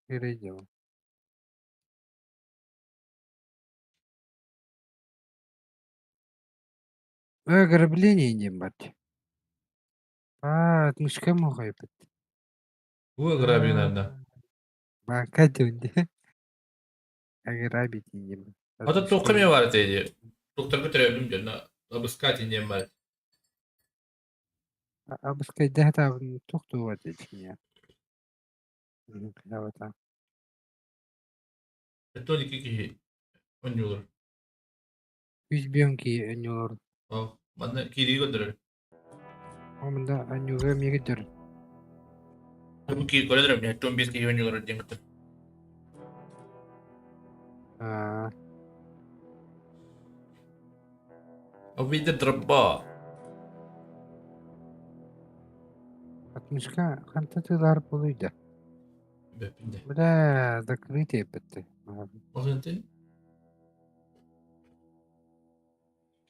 Перейдем. Ограбление не бать. Отмычка могай бит. Bu ограбленная. Banka döndü. Ограбить не бит. Ata toqime var dedi. Doktor götürebildim diyor. Обыскать indiyem var. Обыскать да там тухту вот эти меня. Да вот там. Eto 2 kişi oynuyorlar. Üzbüyorum ki önüyor. Bana kiriyi götürür. Ama da önüyor mi gidiyor. Bu kiri götürür. Eto 1 kişi oynuyorlar diye götür. O bir de drabba. Отмычка кантатылар болуйда. Bepinde. Бля, закрытие бітті. O zaman değil.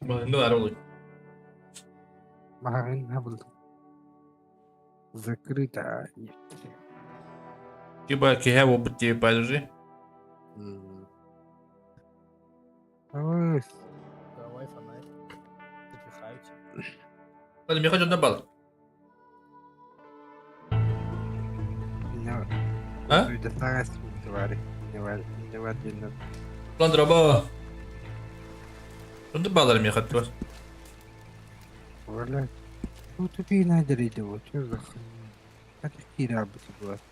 Ne var oğlum? Маған не болды. Закрыто. Типа кеhe bu bitti paylaşıyor. Ой, Давай фонарь. Запихайте. Hadi bir kaç ondan bal. Ha? Uyda sağa var. Ne var cennet. Lan drabba. Ondan bağlarım ya kaç var. Валя. Ну тупи надерите его, что за хуйня? Как такие работы бывают?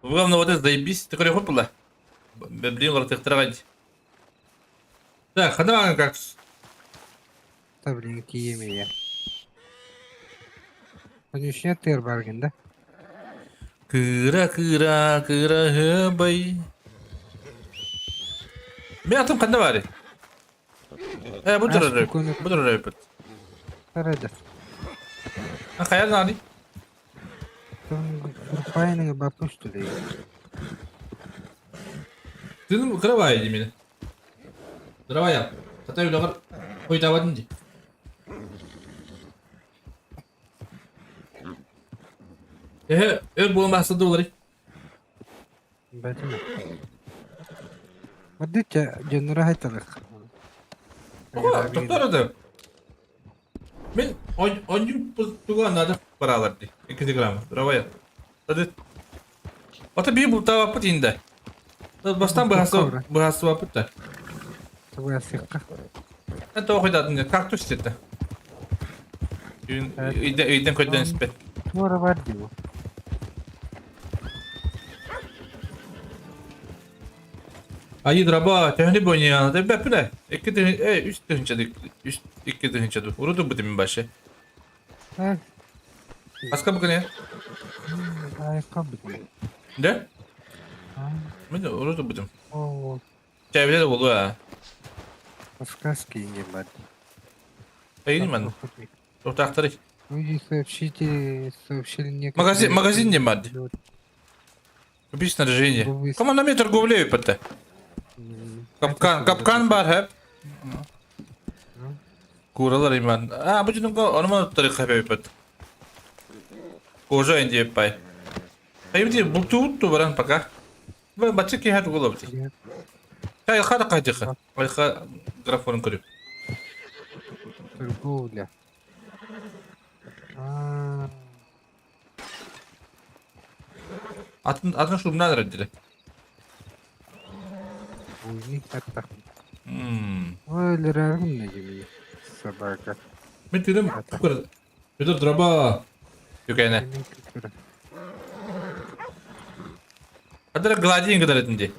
Главное вот это заебись. Ты корей хопла. Блин, говорит, их трогать. Так, хана кактус. Да блин, какие имея. Конечно, тыр барген, да? Kıra kıra kıra hıbay. Bir atım kanda var. Bu durar rap. Bu durar rap. Sarada. Ha kayar nani? Там группайные бабушки ли? Dedim kıravaya yedim yine. Kıravaya. Hatta öyle kır. Koytavadın diye. Bu mahsada olur. Бэтмен. Вот дитя, дженера хайталык. Doktor adam. Ben 10 tuğan adı paralardı. 2 gram. Kıravaya. Hadi. Ata bir bu tava put indi. Baştan bu hasta vaput da. Твоя сыхка. Ben de koydum ya. Kaktüs dedi. İden koydum nispet. Мора var diyor. Ayı draba. Tehni boyun ya. De be ne? 2 tane 3 tane çadı. 2 tane çadı. Urudu bu demin başı. Ha, Başka bugün ya. ayakkabı. De? Ha, Ben de urudu bu demin. o Çevrede de oldu ha. сказки не бать. İyi mi? Ortakları. Люди сообщили некоторые... Магазин не мать. Купи снаряжение. Командами торговлею пытать. Kapkan var hep. Kuralar iman. Bu cünün onuma tarih yapıyor. Koca indi yapay. Hayır diye bultu varan paka. Ve baca ki her gula biti. Kay khada qajqa. Ay kha grafon kurup. Торговля. Atın şu bunlar dedi. У них так. Hmm. Ой, лирарный gibi. Собака. Ben dedim kukura. Bir de draba. Yok yani. Hadi gladiyen kadar edince.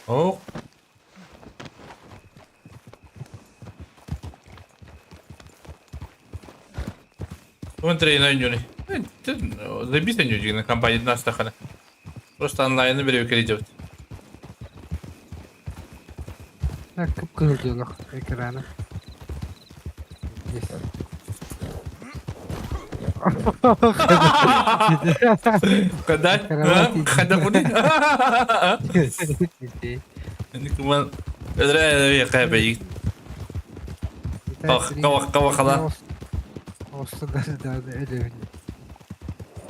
Oh. Он тренер не. Забить не на компании на стахана. Просто онлайн берем кредит. Так, кыпкылдылык экраны. Когда? Когда будет? Ini cuma ada ya kayak bayi. Kavak hala. Olsun da elevini.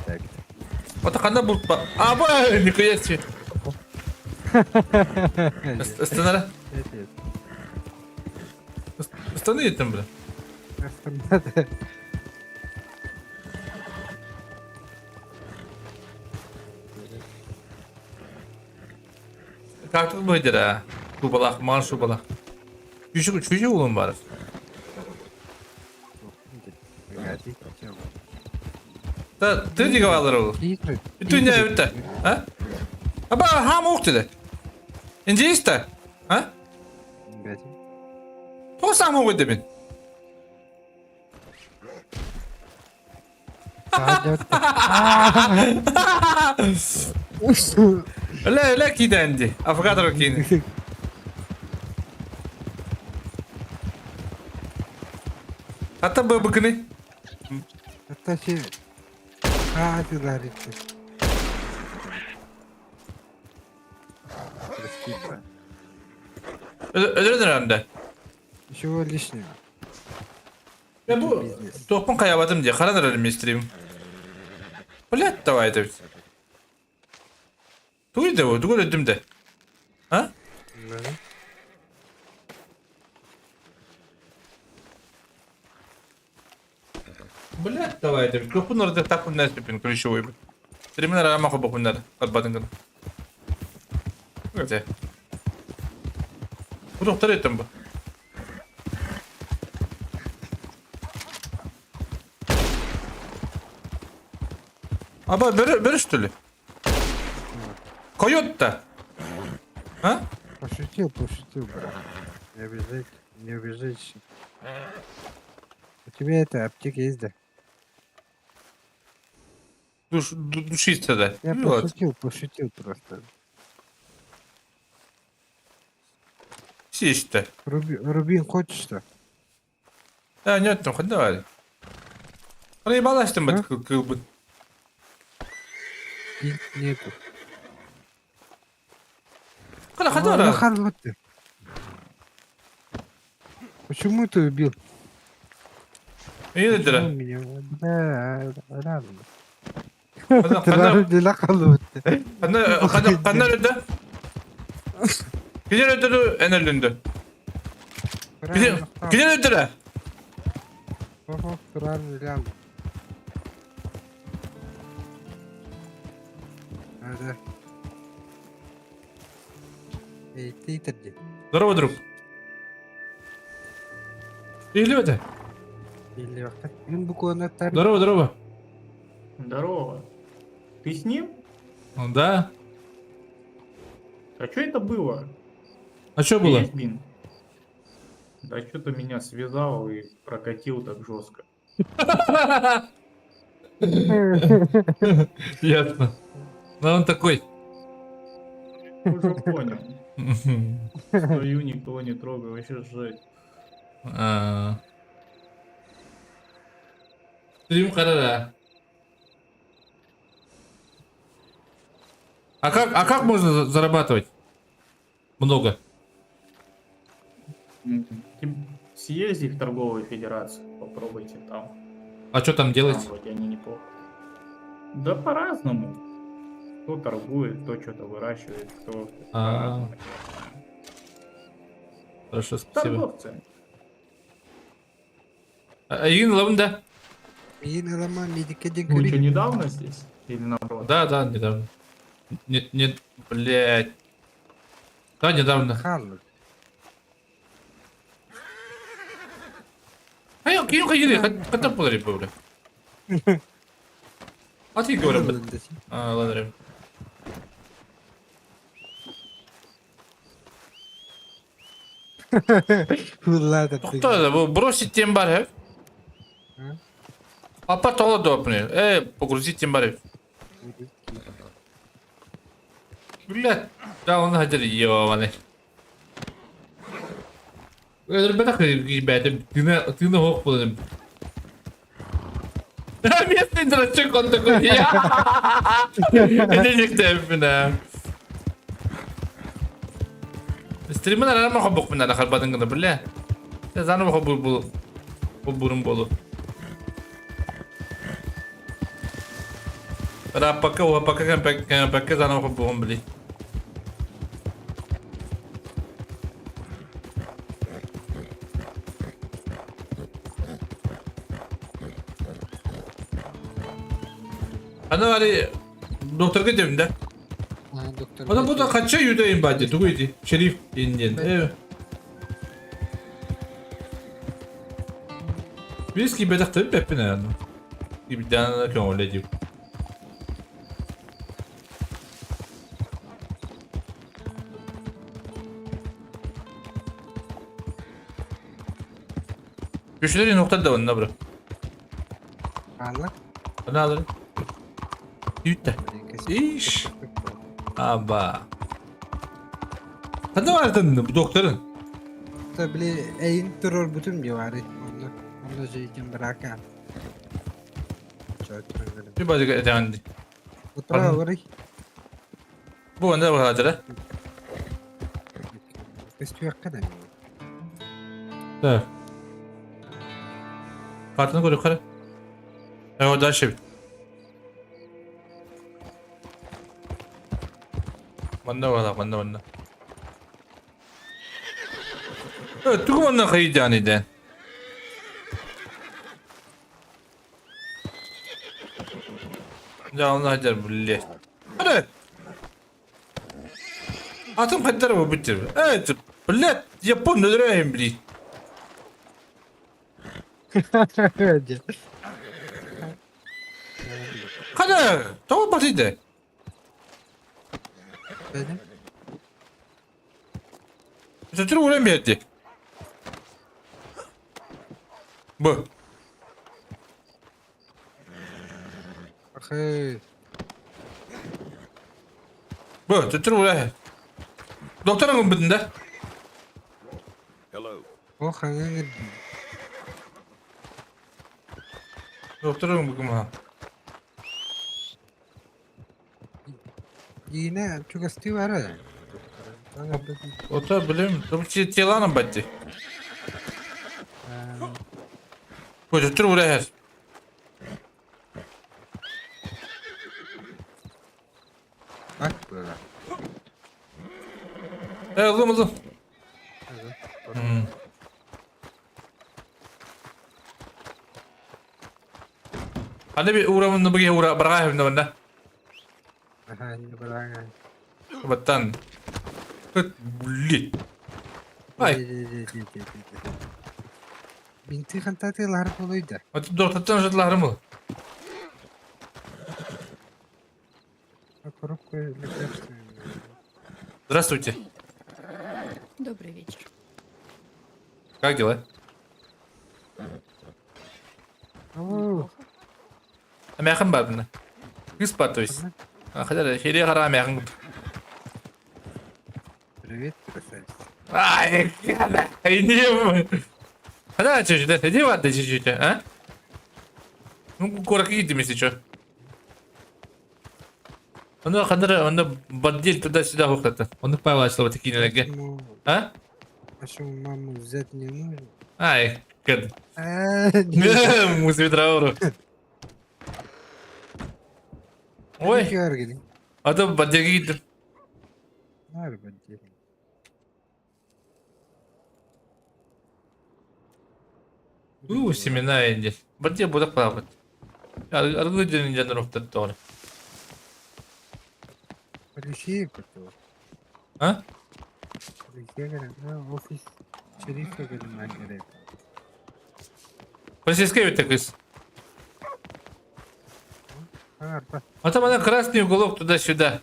Так. Ota kanda bulut ba. Aba nikoya si. Istanara. Evet. Istanı yetim bile. Aslında da Kalktık bu hediye ha. Şu balak, mal şu balak. Çocuk oğlum var. Погоди, хотя бы. Da tır diye alır o. Игры. Bütün ne evde? Ha? Aba ham oktudu. İnce iste. Ha? Погоди. Tosam o demin. Öyle gidendi. Afgadar okuyun. Hatta bu bugünü. Это все. Ты говоришь. Простите. Özür dilerim de. Ничего лишнего. Ya bu topun kayabadım diye karar verelim istedim. Блядь, давай. Duydu bu, duydu de. Ha? Да. Блядь, давай. Topun orada takım ne yapayım konuşuyor bu. Terminal arama kopu bunlar. Kalbadın kadar. Öyle. Bu doktor ettim bu. Aba böyle üstülü. Койот-то. А? Пошутил, брат. Не обижайся. У тебя это аптека есть, да? Душисто да. Я Вот. пошутил просто. Сишь-то. Рубин хочешь что? Да, нет, ну хоть давай. Проебалась там, А? как бы. Нету. Хода. Вот ты. Почему ты убил? İyi Почему dediler. меня? Да, рано. Kanlar Лахал. öldü. Güzel öldü, en öldü. Güzel öldü. Правильно. Да. Эй, ты иди. Здорово, друг. Или это? Или он буквально так. Здорово. Здорово. Ты с ним? Ну да. А что это было? А что было? Есть бин? Да что-то меня связал и прокатил так жестко. Ясно. Ну он такой. Уже понял. Стою, никого не трогаю, вообще жесть. Стрим карара. А как можно зарабатывать? Много. Съезди в торговую федерацию, попробуйте там. А что там делать? Там вроде они неплохо. Да по-разному. Кто торгует, кто что-то выращивает, кто по-разному. Хорошо, спасибо. Торговцы. Игин лавында. Yine zaman medike Вы что, недавно здесь? Или наоборот? Да, недавно. Нет, блядь. Да, недавно. Халл. Hayır, hayır. Kaç poları böyle? Hadi görüm. Ладно. Ладно, Кто это? Бросить тембарев? Папа тола допни. Погрузить тембарев. Блядь, да он хадер ебаный. Ребята, ребята, ты на хох подым. Местный дурачок, он такой. Это не темпина. Стример арама хобок мина дахар бадын гына, бля. Ya zanı bak bu burun bolu. Rapaka o rapaka kan pek zanı bak bu bili. Ana var doktor gidemde. Ha, doktor. Ana bu da kaça yüdeyim bence. Duydu. Şerif indiğin. Evet. Biz gibi bedek tabii Pepe ne yani? Gibi dana kan öyle diyor. Güçleri nokta da onda bırak. Allah. Ne alırım? Yütte. İş. Aba. Sen de vardın bu doktorun. Tabii eğin terör bütün civarı. Onu şeyken bırakan. Çok güzel. Bir bacık edendi. Bu tarafa varı. Bu anda var hacıra. İstiyor kadar. Evet. Kartını koy yukarı. O da şey. Banda var banda. Evet, tüm ondan kayacağını iden. Canlı hacer bulle. Hadi. Atım kadar bu bitir. Evet. Bulle yapın nedir öyle bili. Hadi. Tamam batıydı. Benim. Sütür uğrayın bir etti. Bu. Bakı. Bu. Sütür uğrayın. Doktorun bitinde. O hangi gitti? Doktorun bugün ha. Yine çok istiyor var ya. Otur bilim. Bu çiğlanın battı. Bu sütür uğrayın. Bak böyle. Uzun. Hadi bir uğramını bugün bırakayım da bende. Aha ini berangan. Kebetulan. Kut bulit. Ay. Binti kan tadi lahir buluydu. Hadi doktordan şutlarım mı? Коробку лекарства. Здравствуйте. Добрый вечер. Как дела? О, Амяхын бар бunda. Кыз бар, то есть. Хотя шере қара амяхын. привет, красавица. Ай, не. Хана чуть-чуть, да? Иди в чуть-чуть, а? Ну, курки иди, если что. Onu kadar onu badil туда-сюда хохлата. Onu павлачлова такие ноги. А? Почему маму взять не нужно? Ай, кад. Нет. Мусвитрауру. Ой, Георгий. adam badil gitti. Var bence. Семена инди. Badil budak плавать. Аргу ден руфтат тоже. Полиция кто? А? Полиция говорит, офис шерифа говорит. Полицейский ведь такой. Арба. А там она красный уголок туда-сюда.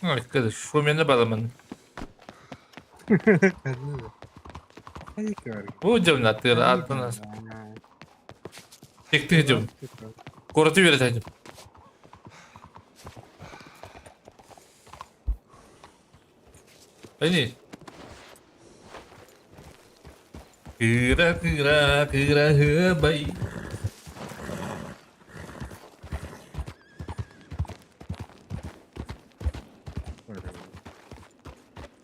Ой, кады, шумена баламан. Hadi Георгий. Bu cevna tır altına. Tekte cevna. Korutu vereteceğim. Ini. Kira hebay.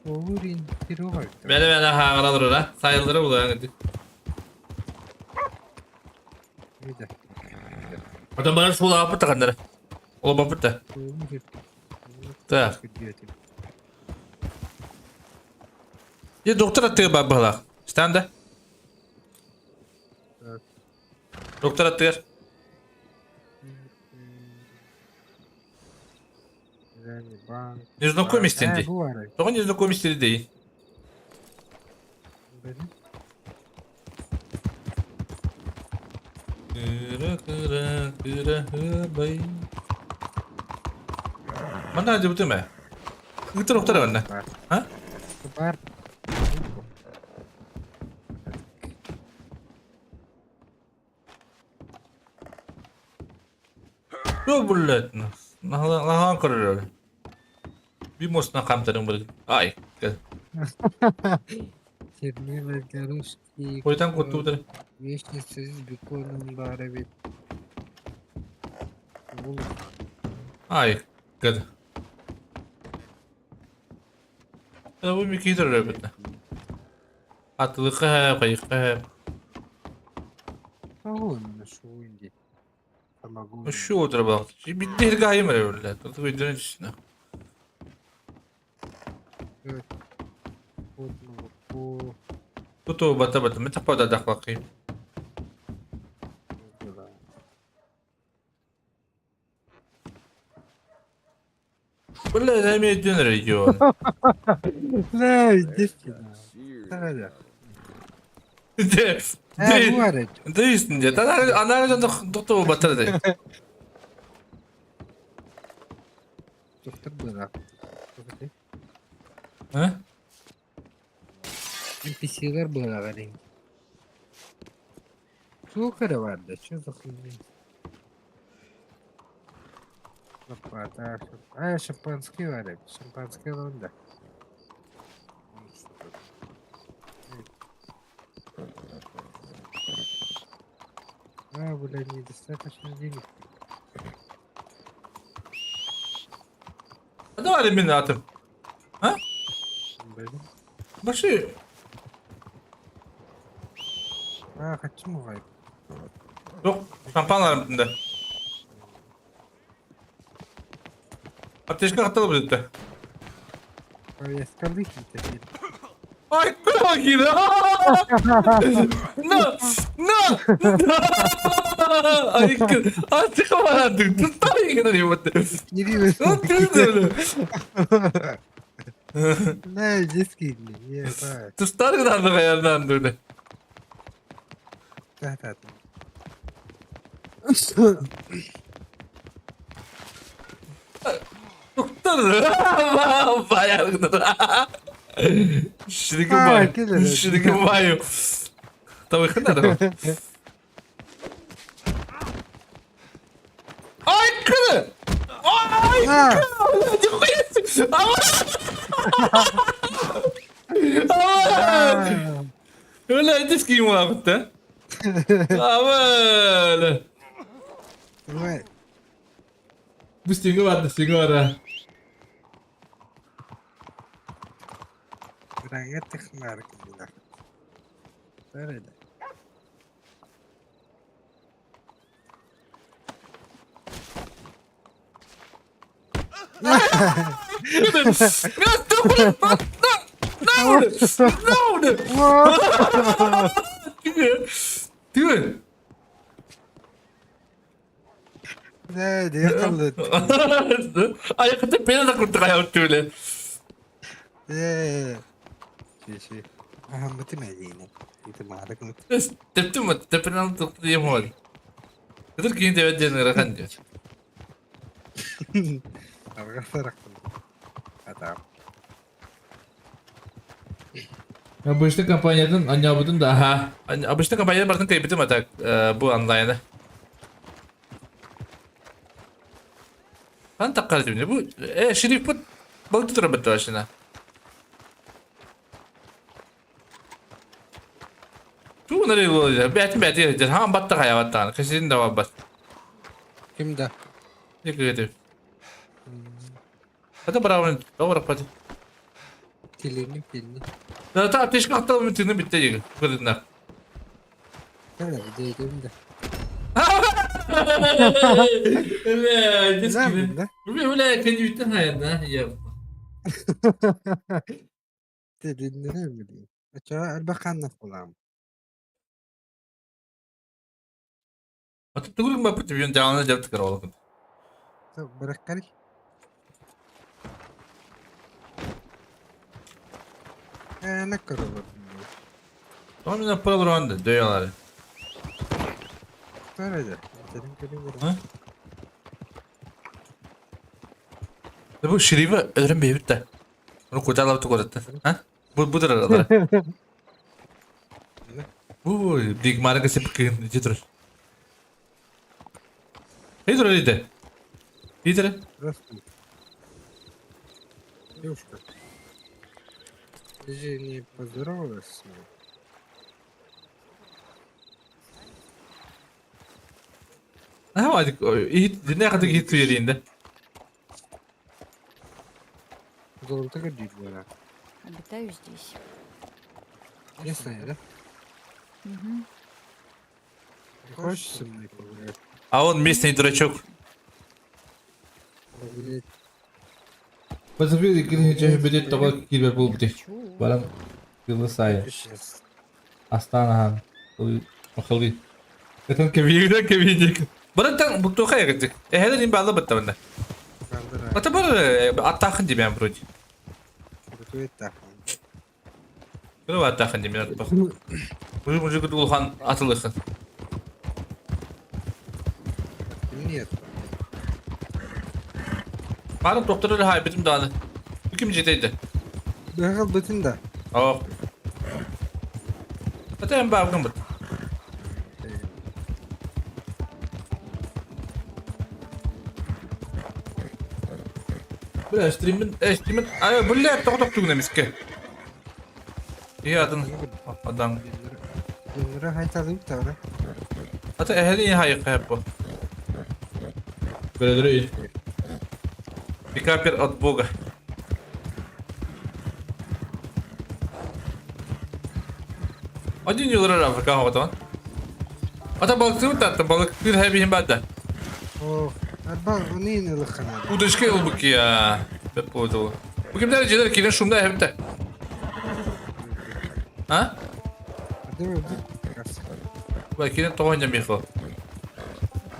Uğurin. biri var. Beni hağır alır ha. Sayıları buluyor hadi. Bir de. Adam bana şu lapı takanları. O lapı da. Doğum bir. Da. Gidiyor. Ya doktor atıyor baba. Standa. Evet. Doktor atıyor. Yani bank. Yüzüne koyma istendi. Bu var. Sonra yüzüne koyma istedi değil. Benim. Bay. Mana aja betul mah? Itu dokter mana? Var. Hah? Var. Dua bulat. Nah koror. Bimos na kam tadang balik. Ay. Terminal Garuski. Kulitan kutu tadi. Yeşilsiz bir konum bari bir. Olur. Ay. Gad. Bu mikir röbet. Atlıqa qayqa. Tamam şu oyuncu. Tamam bu. Şu otura bak. Bir dergahı mı öyle? Tutu videonun içine. Evet. Bu. Tutu bata bata. Meta pada dak bakayım. Vallahi ne mi ediyorsun region? Ne? Cidden. Sana De. He bu var. Değilsin diye. Analizden doktor batar de. Doktor bırak. Ha? NPC'ler bırak. Çok kere vardı. Çok akıllı. Лопата. Шампанский варим. Шампанское лонда. Бля, недостаточно денег. Ne var emin atım? Ha? Блин. Başı. Хочу мой. Yok. Şampanlar bütünde. Ateşine kattalı birlikte. Я скалы теперь. Ay bak yine. No. No. Ay artık var artık. Tutar yine diyor battı. Не видно. Tutar Да, здесь кинь. Ебать. Tutar kadar ayarlandı öyle. Да. Tutar. Bayağı kadar. Şirkin Ha, bayo. gelir. Şirkin bayo. Tabii kadar da. Ay kırı. Ay Ha. kırı. Aman. Öyle edis giyim vakıtta. Aman. Давай. Bu stingi vardı, stingi var ha. Рогатых марков. Öyle. Ya dur. Ne oldu? Ne oldu? Dur. Ne diye yakaladı. Ayakta beni de kurtar hayat öyle. Şey. Ahmet'im edeyim. İtimarık mı? Teptim mi? Tepeden alıp tuttu diyemem. Kadir ki evet canını rakan diyor. Arkadaşlar aklım. Adam. Ya bu işte kampanyadan anyabudun da ha. Bu işte kampanyadan baratan kaybettim atak bu online'da. Ben takkar diyorum bu şerif bu balık tutar betul aslında. Bu nereye olacak? Beti edeceğiz. Ha batta hayattan. Kesin de var bas. Kimde? Ne kadar. Hadi bravo. Doğru pati. Pilini. Zaten ateş kalktı mı tını bitti yıkı. Kırdılar. Evet değdim de. Evet, Ne yapayım da? Öyle kendi bütün hayatına yapma. Dediğinde ne bileyim. Acaba Erbakan nasıl olam? Atıp durun mu yapıp bir devamlı cevap tıkar oğlum. Bırak kari. Ne kadar olur? Tamam yine paralar önde, dövüyorlar. Öyle. Senin kari vurur. Ha? Bu Şerife öğren bir evde. Onu kocalar tutuk orada. Ha? Budur arada. Bu dik marka sepkin citrus. Hey dur öyle. İyidir. Здравствуй. Девушка. Ты же не поздоровалась с ней? Ha hadi iyi ne kadar iyi tuyerinde. Золото годит, говоря. Обитаю здесь. Ясно, да? Угу. Не хочешь со мной погулять? А он местный дурачок. Погулять? Позови гринче будет тобак кибер был бы. Хочу. Барам кылы сайы. Сейчас. Астана. Махалги. Этон кевиек. Баратан bu toka yakıcık. Hele din bağlı batta bende. Кандара. Ata bar attaqın diye ben brodi. Какой это? Bunu var attaqın diye ben bak. Bu müzik ulhan atılıqın. Нет. Bana doktoru da haybetim dağını. Bu kim cideydi? Бегал bütün de. Oh. Ata en bağlı mı? Bula streamin ay bulla tok tuguna miske. İyi adın adam. Bunları haytalık da var. Ata ehli iyi hayık hep bu. Böyle duruyor. Bir kapir at boga. Один yıllar Afrika havadan. Ata balıkçı mı tattın? Balık bir hebihim bende. О, арба унин илхана. Bu dışkı yıl bu ki ya. Hep o dolu. Bu kim dereceler ki? Şumda hem de. Ha? Давай, раз. Bak yine toğunca bir yıl.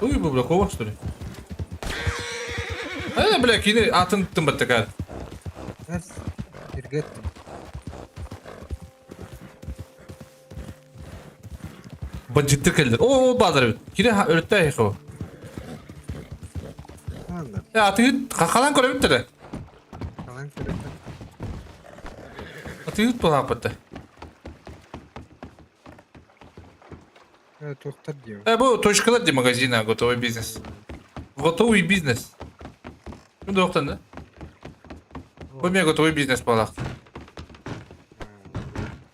Uy bu bırak ova şöyle. Hadi bırak yine atın tuttum battık ha. Раз. Иргет. Bacıttır keldir. Oo bazarı. Yine öğretti ayık o. Ладно. Ya atı kalan koru bitti de. Kalan kırık. Atı tuha battı. Tohtar diyor. Bu точка для магазина готовый бизнес. Готовый бизнес. Ну доктор, да? У меня готовый бизнес полах.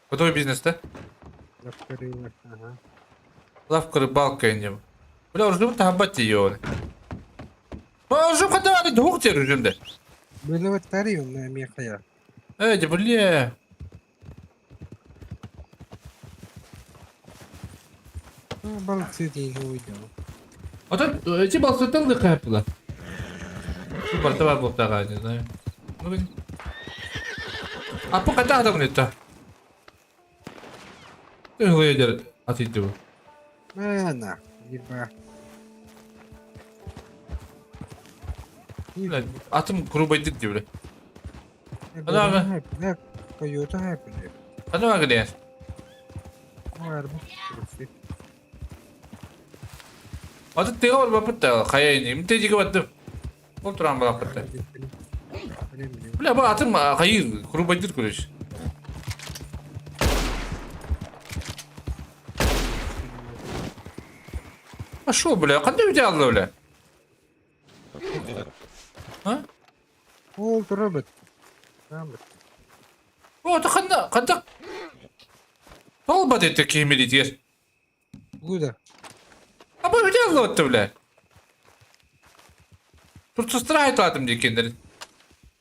Готовый бизнес, да? Лапкарина. Ага. Лавка рыбалка я не. Бля, уже вот табать ее. Уже когда они двух теперь уже да. Böyle vatarıyor na mekaya. Бля. Balıkçı değil oydu. А тут эти балсатан да капла. Şu barda var bu da ne знаю. Ну блин. А пока да там это. Ты глядер атиду. Ana. Girba. Ulan atım kurubaydı diyor böyle. Hadi abi. Ne? Toyota hep diyor. Hadi bak gidelim. Var bu. Burası. Hadi tega var bapatta. Kaya ini. Mte jiga battı. Oturan bapatta. Önemli. Bile bu atım hayır kurubaydı kuruş. Ha şu böyle kadar bir aldı öyle. Ha? Oldu robot. Robot. O da kadar. Olmadı etti kimili diyor. Gуда. Ama bir aldı battı bile. Dur sustura ait adım diye kendini.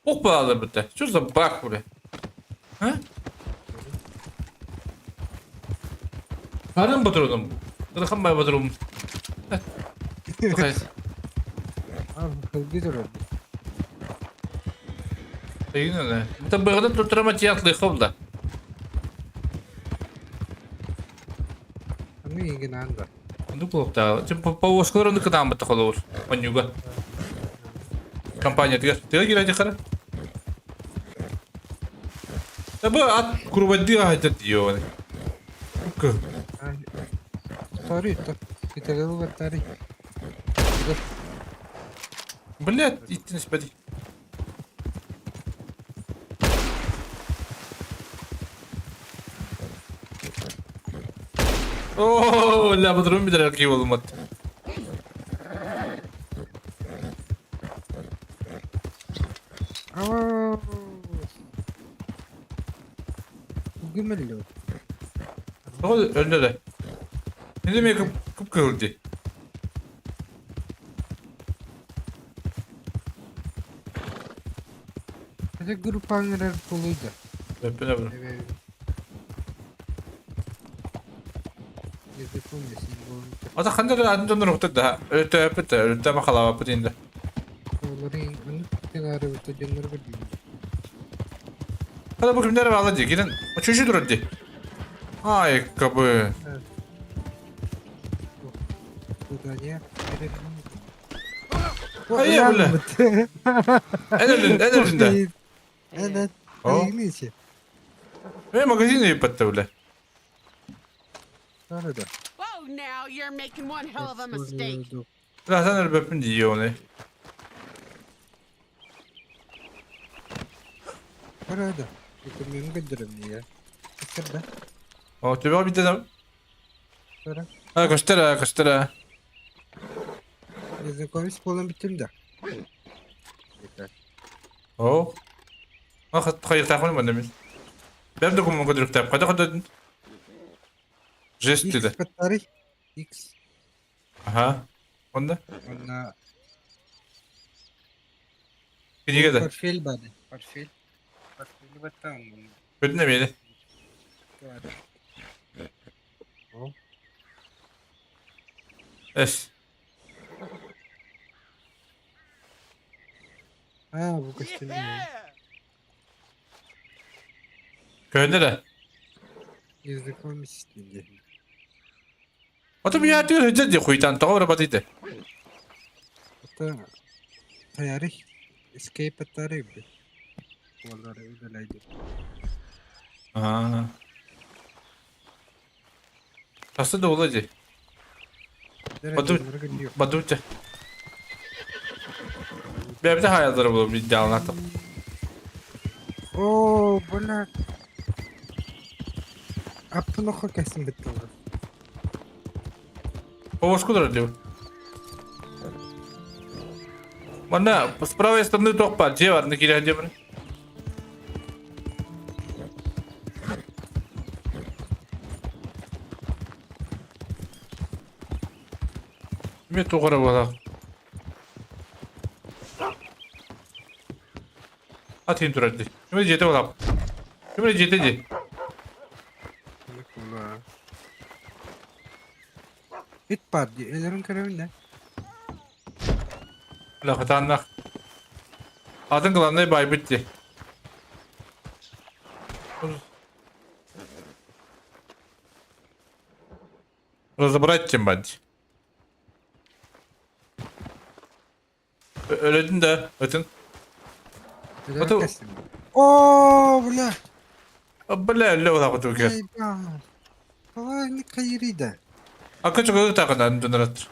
Ok bağlı burada. Şurada bak buraya. Ha? Karın batırdım. Kırıkan bay batırdım. Bakayız. Abi güzel oldu. Yine ne? Tam böyle tutturama tiyatlı kovda. Ano yung ginanda? Ano ko ta? Pawas ko rin kadang batak ko Panyuga. Kampanya tiga gila aja kara. Tabi at kurban dia aja diyor. Oke. Sorry ito. Kita dulu buat tari. Блядь, иттiniz bedi. Oo, la bu durum bir de erkeği olmadı. Oh. Gümüllü. Ne oldu? Önde de. Ne demek kıpkırıldı? Kasi grup pangerar tuluydu. Öpüne bırak. Evet. Yazık olmuyor simbol. Ata kandır adında nokta daha. Öte öpüte. Öte makala var putinde. Onların ano tingara ito dyan na rin. Hadi bakayım nereye alacak? Gidin. O çocuğu dur hadi. Ay kapı. Tuda niya. Ay ya böyle. En önünde. Evet. Oh. Ayıglı içi. Ve magazin de yapıttı öyle. Sonra da. Whoa, now you're making one hell of a mistake. Biraz sen öyle öpün diyor onu. Sonra da. Ito yung gandram niya. Isa da. O tiba bir de. Sonra. Ha göster göster. Yazık olmuş falan bitim de. Yeter. O. Bak hayır tahmin mi demiş. Ben de kumun kadar kitap. Kadar. Jest dedi. X patari. X. Aha. Onda. Ona. Gidiyor da. Perfil ba din? Perfil. Perfil ba taon mo? Kötü ne biydi? Oh. Es. Ha bu gusto niya. Köyde de. Yazık olmuş istedi. O da bir yer diyor. Hıcı diyor. Kuytan. Doğru batıydı. Ito. Tayari. Escape patari ba? Wala rin ulalay din. Aha. Aslında olacak. Batu. Badutça. Ben bir de hayalleri bulup bir de anlattım. Oh, wala. Apo na ko kasi betul. O скуда diyor. Mana с правой стороны только партия var. Ne kira diyor bunu? Bir tuğra var. Atayım dur hadi. Şimdi jete olalım. Şimdi jeteci. Wala. Hit party. Eleron ka rin na. La katannak. Adın kılanlayı bay bitti. Разобрать бать. Öledin de ötün. Batu. Oh, wala. Bala öyle ola kutu kır. Ay ba. Wala ni kayiri da. Akı çok öyle takıdan dönerat.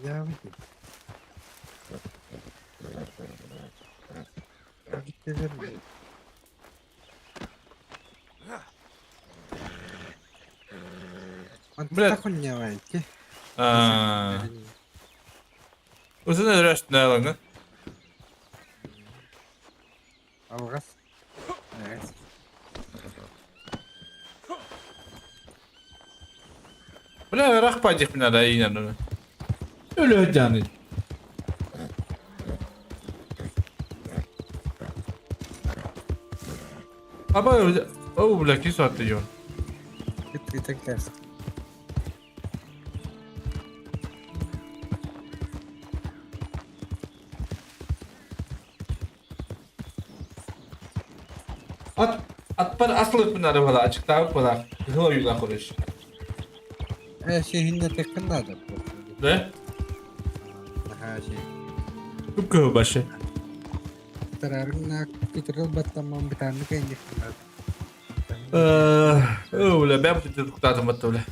Yawi. Gitti verin. Bırak. Antakon niya var ki. Uzun öğreştin ne lan? Algas. Evet. Bala rak pacık bina da iyi yanına. Öyle yani. Ama öyle... Oh, Black'i saatte yiyor. Git tek ters. At para asıl benar wala açıkta wala. Hıla yuga konuş. Şehirde tekrar da. Ne? Daha şey. Hukuk başı. Kararına kitabı battamam bir tane kendi. Öyle ben bu tutuktadım öyle.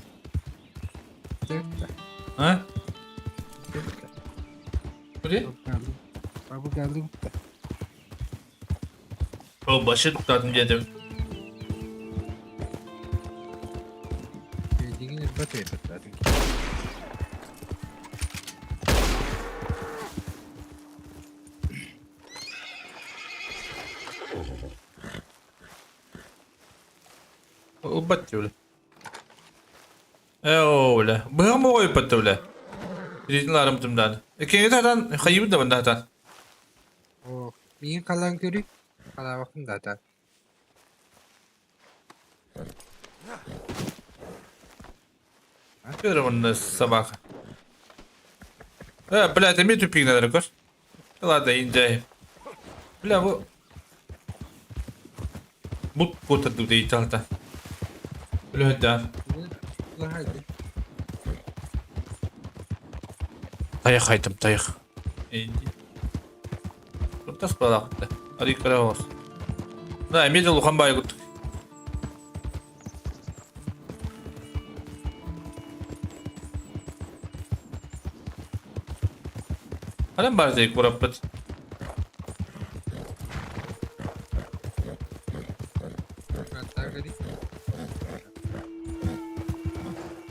Ha? Öyle? Babu geldi. O başı tutuktadım dedim. Dediğini batıyor zaten. O battı öyle. Öyle. Bu mu koyup battı öyle? Birinci larımtımdan. İkinci taraftan hayır da benden zaten. O niye kalan görü? Kala bakın zaten. Görüm onu sabah. Bile temi tüpük neler kır. Kılar da ince. Bile bu. Bu kurtardı değil talta. Bile de. Hadi. Tayak haydım tayak. Kurtas balakta. Hadi kara olsun. Da emir de lukan bayi kutuk. Halen bari zeyik vurapet. Hatta gari.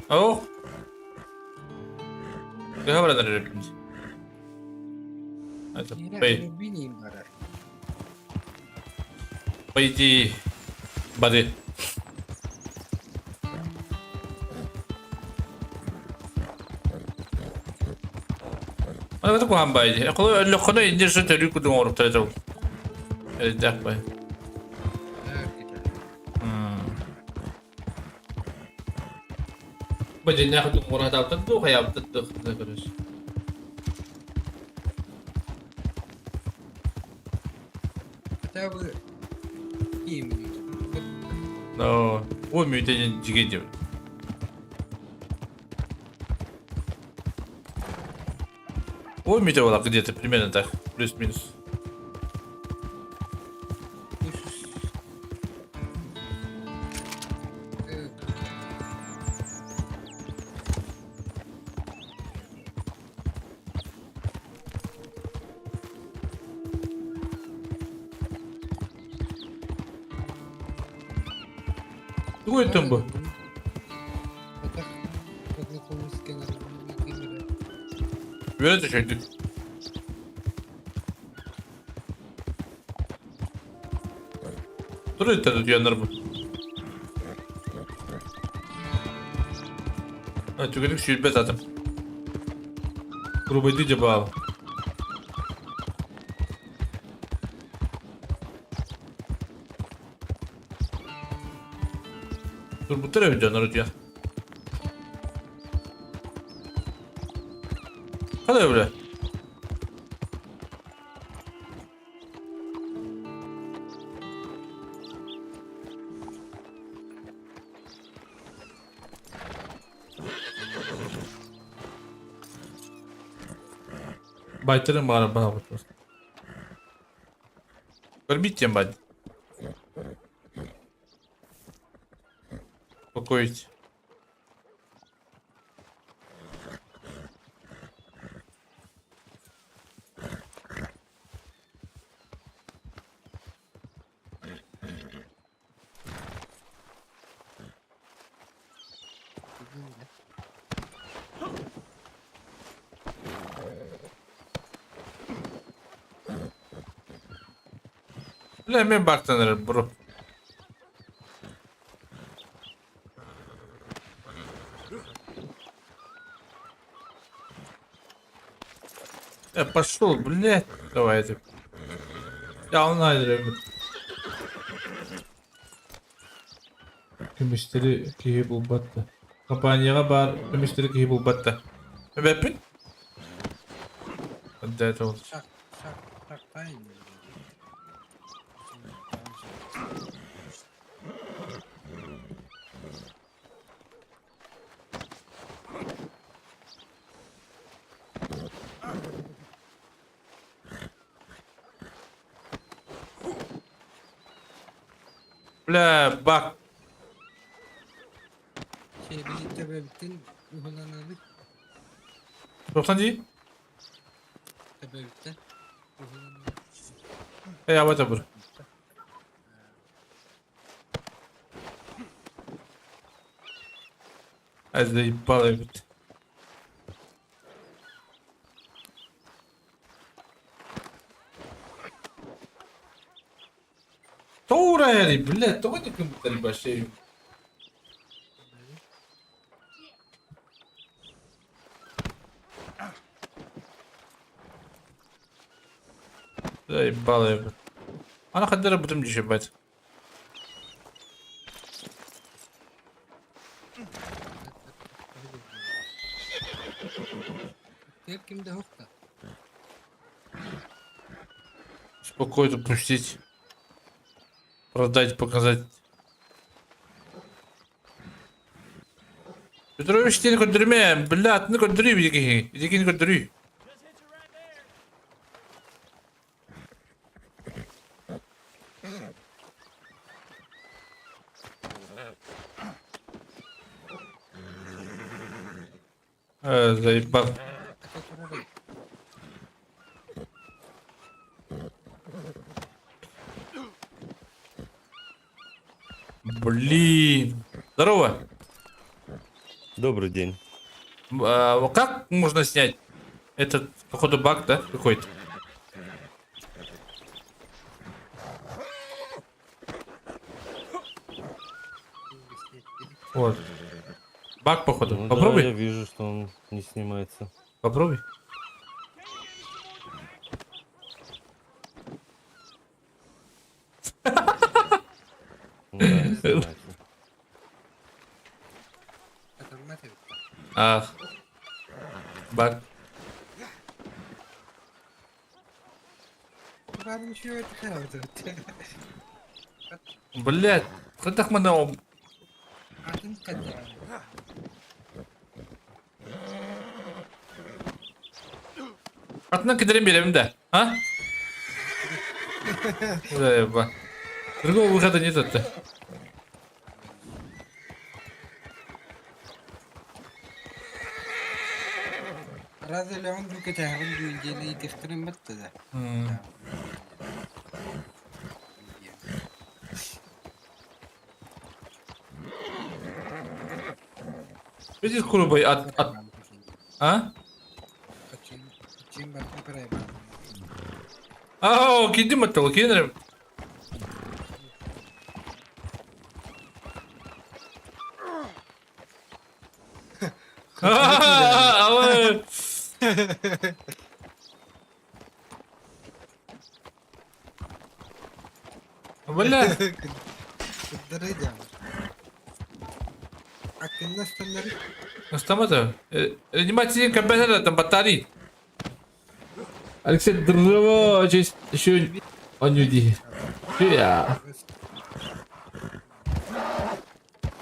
Oh. Kaya beraber repinci. Hadi Yine bay. öyle bineyim bari. Bayci. Bari. Ano ba ito kuhan bayci? Ako na injir sa teori ko dung orok tayo. Jack bay. Bayci niya ako dung orok tayo. Tado kaya tado. Hatta bu iyiyim. No. O müydü cigeci. O müydü ola где-то примерно так. Плюс-минус. Какой там был? Böyle düşürdük. Dur yeter diyenler bu. Ha tükürük şülbe zaten. Grubu edici bağlı. Dur bu tarafa canlar diyor. Hadi öyle. Baytırın bana bakıyor. Кормите, бать. Успокоить. Hemen baktın bro. Пошел, блядь. Давай это. Я он найдет. Kömüşleri kihi bulbatta. Kampanyaya bar kömüşleri kihi bulbatta. Öbepin? Hadi oldu. Şak şak şak değil mi? Ula bak. Birlikte bebekten yuhalanırdık. 90 değil. Bebekten yuhalanırdık. Hey hava tabur. Az da iptal evet. Doğru yani. Millet doğru kımıtları başlayıyor. Дай балай. Ana kadar budum düşüyor bak. Тепер kimde yok da. Спокойно пустить. Продать, показать. Петрович, ты не контролируй, блядь, не контролируй, иди не контролируй. Заебал. Блин. Здорово. Добрый день. Как можно снять этот, походу, баг, да, какой-то? Вот. Баг, походу. Ну Попробуй. Да, я вижу, что он не снимается. Попробуй. Да, не снимается. Adam mete. Ах. Баг. Ben şöyle kaldı. Блядь. Хоть мы на Adın kadar. Атынан кидерем беремін да, а? Заеба. Другого выхода нет это. Разве ли он только тягрын дүйгені тихтірін бітті да. Видишь, курубай, а? Çin bakın paraya bak. Ау, кидим это, кидим. Ава. Бля. Kıddıracağım. Hakkında standarı. Ну что это? Реанимация компьютера, там батареи. Алексей, здорово, честь еще анюди. Я.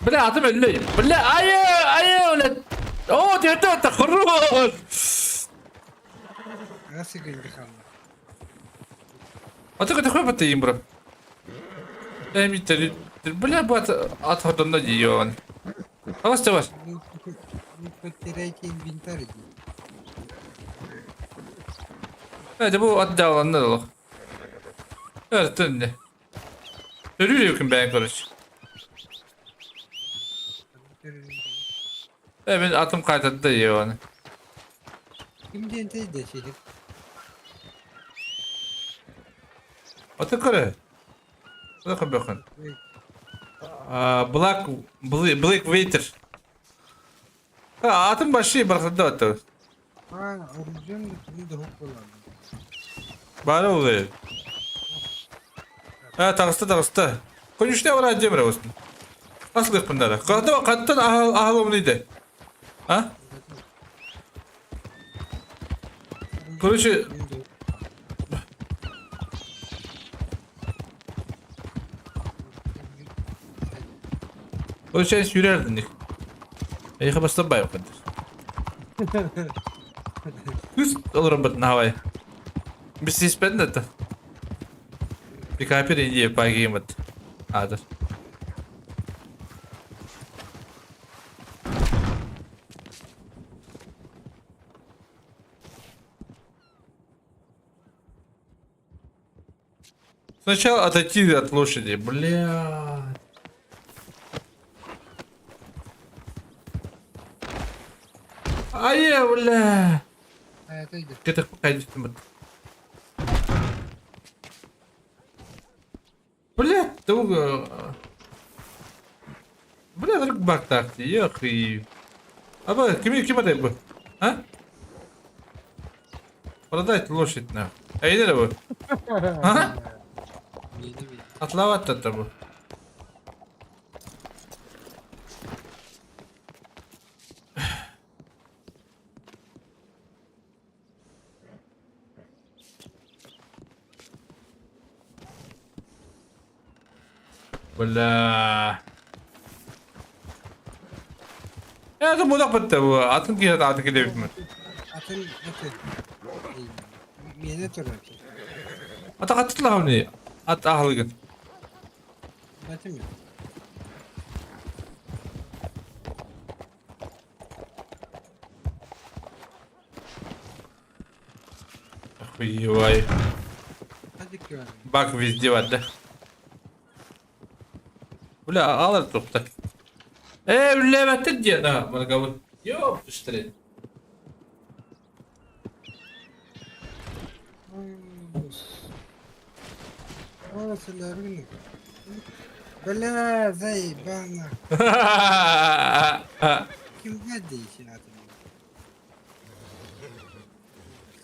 Бля, ты блядь, бля, ай, блядь. О, ты это хорош. Nasıl güldü kanlı? А ты какой батареи, бро? Я не знаю, бля, бат отходом на диван. А вас вас? Bu kötüreyken bintar idi. Hadi bu atdağlanlar olur. Evet, dönde. Ölüyor ben karış. Ben atım kaytadı da yiyor onu. Kim diyente de şey. Atı kare. Bakın bakın. Black Waiter. Ha, atın başı bırakıldı atı. Ha, orijinal bunu da hop kullandım. Bari oluyor. Ha, takıstı. Konuştu ya var acaba olsun. Nasıl bunlara? Kattan ahal neydi? Ha? Короче, şey sürerdin. Ey bastan bay okudun. Hüs olurum batın havaya. Bir ses ben de. Bir kapır ince pagi mat. Adır. Сначала отойти от лошади, блядь. Ай, бля. Hayataydı. Где-то пойдем. Блядь, долго. Бля, вдруг бак так, ехай. Аба, кем это был? А? Продать лошадь нахуй. А иди его. А? Атлават это был. Бля. Я думаю, так подтягиваю. Atın ki atı gidebilir mi? Atın. Miyene turar. Ata atla onu. At ahlıgın. Batı mı? Охуевай. Hadi güvenli. Bak везде var da. Бля, алır topta. Bля, batı diye daha bana kabul. Yok işte. Бля, заебано. Kim hadi işin atını.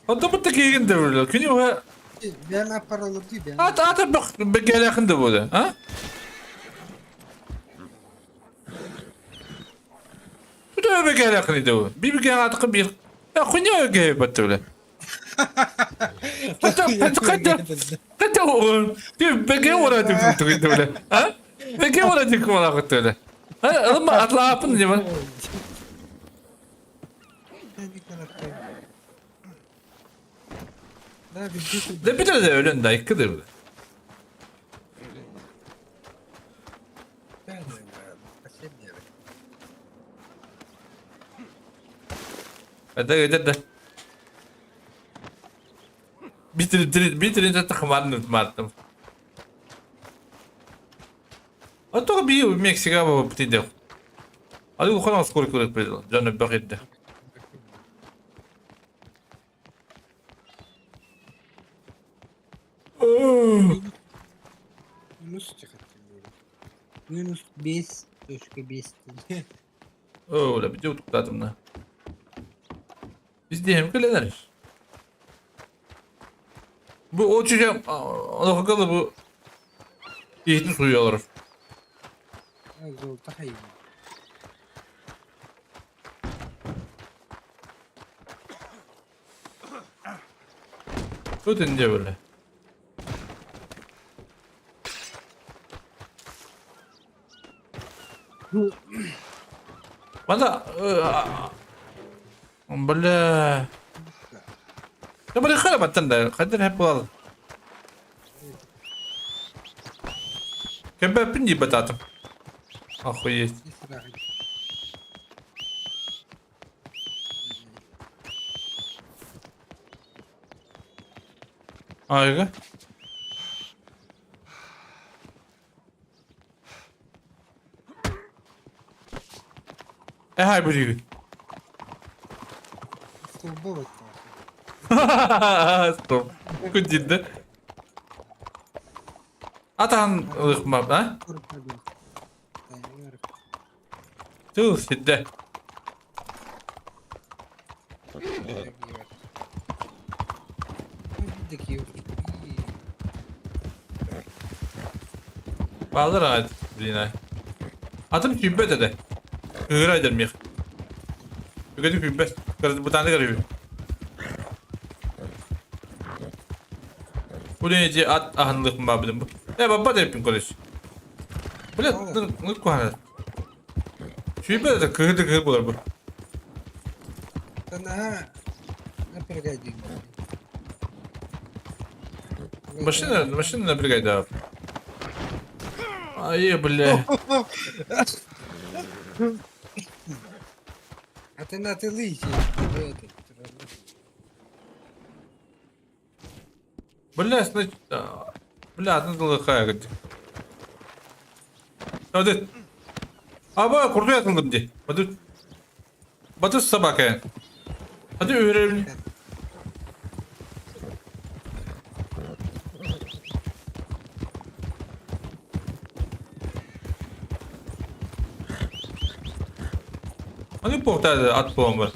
O da такие генде böyle. Күнү ва Ben aparalı değil ben. ata bak gel yakında böyle. Ha? Bu da gel yakında bu. Bir gel atık bir. Ya күнү gel batı Hatta o bege uğradı tuttu böyle. Ha? Bege uğradı kulak öyle. Ha, ama atla yapın diye ben. Hadi karakter. Daha bir şey. De bir de öyle de yıkıdır bu. Hadi hadi. Bitirince takımanı tutmadım. А то бил Мексика в птидел. А ты уханал сколько лет придал? Джанна Бахидда. Minus çıkarttım böyle. Minus 5.5 diye. О, да, бедил тут там на. Везде им календарь. Bu o çocuğum alakalı bu yiğitin suyu alır. Zor daha iyi. Ötünce böyle. Bana böyle ya böyle kalabalıktan da kadir hep bu. Kebap pinci batatım. Ахуеть. Ayga. Hay bu gibi. Stolba bak. Stop. Kudildi. Atan ıkmam ha? Tuh, sidde. Bağlar ağaç yine. Atım kübbe dedi. Hıra edilmiyor. Hıra kübbe. Bu tane garip. Bu neyce at ahınlık mı babdım bu? Baba da yapayım konuş. Bu ne kuhane? Kübbe de kıhır olur bu. Sana ne pergaydı? Машина на бригаде. Ай, бля. А ты на ты лыси. Бля, значит... Бля, надо лыхая говорит. Hadi. Aba kurdu yatıldım diye. Hadi. Batı sabaka yani. Hadi öğrenelim. Hadi portada at bomba.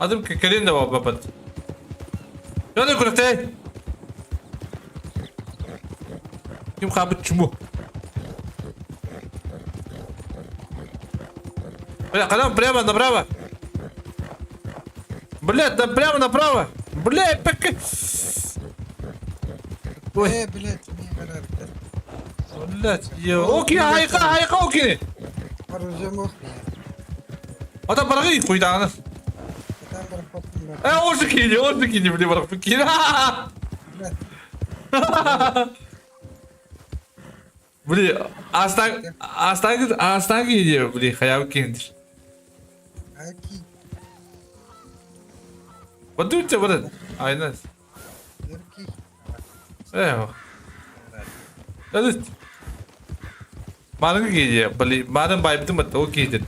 Adım kekelin de var babat. Hadi kurte. Kim kabut çumu? Бля, когда прямо направо. Блядь, да прямо направо. Блядь, пока. Ой, блядь, не гараж. блядь, окей, айка, окей. Оружие мохни. Ата барагы хуйданы. Там бар. Орды кине, блядь, барагы кине. Бля, астан кине, блядь, хаяв киндир. Аки. Вот тут тебя вот. Aynen. Ерки. Eyvah. Evet. Madem geliyor, bali madem bayıttım mı o giydi.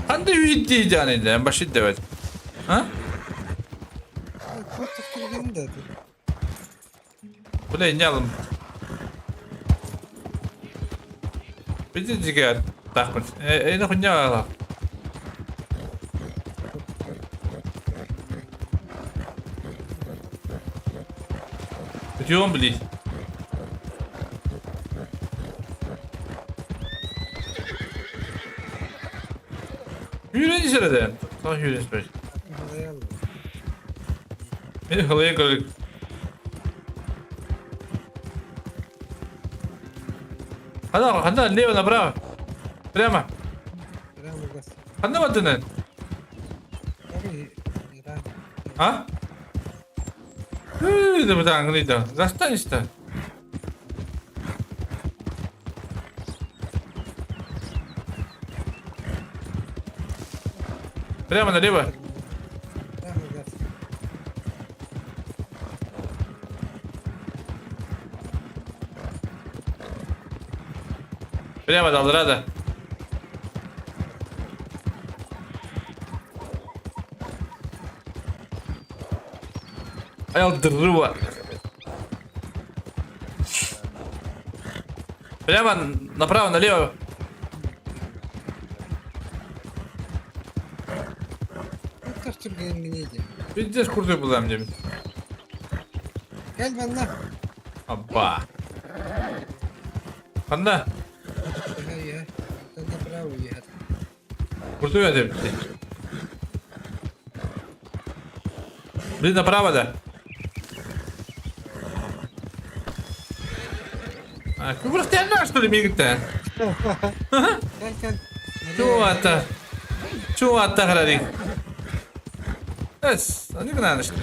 Hadi üyüt canıyla başı devet. Ha? Kurtuk kirgin dedi. Bu ne alım? Bir de ciğer takmış. Ne kunya ala. Bitiyorum bili. Yürüyün sırada. Tamam yürüyün sırada. Halayalım. Beni halaya koyduk. Hadi leva направо. Прямо. Прямо газ. Hadi madene. Abi, Иран. А? Да вот так, гляди. Застанешься. Прямо налево. Прямо газ. Прямо Долрада. Ай, дрова. Прямо направо, налево. Kurtuk kirgin neydi? Пиздец крутой был мне. Gel bana. Опа. Anda. Ya. Sen de bravo ya. Крутой это. Блин, направо, да. А, ты просто одна, что ли, мигта? Gel gel. Чего это, Харри? Не надо, что ли?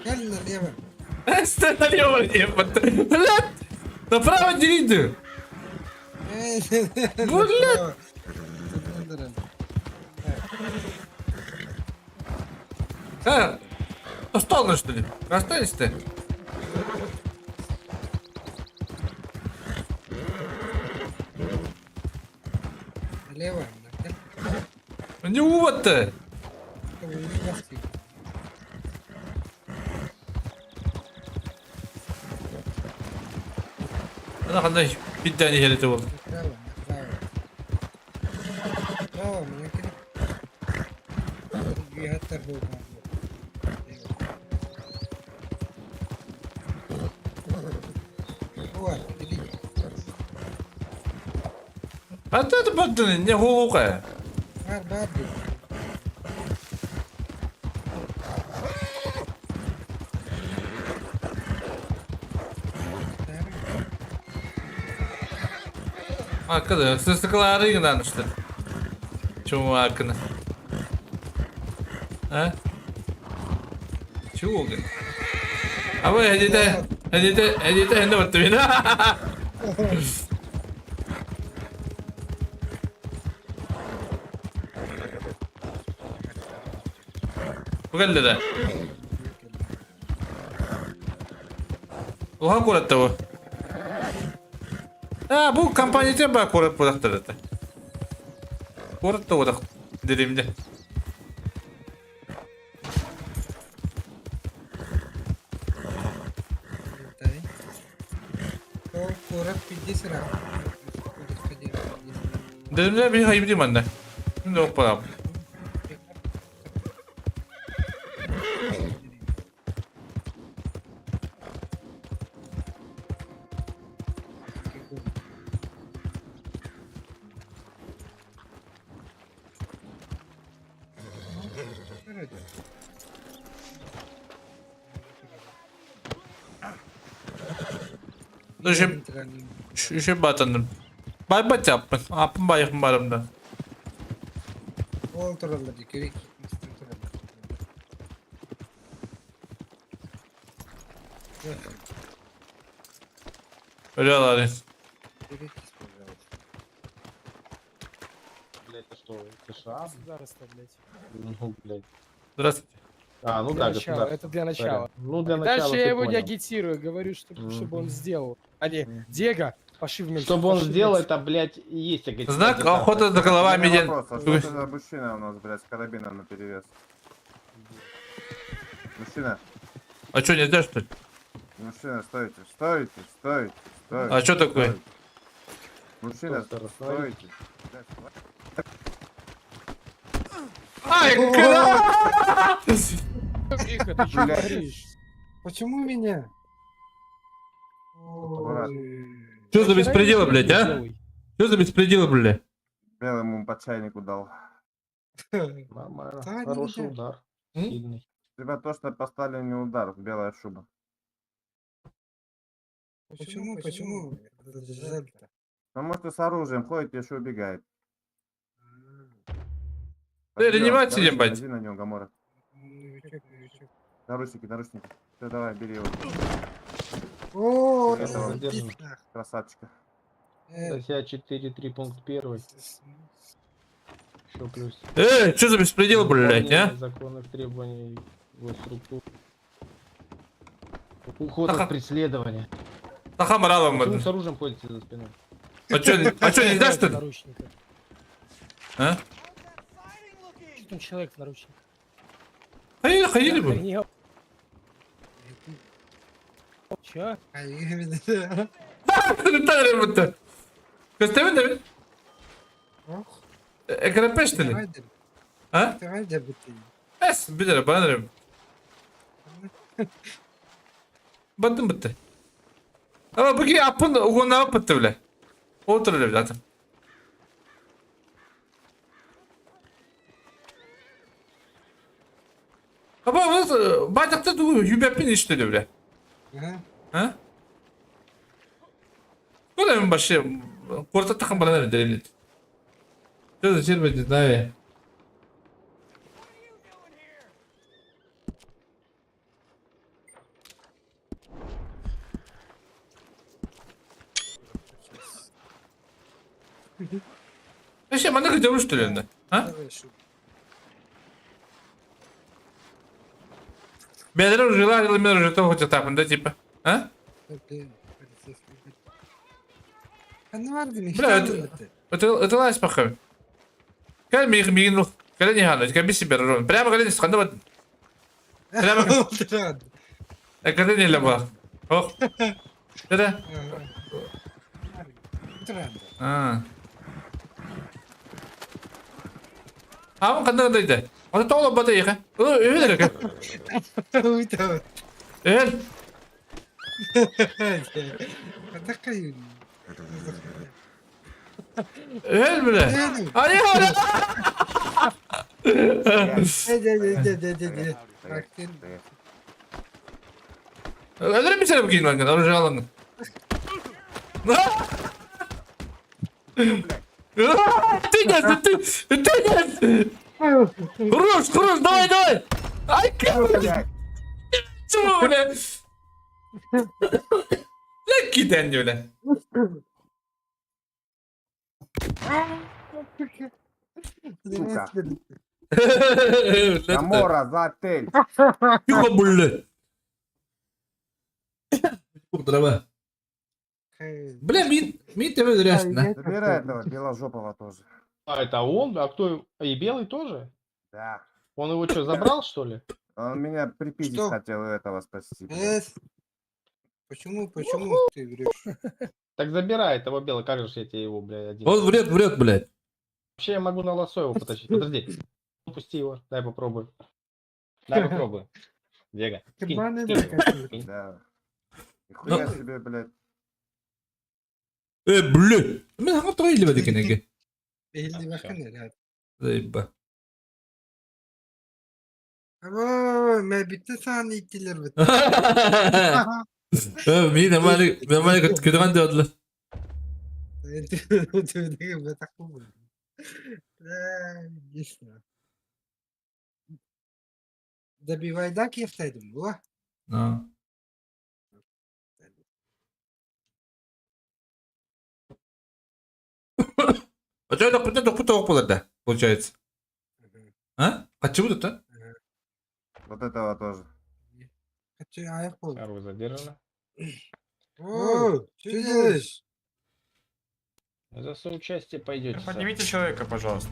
Gel налево. Налево, блядь! Направо делить! Блядь! А, устал, что ли? Останешься ты? Налево. Gel. Не вот-то! Ana qanday bitta yerda bo'ldi. Bravo, bravo. Bravo, mana kiri. Jihatlar bo'lgan. Var, dedi. Hatta da baktın ne hukuka. Var, var dedi. Arkada sıslıkları yılanmıştır. Çoğu hakkını. Ha? Çoğu gün. Ama hediyede hende battı beni. Bu geldi de. Oha kurattı bu. Ha bu kampanyada bak kurattı. Kurattı o da dediğimde. Tadi. Oh, kurang pijis lah. Dediğimde bir hayır diyeyim anne. Şimdi yok para. Dur şu batandım. Bay bat yapın. Apın bayıkın barımda. Oh, terlalu di kiri. Öyle alayım. Kiri, пожалуйста. Блять, это что, США? Государство, блять. Ну, блядь. Здравствуйте. А, ну Для да, начала, государство. это для начала. Ну, для начала Дальше ты я его не понял. агитирую, говорю, чтобы он Мгм. сделал. А не, Диего, пошли вместе. Чтобы он пошли сделал, вместе. это, блядь, и есть агитация. Знак охота за головами. Вопрос, а что это за мужчина у нас, блядь, с карабином наперевес? Мужчина, А что, нельзя что ли? мужчина, стойте, стойте, стойте, стойте. А что такое? стойте. Мужчина, Доктор, стойте. Блядь, Ай, когда? Тихо, ты что Блядь. творишь? Почему меня? Брат. Что за беспределы, блядь, а? Делай. Что за беспределы, блядь? Белый ему по чайнику дал. Нормально. Да, не Хороший видят. удар. М? Сильный. Тебя точно поставили не удар, белая шуба. Почему? Почему? Это жаль-то. Потому что с оружием ходит и еще убегает. Реанимация, ебать. Иди на него, Гамора. Новичок. Наручники, наручники. Все, давай, бери его. О, Этого задержим. пизда. красавчика. Статья 4.3 пункт 1. Еще плюс. Что за беспределы, блядь, а? Выполнение законных требований госструктур. Уход Ага. от преследования. Таха моралом. Почему с оружием ходите за спиной? А что, нельзя что В ли? наручниках. А? Что там человек в наручниках? Ходили бы. Охренел. Чё? Ay, именно. Tanrım bu. Gösterme de mi? Oh, Ekran peşteli. давай, Ha? давай, bitti. Es, bir lira bana derim. Battım bitti. Ama bugün yapın o ne yaptı bile. Otur öyle zaten. Ama bacakta duruyor. Yübepin işte öyle. Ага. Ha? Böyle mi başı? Orta takım bana ne derim. Şöyle çirmedi daha iyi. Şey bana gidiyor işte önünde. Ha? Давай, шут. Beyler ucular yılmıyor ucuyla hoca tapında tipi. Ha? Блин, полицейский. А ну ладно, не Бля, это... Ötülaş bakalım. Gel mi ruh. Gel ne halı. Gel bir siber ruh. Prema gel sıkıntı var. Prema gel. Gel ne la bak. Oh. Şöyle. Тұрады. Абын қандай. Аты тоғылып бады еқі. Өйдер еқі. Өйтау. Өйдер. Атақай. Өйдер біле. Ай, Бактен. Öldürün bir sene bu giyin lan. Orucu alın. Ты Руш, давай! Ай, чего, бля? Giden öyle. Сука. Камора, за отель. Тихо, бля. Дрова. Бля, мин тебе зряшно. Забирай этого беложопого тоже. А, это он? А кто? И белый тоже? Да. Он его что, забрал, что ли? Он меня припиздить Что? хотел этого спасти. Почему ты врешь? Так забирай этого белого, как же я тебе его, бля, один. Он врет, блядь. Вообще я могу на лосо его потащить. Подожди. Пусти его, дай попробую. Дай попробую. Диего, скинь, Кабаны скинь его, накатывают. скинь. Да. Нихуя себе, блядь. Блядь. Мен хаңа тоғы елі бәді кенеге. Belli bakın herhalde. Зайба. Ama ben bitti sahne ittiler bitti. Мен амали көтіған де одылы. Tövbe ben takım buldum. Ясно. Добивай дак ертайдым, bu. А что это кто да, получается? А? А чего это? Вот этого тоже. Kaçı ayak oldu. Оружие задержано. О, что делаешь? За соучастие пойдете. Поднимите человека, пожалуйста.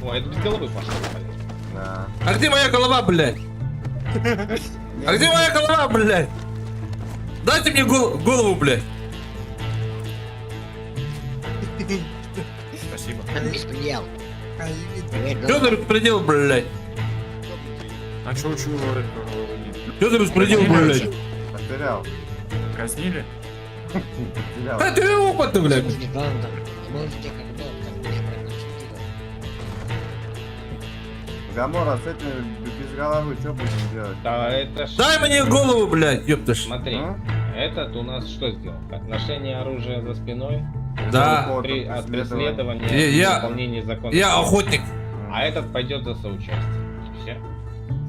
О, это без головы пошел. блин. Да. А где моя голова, блядь? А где моя голова, блядь? Дайте мне голову, блядь. Спасибо. Что за беспредел, блядь? А чё Что за беспредел, блядь? Потерял. казнили? Потерял. Да ты опыт, блядь. Гамора, с этим без головы что будем делать? Да, это ж... Дай мне голову, блядь, ёпташ. Смотри, А? этот у нас что сделал? Отношение оружия за спиной, Да. Вот, от преследование. преследования, Я- выполнения закона. Я охотник. А этот пойдет за соучастие. Все.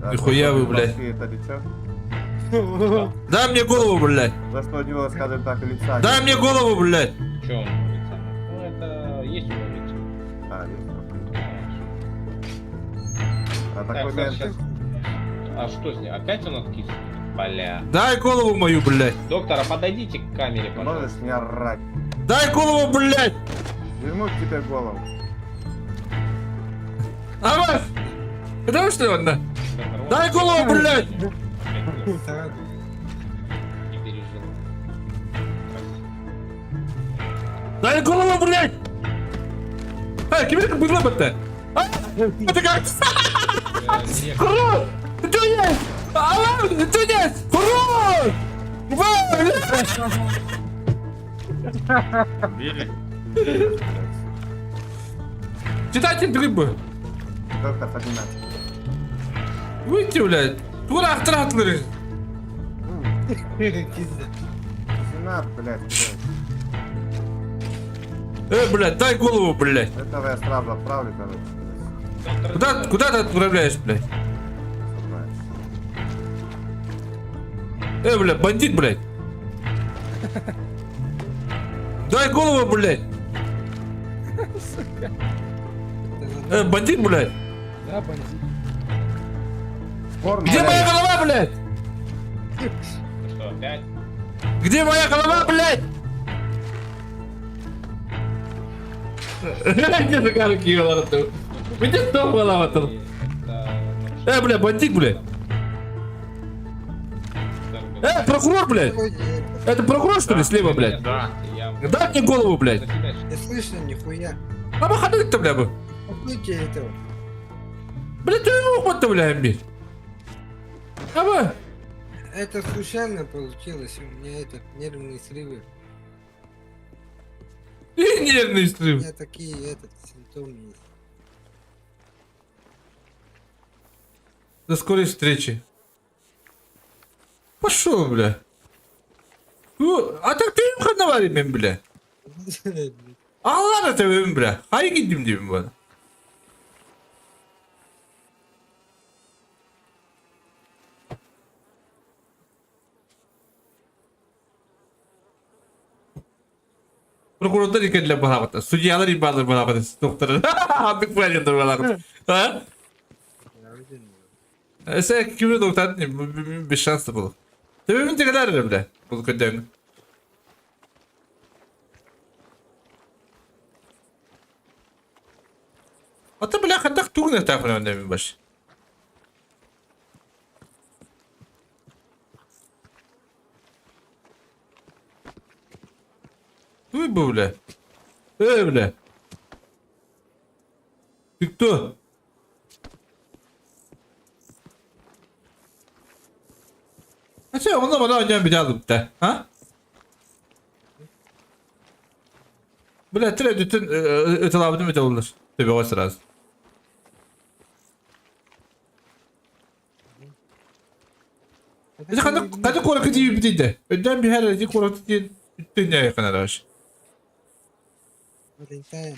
А Нихуя вы, что, блядь. Это лицо? Дай мне голову, блядь. За что у него, скажем так, лица? Дай мне голову, блядь. Че он лица? Ну это есть у него лицо. А, есть такой. А Так, такой кстати, мент. щас- А что с ним? Опять он откис? Бля. Дай голову мою, блядь. Доктора, подойдите к камере, пожалуйста. Можешь не орать. Дай голову, блядь. Вернуть тебе голову. Авас. Потому что он, да? Доктор, Дай он- голову, блядь. Не пережил. Дай голову, блядь. Кем это было бы-то? Это как? Диего, Хорош! Ты чё есть? Ты чё есть? Хорош! Били? Читайте трибы. Доктор, поднимай. Выйти, блядь. Тура ахтыратылыр. Сенат, блядь, Блядь, дай голову, блядь. этого я сразу отправлю, короче. доктор, Куда ты отправляешь, блядь? Знаешь. Блядь, бандит, блядь. Дай голову, блядь. Бандит, блядь. Да, бандит. Форма, Где моя голова, блядь? что, опять? Где моя голова, блядь? Где же карки голова-то? Где что голова-то? Это... Бля, бандит, блядь. Прокурор, блядь. Это прокурор, что ли, слева, блядь? Да. Я Дай мне голову, блядь. На тебя ж- Не слышно нихуя. А выходит-то, бля, бы. Попойте этого. Блядь, ты его уход-то, бля, блядь. А бы. Это случайно получилось. У меня этот нервные срывы. И нервный У срыв. меня такие этот симптомы есть. До скорой встречи. Пошел, бля. Ну, а так ты им наварим, бля. Ağlar tabii bile. Hayır gittim diyeyim bana. Prokurator ikenle bana Судьялар ибалар bana bakta. Doktor. Abik böyle dur bana bakta. Ha? Sen kimi doktor bir şans da bul. Tabii mi tekrar bile. Bu kadar. Hatta bile kandak tuğun etrafına önemli baş. Duy böyle. Öyle. Çıktı. Açı onunla bana oynayan bir daha da. Ha? Böyle tereddütün ötelabını mı olur? Tabii o sırası. İşte kadın korkutucu bir değil. Önden bir herhalde korkutucu dünyaya kadar var. Valentine.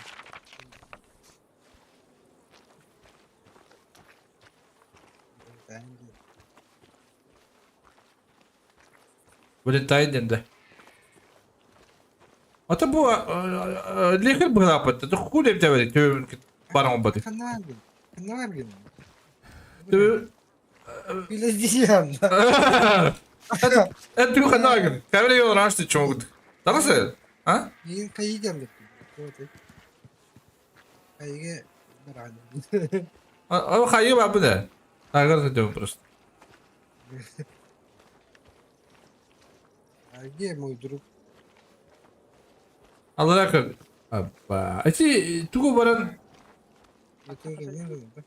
Böyle tayden de. Ata bu lekir bu rapatı. Da kulüp de böyle tövbe bana badı. Канагин. Канагин. Tövbe. Bileceğim. En tüy kanagın. Kavle yol raştı çok. Nasıl? Ha? Yine kayacağım. Kayıga bırak. Ama kayı var bu da. Agar da просто. А где мой друг? Allah akıl. Abba. Eti tuku baran. Я тоже не знаю, да?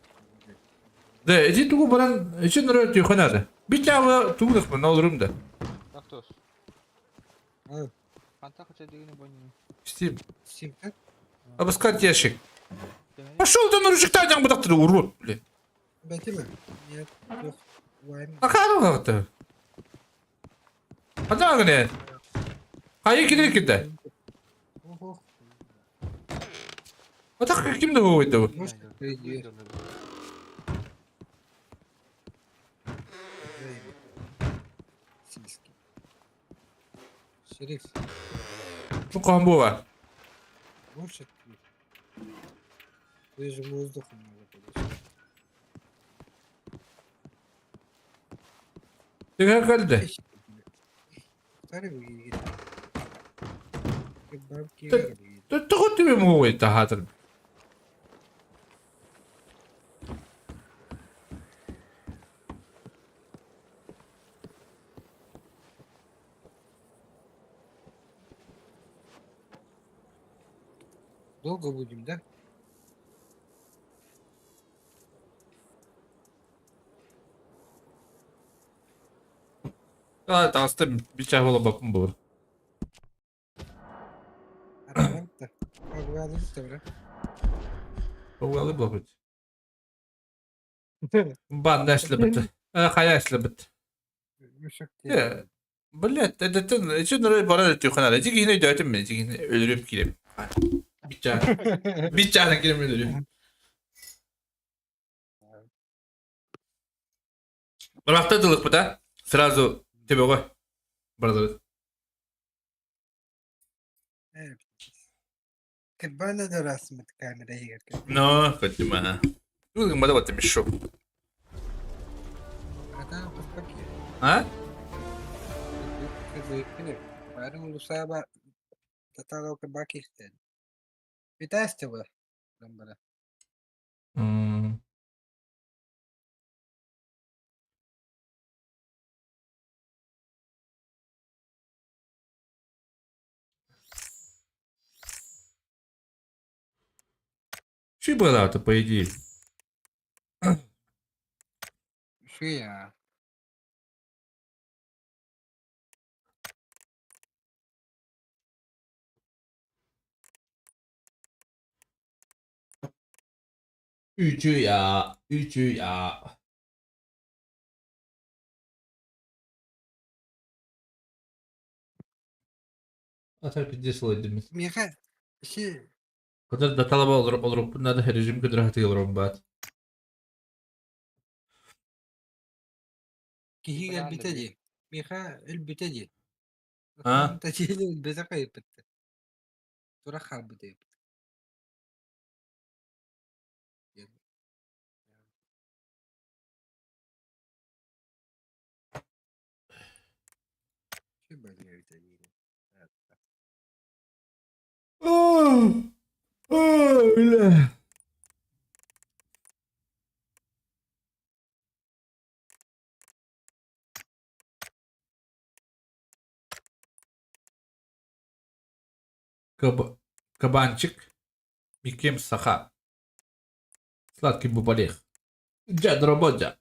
De eti tuku baran için nere tüy kanarı. Bir tane tuku nasıl ne olurum da. А кто ж? А, Фанта хотя дегені бойнеме. İsteyim. симка? Обыскать ящик. Пошел ты на ручек-то, я бы так урод, блин. Бәтиме? Нет, жоқ. Уайым. Akarım kalktı. Hadi abi ne? Hayır gidelim gitti. Ого. Hadi kim de oydu bu? Может, придешь. Сиськи. Шериф, Bu kombo var. можешь открыть? Свежим воздухом надо подышать. Tekrar geldi. Старый выглядит. Как бабки Да- выглядит. Tuttu bir mu oydu hatır. Долго будем, да? Ha aslında bir çay ola bakım bu. Атланта. Погладить добре. Bu alı bakım. Ban nesli bitti. Hayaslı bitti. Yumuşak Ya. değil. Блядь, это için oraya bana da tüy kanarı. Cik yine dövdüm beni. Cik yine ölürüm gidelim. Bir çay. Bir çayla gidelim ölürüm. Bıraktı dılık bu da. Сразу тебе ғой. Брат. Кабана да расмет камера игр. No, Фатима. Тут гмада вот мешок. Ата паспаки. А? Кызыкны. Барым лусаба татало кабаки стен. Питасты вы. Дамбара. Şu buralarda по идее. Şu ya. Üçü ya. Üçü ya. Atar pidesi olaydım. Mika şey Kadar da talaba olurum. Bunlar da rejim kadar hatı olurum bat. kihi gel biteci. Mika el biteci. Ha? Biteci bize kayıp bitti. Sonra kalbi deyip. Şey böyle biteci. Öyle. Кабанчик. Микем саха. Сладкий бубалех. Джад рабоджа.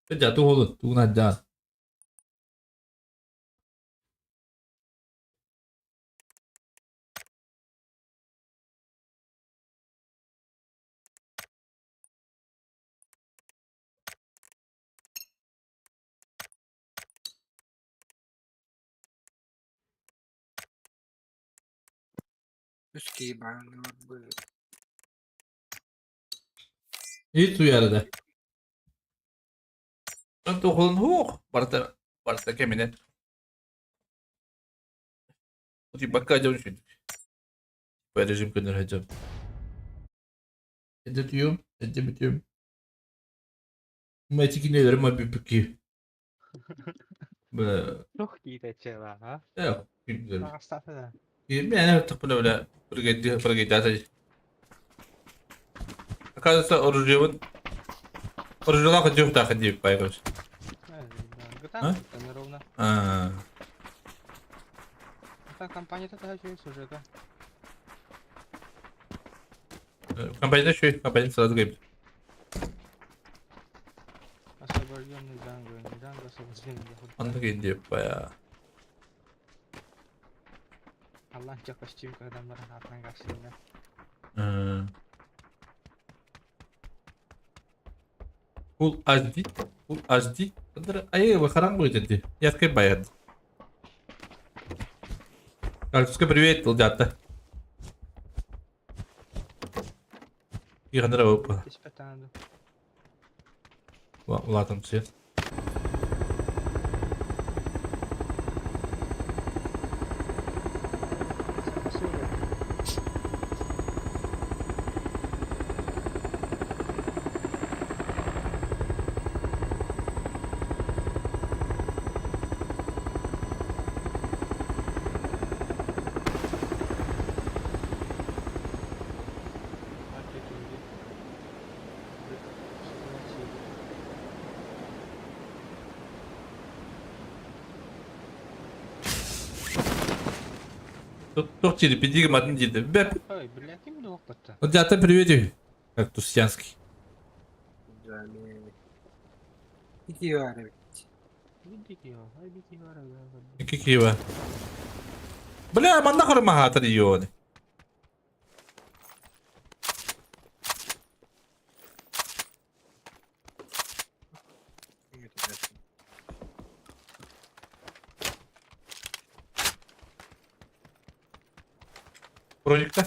Джад тухолун. Тугнаджан. Üsküyü bağlı böyle. Hiç uyarıda. Ben тухолун хух. Барта кемine. Uti bakka acaba düşündük. Bu rejim kadar hacam. Ede diyorum. Ede bitiyorum. Maçı nelerim abi peki. Böyle. Çok iyi de çeva ha. Yok. Bilmiyorum. Estağfurullah. Yani takpına öyle. Pergi aja. Arkadaşlar orucun. Orucuna kadar tak diye paylaş. Гытан, ровно. Aa. Гытан компанияда daha şey сюжета. Kampanyada şu kampanya sırada gibi. Освобожденный Данго, не Данго, освобожденный Яхуд. Anlık indi bayağı. Allah'ınca koştum ki adamların altından karşıyla. Full HD. Full HD. Kadar ayı bakaran bu jadi. Yatkı bayağı. Карточка привет, ребята. И kadar опа. Испытанду. Ладно, все. Toch через пяти матн диды. Бэп. Ой, блядь, не буду опыта. Вот дята привет. Как тусянский. Yani. İki var evet. Видите его, ай, видите его, Какие кива. Бля, ман нахуй махата регионы. Броник-то?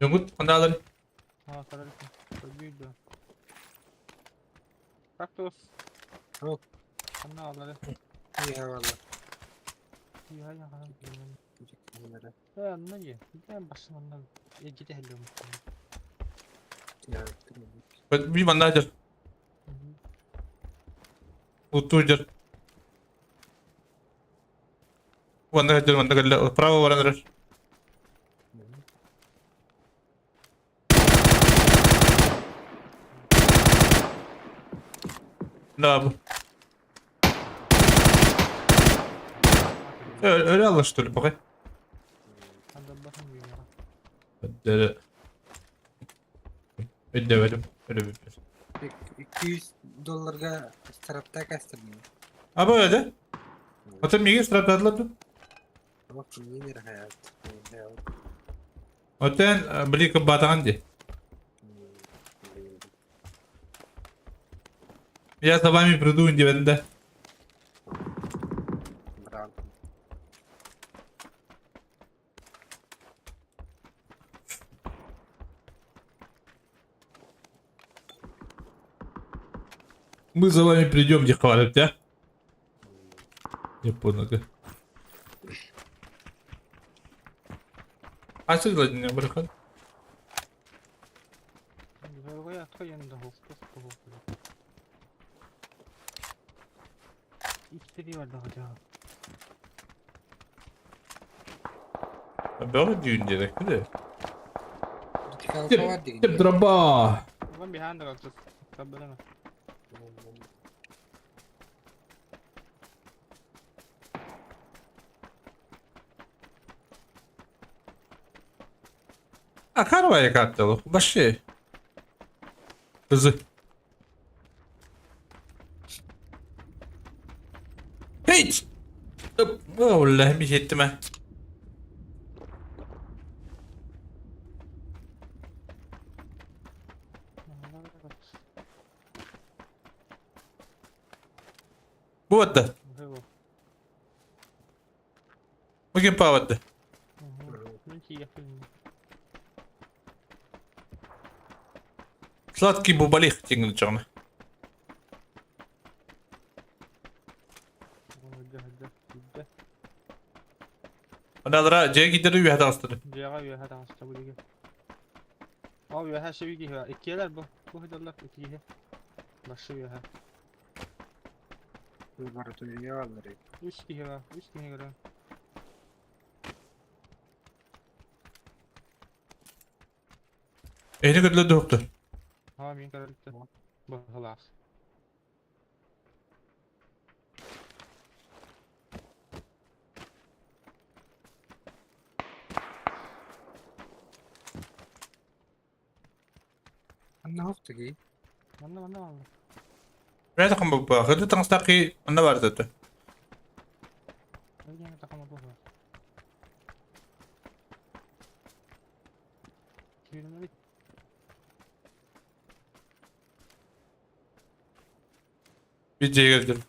Yungut, mana alır? А, короче, победа. Кактус. Yok. Каналları. İyi havalı. İyi, hayır, hayır. Bunlara. Ya, ne ye? Ben başım ondan. Gide helliyorum. Ya. Bir mana ajar. Utuh ajar. Mana ajar, mana kalla. Prawo mana ajar. Ne bu? Öyle alıştırdı bakayım. Hadi bakın bir yere. Hadi. Ben de verdim. Öyle bir şey. $200 strapta kastırdım. Ha böyle. Zaten bir sıra atladı. Ama kimliğin hayat. Zaten beli kebatangan dia. Ya sabah mi produğun di bende. Bravo. Мы за вами придем, где хвалят, да? Я понял, да. Açık lan ya bırakın. Güzel yatka yanında hostes bu hostes. İstediği var daha acaba. Böyle düğün direkt de. Kalka var değil. Tip draba. Ben bir handa kalacağız. Tabi bilemem. Akar var ya kartalı. Başı. Kızı. Hiç. Vallahi bir şey ettim ha. Bu vatta. Bugün pa vatta. Belki yapayım. Sladkий бубалих тягнуть чорно. Hadi. Onlara C'ye gidelim bir hata astırdı. Ciğer ya hadi hasta bu lige. Abi her şey bilgi var. İkiyeler bu. Bu hıdırlar ikiye. Başlıyor ha. Laboratuvarı alır. Üç kişi var. Üç kişi göre. Ehli kötüle doktor. Ha bir kadar bitti. Bu halas. Ne yaptı ki? Manda. Ben de kan baba. Hadi tanıstaki ne var zaten. Öyle mi takama bu var. Yürüme bit. Bir C'ye gidelim.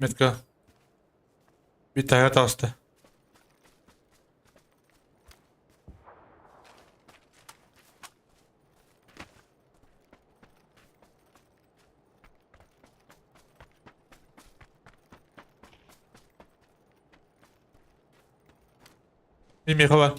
Metka. Bir tane astı. Bir mika var.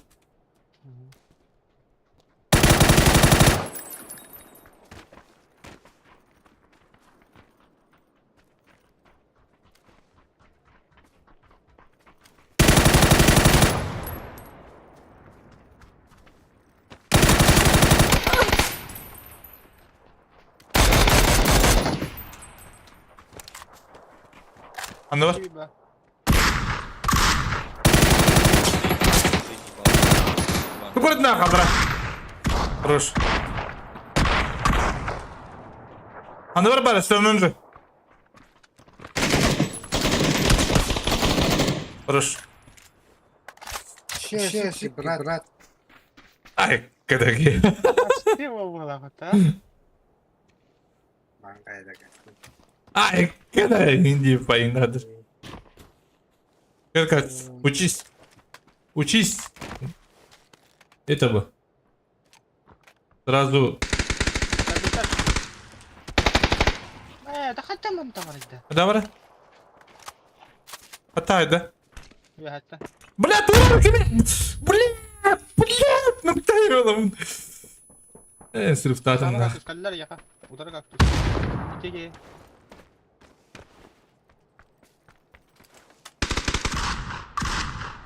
Anne var. Bir bak. Купорит на хабра. Хорош. Anne var bari sen önce. Хорош. Şey, brat. Ay kadaki. Bir bu hatta. Bankaya da kastım. Ay kada hindi faydadır. Как учись. Учись. Это бы. Сразу. Дохотта мам там орыгда. Давай. Хватай, да? Я hatta. Бля, дурак, бля, ноктай срыв татым Tamam на. kaktüs kallar yaka. Udara kaktüs. İki.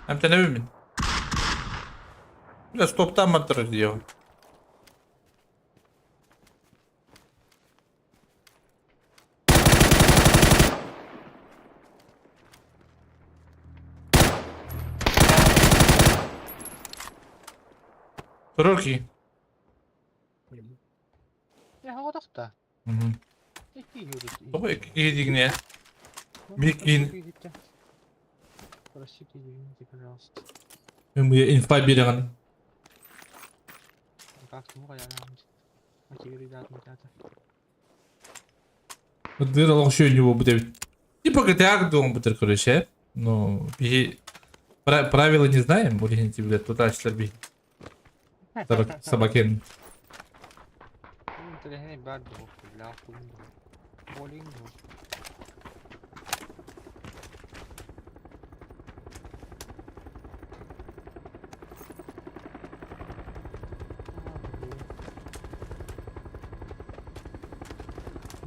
Hem de ne bileyim. Biraz toptan batırır diyor. Durur ki. Ya havada da. Hı hı. İki yürüdü. Baba iki yediğin ne? Bir giyin. Burası iki yürüdü. Biraz. Ben bu infay bir yan. Baktım oraya yalnız. İki yürüdü zaten. Dur Allah şöyle bu David. Типа GTA думал бы короче. Ну, правила не знаем, более типа тут açlar bir. Sabakin. Entra aí, bardo, lá, bolinho.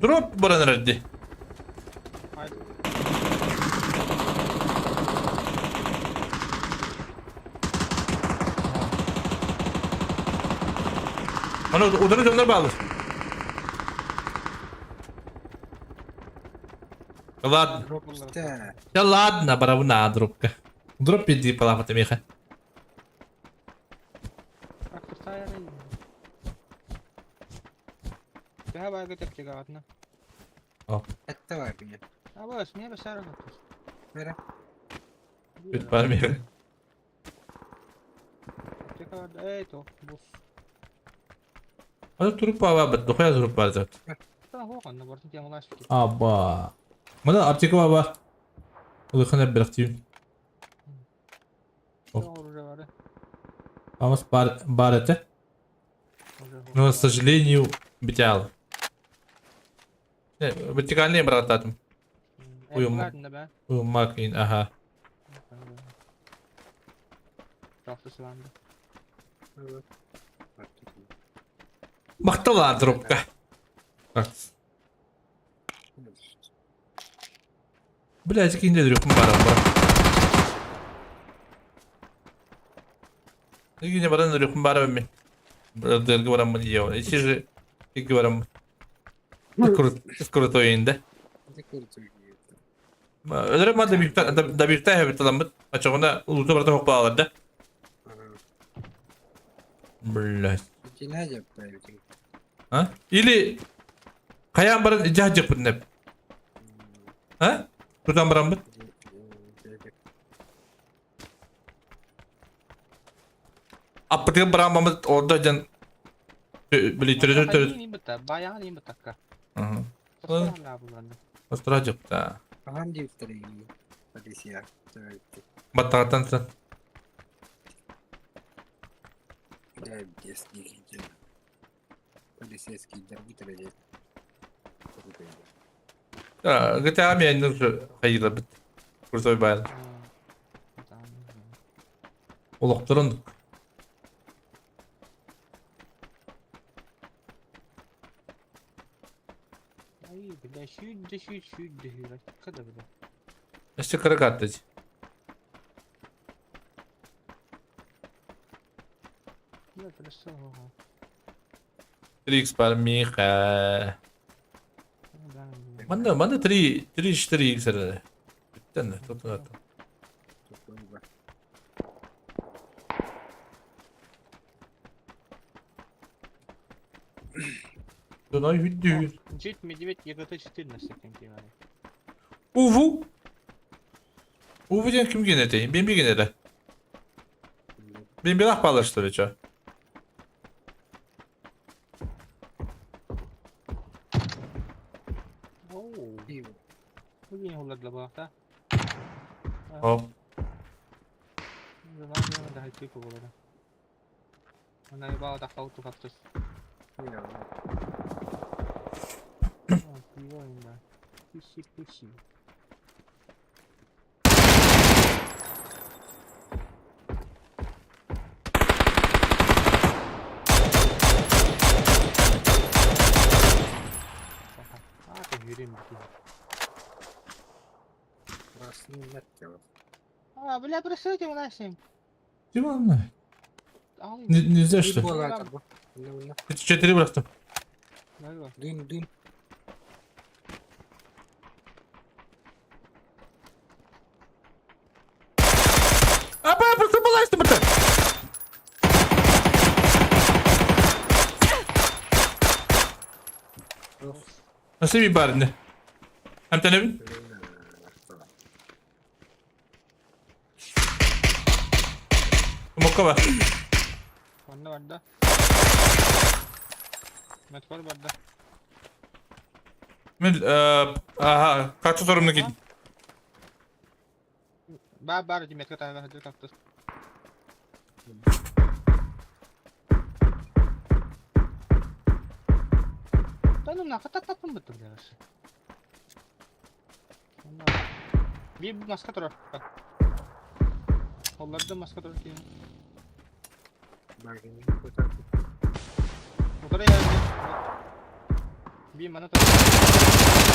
Drop buranın reddi. Haydi. Ana odanı canlar bağlı. Ладно. Drop işte. Ya ладно, браво на дропка. Дроп иди палапата миха. Aktör sayarayım. Daha bayağı götürecek adına. Ette var bir. Ha bu niye başarı atıyorsun? Böyle. Bir var mı? Tek adı eto bus. Hadi trup var bak. Dokuya trup var zaten. Sana hokan da vardı diye ulaş fikir. Aba. Bana apteka var bak. Onu kana bıraktım. Orada var. Ama барete. Но, к сожалению, битял. Вертикальные брататым. Uyum. Ben. Uyumak in aha. Raflısı vardı. Evet. Baktı lan trupka. Bak. Birazcık ince duruyor kumbaram. Yine bana duruyor kumbaram ben. Burada dırgı varam mı diyor. İçeri dırgı varam mı? Skuru toyunda. Ne kurtuyor gibi. Öyle mi da bir tane bir talamı. Açıkçası ulutu burada hoppa alırdı. Billah. Peki ne yaptı evcik? Ha? İli kayan baran icah cepin hep. Ha? Tutan baran mı? Apatı baran mı orada can böyle türü. İyi betul. Bayağı iyi betul kak. Aha. Sesuatu bulan. Pastor acık da. Paham di utari. Tadi siya. Evet. Batatan sen. Ya dia sedikit. Tadi saya sekitar gitu aja. Ya GTA mi yayınlar hayırlı bit. Kursoy bayan. Olukturun. Ay bile şuydu hüra. Kadar bile. İşte kırık attıcı. Ya terus oh. 3x para Miha. Mana 3x ada. Bitten de tutun atın. Donay hüddü. Jet medvet yakata 14 kanki var. Uvu. Uvu'dan kim geneteyim? Ben bir genede. Ben bir ah bağlaştıracağım. Oh. Begini hulad lah baka. Hop. Zaman dah itu ko wala. Mana iba ta auto factors. Tiba inda. Pushi. Yürüyeyim bakayım. Burası millet ya. Aa, bile burası öyle mi lan şimdi? Değil mi anne? Alayım. Ne zevkli. Bu olay bu. Ne? Çetiri bıraktım. Nerede var? Dün. Apa bulaştı burada. Nasıl bir barinde? Hem tane bin. Mokka var. Bende vardı. Metkor vardı. Mil, aha, kaç sorumlu git. Bar di metkor tayo hadi kaktus. Tanong nakatapat mo ba ito guys? Bir maska durur. Bak. Kollarda maska durur diye. Bakayım, kurtardım. Yukarı geldi. Bir mana durur.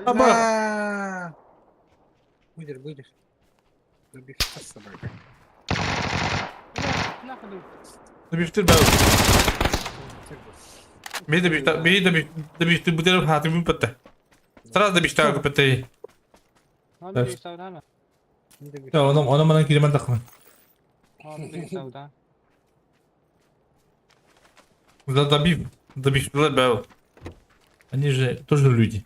Aba. Aa! Buyur buyur. Dur bir kısa bak. Kenapa tuh? Debüktür ben. Bir debüktür bu taraf hatimi pette. Sıra debüktür aku pette. Oh, Yes. dari saudara. Ya ona bana kiriman takma. Oh, dari saudara. Дебюктür ben. Они же тоже люди.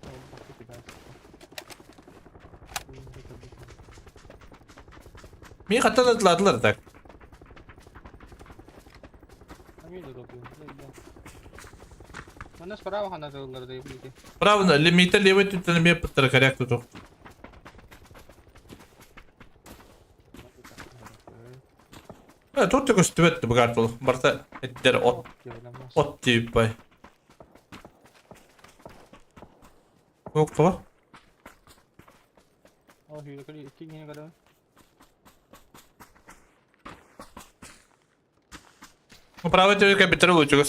Oh, bakit guys. Beni hatırladılar tak. Kami dulu tuh. Mana sparava kan ada ular dari beli. Правда, лимита левой тут на меня потракаряк тут. Тут такой стюет богатый. Барта это Oh, ya udah mas. от типа. Ну кто? Oh, hidup kali ini kadang. Ну правда тебе капитал лучше.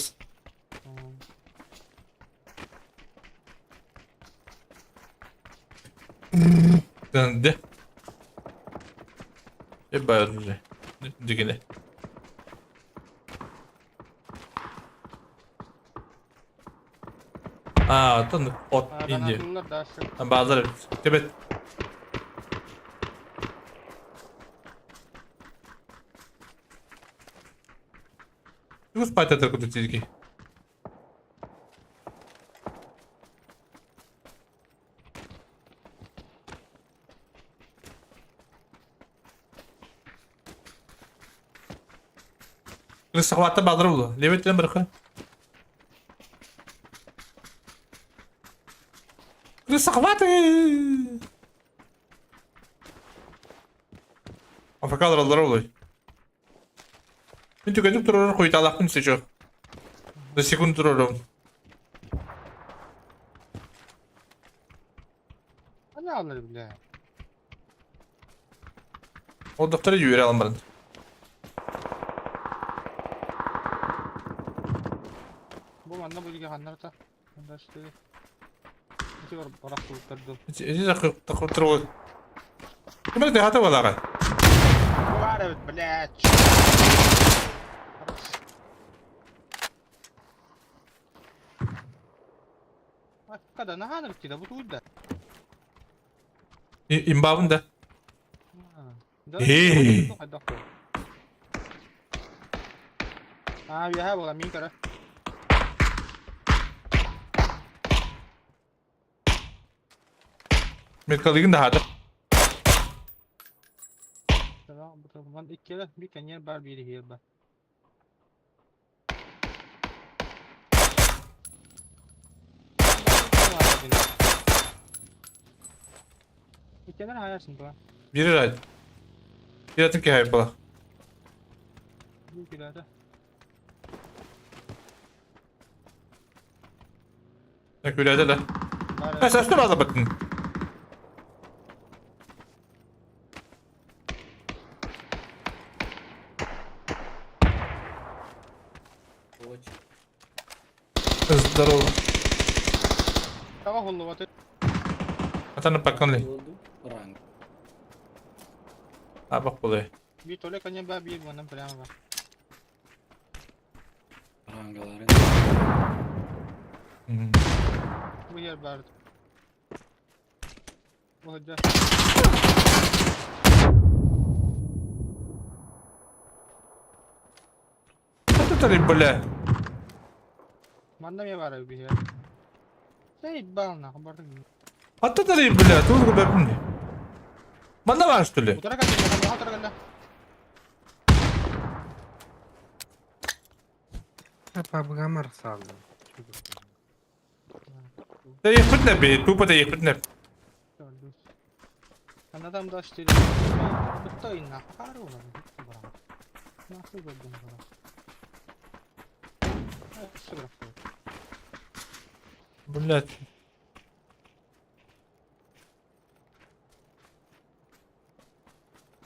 Döndü. Hep bağırıyor. Dikine. Aa, tanıdık. Ot indi. Ular dah sih. Bazıları. Tibet. Чего спать это куда тильки? لسه خواته بضرب له ليه بتلم برخه لسه خواته افكار الضرب له انتوا قاعدين ترورون خوي تعال خمسة شو بس يكون ترورون Ana alır bile. o doktora yürü alın bana Bu mana beli kanlar ta. Kanlar işte. Itu orang kultur tuh. ايه تاخد تروح كمان ده هذا ولا غير Gua ada belat. Kada nahanır ki de bu tuyda. imbabın da Hey. Ah, biasa bola mi cara. Metkaligin de hadi Tamam, betul. Man ikkeler bir kenyer bar biri hier ba. İkkeler hayarsın bu. biri rahat bir atın ki hayır bala Bu kilerde. Nek öyle de la ha sen üstüne bazı baktın Здорово. oldu vatı. Atanın bakkanlı. Ha bak buraya. Bir tole kanya ben bir bana prema var. Hmm. Bu yer var. Bu hoca. Ata tarayım böyle. Manda me var bir yer. Şey bana haber değil. Ata tarayım böyle. Dur dur bakın. Bana var üstüle. Utara kan dia utara kan. Apa begamar saldım. Tayı fitne be. Tupa tayı fitne. Kan adam da işte. Betul ini nakar ulah. Nasıl gördün bunu? Sıra. Bunlar.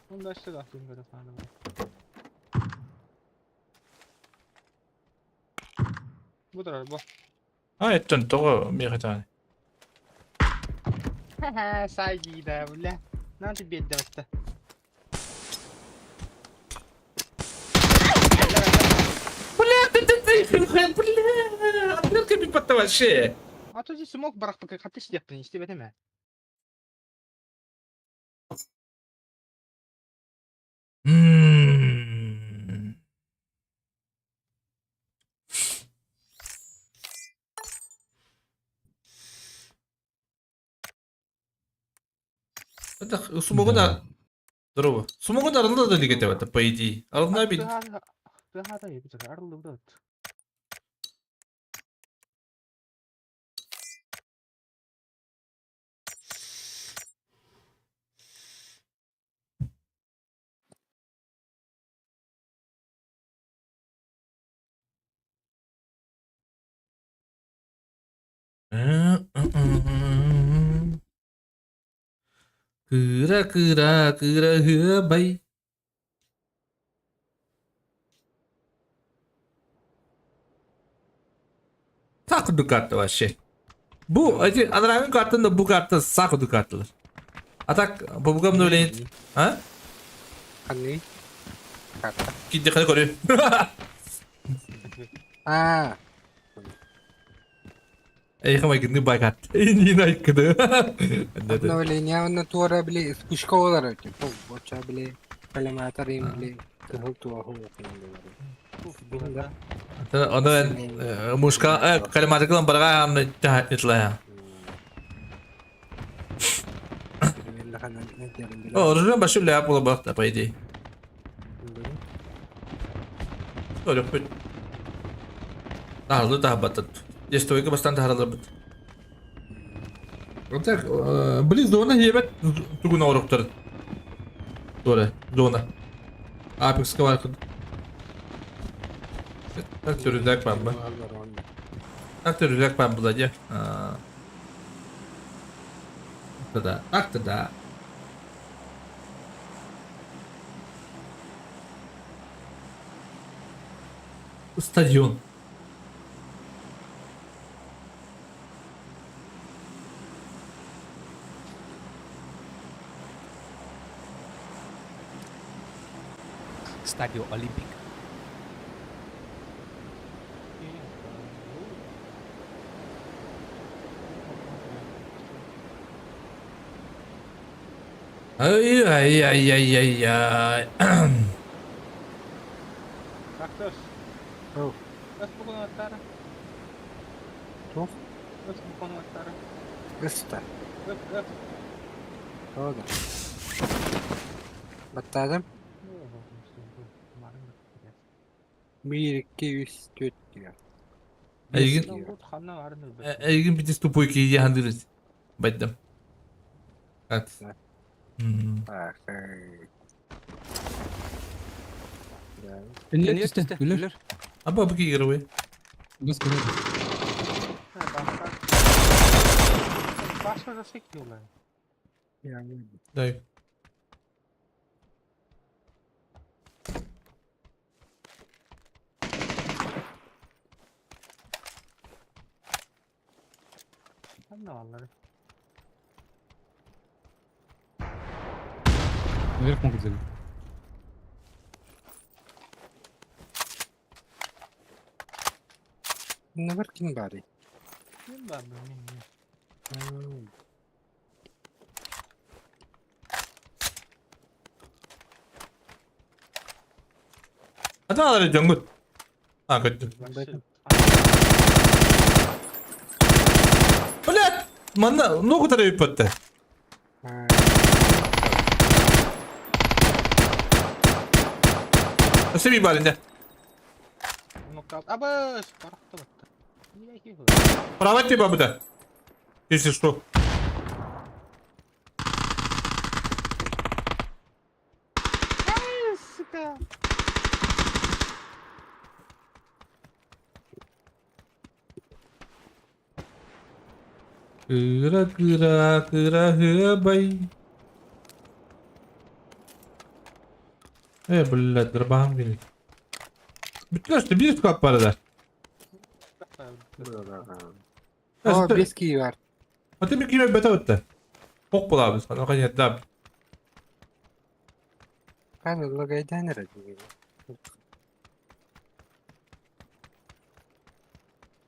Bunda işte bakayım böyle falan. Bu da bu. Ha ettin doğru. Bir tane. Haha saygı da ulah. Nanti bir de işte. Atlar gibi patladı şey. Atau si smoke barak pakai katis dia punya isti bete me. Hmm. Так, смогу да. Здорово. Смогу да аралда да лигате бата, по идее. Аралда бил. Daha da iyi bir sefer arıldı bu da. Kıra kıra kıra hı bay. Tak dukat var şey. Bu acı Adrag'ın kartında bu kartta sak dukatlılar. Atak babugam da öyle. Ha? Kani. Kata. Gitti kale koruyor. Ah. Eh kama gini baykat. Ini naik kede. Adna wala niya na tuwara bili. Pushka wala rin. Bocha bili. Kalamata rin bili. Kahul tuwa ho. Bunda. Onu ben Muska kalimat kılan para hamle jahat itla ya. Wala ka na nagdarin bila. Oh, orada başı bile yapılı bak da paydi. Öyle pek. Daha daha batat. Yestoy ki bastan daha bat. Оттак близ зона ебет тугуна ороктор. Doğru, zona. Apex var kod. Aktörüzek ben bu. Aktörüzek ben bulacak. Aktada, aktada. Stadion. Stadio Olimpik. Ay ay ay ay ay ay. Kaktus. Oh. Terus bukan utara. Tuh. Terus bukan utara. Gusta. Terus. Toda. Battadım. Kemarin. 1, 2, 3, 4 diyor. Aygın, Bu kanna var mı? aygın bir tis topu iki yahandırız. Baydım. Evet. Ah, Güler. Apa bu ki girewe? Başka da sekiyorlar. yani Dayı. canavarları. Наверх могут залезть. Наверх kim bari? Kim ben bilmiyorum. Hmm. Hadi alır Cangut. Ha kötü. Başı. Блядь! Манда много тарayıp патты. Ha. Nasıl bir balinde? Nokta. Abış. Karakta battı. Niye ki bu? Право тебе бабуда. Если что. Ay sıka. Kıra kıra kıra hıbay. Блядь, дробахам geliyor. Bittiler işte bir kap parada. O biski var. Hadi bir kime beta ötte. Çok bul abi sana kayıt abi. Ben de logaydan nerede?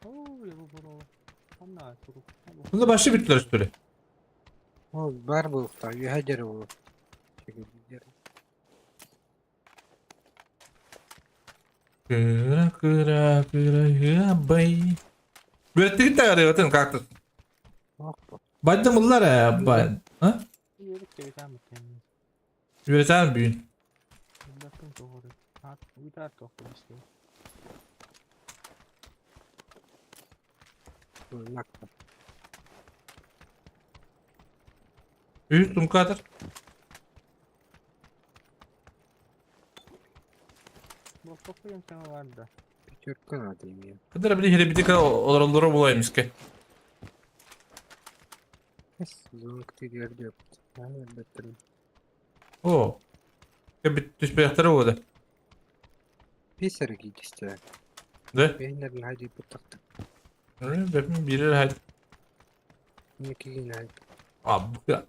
Oo ya bu bunu. Anla çocuk. Bunda başı bittiler üstüne. O var bu usta. Yuhacer o. Kıra kıra kıra hıbay. Böyle git de arıyor zaten kalktı. Bacım bunlar ya. Ha? Yürük de bir tane bakayım. Yüresen büyün. Bakın doğru. Ha bir daha toplu işte. Üstüm kadar. Bu toplu yöntemi vardı. Bir Türk kanadıyım ya. Kadar bir hele bir dikkat olur bulaymış ki. Zonkti gördü yok. Ha elbette. Oo. Ya bir düş beyakları oldu. Bir sere git işte. De. Beyinlerin hadi bu taktı. Ben biri hadi. İki yine hadi. Abi bu ya.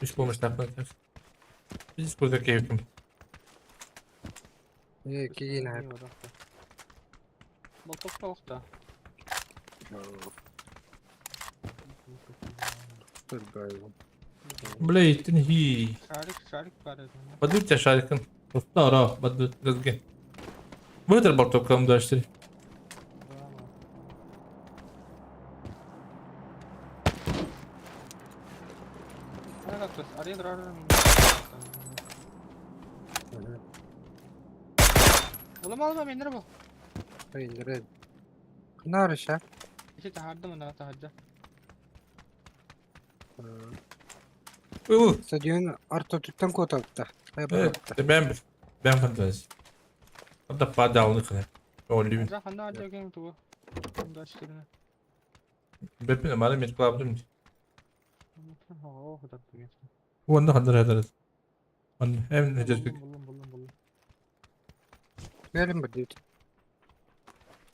Düş bulmuş yapmak. Biz burada keyfim. İki yine hadi. Bu toplu okta. Dur böyle. Блейдин hi. Şarik var dedim. Badut ya şarkın. Usta ara. Badut gazgın. Bu kadar bak tokalım daştırı. Araya durar. Oğlum alma beni bu. Hayır red. Ne arışa? İşte tahardım ona tahadda. Stadion Arto Türk'ten kotakta. Evet. Ben fantazi. Hatta padalını kadar. Oğlum. Zaten hadi game tu. Bunda işte. Ben bana met kulağım. Oh, kadar tu. Bu anda kadar eder. Hem ne cezbik. Buldum. Verin bir dit.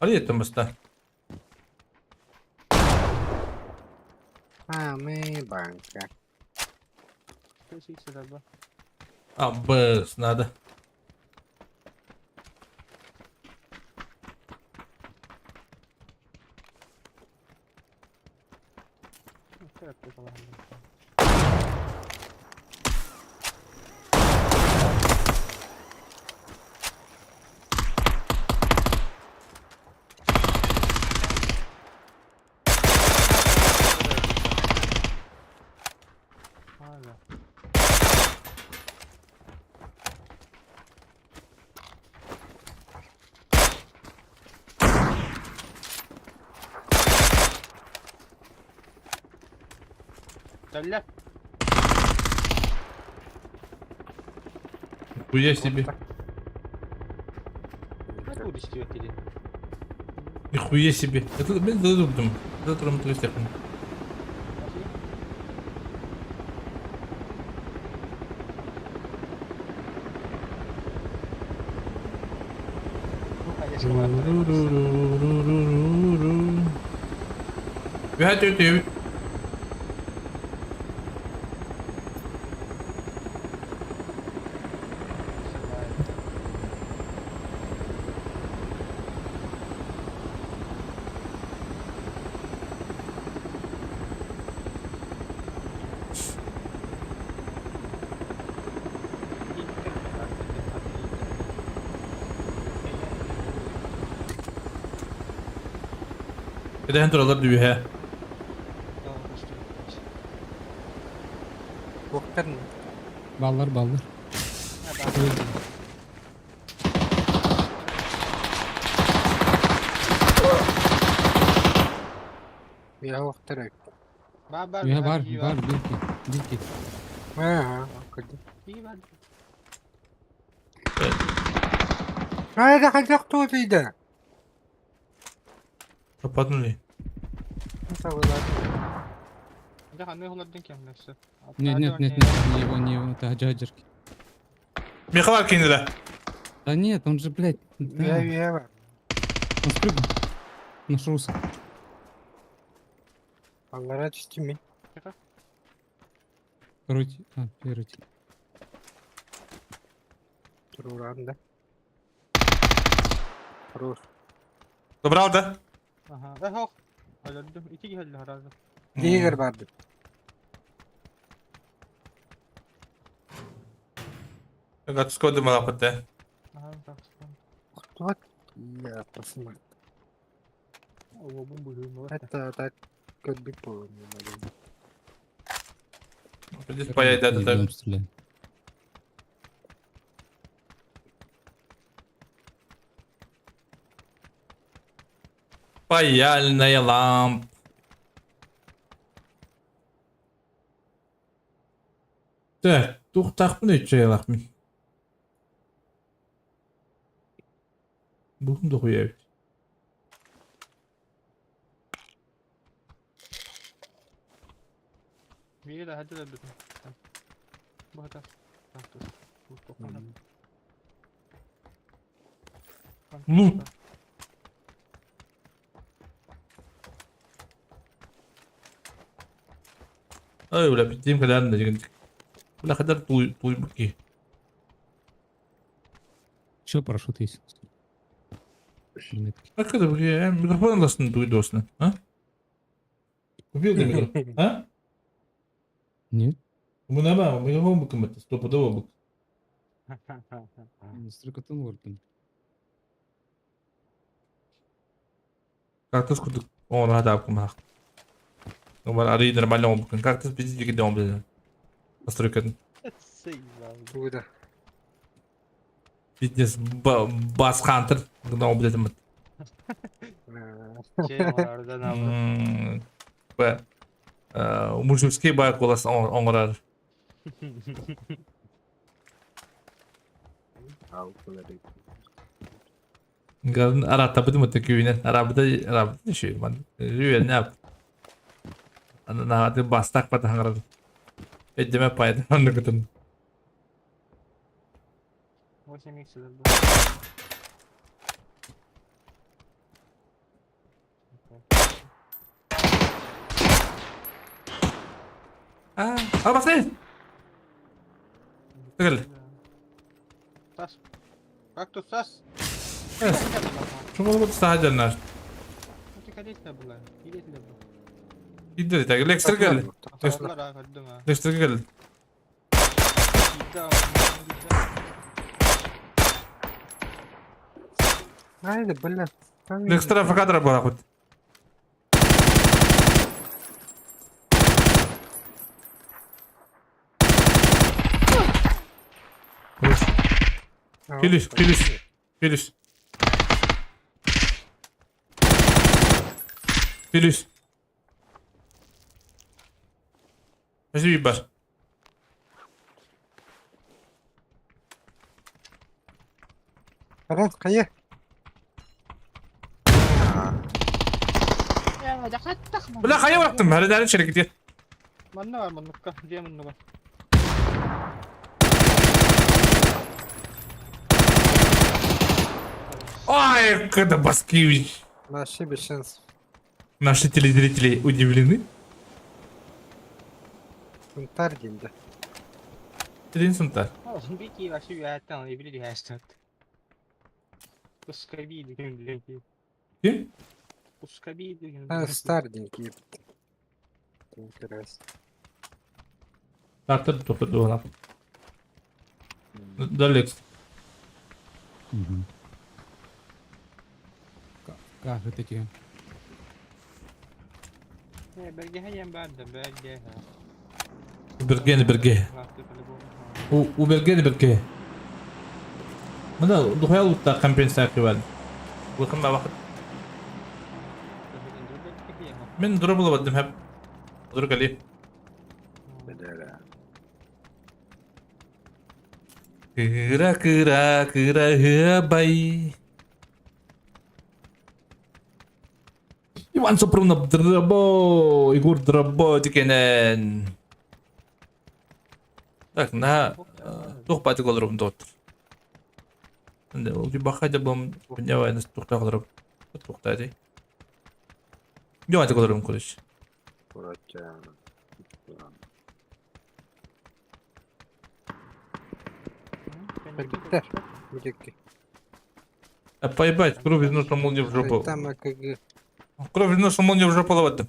Ali ettim basta. Ha me banka. Şey sıra bu. Abbas nada. Evet, falan. Hala. Dalla. Bu yaşlı bir. Ne bu istiyor kedi? Bir huye gibi. Ben de durdum. Da durum turist yapın. Bir hadi ötüyor. Bir de hentoralar düğü he. Boktan mı? Ballar ballar. Ya boktan. Ben Ya var bir ki. Ha. Kırdı. İyi ver. Hayır kaçak tuğduydu. Kapatın orayı. Sağ olun. Да, не голодный кем все. Нет, не его, это Хаджаджер. Miha var kendine. Да нет, он же, блядь, да, Ya var. он спрыгнул. Нашелся. Allah'a çizdim mi? Короче, короче. Dur uğranda. Хорош. Dobra aldı. Aha. Yok. Öldüm. İki geldi herhalde. Diğer vardı. Gak skodu malah pete. Aha. Tak. Bak. Ya basma. O bu bu. Hatta tak kötü bu. Здесь поедет это. Идём, стреляем. Паяльная лампа. Так, туhtaq mı içeceğiz mi? Bunu da koyayım. Bir de hadi öldüm. Bu hata. Tak. Bu toplanan. Loot. Öyle bildiğim kadarını da çıkıntık. Ne kadar duymuk ki. Еще парашют есть. Ne kadar bu ya? Mikrofon alasını duydu aslında. Ha? Kупил ты mikrofon? Ha? Нет, Bu ne ama? Mikrofon bu kıymetli. Stopudova bu. строкотун вортон. Kaktus kuduk. Onu hadi yapma. Normal arayı normalde on bugün. Kaktus bizi gibi devam edelim. Nasıl Bu da. Fitness Bass Hunter. Devam edelim. Şey var orada ne var? Ve Murşevski bayağı kolası onlara. Garın arata bu mu teküyüne? Arabada ne şey man? Rüya ne yap? Ana hadi bastak pada hangar. Edeme payda anı kutun. 8x bu. Bas ne? Gel. Tas. Kaktus tas. Evet. Şunu bu sadece nar. Hadi kadet de bunlar. Gidelim de bu. Gitti de Lexter geldi. Tasarlar ha kadım ha. Lexter geldi. Gitti ha. Haydi bella. Lexter fakat araba bırakıp. Kilis. Nasıl bir bar? Evet kayı. Ya da kattak mı? Ulan kaya bıraktım. Her derdi içeri gidiyor. Manna var manna. Diye manna var. Ay, kada Baskevich. Наши без шансов. Наши телезрители удивлены. Sıntar geldi. Dediğin sıntar. Oğlum bir ki başı bir hayattan alıyor biri hayattan. Uskabiydi gündeki. Kim? Uskabiydi gündeki. Ha Starlink gibi. Biraz. Tartır topu doğru. Dalex. Kahve tekiyor. Belge hayem vardı belge. Birge. У Birge. Mana duhaya utta kompensasiya var. Bakın ben vakit. Ben dura bulamadım hep. Dur kali. Kira bay. Iwan soprano drabo, Igor drabo dikenen. Так, на двух пати колором доктор. Да, у тебя хотя бы поднявай на двух колором. Вот двух тати. Где пати колором куришь? Bitter. Mücekki. А поебать, кровь из носа молния в жопу. Там АКГ. Кровь из носа молния в жопу ловать.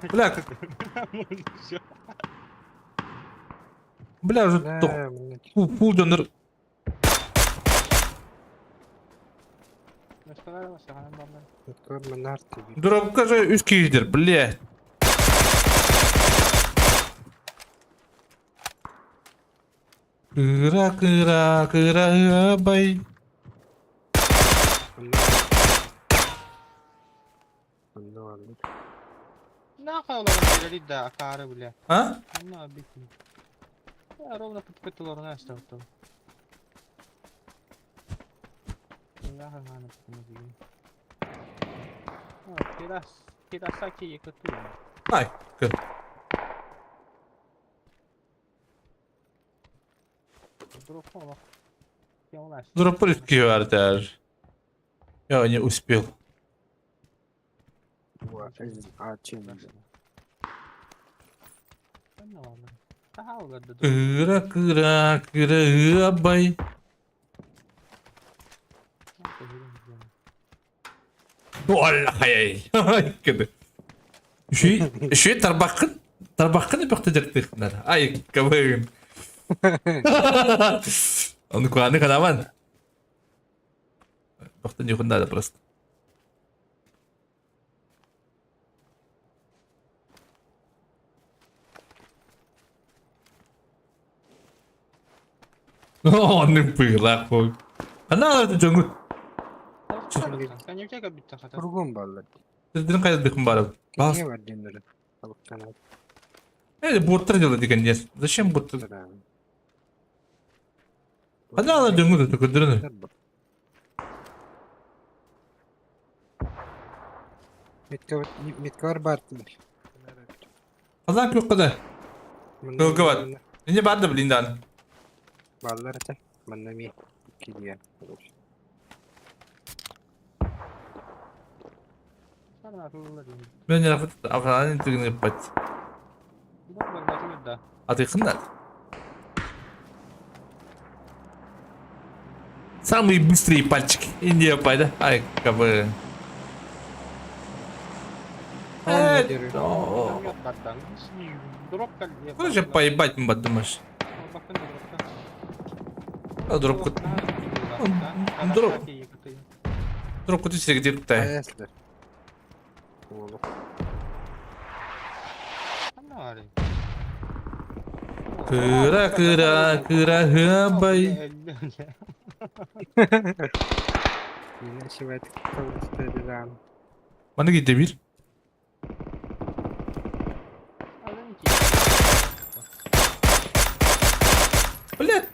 Бля, бля, уже Да, блядь. фул донор. Görme nartı gibi. Dur покажи üst kişidir, блядь. Kıra bay. Bunda varlık. Ne kadar böyle de akarı bile. Ha? Allah bitti. Ya ровно под которым настал там. Ya hanım bunu. Kirasaki yıkıtıyor. Ay, kır. Дропа бak. Yavaş. Дропы рискивал даже. Я не успел. Açayım. Ben ne var lan? Daha olurdu. Kıra bay. Vallahi. Kıdı. Şu tarbakın bakacaktık. Ay kavun. Onu kulağını kanaman. Baktın yokunda da просто. Onun pıyrak koy. Ana alırdı Cangut. Sen ne kadar bitti hata? Kurgun varlık. Sizlerin kaydı bakın bari. Bas. Niye var dinleri? Alıp sana. Evet, буртер делать, конечно. Зачем буртер? Sıra. Hadi al Cangut da kudurunu. Mitkar Bartmış. Kazak yok kadar. Kılgı var. Niye ben de bilindan? Ballar ata. Bana mi? Gidiyor. Sana akıllı değil. Ben de lafı Afgan'ın intrigini yapacağız. Bu da bakıyor da. Атайхыннар. Самые быстрые пальчики. Индия пайда. Ай, кабы. Yok karttan. Drop geldi. Короче, поебать мы думаешь. Bakın da dropta. А дроп кут. Дроп кут işte gidiyor kutay. Ayaslar. Oğlum. Ne var? Kıra bay. Yine şivet kavuştu lan. Bana gitti bir. Блядь.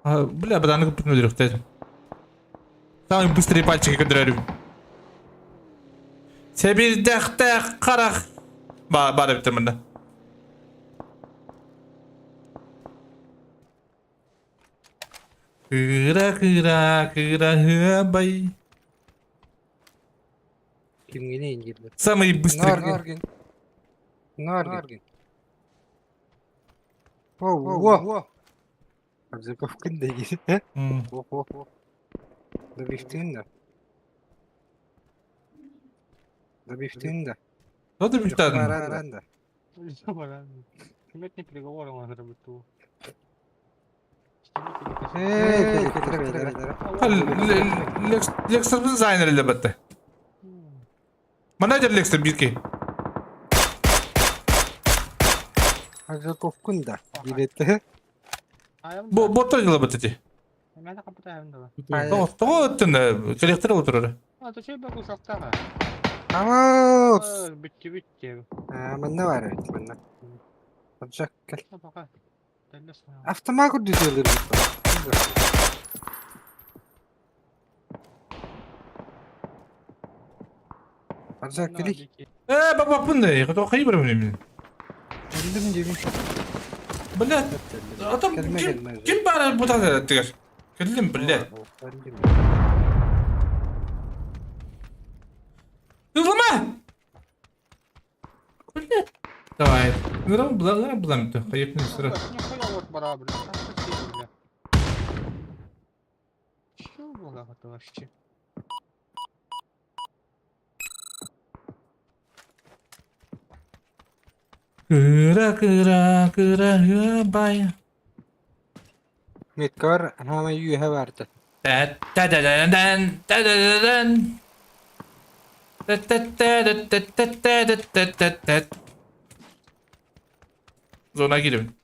Бля, братан, ну-ка пикну дырок, кстати. Самые быстрые пальчики, которые я люблю. Себирдахта карах. Бара bitirmende. Кыра хыбай. Kim yine İngilizce. Самый быстрый. Nargin. Nargin. Во. Запавкин да есть. М. Во. Добивтин да. Что ты мечтал? Баранда. Кümmetli приговор ona göre bitti. Лекстер biz aynı elle battı. Manager Лекстер bir ki. Запавкин да. Билеті. Bu botta yıla battı. Ben de kapıda evimde var. Тоғы öttün коллектор oturur. Ha da şey bak uzakta var. Vamos. Bitti. Manda var evet manda. Olacak gel. Ha bak ha. Dellesin ya. Автомагу düzelir. Olacak gel. Bak bu ne? Kutu kayı bırakın emin. Geldim cebim. Bile. Adam kim bana bu da ettiler? Geldim bile. Hızlama. Bile. Давай. Нырам bulam tu. Kayıp ne sıra. Не хуя вот барабры. Что было это вообще? Kıra hıbay. Metkar hemen yühe verdi. Zona girin.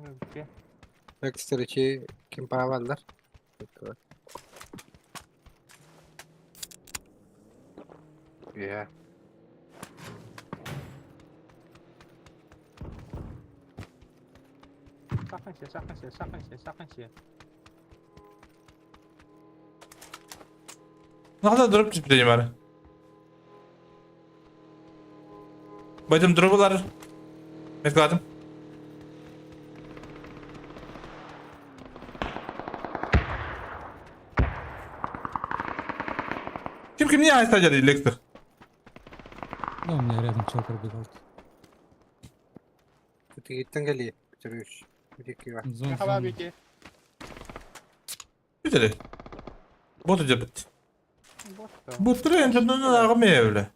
Bitti. Ekstra içi kim pahalılar? Metkar. Ya. Sakın şey. Ne kadar drop çıkacağım bari. Baydım drop'lar. Mekladım. Kim niye hasta geldi Лекстер? Да, у меня рядом чел пробегал. Kötü gittin geliyor. Bitiriyor. Bir var. Зон, Ne kadar bitti? Güzel. Botu cebet. Boş da. Bu tren canını ağmıyor öyle.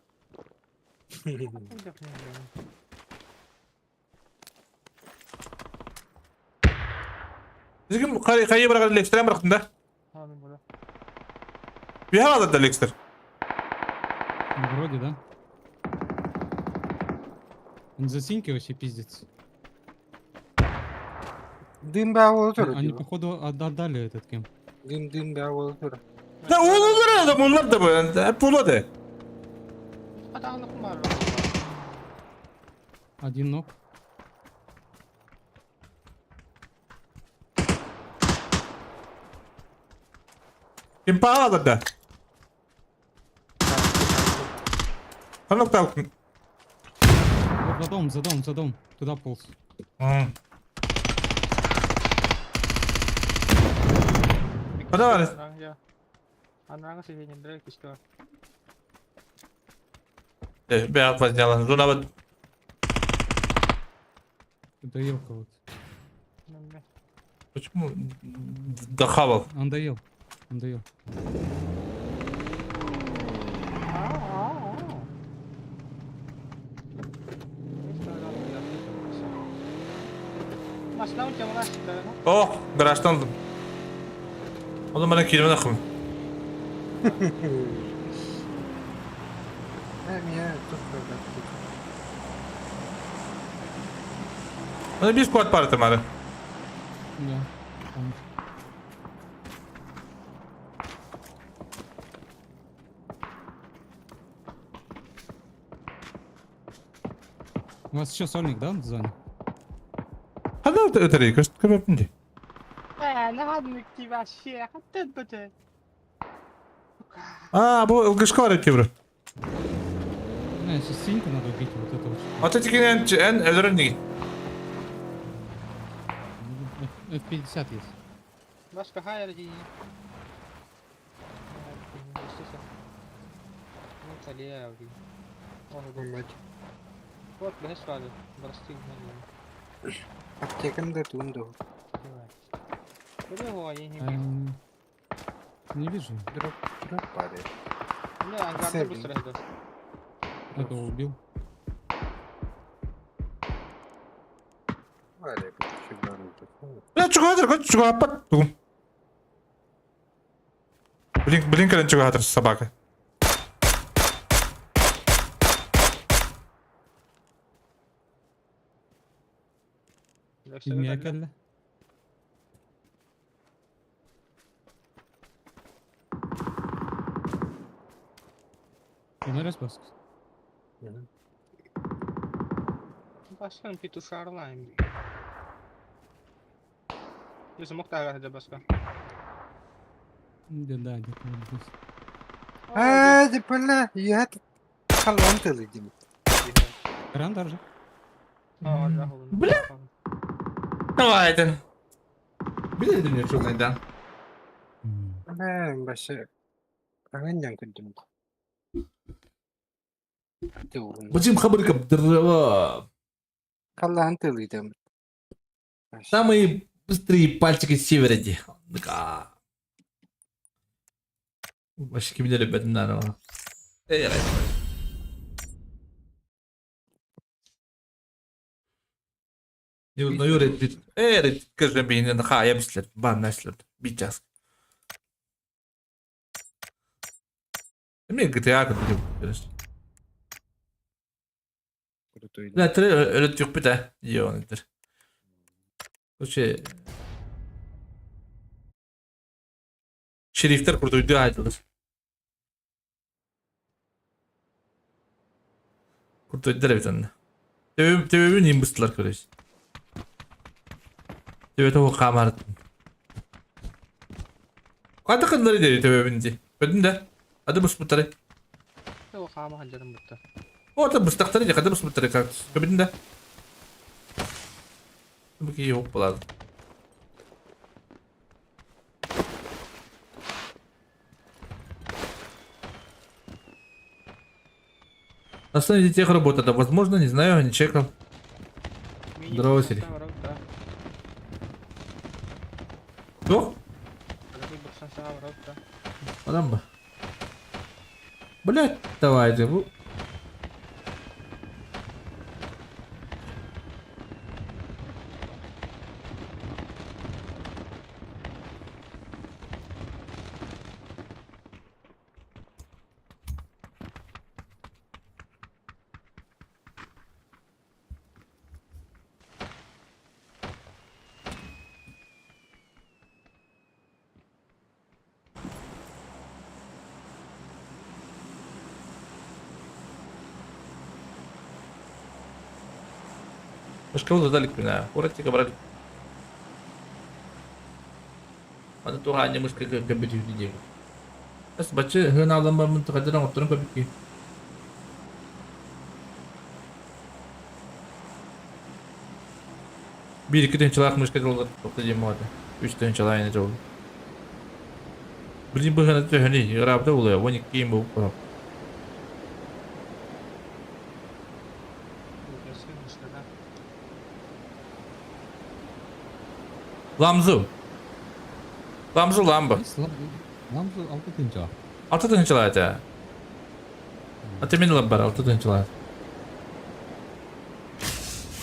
Bizim kayı bırakın Лекстер'e bıraktın da. Abi burada. Bir hava da Лекстер. Вроде, да? Он за синьки вообще пиздец. Dün bir hava olur Они, diyor. походу, отдали этот кем. Dün bir hava olur. Ne olur adam onlar da böyle. Hep buladı. Karanlık var. Один ног. Kim pahalı da. Kanok da. Вот за дом. Туда полз. O da var. Anlarına sevdiğin direkt işte var. Beyaz fazlalar. Zona bak. Доел кого-то. Ne? Почему? Дохавал. Он доел. Başına uçacağım uğraştık böyle. Oh, garajdan aldım. O zaman bana kelime takımı. Hem ya çok böyle. Bana bir squad parti var. Да. помню. У вас еще сольник, да, в зоне? Hadi öteri, kaçtık yapınca. Ne hadnik ki vahşi. Hatta böyle. Bu ılgışkı var ki bro. Не, сейчас синьку надо убить, вот это вот. Atetikinin en öldüren değil. F50 есть. Başka hayır değil. Вот аллея говорит. Bombaç. Вот бэс vardı. Брастил. Aptekam da tundu. Где его я не вижу. Не вижу. Drop var ya. Не, ангарда Sevdim. быстро идет. Этого убил. Var ya. Şu barıldı. 야, 죽어, 아빠. 누구? 블링크는 죽어 하더라, собака. Kimya geldi. Ömer Esbas. Başkanım pituşarlayım. Yüzüm muhtar hadi başkan. Да, где-то вот здесь. Hadi pala. Ya kalan tılıydım. Кран даже. Allah Бля! Давайте. Bilirdim ya çok neden. Ben başa. Ben yan kırdım. Hadi oğlum. Bacım kabul kaptırıyorum. Kalan tılıydım. Самые быстрые пальчики с севера. Да. Вообще кимде любятından ama. Evet. Юрит. Evet, каже бейнен хая бислер. Бан наслер. Бичас. Мне GTA kadar biraz. Kurutuydu. La tre öyle yok bir de. İyi onudur. O şey Şerifler kurtuydu ayrılır. Kurtuydular bir tane. Tebebin imbuslar kardeş. Tebebe o kamardı. Kadı kadınları dedi tebebinci. Gördün de. Hadi bus mutarı. O kama hancarım bitti. Orada bustakları ya hadi bus mutarı kalktı. Gördün de. Bu ki yok bulalım. Остальные тех работа-то, возможно, не знаю, не чекал. Здорово, Сири. Yok. Adam mı? Блять, давайте. Bu. Мож кого далеко на уроке брали. Ada tuh hanya mesti ke video dia. Terus baca hendak lama untuk ada orang turun ke biki. Bir iki tane çalak müşkil olur. Toplayacağım orada. 3 tane çalak aynı oldu. Birinci bu hendak tuh hani yarabda oluyor. 12 bu. Lamzu lambu. Lamzu 6 tınca. 6 tane çalak ya. Atı beni lambar 6 tane çalak.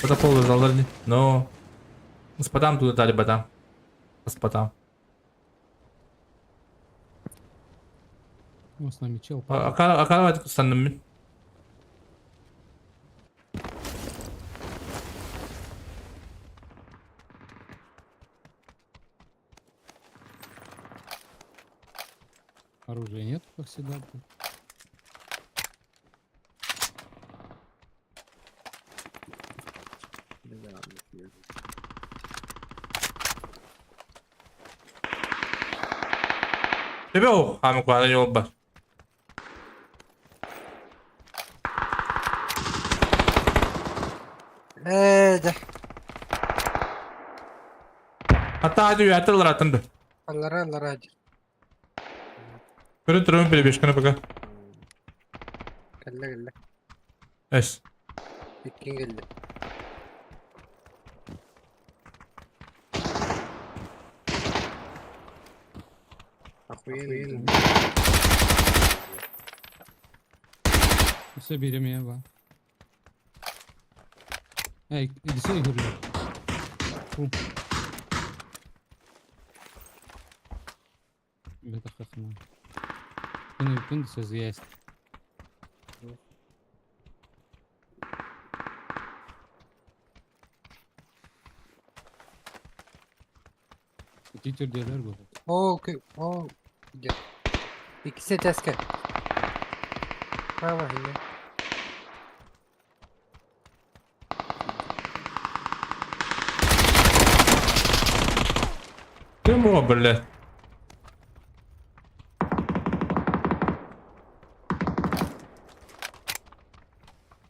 Kota pol zallar ni. No. Господам туда дали бадам. Господам. Ну, с нами чел. Akara sandım ben. Оружия нет, как всегда. Tepe o. Hamik var yol var. De. hadi yatırlar atındı. Allara hadi. Körü durun bile beşkana baka. Kelle. Es. Bitkin geldi. Ахуєнно. Все берем я, ба. Эй, иди сюда, Игорь. Фу. Это хохма. Пин сөз есть. Титер diyorlar bu. Oo. Gel. İkisi teske. Ha var yine. Kim bu böyle?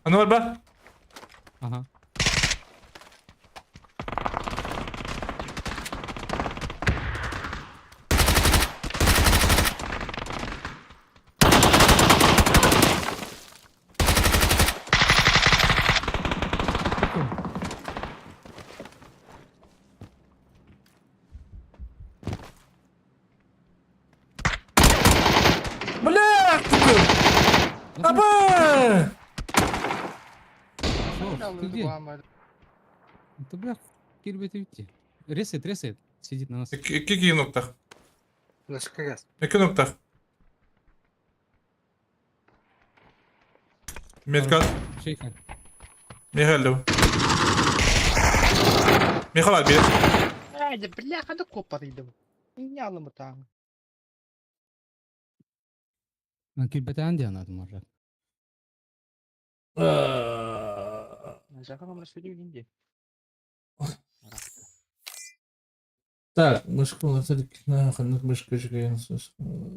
Ana var be? Aha. Блядь! Аба! Что, ты где? Это, бля, кирбет идти. Ресет. Сидит на нас. İki nokta. Başka gaz. İki nokta. Medkat. Шейха. Михаил дав. Михаил abi. Hadi bляха да копарıydım. Yağlı mı tamam? أنا كيربت عندي أنا مرة. Жака вам розповів інді. Так, мышка латырик на ханык мышка жиген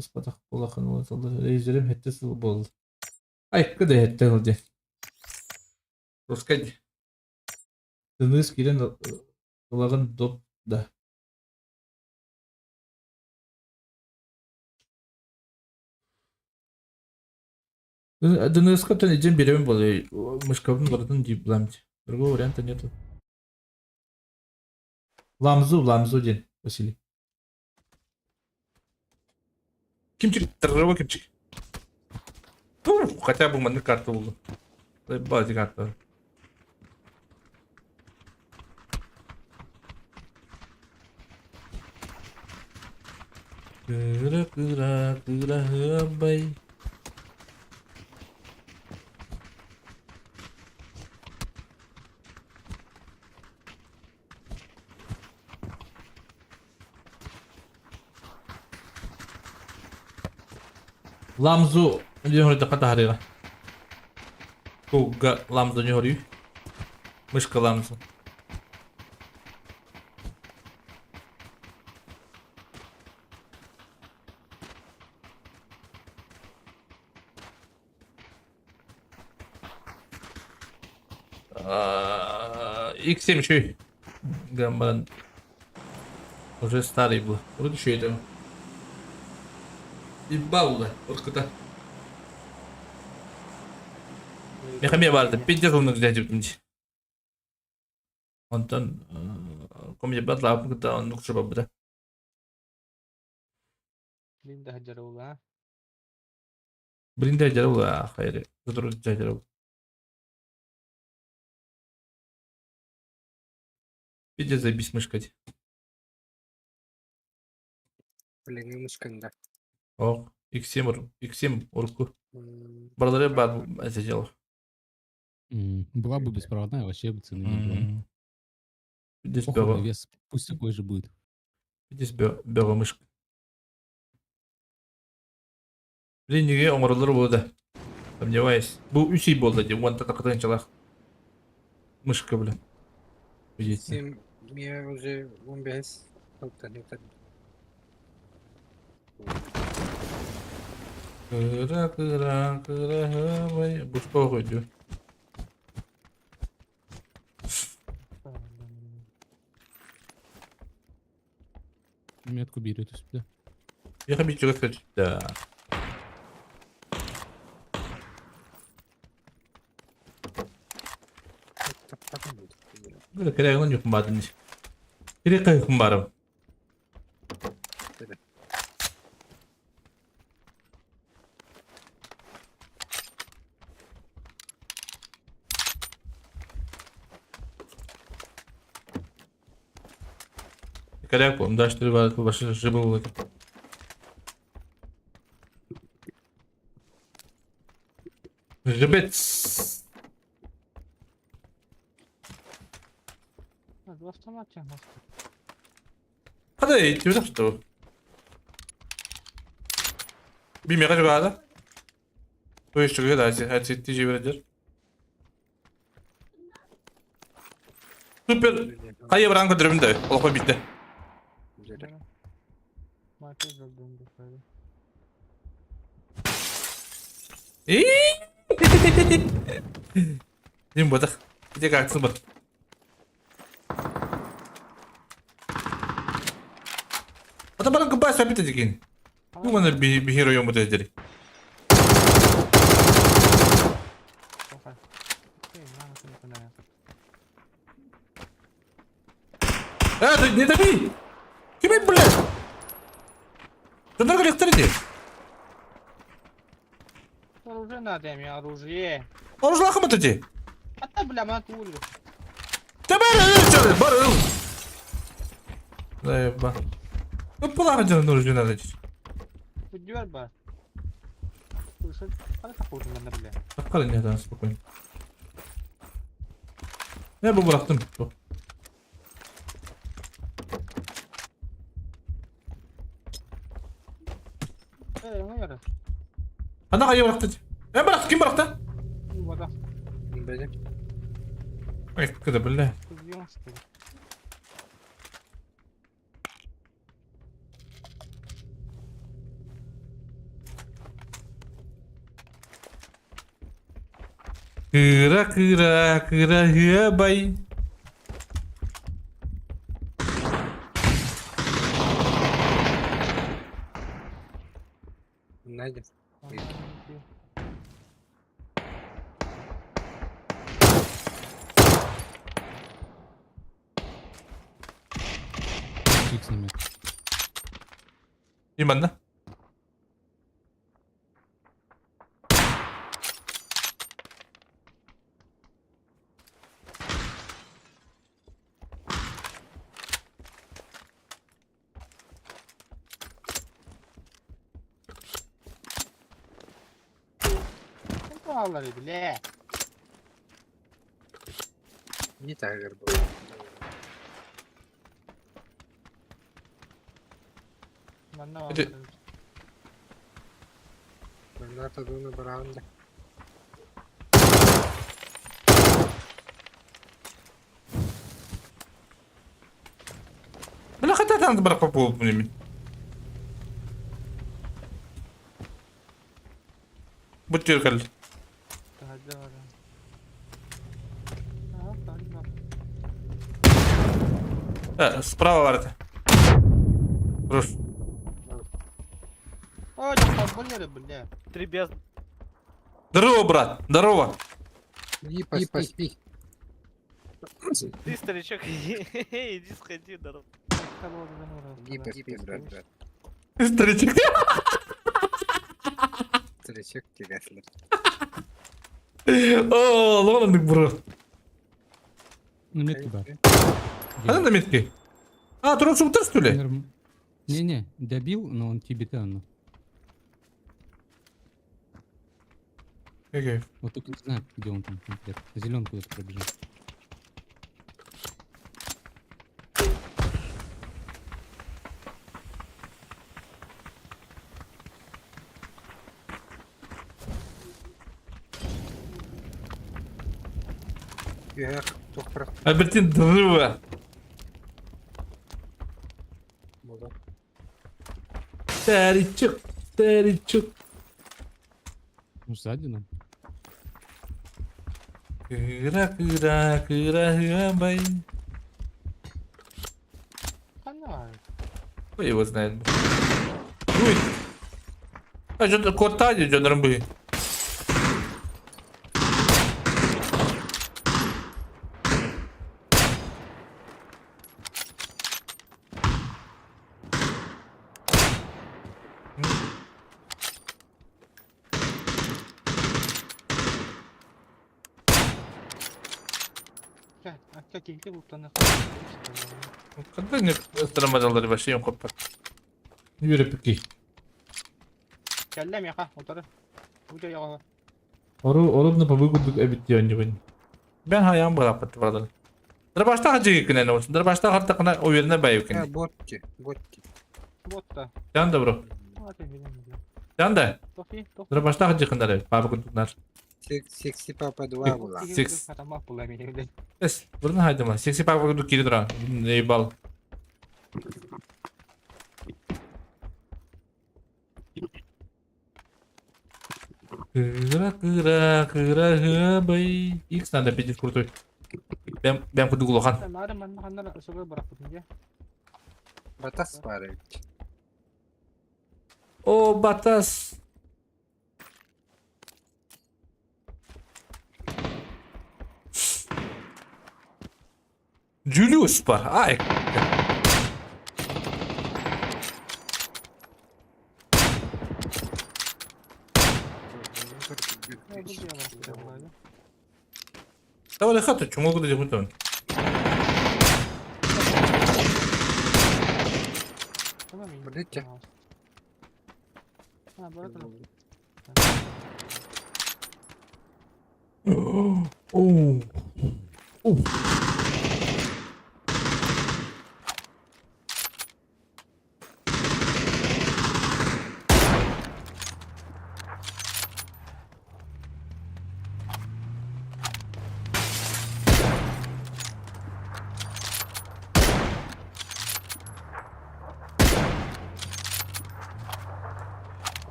спатах полахан латылды. Рейзерим хетте сыл болды. Ай, кыды хетте кылды. Роскать. Дыныс кирен ылагын доп да. Дыныска тан идем берем болы. Мышкабын бардын дип ламди. Другого варианта нету. Ламзу ден, Василий. Кимчик, здорово, Кимчик. Хотя бы манны карта булды. Бази карта. Кыра, бай. Lamzu dia hori dekat hari lah. Tuga Lamzu nya hori. Mышка Lamzu. X7 şey. Gambaran. Уже старый был. Вроде что это. Ибаула, откуда? Мехаме vardı. Pidez onu güzelce. Ondan komje batla apıkta onu kuşa babda. Лінда Гаджарова. Бринда jarula hayır. Zıdırı jarula. Pidez забись мышкать. Блин, мышканда. О, X7 урку. Бардары бар әсежел. Была бы беспроводная, вообще бы цены не было. Пидез Похуй, бёга. вес пусть такой же будет. Пидез бёга мышка. Блин, неге оңырлар болды. Сомневаюсь. Бұл 3 ай болды деп, оны тақыртын çalaq. Мышка, блин. Видите? Я уже 15 полтора. Кыра, бай. Бушка қойды. Отку берет üstüne. Я хабить чего сказать. Да. Böyle kere onun yok madem. Kere kayık kumbarım. Коряк, он дашь три ваши жибы. Жибец. Hadi bastım atacağım. Hadi тебе так что? Bilmiyorum kaç kadar. Bu iş çıkıyor da her ciddi verecek. Süper. Hayır bırak kadrımı da. Olay bitti. Market öldüğümde böyle. Değil mi bu da? Bir tek aksın bak. Ata bana kıbay sabit edikin. Bu bana bir hero yomu dedi. Sokak. Okey, ne yapayım sana ya? Ha, не дави! Кидай, блядь! Что только легкий? Оружие надо им, оружие. Он же лахом это. А ты, бля, матулю. Ты барыл, барыл! Да еба. Ну плохо же нужно надо. Уйдёт, ба. Слушай, а как хуже надо, бля. Bakalım ne daha spokojnie. Ya bu bıraktım. Bu. Ne yarar? Ana kayı bıraktı. Ne bıraktı? Kim bıraktı? Вода. Benim. Ay kıdı bile. Кузьон, что ли? Kıra kıra kıra hıya bay. Найдем. Фиг с ними. Kim bende? Ну, аллах, бля. Не тайгер был. Манна Hadi. Ben de atadığını bırakın da. Bana kadar tanıdı bırak papu bunu min. Bu tür kal. Hadi var. Ага, так, да. Справа var. Хорош. Ой, там были, бля. Три без... Здорово, брат. Здорово. И поспи. Ты, старичок, иди сходи, здорово. Гипер, брат. Старичок. Старичок тягатли. О, лондик, бро. Ну, метки, да. А на метки? А, ты шутер, что ли? Не-не, добил, но он тибетан. Окей. Вот только не знаю, где он там конкретно. Зеленый куда-то пробежал. Я только про... Альбертин, здорово. Старичок, старичок. Ну, сзади нам. Кыра, кыра, кыра, хыабай. Канал. Кто его знает? Ой. А что-то кот-тади, что-то бы. Gel, akka kekli bulutlarına. Когда мне стромазалар вообще им копать? Yürü peki. Kellem yaka, otarı. Uca yaka. Orada da выгодно обидеть. Ben hayam bırakmadı vardı. Dırbaşta hacı yıkınen olsun. Dırbaşta harta kana o yerine bay yıkınen. Ha botçi. Botçi. Bot da. Can da bro. Hadi bilemedim. Can da. Tofi, tofi. Dırbaşta hacı yıkınen. Babı kutlular. Seksi papa dua bula. Six. Katamak bulamıyorum. Es. Buradan haydi mı? Seksi babı kutlu kiri duran. Neyi bal. Kıra bay. İlk sana da pedi kurtu. Ben kutu kulukan. Sen madem ben makanlara ısırır bırakmadın ya. Batas var evet. O batas. Julius var. Ay. Ne bu diye bak. Давай хату, чему могу дать бутон? Tamam mı? Bırakacak. Ha bırakalım. Oh. Oh.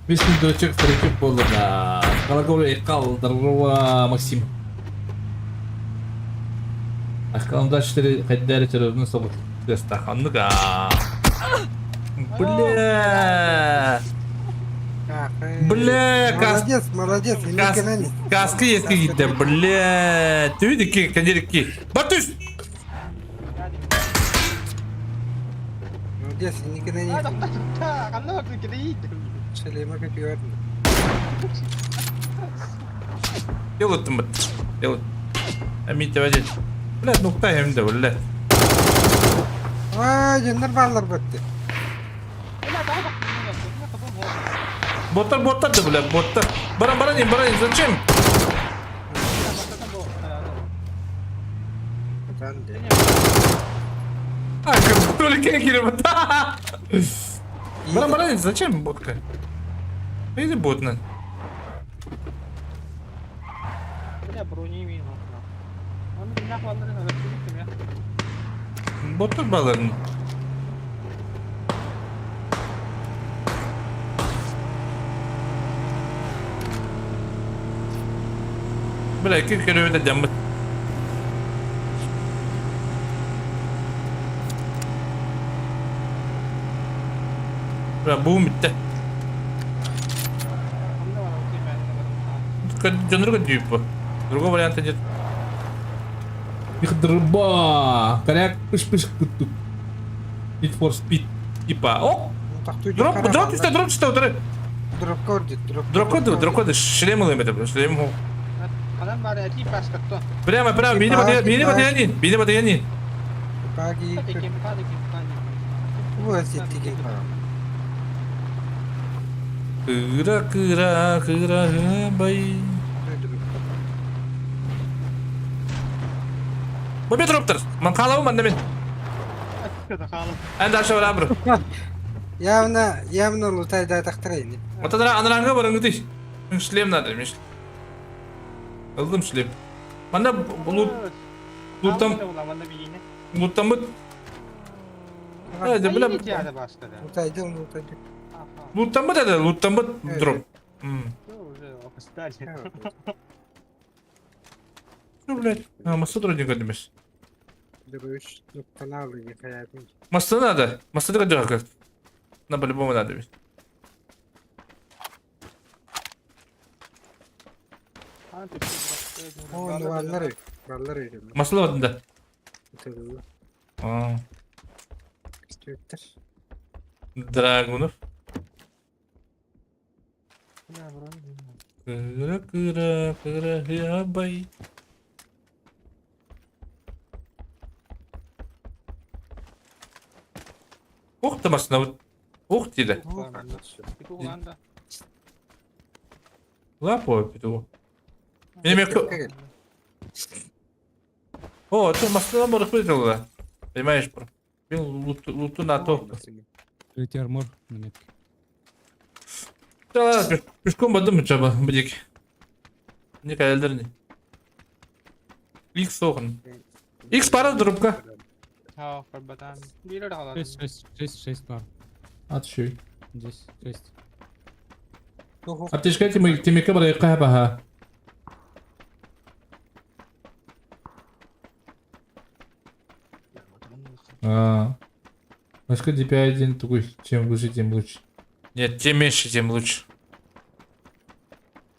Весный дочек старичок болуда. Калагору калдырва Максим. Аккаунда 4 хайдары террорны собут. Дестаханныга. Бля. Бля, Молодец, молодец. Никогда каски ески gitti. Бля. Тüydü ki, kendilik ki. Batüs. Молодец, никогда не... Karnı bakın ki değil. Şalema kaçıyor. Делают там. Делают. Амите вадит. Блядь, ну кто hem de блядь. Vay canlar varlar baktı. Ulan daha bak. Ne kafam oldu. Botta da блядь, botta. Баран, зачем? Bakın bu kararı. Ben de. А, как только я кирю. Баран, зачем ботка? Иди бот на. Bir de broni mi var? Onu günah varlarına öptüm ya. Botta balın. Bırak iki kere öyle demir. Bırak bu bitti. Onda var o ki ben. Жанрга дюпа. Другого варианта нет. Их дроба. Коряк пыш-пыш. Need for speed. Типа. О! Дроп чисто. Дроп шлем лымет. Шлем. Adam var ya tip başlattı. Прямо. Бини батаяни. Pagi. Hadi kim hadi. Bu asiti kim para. Кыра бай. Bu bir droptur. Man kalavı man demin. Kıda kalın. En de aşağı var bro. Явно лутай да тахтрайны. Отадра анрanga barın gidiş. Шлем надо demiş. Aldım шлем. Bana bulut Luttam mı? Hadi bile. Yani başladı. Лутайды, лутайды. Loot'tan mı dedi? Loot'tan mı Evet. drop? Hmm. Yo, уже опоздали. Evet. Şu блядь. Ha, masa dur önce gördümüz. Duruş noktalı alıyor hayatım. Masa nerede? Masa da kadar. Ne böyle bu nerede biz? Ante, ты O duvarlar Varlar öyle. Masa var da. Bitirdi. Aa. İstiyorlar. Dragunov. Ya bro. Kıra kıra kıra ya bay. Oh da masına bu. Oh dedi. Itu Ulanda. La po pitu. Benim yakı. O, to masına mı rıkıp ediyorlar? Понимаешь, bro. Ben loot'u NATO. Третий армор на метке. Да, пешком бадым mı çaba bıcık. Ne kadar ne? X soğun. X para durupka. Ha, perбатан. Reload hala. 6 пар. At şu. Здесь 6. Ateşke timike buraya kahba ha. Başka DPI-1 такой, чем выше, тем лучше. Нет, чем меньше, тем лучше.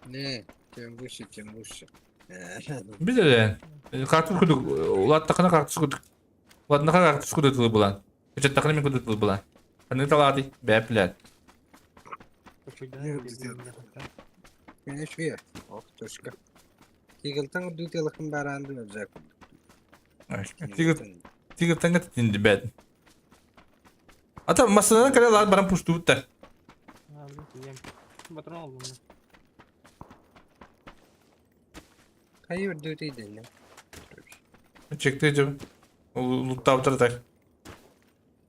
Ne? Tüm lütfen, tüm lütfen. Biz de yani. Kartuz kuduk. Ulat takına kartuz kuduk. Ulat nakar kartuz kuduk tılı bulan. Köçet takına min kuduk tılı bulan. Kanı taladı. Beyaplar. Ben şu ya. Oh, toşka. Tigaltan düt yılkın barandı olacak. Tigil tanga tindi bed. Ata masadan kare lan baran pushtu bitti. Ha, bilmiyorum. Patron aldım ben. Hayır dütüydü ne? Çekti acaba. Lutta avtardak.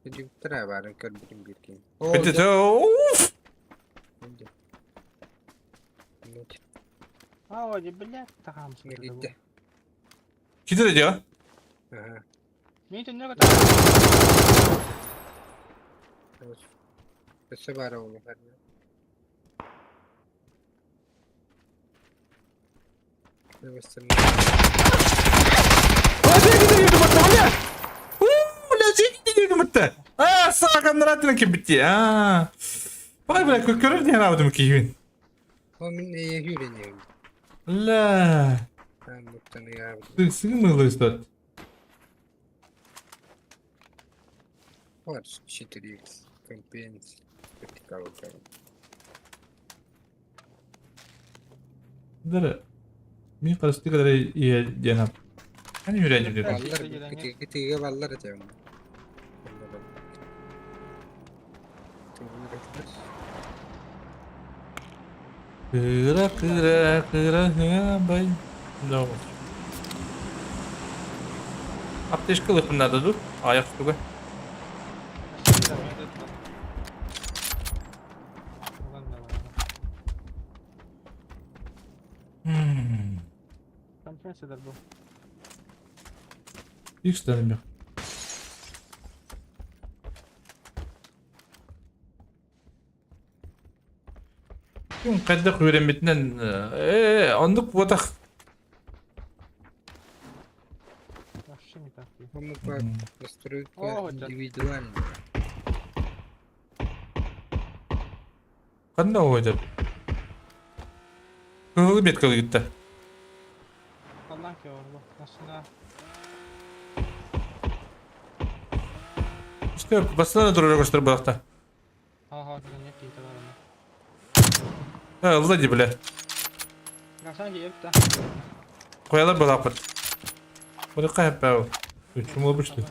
Bir tara varın kör bir kim. Bitti de of. А, вроде, блядь, там Gitti. Gitti de ya. Aha. Мне тут много Kısa bara onu her ne? Evet sen. Hadi gidiyorum hatta hadi. Lazım gidiyorum hatta. Sağ kandıratın ki bitti. Bak bırak körür diye aldım ki gün. O min neye hüreniyor? La. Ben muhtemelen yardım. Sığın mı lıstat? Var çitiri. Campaigns. Vertical kalın. Dara. Mi karıştı kadar iyi cenap. Hani yüreğim diyor. Vallar kitiga vallar atayım. Kıra kıra kıra ya bay. No. Apteş kılık bunlar da dur. Ayak tutuyor. Компенсатор был. Hiç dedim yok. Gün kadar öğrenmetinden onluk vatak. Вообще не так. Помогла настройка О, да. индивидуально. Kanda o hocam. Hızlı bir etkalı gitti. Allah ki orada. Aslında İşte basına duruyor göster bu hafta. ha net değil tabii. Ha hızlı gibi bile. Kaçan gelip de. Koyalım bu hafta. Bunu kayıp be o. Üçüm olmuştu.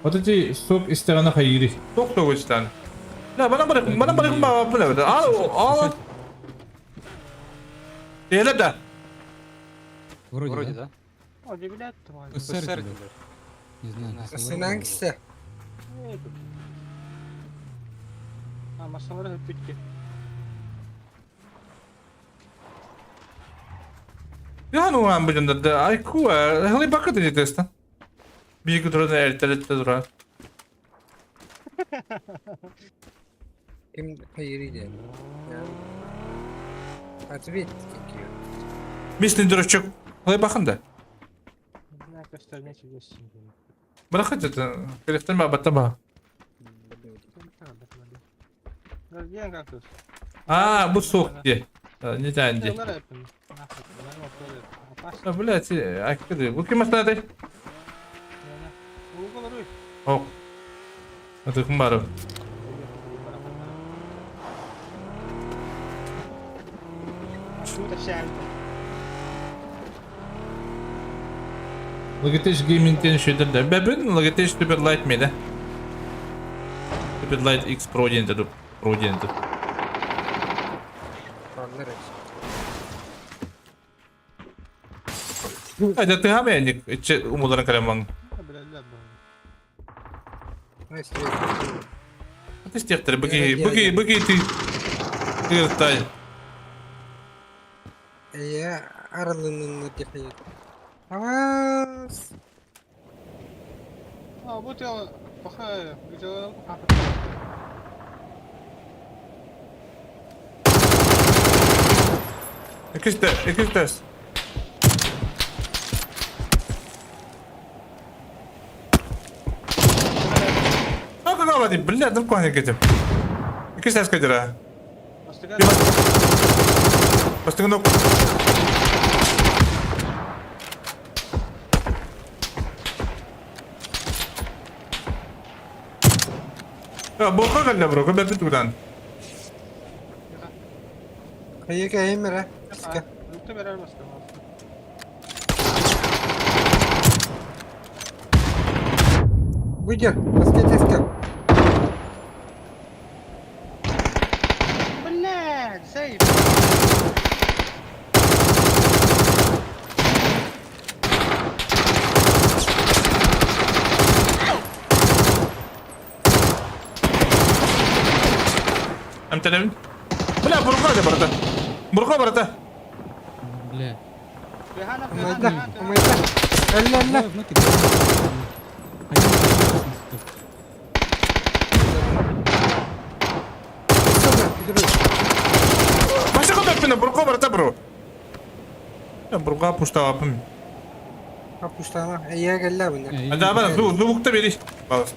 Вот эти сок из стороны hayırı. Çok da işte. La bana bırakın baba bu ne? Al. Öyle de. Вроде, да? Вроде, блядь, твой. СССР. Не знаю. Sen hangisi? Ha, masaları hep bitti. Ya ну ан бүгін да айку хылай бақыт еді тестен. Бигі тұрады әртелетті тұрады. Kim hayırıydı. Yani. Ответь какие. Мислин дұрышчық хылай бақын да. Ne arkadaşlar ne çekiyorsun? Бұрақы жеті. Керектен ба баттан ба. Diyen kalkıyoruz. А, бұл соқ де. Не тән де. Onlar yapın. Baş. Блядь, айкыды. Бұл кем астынады? Uygun olur. Оқ. Аты кім бары? Şu da şey. Logitech Gaming'den şeydir de. Ben Logitech Superlight miydi? Superlight X Pro denildi. Pro denildi. Anlar Haydi tı hamı yani. İçe umuların kalemman. Bileler bu. Neyse. Hadi istiyakları. Bıki tı. Tırtay. Ya aralığının defayı. Avaz. Aa bu da bakayım. Güzel. İkiz. Kanka kalmadı. Billah dur kuhane geçim. İkiz ters kaçır ha. Bastık Bastığın ok. Ya boka geldi bro. Ben bir tutan. Hayır kayayım mı? Sıkı. Lütfen beraber bastık. Выйдет. Баскетиска. Блядь, сейф. Hem televin. Bля, Burka barata. Бля. Rehana, Умайда. Rehana. Умайда. Элла. Давай в ноги. Başka kadar beni Burka barata bro. Ya Burka puşta yapım. Kapuştama. İyi geldi bunlar. Hadi abi zubukta biri. Bak.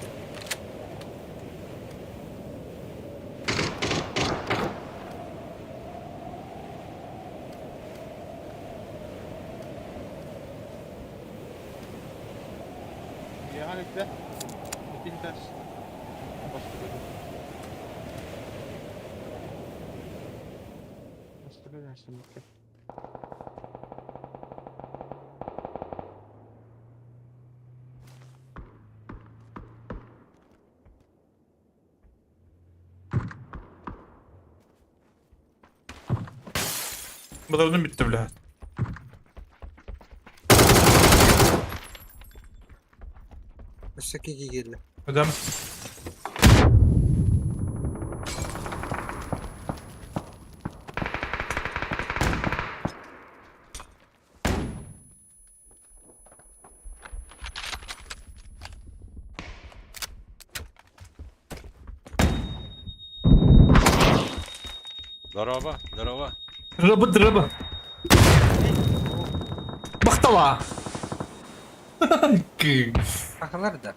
Rehana ekle. İkinci ters. Bastık öyle. Bastık öyle şimdi. Bu da bitti bile. Baştaki iki geldi. Adam. Здорово. Рыба. Бақтала. Akalar da.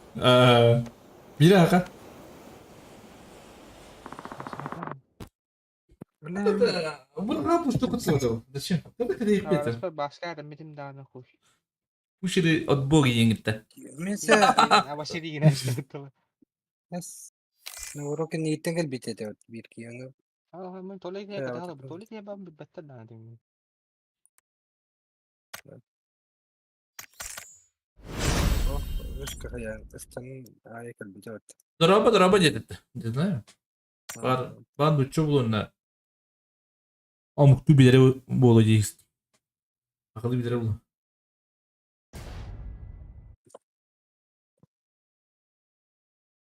Bir dakika. Burka puşta kutsaladı. Zачем? Когда ты их это? Araspa başka yerden benim daha ne hoş. Bu şeyi от боги yengitті. Mesela. Ama şey değil yine işte. Yes. Ne uğrak niyetten gel bitedi bir ki onu. Aa ben tuvalet niye Evet, kadar evet. tuvalet niye ben better daha değil. Oh, ручка yani. Istanın ayakal bitedi. Дорога деді. Не знаю. Бар бұтчы бұл онына. Амуқты білері болу дейіз. Ақылы білері бұл.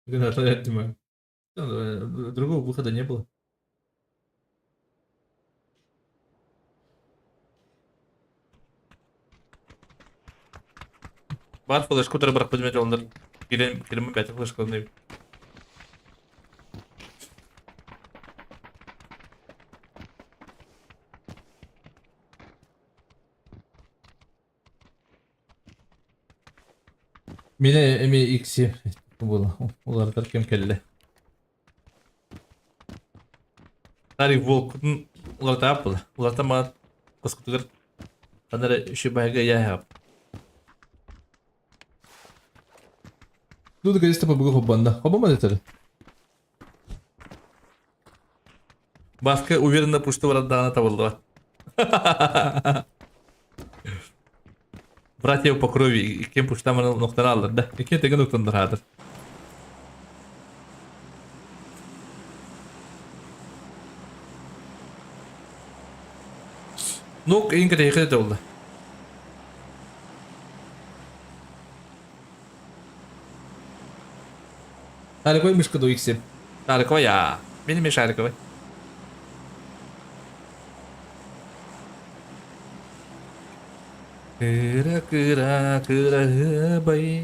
Геннадий отнимаю. Другого выхода не было. Var flash kutuları bırak bizim onlar. Girelim ben flash kullanayım. Mine MX'i bu ular da kim kelle. Tarik Volk'un ular da yapılı. Ular da ma kıskutular. Kanara şu bayga ya yap. Tudo que eles estão para bugar roubando. Roubamos a letra. Başka uверенно пушты var dağına tavaldı. Братьев по крови, кем пуштаманы ноктаны алды да. Экен деген ноктандар хадыр. Нок эң кете de oldu. Harikaymış kıdı o ikisi. Harika ya. Benim iş harika. Kıra kıra kıra bay.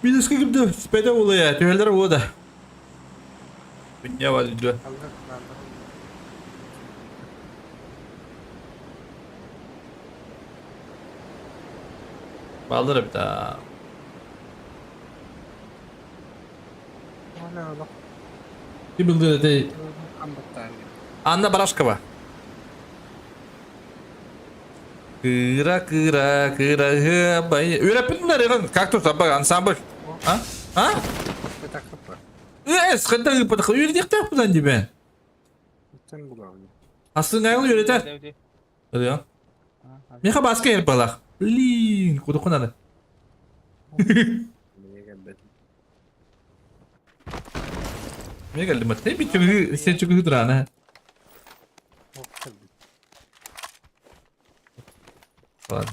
Bir de sıkıntı. Spede oluyor ya. Tüyeler o da. Dünya var diyor. Bağlarım da. Hala bak. Bir bildiğin de Ambatlar. Anna Barashkova. Kıra kıra kıra bay. Öğretmenler ya kaktüs bak ansambl. Ha? Ha? Bir takıp var. Sıkıntı yok. Öğrettik de buradan dibe. Sen bulalım. Aslında ne oluyor öğreter? Devdi. Öyle ya. Ha, hadi. Meka başka yer balak. Lin kudu kunadı. Niye gelmedin? Ne geldi mi? Ne bir sen çok hıdrana. Yok tabii. Var.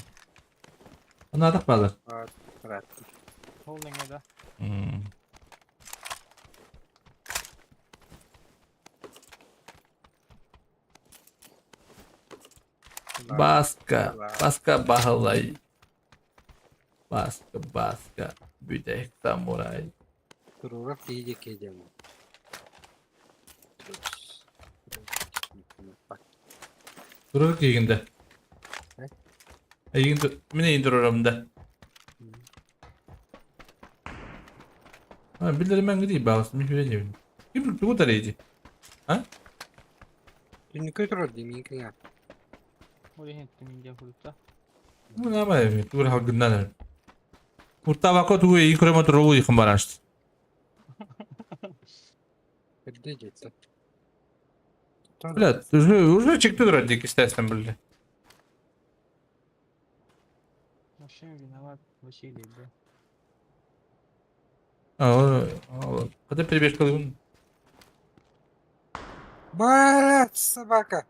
Ona adak bağlar. Var. Rahat. Holding'e de. Baska bahalay. Baska. Büdek samuray. Durura yiyecek yiyeceğim. Bak. Durur ki yiginde. Ne? Yiginde. Mine indiriyorum da. Ha bilirim ben gideyim bağlasın. Bir şey diyeyim. Kim bu kadar iyiydi? Şimdi kötü oldu minkin ya. Oraya hittim ince kurutta. Bu ne yapayım? Dur hakkından öyle. Kurta vakit bu iyi kurama turu yıkım baraştı. Hadi geçti. Блядь, уже çıktı duracak istersen böyle. Машина виноват. Вообще değil de. Hadi перебеж kalayım. Барат, собака.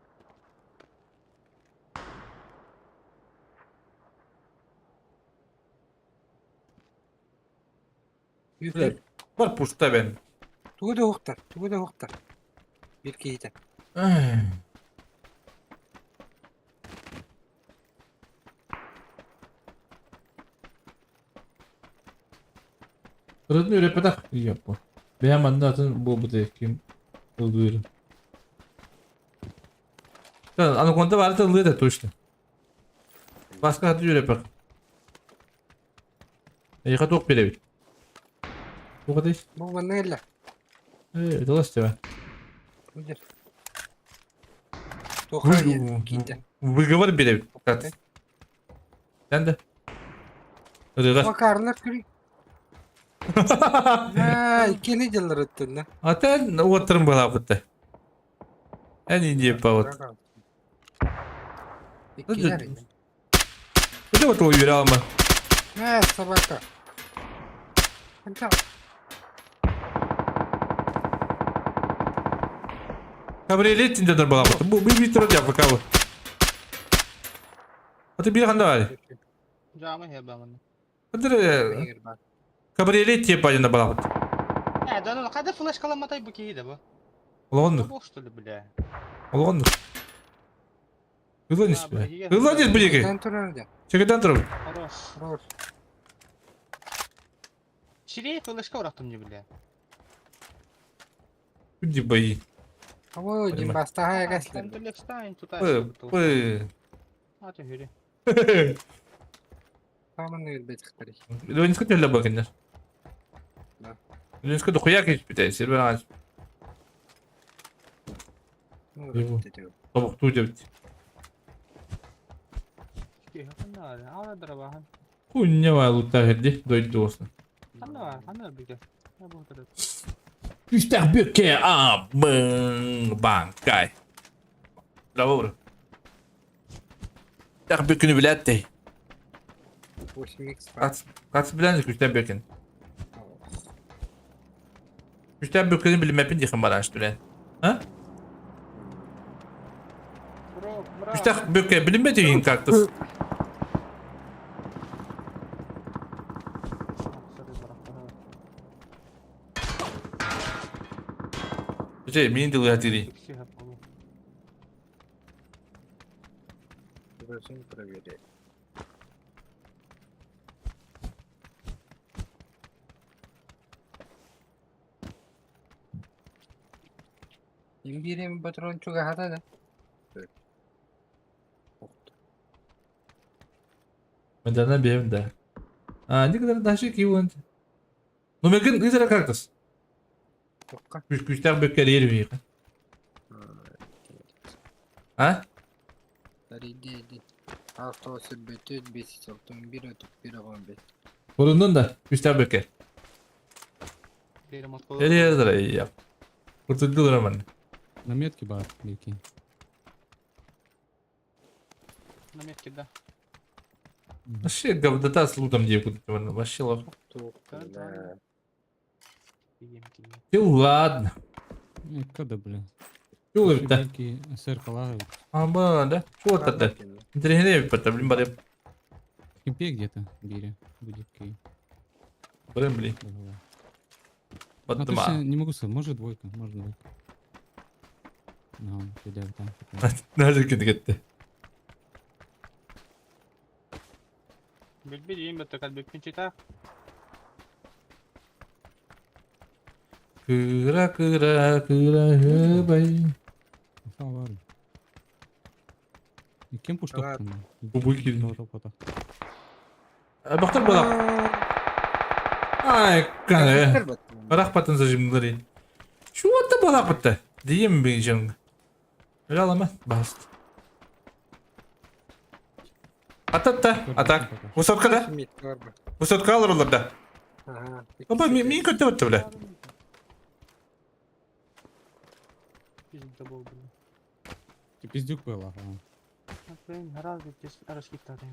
Блядь, var puşta ben. Тугуда ухтар, тугуда ухтар. Bir kiyide. Kırıdın öğretmedak iyi yap bu. Benim anlatın bu da kim olduğunu. Tamam, anakonda var da oluyor da точно. Başka adı öğretmek. Yıka tok bile. Bu kadar. Bu bana elle. Dolaştı ben. Hadi. Tokay kiyide. Выговор bile. Kat. Sen de. Hadi gel. Bakarlar kırık. Ha, ikili yıllar öttün. Atan oturun bu hafta. En iyi yapalım. İkiler. Bu da o yürü ama. Ha, собака. Hadi. Kabriyelet içinde bana bak. Bu bir tur yap bakalım. Hadi bir handa var. Camı hebamını. Hadi kabriyelet yapayım da bana bak. Ya canım hadi flash kalamatay bu kiydi bu. Olağandır. Boş tulu bile. Olağandır. Hızlan Ha, ismi. buraya Hızlan gel. ismi ki. Sen tur orada. Çekeden durun. Хорош. Roş. Şiriye flashka uğrattım bile. Hadi bayı. Ama jim basta haya gaslar. Sen de left time tutar. Pı. Hadi yürü. Tamam ne bir tıkları. Lönska tölle bakınlar. Ne? Lönska da koyak hiç bir tesir ben aç. Tavuk tuğca bitti. Hanna var. Ağır darabahan. Kunya var lutta hadi. Doydu olsun. Hanna var. Hanna bir gel. Ne bu kadar. Güster böke abın bankay. Bravo bro. Güster bökünü biletti. Boş mix var. Kaç bilen güster bökün. Güster bökünü bilmepin yıkın bana açtı lan. Ha? Bro, bro. Güster böke bilinmedi yiyin kaktüs. Şey, mini dili hatiri. Burası проверяй. İmbir'in patron çok hata da. Medana bir evinde. Ha, ne kadar daha şey ki bu. Numekin ne kadar kaktüs? Çok Güster bökleri yeri mi? Ha? Dedi. Autosu bütün besis oltum bir atıp bir avan bet. Burundan da güster böke. Benim akıllı. Her yerde iyi yap. Kurtuldular hemen. На метке бар, Беки. На метке, да. Вообще говнота с лутом где куда-то вообще лох. Да. Кием. Ну ладно. Когда, бля? Чего это? Беки СР лагают. Ама, да? Что это? Интернет блин, блин. В кемпе где-то, Бире. Будет кей. Блин. Ну, Вот точно дома. не могу сказать, может двойка, может двойка. Ага, кидаю там. Nerede gitti? Bilbileyim ben tekrar bir pinçe tak. Kıra kıra kıra hıbay. Сам варю. И кемпу что Ладно. там? Bu ikili. Тота. Baktır bana. Ay kanka. Bırak patınızı şimdi. Şu anda bana battı. Diyeyim bir canım. Öyle alama. Bastı. Atatta. Atak. Bu sotka da. Mit var mı? Bu sotka alır olur da. Aha. Baba mi kötü battı bile. Bizde bol bunu. Ты пиздюк был, ага. Ben herhalde kes araç gitti adamı.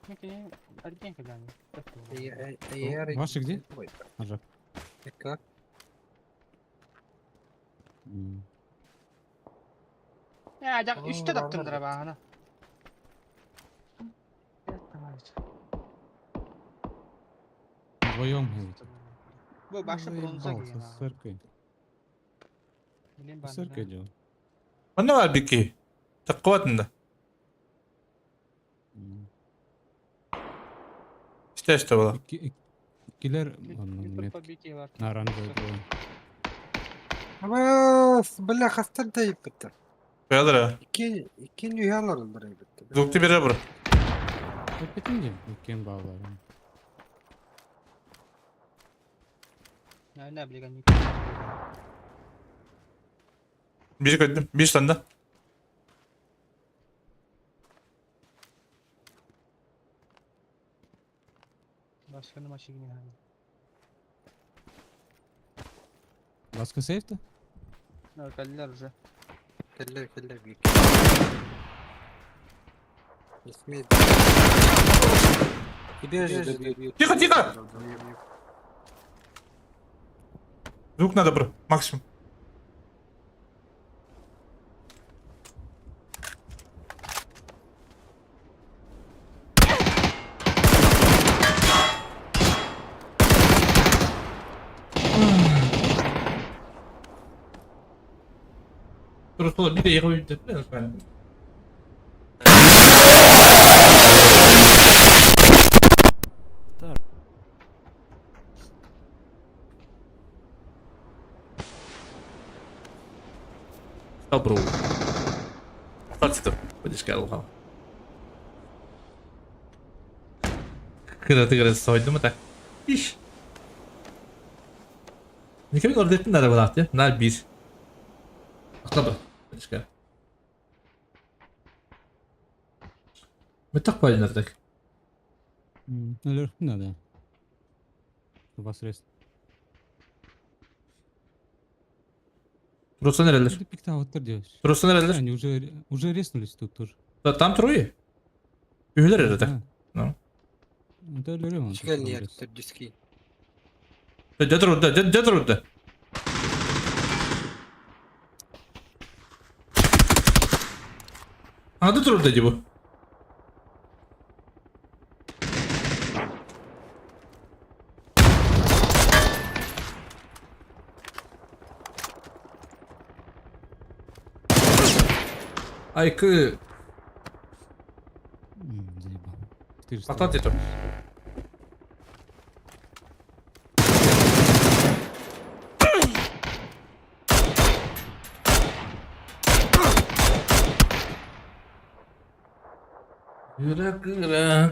Peki erken kadar. Ваши где? Нажав. Как? Ya cak üstte taktım darabahanı. Вдвоем, говорит. Bu başta bronza Заебался giyin с ha. СРКой. Bileyim С ben СРКой de. делал. Bana var bir ki. Takkuvatında. İşte bana. Киллер Bir метки. tabi ki var. На оранжевый двое. Ama bile hasta da yapıttı. Koyadır ha. İki nüyalar olur yapıttı. Zoktu bire bura. Repetince. Кен bağlar. Ya ne bileyim. Biri koydum. Bir tane. Başkanı maçı giyin ha. Ласка сейф-то? Evet kalliler уже. Kelle büyük. İsmi. Gidiyor. Тихо, тихо! Звук надо, бро. Максимум. Просто bir de yakalayıp ben. Добро. Пацан, будешь колхал. Kıra soydu mu da? İş. Ne kadar orada ettin araba lahtı? Nar bir. Akla bak. Başka. Metak payı nerede? Наверху надо. У вас рез. Burası nereler? Ты пикта вот diyor. Burası nereler? Они уже резнулись тут тоже. Tam Troy. Ühüler herhalde. Ha. No. Это Лереван. Şikayet niyet diski. Dedrudda. Adı Dedrudda bu. Aykı Заебал. 400. atat yedim.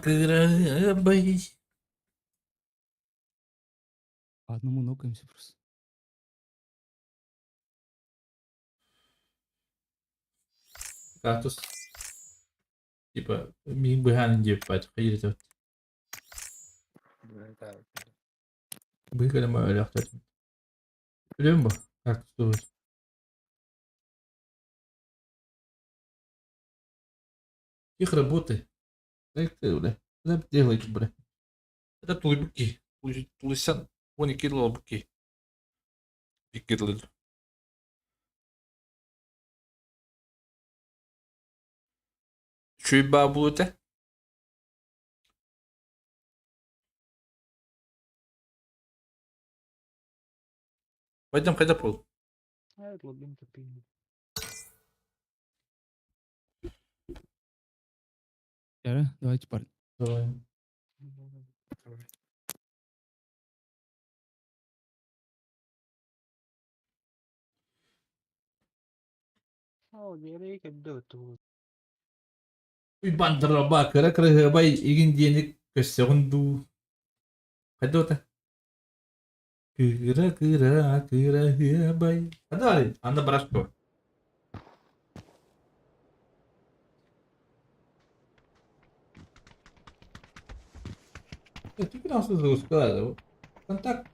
Кыра bay. По одному нокаемся просто. Кактус. Типа, миг бы хан не пойти, ходили тут. Были мы öyle yaptım. Biliyor musun? Kaktus doğru. Их работы. Как ты, бля? Что ты делаешь, бля? Это тулыбуки. Тулысан. Он и кидал буки. И кидал. Чуй бабу это? Пойдем, когда пол. Evet lobby'm kapıyım. Яра, давайте парни. Давай. Oh, geri kedde tu. Uy bandra ba kara kara bay igin diyeni kesegundu. Hadi ota. Kıra bay. Hadi hadi. Anda bırak. Ты que nossas duas, cara. Cantar.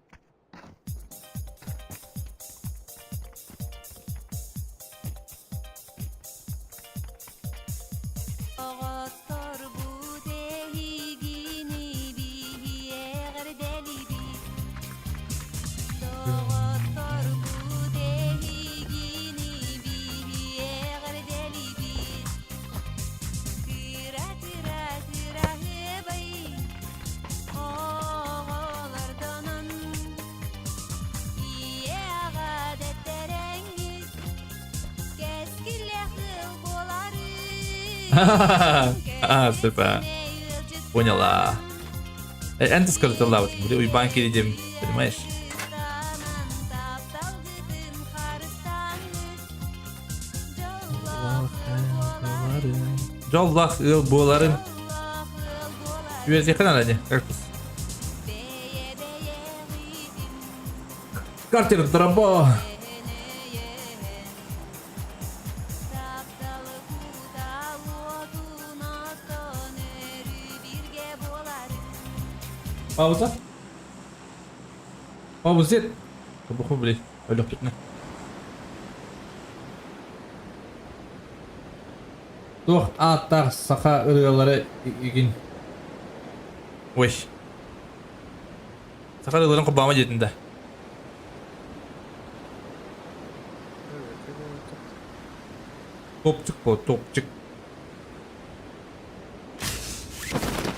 Süper. Поняла. Энто скажет лаву, и банки идем, понимаешь? Жоллах буоларын. Юэс якын алады, кактус. Картер дробо. Пауза. Паузет. Кабуху, блядь. Алло, пятна. Тух аттар саха ырыгалары игин. Ой. Саха ырыгаларын кубама жетинде. Топчик по топчик.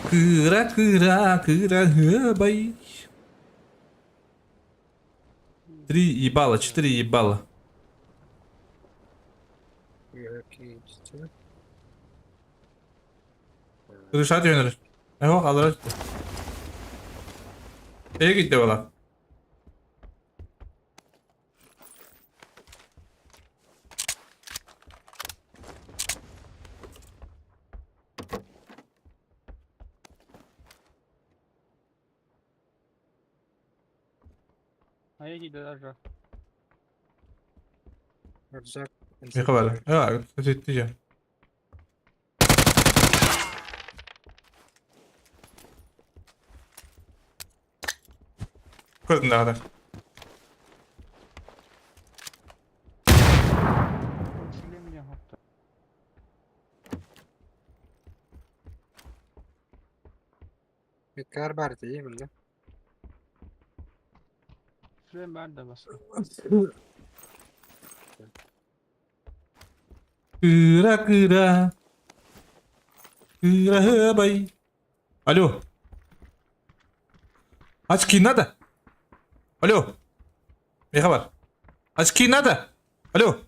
Кыра бай. 3 ебала, 4 ебала. Kırışa dönür. Ne bak alır işte. Şeye gitti valla. Hayır gidiyorlar ra. Rıcak. Ne kadar? Ya kötü edeceğim. Kırdın da kadar. Çilemiyor hatta. Bekar bari değil mi lan? Şuraya nerede bas? Kıra kıra. Kıra bay. Alo. Açki nada. Alo. Ne haber? Açki nada. Alo.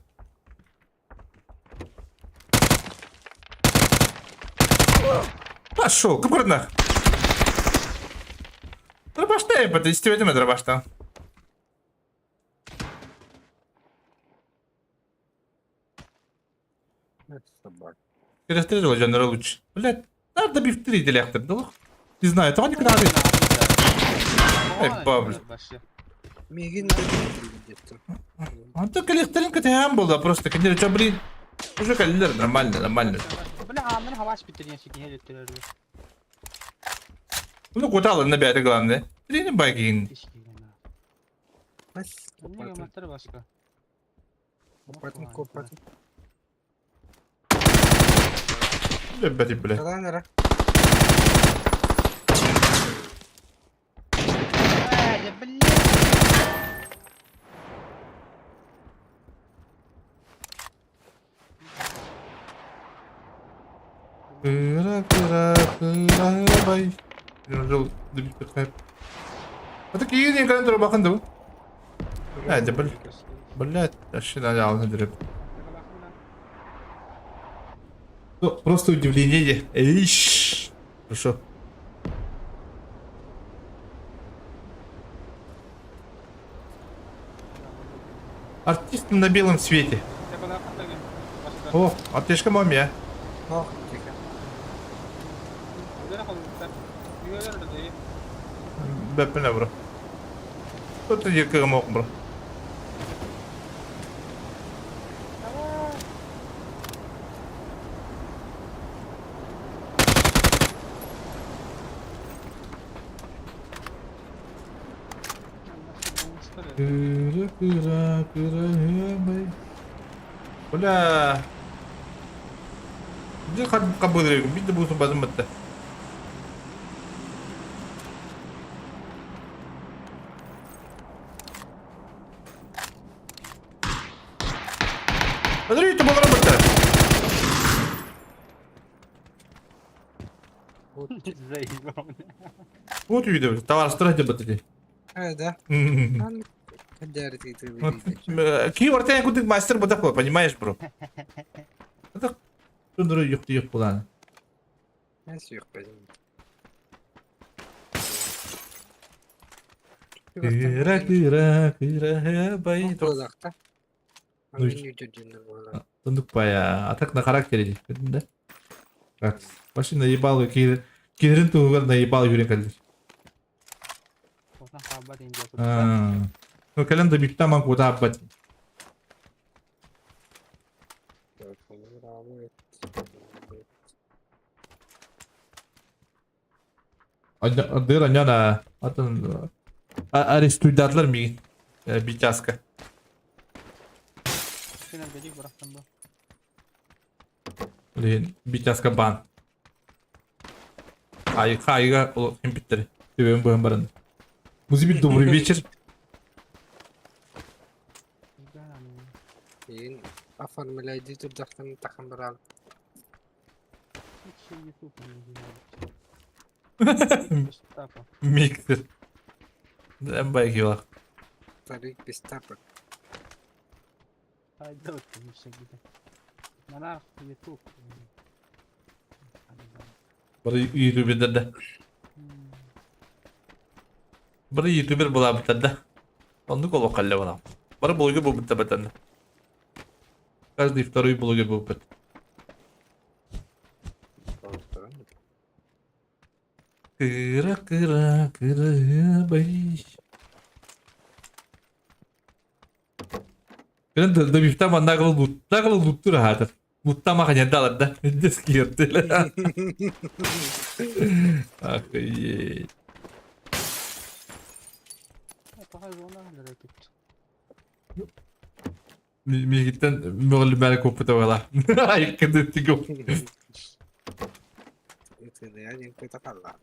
Пошел, капрана. Дробашта я буду истевать на дробашта. Собак. Перестрелил Джанера лучше. Блядь, надо бифтри делектор, да? Не знаю, это не надо. Ай, бабуль. Мигин de gitti. Он только электрин КТМ был, да, просто, конечно, блин. Уже календер нормально, нормально. Bana amına havaş bitiriyor şekil elektriği. Ну, куда на бяте главное. Тренинг багин. Bas. Ne Kopatın. gömerleri başka? Kopatın kopatın. Блядь, блядь. Kalan nere? Кыра, кыра, кыра, бай. Жыл, дебит хайп. Это киин екен дұры бақын да бұл. Әді біл. Блядь, вообще надо алны діріп. Ну, просто удивление. Эйш. Хорошо. Артист на белом свете. О, аптечка мамия. Oh, çeker. Бәпіне, бро. Кто-то екі мок, бро. Кыра, кыра, кыра, бай. Бля. Где кабылы? Бит bu bazım bitti. Смотри, это было работа. Вот видео, товар строить батареи. Да. Подярите ты. Keyword yang kudu master budak lo, понимаешь, bro? Это что yok bulan. Nasıl yok benim? Kıra kıra kıra bay. Kulakta. Ну, Amin yücücünler valla. Тunduk bayağı. Atak на характере. Да? Как? Вообще наебал киллерин тугар наебал юрин калдыр. Ну кален да бипта ман куда аббат. Адыр аняна атын арестуйдатlar mı? Битяска. Блин, битяска бан. Хайга улотхим биттери. Төбем бөм барын. Музибит добрый вечер. Yayın aformulaydı turdaktan takım bir al. Миксер. Да, байки бak. Tarik bir stapır. Haydi bakalım bir şekilde. Mana YouTube. Bir YouTuber'da da. Bir YouTuber bulamadı da. Onu kolu kalle bana. Bir blogger bu bitti beten. Каждый второй блогер был бит. Кыра кыра кыра бай. Ben de bir tane nagıl tuttur hadır. Mutlama kanya dalar da. Deskiyerdi. Ah iyi. Daha zona hareket. Migitten müğlü beni koptu valla. Ay kıdı tigo. Itu ya yang kita kalah.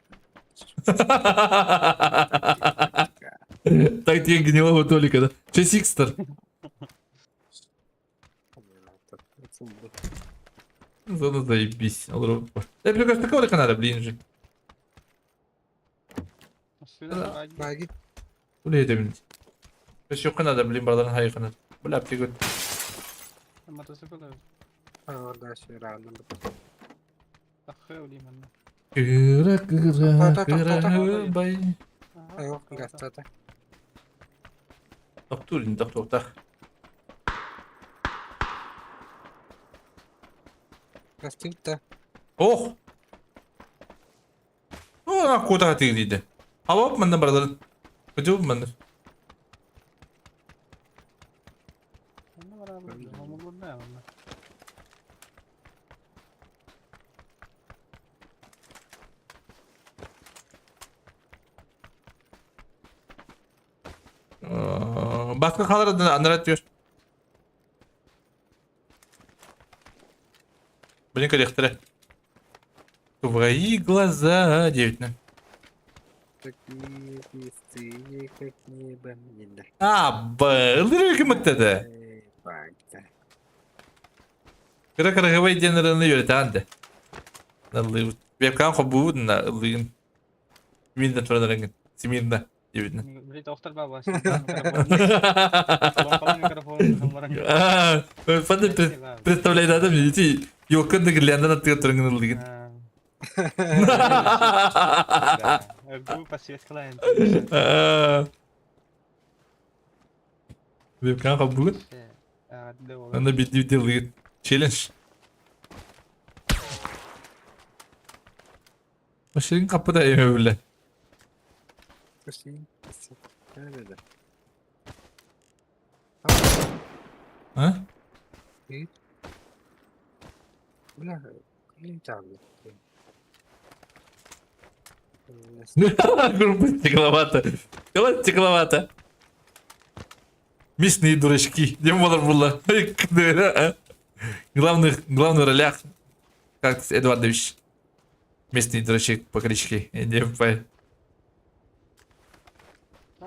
Так тебе гнилого Толика, да? Че Сикстер? Зона заебись. Да, мне кажется, такого надо, блин же. Bagi Ulan yedim. Beş yok kanada, blin bardan hayır kanada. Bu lapti gön. Motosiklet öyle. orada şey random. Takıyor olayım ben. Kıra kıra kıra bay. Ayo, gas tata. Doktorin doktor. Gas tutta. Oh! Oh, nak kota hati dedi. Hava mı bardan? Kıcı mı? Ne var abi? Hamur ne ya? Başka kalır da anlat diyor. Блин, коллектора. Твои глаза, 9. Такие пустые, как небо. Не да. Bayılır hükümette de. Bak da. Kıra kıra hava iddianlarını yöneten de. Nalıyı. Webcam kabuğu da nalıyın. Simirden sonra da rengin. Simirden. 9. Beli doktor baba. Tolong mikrofon nomornya. Pada представляет adam ya. Yokan da giliandan atıyor turun nalıyın. Gue pasti klien. Webcam kabuğu. Ben de bitti nalıyın. Challenge. Başarın kapıda yeme böyle. Pusing. Nerede? Ha? Ulah, ini cabut. Группа стекловата. Кала стекловата. Местные дурачки. Не было было. Главный ролях. Как Эдуардович. Местный дурачок по кличке. Не понимаю.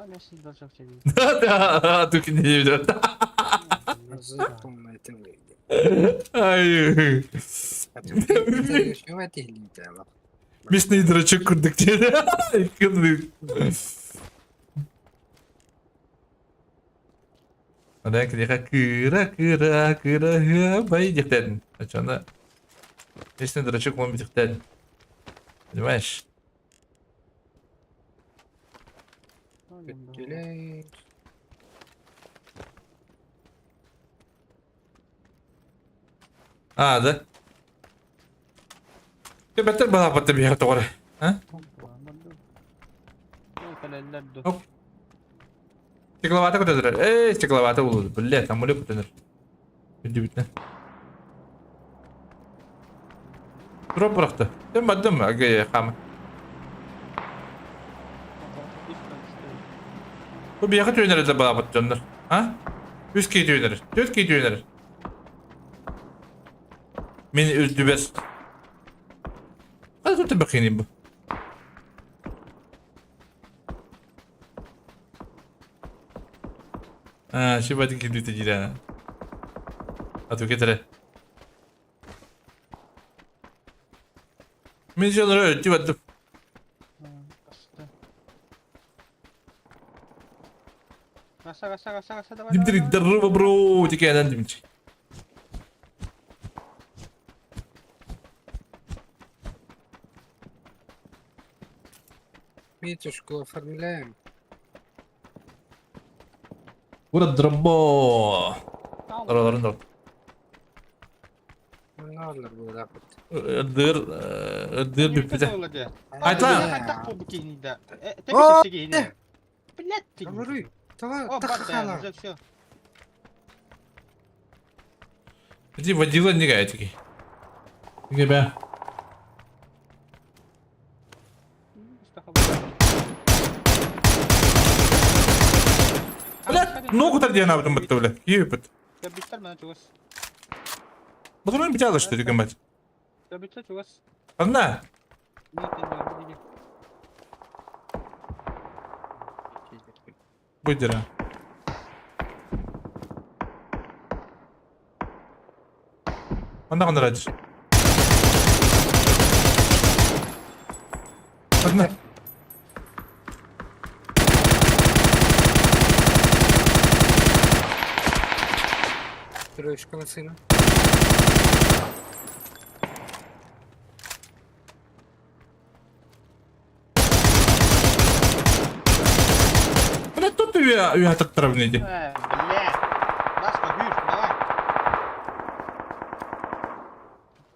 Ne siz de çok çekiyor. Да, только не видел. Запомни это выйдет. Ай. А ты еще в этой летела. Местный дурачок курдык. Ada ketika kira bayi jahtan. Macamnya. Местный дурачок mau jahtan. Понимаешь? Güley. Да. Ты better bana apa tabi ya tuh ha? Оп. Стекловата куда дыр? Стекловата улуду. Бля, там улеп тенер. Удивительно. Дроп бıraktı. Sen baktın mı? Aga хама. Bu bir yakıt önerir de bana batıyorlar. Ha? 100 kayıt önerir. 4 kayıt önerir. Beni öldüber. Hadi dur bakayım bu. Şimdi hadi gidiyor tecrübe. Hadi getire. Milyonları öldü battım. Gasa. Dimitri, darıma bro. Dikkaten Dimitri. Митюшку оформляем. Burada dropbo. Araların da. Ne olur bu rapor. Dır bir pide. Haydi lan. Так по бикини, да. Ты О, пишешь гейне. Блядь, ты. Говори. Давай, О, так бардак, хала. уже все. Иди водила не гай такие. Gibi. Блядь, ногу-то где она в этом быттовле? Ебать. Я битер мене чогось. Батальон битяла что ли, гамать? Я битер чогось. Одна. Ні, ти не бігай. Выдера. Одна он радишь. Одна. Троечка на сына. Блядь, тут я так травните. Блядь. Баска, гюш, давай.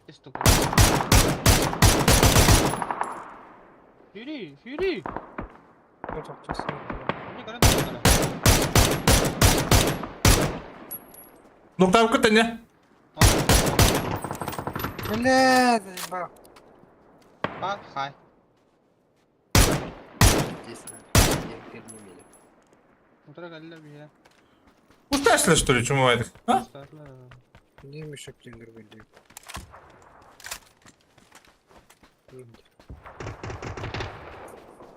Ти ступ. Фюри, фюри. Вот так, честно. Мені карен не треба. Доктор кытыня. Бля, заебал. Бак, хай. Здесь я перед ними. Утра галля бия. Усташли что ли, чему это? А? Стартла. Не мешок тендер выйдет.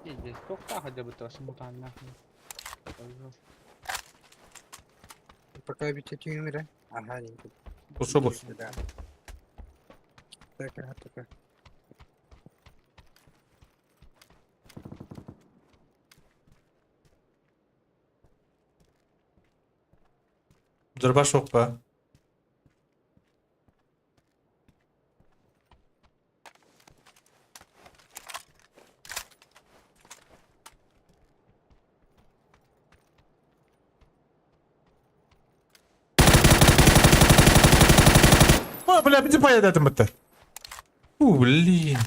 İyi, çok daha hadi bu taşı mutanna. Пока обитать умере. Ага, не тут. Особо. Да. Так, ага, так. Дырба шок па. О, бля, иди поедай там это. Блин.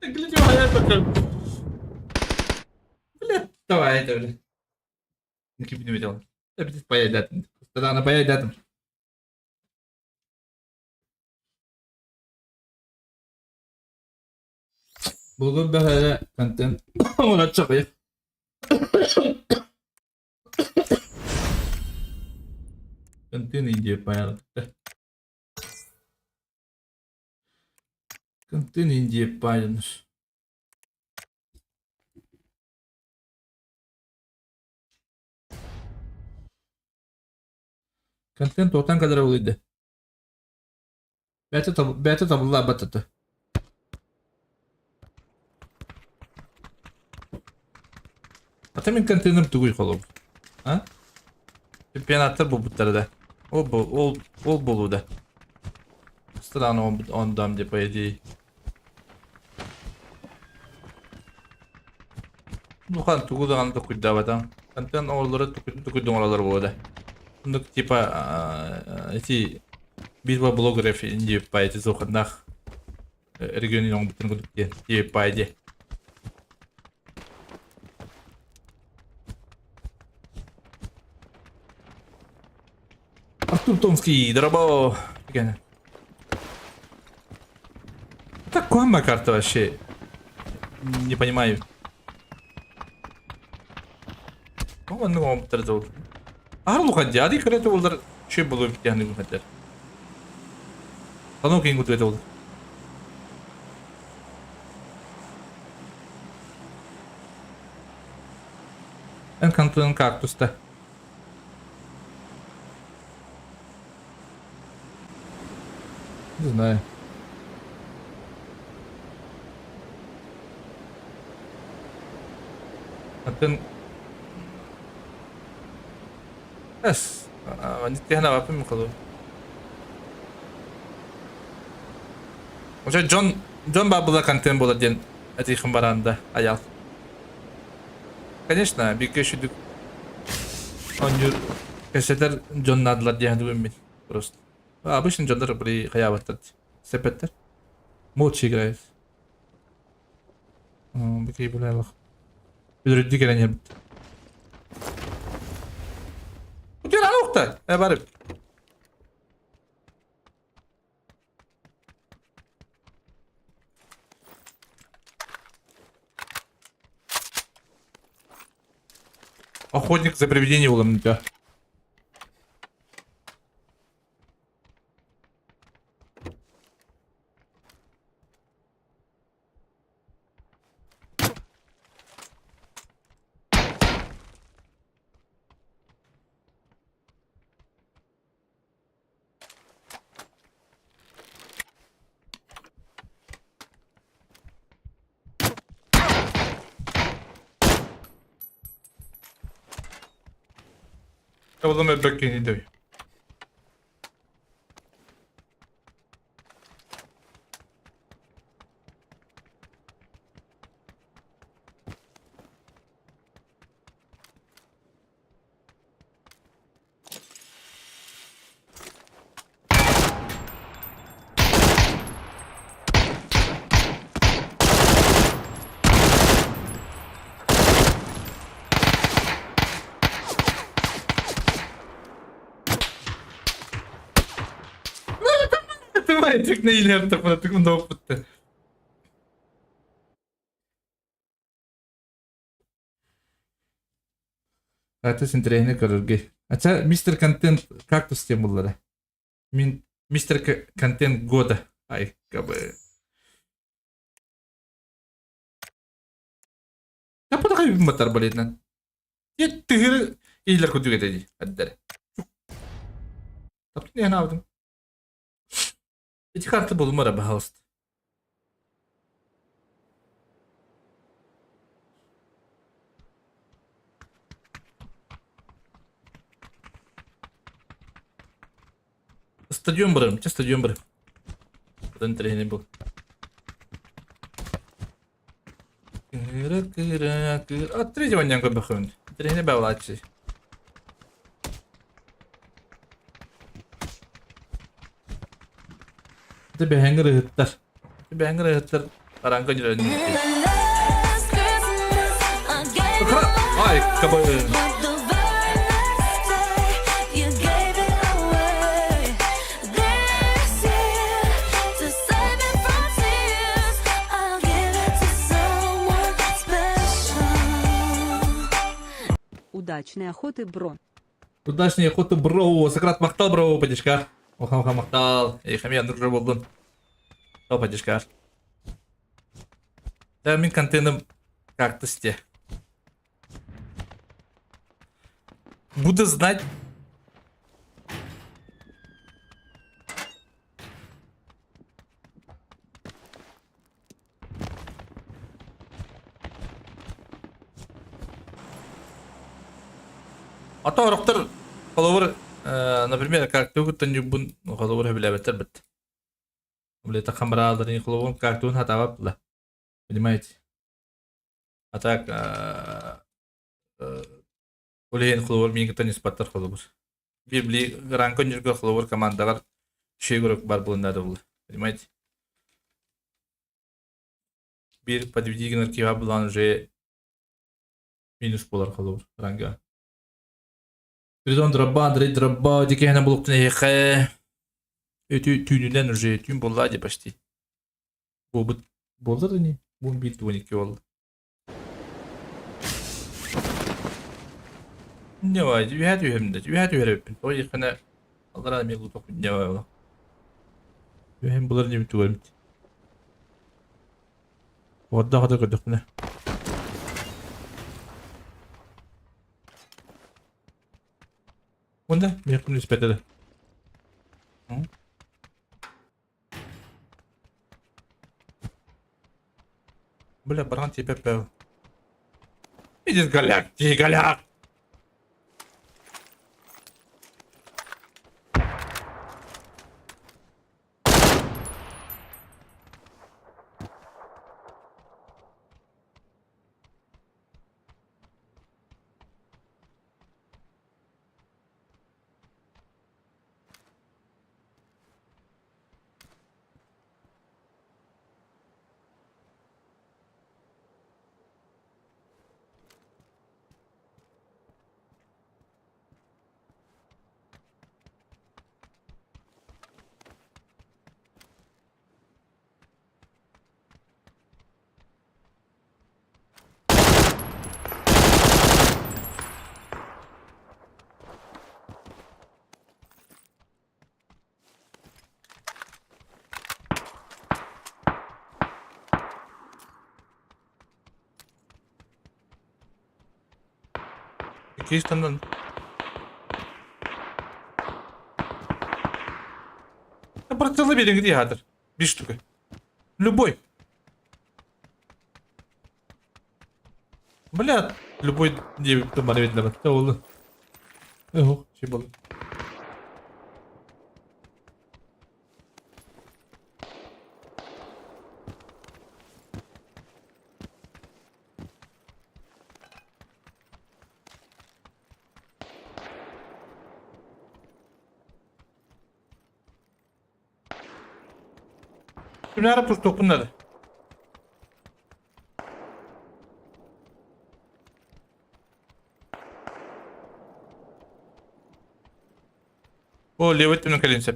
Гляди, я такой. Бля, давай, это, бля. Не кипи не видел. Да, блядь, поедет. Тогда она поедет. Bugün böyle content olacak ya. Content ince bayağı. Content ince bayağı. Контент отан kadar oluyordu. Beta tabullar batırdı. Atamin контейнер түгел қалу. А? Чемпионаттар бұл бұттарда. Ол болуда. Странно он дам, где по идее. Nukan tuku da anda kuyda batan. Kantan oğulları tuku dumaralar bu da. Bunduk tipa iti bir var blografi ince payeti zokandak. Regionin on bütün kuduk diye diye payeti. Артур Томский, дробо. Так комба карта вообще. Не понимаю. Он ну он терзол. Арлу хадди, ади крете олдар şey болу битяны гүмәтләр. Тану кин гүтәт ул. Эн кантын кактуста. Не знаю. Атын بس نتي هنا وابن مقدور وجا جون бабыла контент болады ден эти хымбаранда аял. Конечно, бикешүдүк онюр кесетер Джон надылар диян дугун мен просто. Обычно Джондар бри хаябаттар сепеттер. Молча играет. Бикей булайлык. Бүдүрүдү келен Gel al nokta. Barım. Охотник за привидением улом тебя. Я буду на бэке не дай. Тик не илер так тик мында опытты. Это синтрейне көрөргө. Ача мистер контент как-то с тем буллары. Мин мистер контент года. Ай, кабы. Я подагай матар балетнан. Я тыгыр илер көтүгө деди. Аддар. Таптын я навдым. Эти карты булмара, пожалуйста. Стадион барым, че стадион барым. Buradan treni bu. От третьего нянга бахун. Трени бавлачи. Тебе хэнгэр хэттар. Тебе хэнгэр хэттар. Аранга жирэн. Ай, кабай. Удачной охоты, бро. Удачной охоты, бро. Сократ мактал, бро, падишка. Оха мактал. Эй, хамиян дружа болдун. О, падишка. Да, мен контентым как-то сте. Буду знать. А то роктор фолловер, например, как ты не бун фолловер билебетер бит. Блин, так камера не фолловер, как ты хатавап, понимаете? А так Ulen kılıyor mingi tanis patlar kılıyor. Bir bili rankon jürgü kılıyor komandalar şey görüp var bulunlar oldu. Понимаете? Bir подведигнер кива bulan же минус болар кылıyor ранга. Придон дробба дикene buluktun ehe. Ötü tüyünden уже tüm bolladı почти. Bu bollar da ne? Bu bir 12 oldu. Ne var? Bir hadi öğrendim. O yıkana Allah razı olsun. Ne var? Hem bunları ne bitiyor? Orada kadar gördük ne? Bunda yakın nispette. Бля, баран тебе пел. Иди голяк, ты голяк. İki üstünden. Братцы, берем где хатер? Без штуки. Любой. Бля, любой девик там барвит для бата oldu. Ого, şey oldu. Şimdi ara pus topunları. O levet mi kalinse?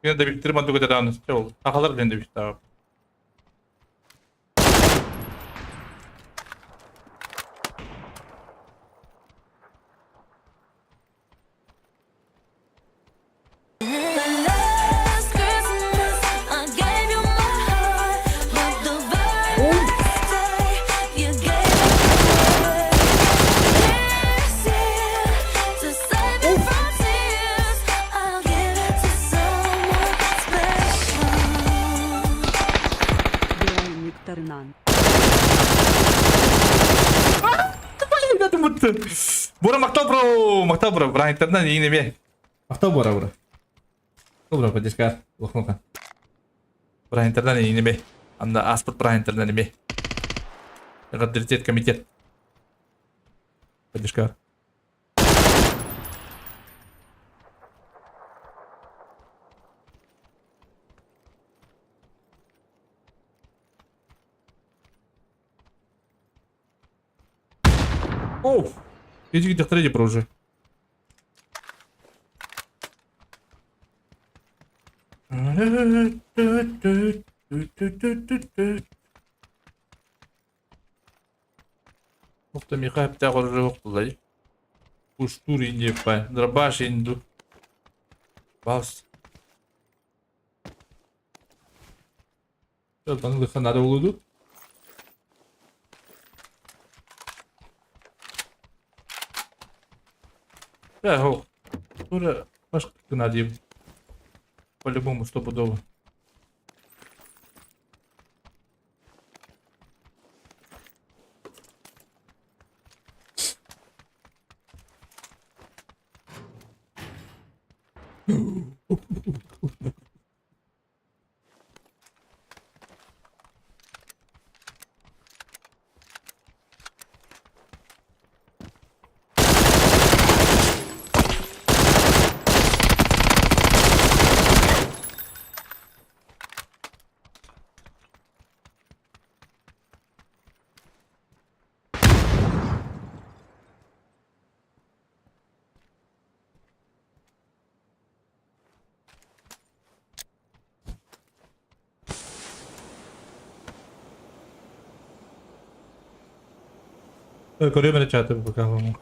Yine de biriktirip hadi kadar anlasın. Şey oldu. Takalar bende bir daha. Тарнан. Блин, мутты. Бура мактау бро, бра интернет yine bir. Мактау bura. Bura подискар, лохнука. Бра интернет yine bir. Anda asport бра интернет bir. Комитет. Подискар. Оу! Иди где-то реди про уже. Ух ты, Михай, птя уже окулай. Уштур инди пай, драбаш инду. Бас. Что там лыха надо улуду? Да, о. Тура, башка надим. По-любому стопудово. Koruyor beni çatı bakalım.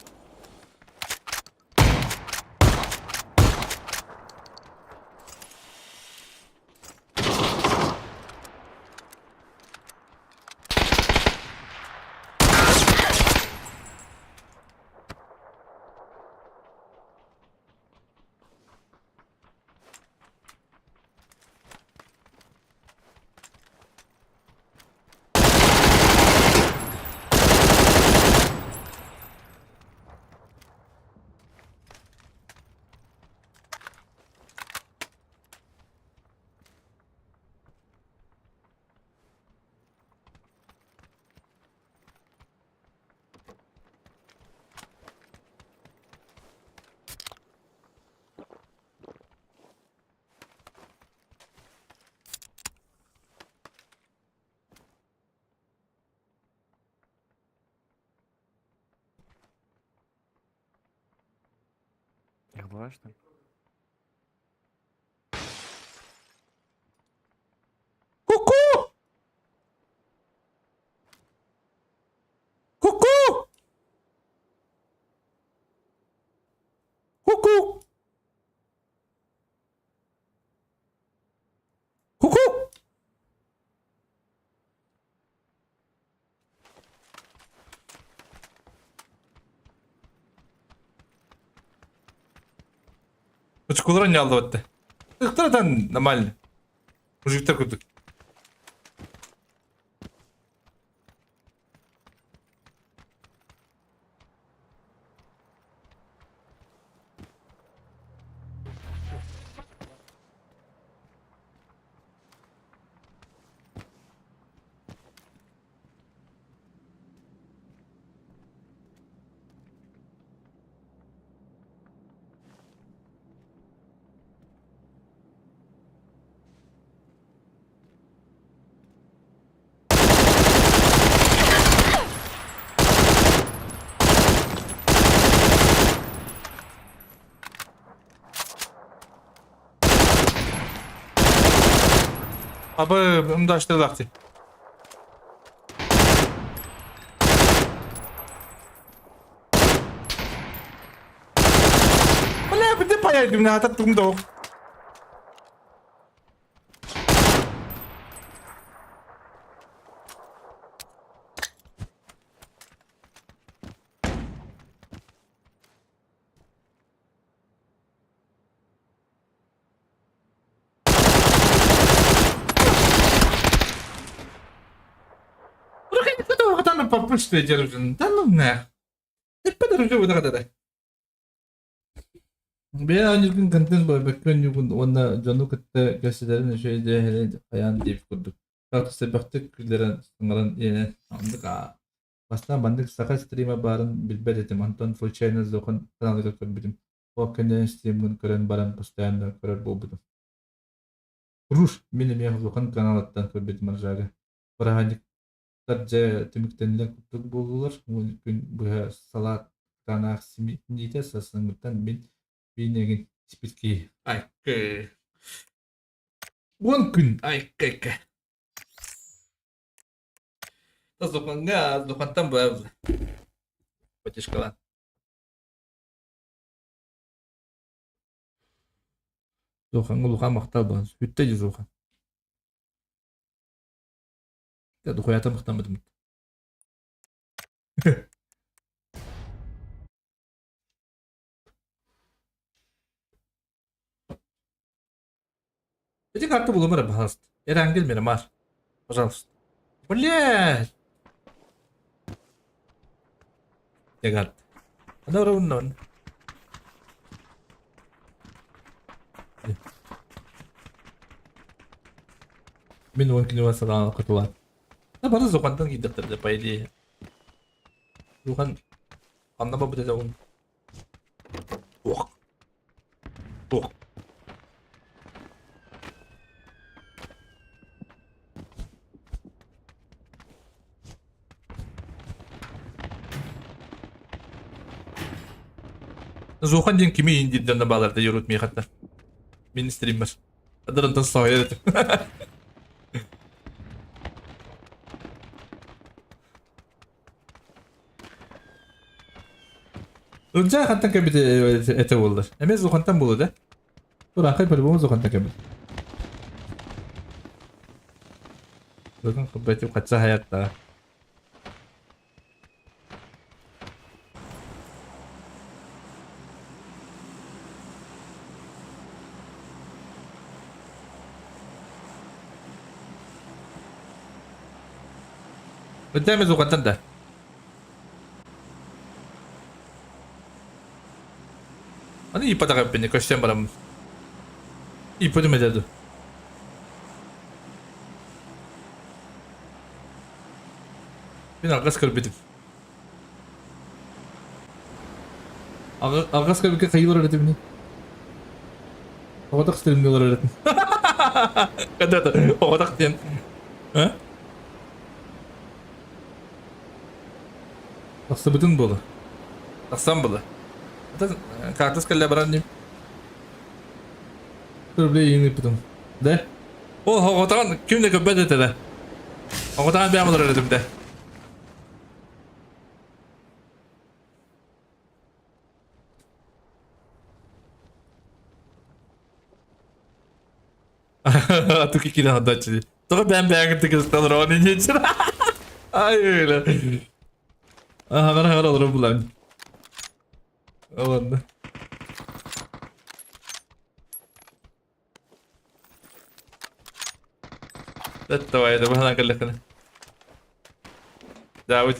Их была что ли? Ку-ку! Ку-ку! Ку-ку! Ку-ку! Очкулар не алды бітті. Кто-то нормально. Мужиктар көтік. Abi, bunu da açtırdık diye. Wala, pwede pa yan. Yung nakatatong daw. Попустите держим. Да ну нах. Теперь уже вот это. Ben önce gün kontent boy bakın yugun ona canlı kıtta gösterilen şeyde hele ayan deyip kurduk. Kalk sebepte küllerin sınırın yine andık ha. Baştan bandık sakat stream'e barın bilbet etim. Anton full channel zokun kanalı kırbirim. O kendine stream'ın kırın barın postayanlar kırar bu budum. Ruş benim ya zokun kanalından kırbirim arjağıya. Para hanik Sadece tümüktenler kutluk bulurlar. Gün bu salat tanak simit sasınlıktan bin egin spitki. Ay ke. 10 gün ay ke. Zokan gaz, zokantan bu evde. Почти kalan. Zokan gulukan maktal bağız. Hütte zokan. Ya da koyata mıhtamadım. Эти карты булымыр, пожалуйста. Эрангел мир, Мар. Пожалуйста. Блядь! Я карт. Она ровно. Min mungkin was sa katuan. Na para zo kantang gidak talaga pa ili. Zukan anda ba bida un. Wok. Wok. Zukan din kimi hindi dan na balar da yurut mi khatta. Min streamer. Adaran tas sohaya dedim. Önce kantan kabite ete oldu. Emez o kantan bulu da. Dur akay performans o kantan kabite. Bakın kabite kaçsa hayatta. Ödemez o kantan da. Ano ipa taka pini question para ipa de medado. Pinalkas kalbitin. Alkas kalbitin kayılar öğretim ni. Otak streamler öğretim. Kada da otak diyen. Ha? Nasıl bütün bolu? Nasıl bolu? Kartas kalla barandim. Dur bile yeni yaptım. De. O otan kimde köpet ete de. Otan bir amlar öğretim de. Atu kikine hada açtı. Sonra ben beğendim kızlar onu geçir. Ay öyle. Hemen alırım bulan. Aman. Tattawa ya da bana kallakana. David.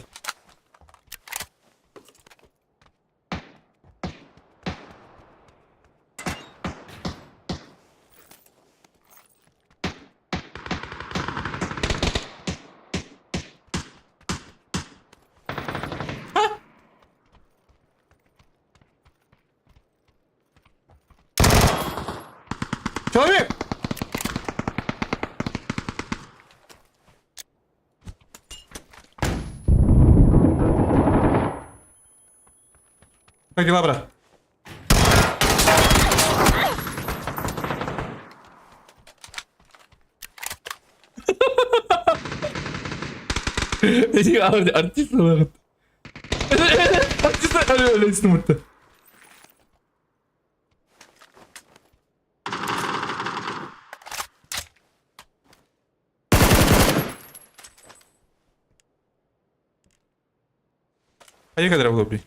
Çabuk! Hadi babra. İyi abi artist olarak. Artist öyle istemurtu. Aí, galera, o lobby.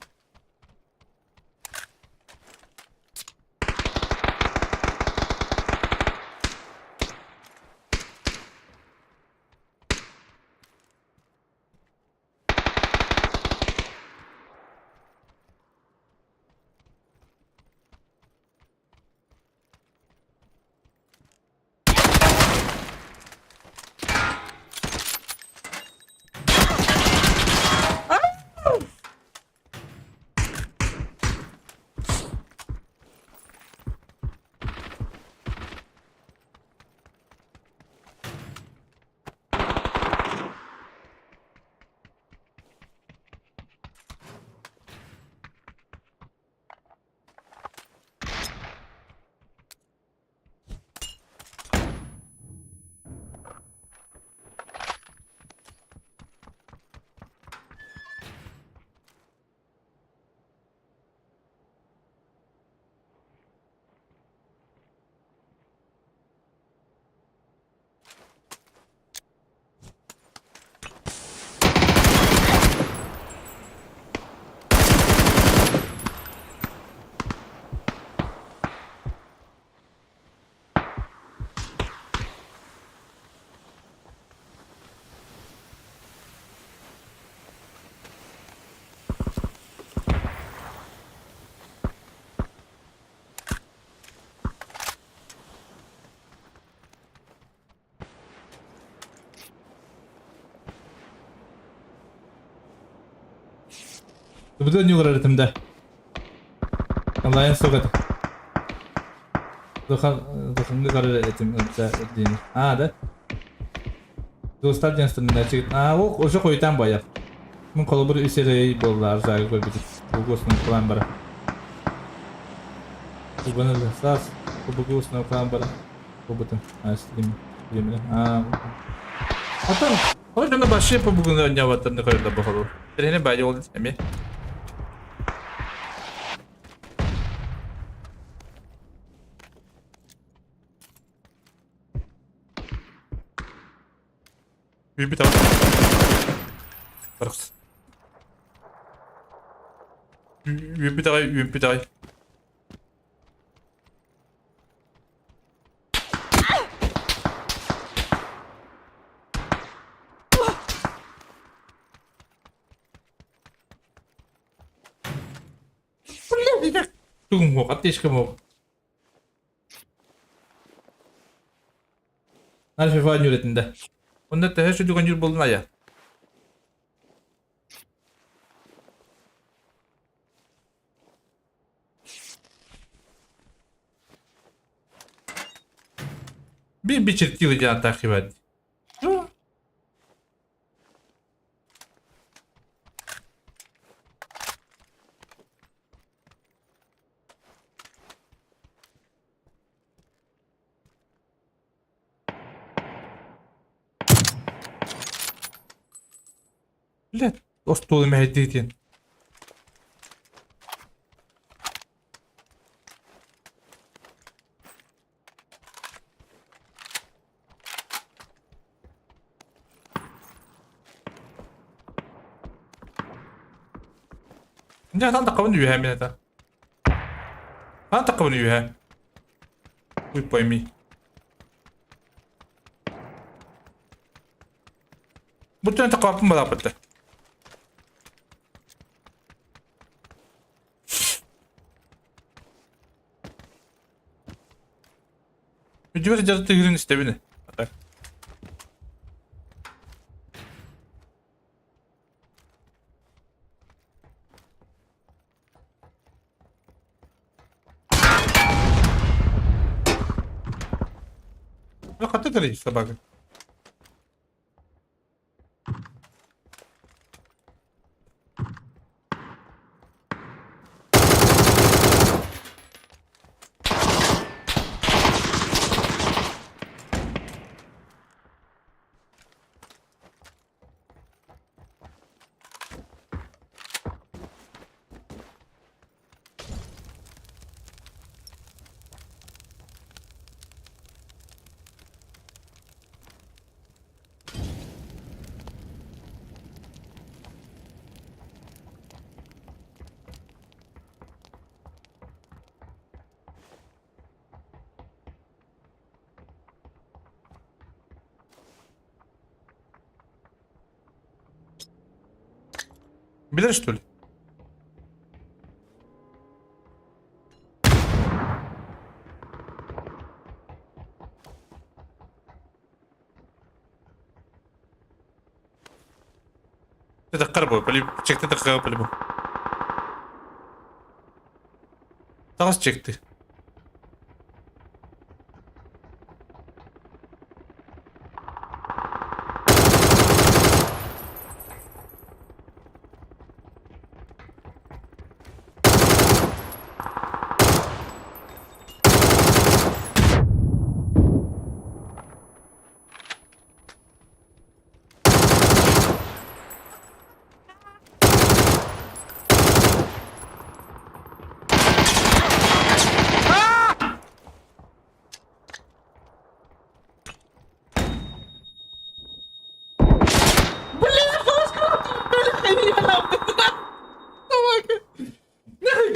Bu da new ritimde. Allah'ın sokadı. Dokun karar etim dini. Ha da. Dostlar gençlerine çıktı. O şu koyutan bayağı. Bunun kolu bir üseri bollar zaten koydu. Bu gosunu falan bara. Bu bana da sas. Bu gosunu falan bara. Bu butun. Aslim. Yemin. Hatta o yüzden başı yapıp bugün önce vatanını koydu bakalım. Treni bayağı oldu mi? Büyük bir tavuk. Barıksın. Büyük bir tavuk. Tunggu, ateş kamu. Her şey falan üretinde. Onda da her şey dükkancı buldun ya. Bir çirkli can takip et. لا اسطول مهديتين انت تنتقبن يوها من هذا تنتقبن يوها ويبويمي بطلنا تقابل مضابطه Videoda cadı yürün istemini. Ne kadar da işte bakın. Bilir что ли? تتقربوا çekti تتقربوا Takas çekti.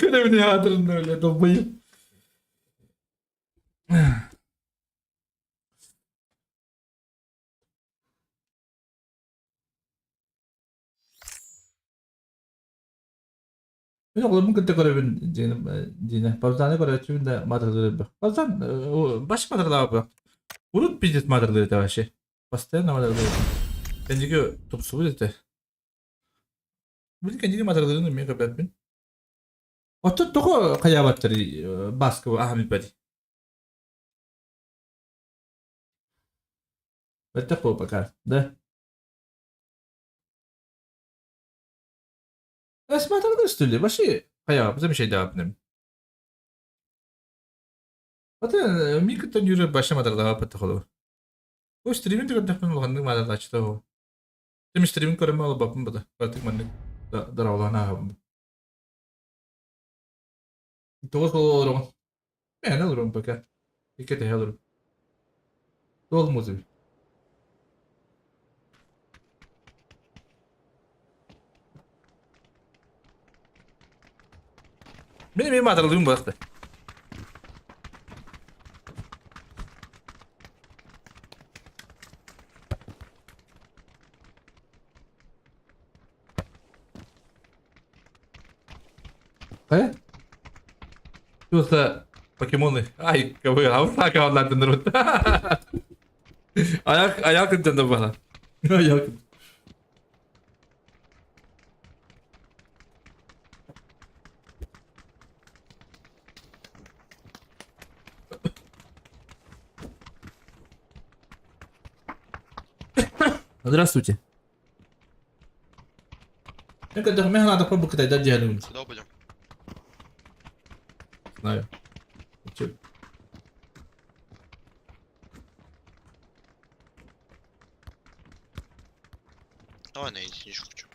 Görevini yağdırın öyle dobayı. Oğlum kıta görevin dine. Bazen görev de madalları. Bazen baş madalları abi. Unut bizit madalları da şey. Bazen madalları. Bence ki top su dedi. Bu kendi matarlarını mı kapatın? Otur toko kayabatları baskı Ahmet Bey. Better ko bakar. Da. Esma tarafı üstüyle başı kaya bize bir şey daha yapayım. Hatta mikroton yürü başlamadı daha patı kolu. O streaming de kadar falan oldu madem açtı o. Tüm streaming köreme alıp bakın bu da. Artık ben de daravlana abi. Todos olurum. Ben olurum bakar. İki de olurum. Dol muzu. Benim hatırladığım baktı. He? Yoksa Pokemon'u. Ay kabul. Havuzda kavlardan durun. Ayak kırdı bana. Ayak. Здравствуйте. Я когда мне надо пробовать это делать. Куда пойдем? Знаю. Чё? Давай на единичку хочу.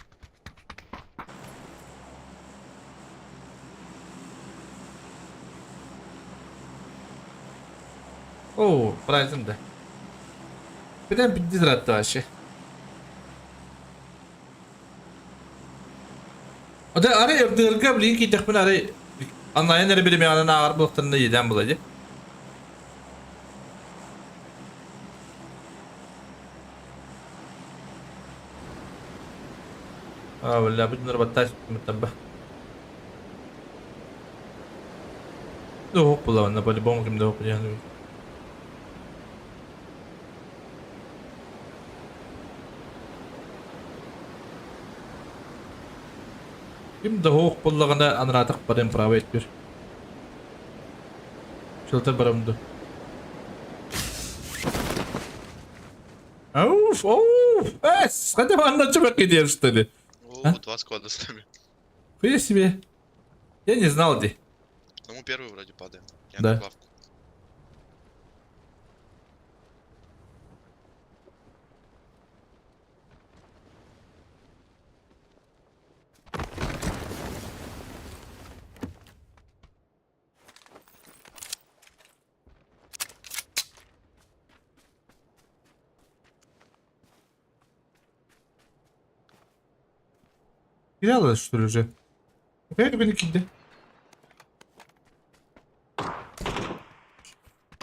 Oo, Price'ım da. Bir de bir dizi hatta şey. O da araya yaptığırga bilin ki takmin araya anlayan nere birim yanına ağır baktığında yeden bulacak. Vallahi bunları battaş mutabba. Doğuk bulanla böyle bomba kim doğuk yani. Kim doğuk bulanla anratık barın prava ettir. Şıltır barımdı. Уф, уф, hadi anlatacak gidiyoruz dedi. О, А? 2 склада с нами. Хуя себе. Я не знал, где. Ну мы первый вроде падаем. Я Да. на главку. Грязно, что ли, уже? Опять бeni kildi.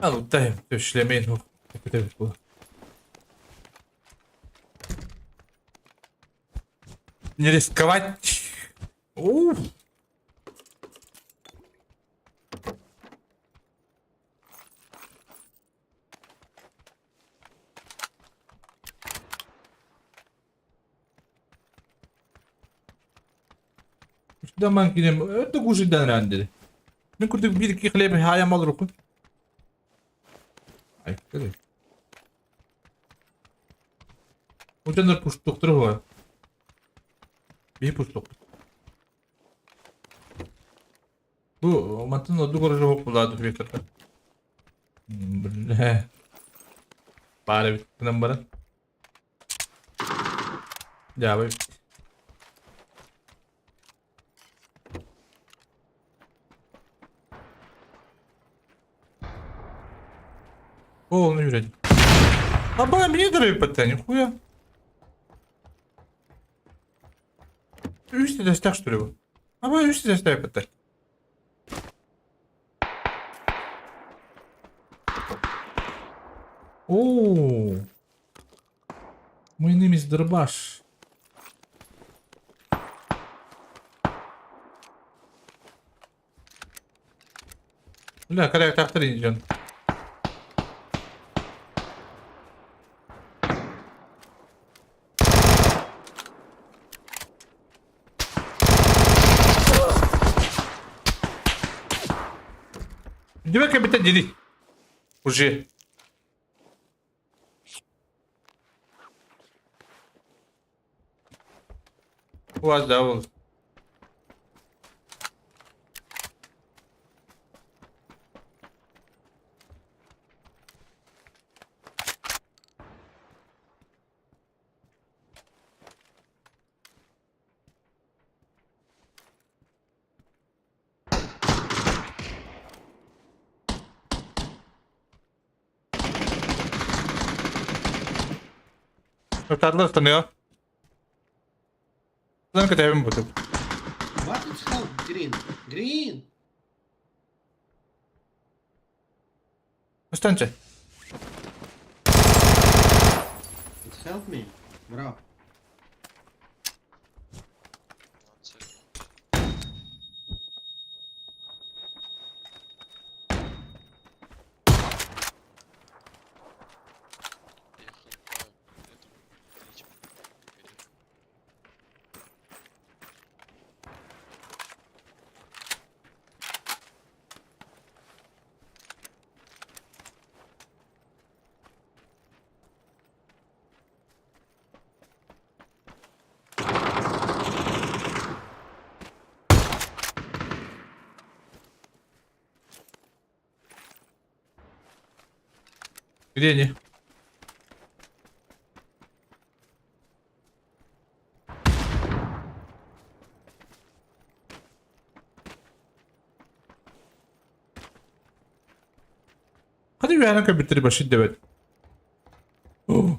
Al dayım, döşlemeyin o. Evet bu. Не рисковать. Уф. Şuradan ben gideyim. Öte kuşudan rendeli. Ben kurduk bir iki klebi hayam alır okun. Ay, kırık. Hocanlar push doktoru var. Bir push doktor. Bu mantın adı garajı hopuladı bir kata. Ne? Bari bittiğinden bana. Ya bak. О, ну юрядь. А бля, мне дорогие питання, хуя. Üç de destek что ли bu? Ama üç de destek питання. Oo. Мой ним Дробаш. Бля, коляк так инeceğim. Диви капітан, діди. Уже. У вас, да, вот. Tarla tanıyor. Lan kadar evim buldum. What is help? Green. Green. Останься. It's help me. Bro. Где они? Hadi bir ana bitir başı devet. Oh.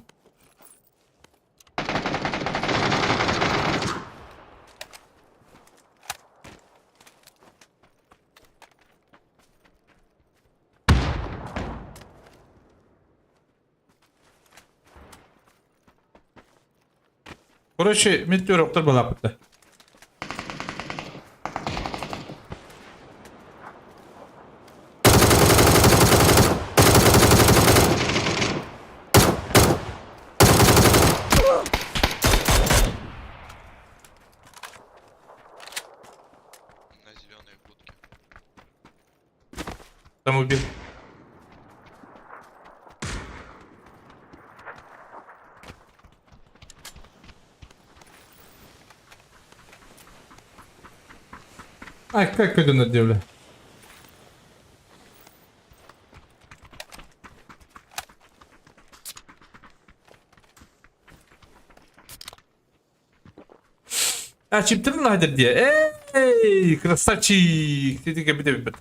Короче, метеороптар балапытты. На зеленой будке. Там убил. Ай, как это надевля? А, чиптер ладер диye. Ey, красавчик. Dedi ki bir de bir.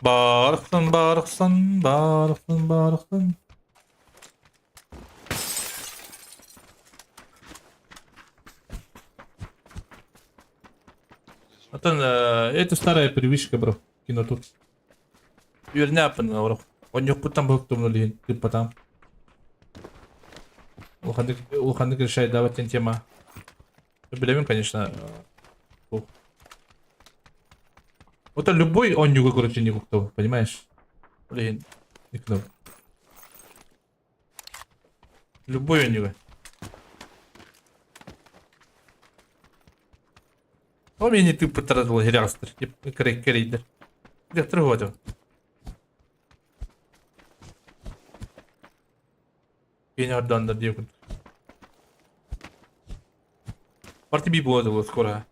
Bağırıksın, bağırıksın, bağırıksın, bağırıksın. Atan, это старая привычка, бро. Кино тут. Юрня апын, бро. Он yok путан бохтум нули, ты потом. Ухандык решает давать тема. Билемин, конечно. Вот любой он не короче не кто, понимаешь? Блин, никто. Любой он не. O beni tu потратил герастер, крейдер. Где трогать? Yeni oradan diyor. Parti bir boğazı skora.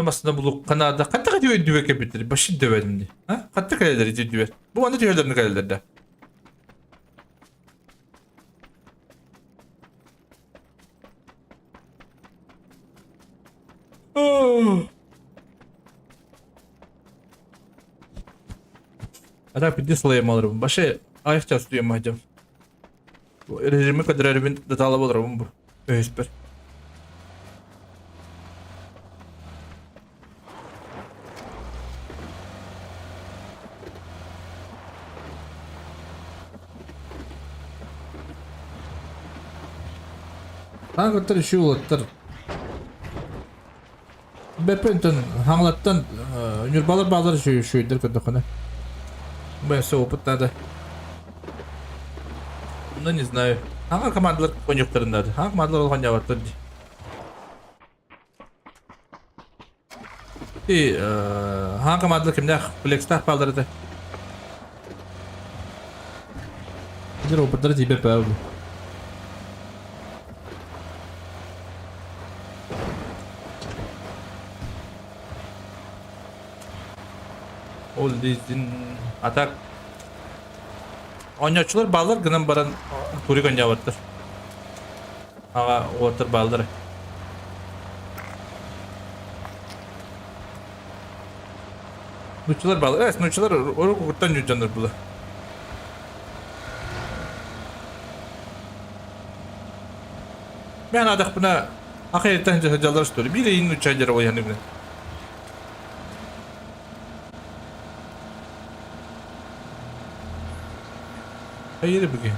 Aslında bu Kanada katta diyor düve kapitleri başı döverim diye. Ha? Katta kaleleri diyor düve. Bu anda diyorlarını kalelerde. Adam bir dislayım alırım. Başı ayakta tutuyum hocam. Bu rejimi kadar erbin datalı olurum bu. Öğüsper. Tank şu olatlar. Bepenten hanglattan nürbalar bazıları şuydur kadar. Ben все опыт надо. Ну не знаю. Hangi komandalar konjuklarında? Hangi komandalar olgan cevaplar? Hangi komandalar kimde? Flex'ta bağları da. Bir robotları tipe bağlı. Ol dizin atak. Oynaçılar bağlar gınan baran turi konjavattır. Ağa otur bağları. Nuçular bağlı. Evet, nuçular oraya kurttan yücandır burada. Ben adak buna ahiretten cahacalar istiyorum. Bir yayın uçacıra o yani bile. Hayır bugün.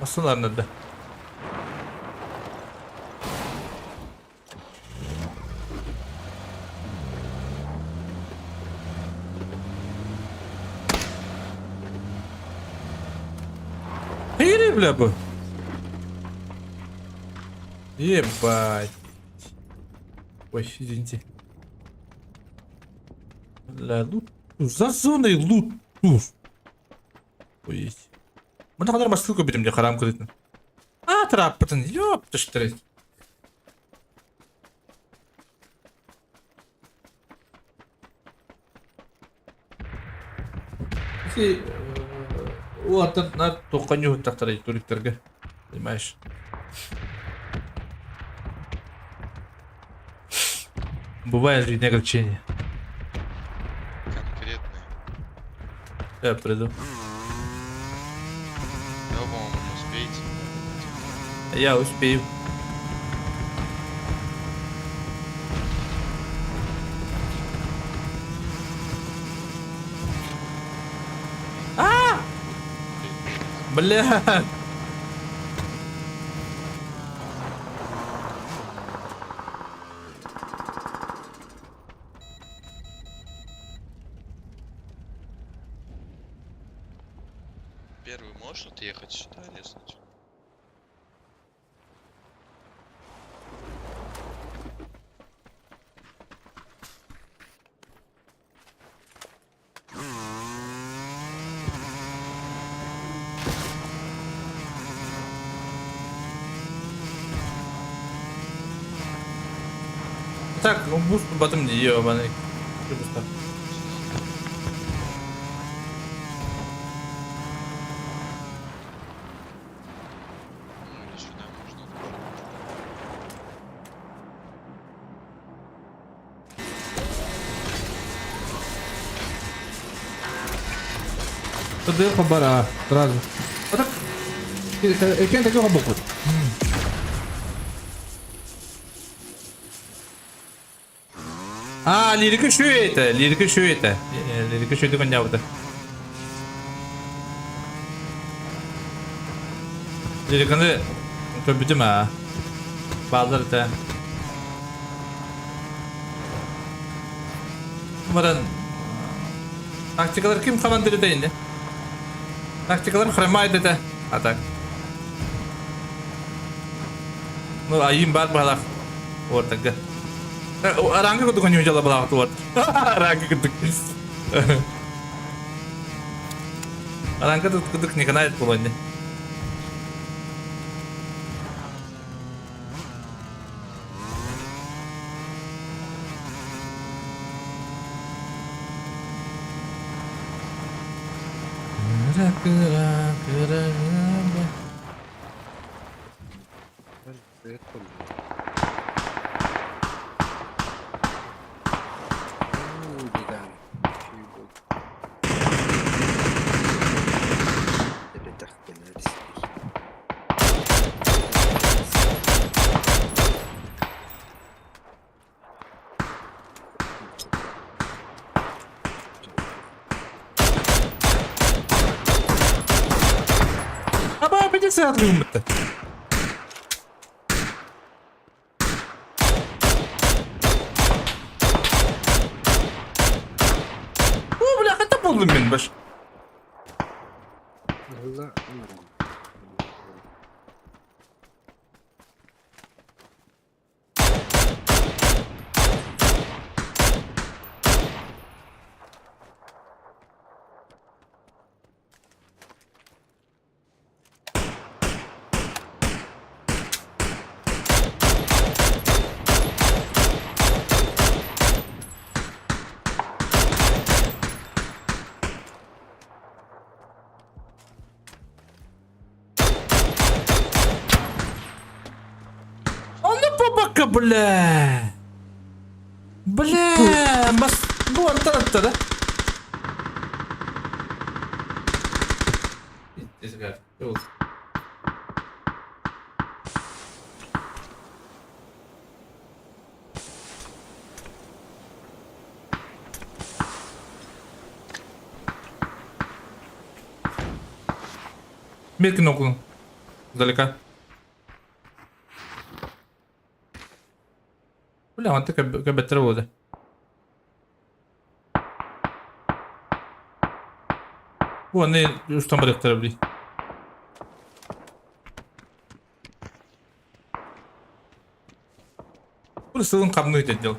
Nasıl anladı? Hayır bile bu. Ебать. Ой, извините. La loot. За зоной loot. Ой. Мына kadar басылка берем де харам көретін. Траппытын. Ёпты штыры. Си у аттар тоққан жоқ тақтар туриктерге. Понимаешь? Бывает в жизни огорчения. Конкретные. Я приду. Да, по-моему, не успеете. Я успею. Бля! Первый можешь отъехать сюда, резнуть? Так, ну буст потом не ебаный. Ну или сюда можно тоже. Туди хабара, сразу. Отак. Яке такого боку? Лирика şu это, лирика şu это. Лирика şu это коня вот. Lirikanı köpüdüm ha. Bazıları da. Umarım taktikalar kim komandiri de indi. Taktikalar хромайды da. Atak. Ну, ayım бар балақ. Ортаға. Раңғы күдік өне жала балақты от. Раңғы күдік. Раңғы күдік не қанайт бұл өне. Ama bir de sen atlıyor mutlaka. buldum ben baş. Valla Onu babaka bля. Bля, bas bu antarafta da. Izgar. Yok. Метки на углу. Далека. Бля, он так бетер буде. Вони ж там берег треба. Burası ılın kabını dedi.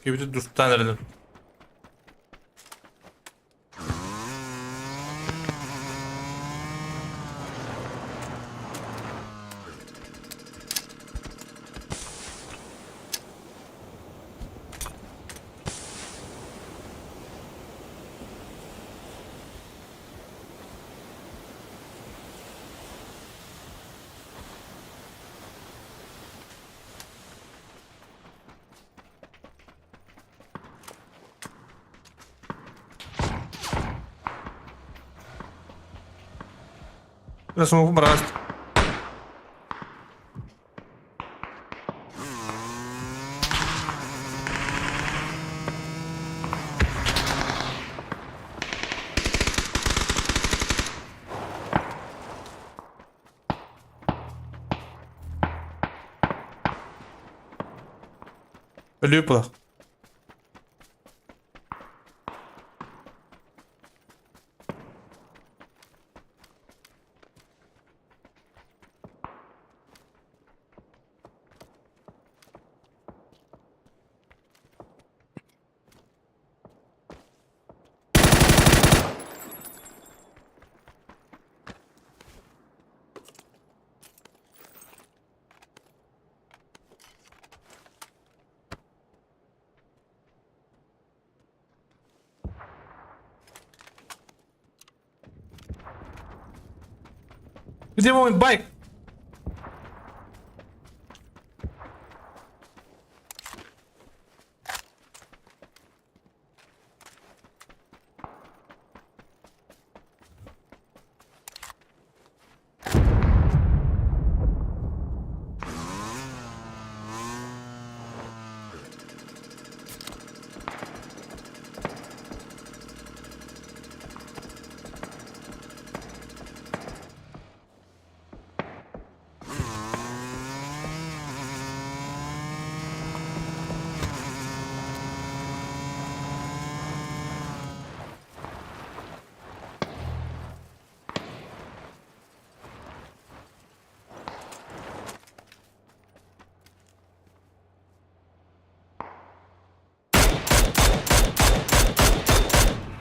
Gibi de durttan aradım. Biraz sonra bu rast. Ölüyor bu. Где мой байк?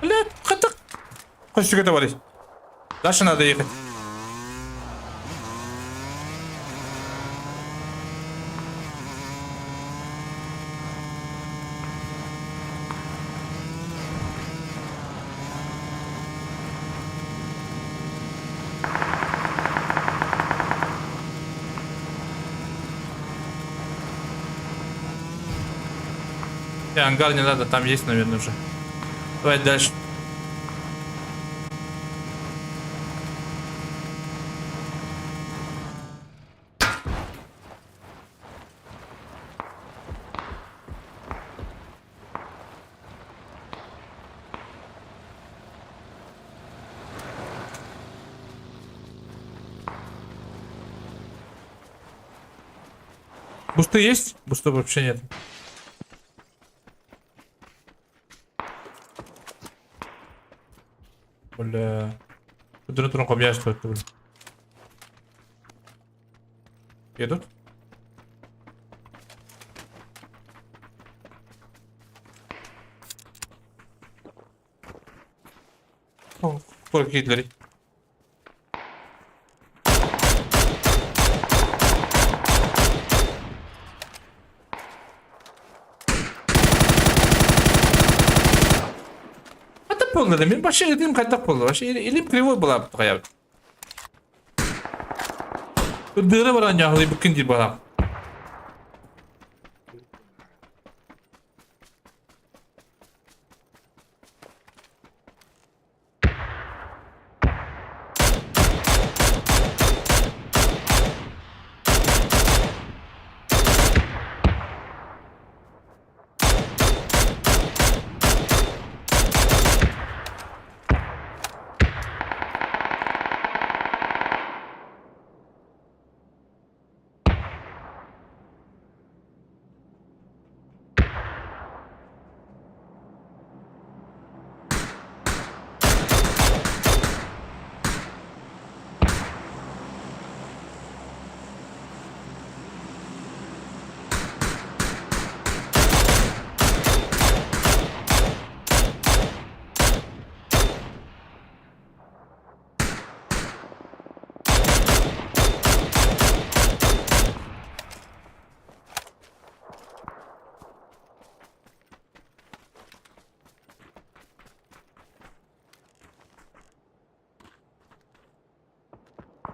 Блядь, хотя... Хоть что-то говорить. Дальше надо ехать. Ангар не надо, там есть, наверное, уже. Давай дальше. Бусты есть? Бустов вообще нет. Бля. Куда турun комья что это, бля? Едут? О, сколько Гитлерей. Oldu demin. Başı elim katak oldu. Başı elim krivoy bulap tıkayab. Dığırı var ancak bu kindir bulap.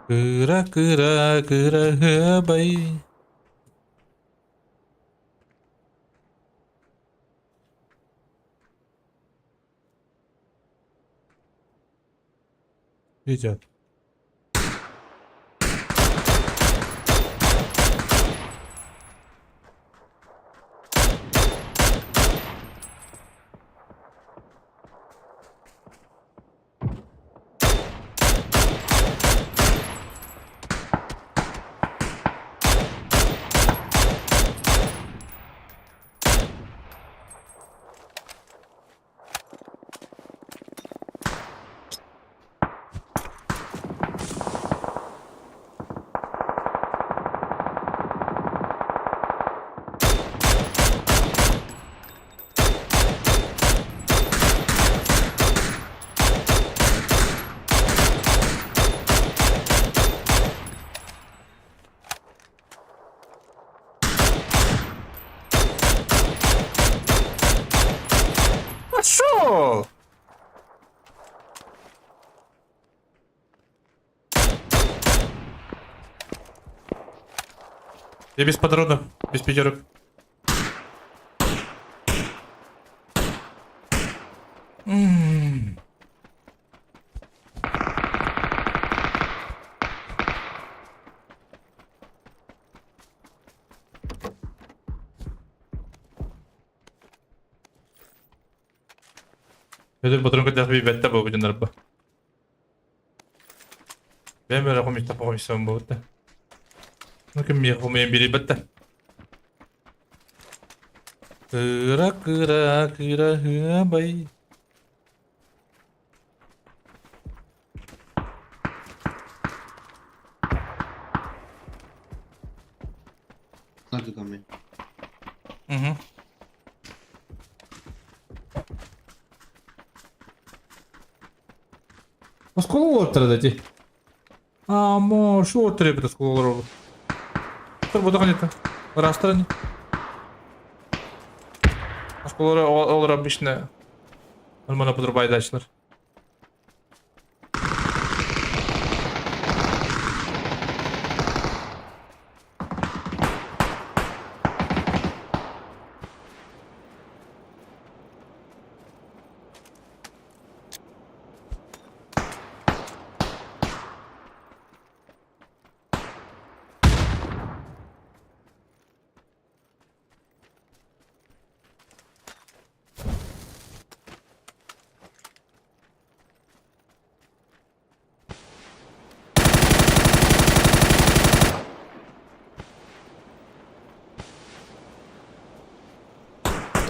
Kıra kıra kıra bay. Güzel. Пошел! Я без патронов, без пятерок. Betul patron kita lebih betta bawa benar apa? Ben böyle komik tapa komisyon bu da. Bakın bir komik biri betta. Kıra kıra kıra hıa bay. Hadi kamera. Hı. А сколько дати? А, може, от треба да сколько робот. Turbo dokaneta. Rastrani. А сколько ол обычно. Нормально подрубай дачнер.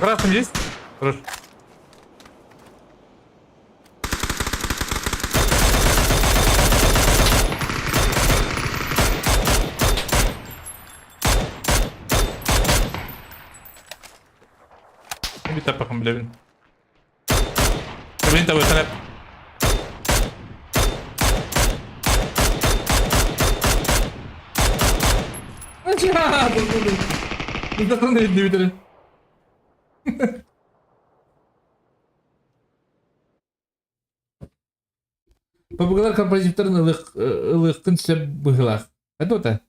Красный есть? Хорошо. Bir tapakım bile bin. Bin tabi sen hep. Aşağı! Dur. Buradan da indi bir tane. Bu kadar kompozitörün ılıqtın işlep bıhılaq. Hadi o da.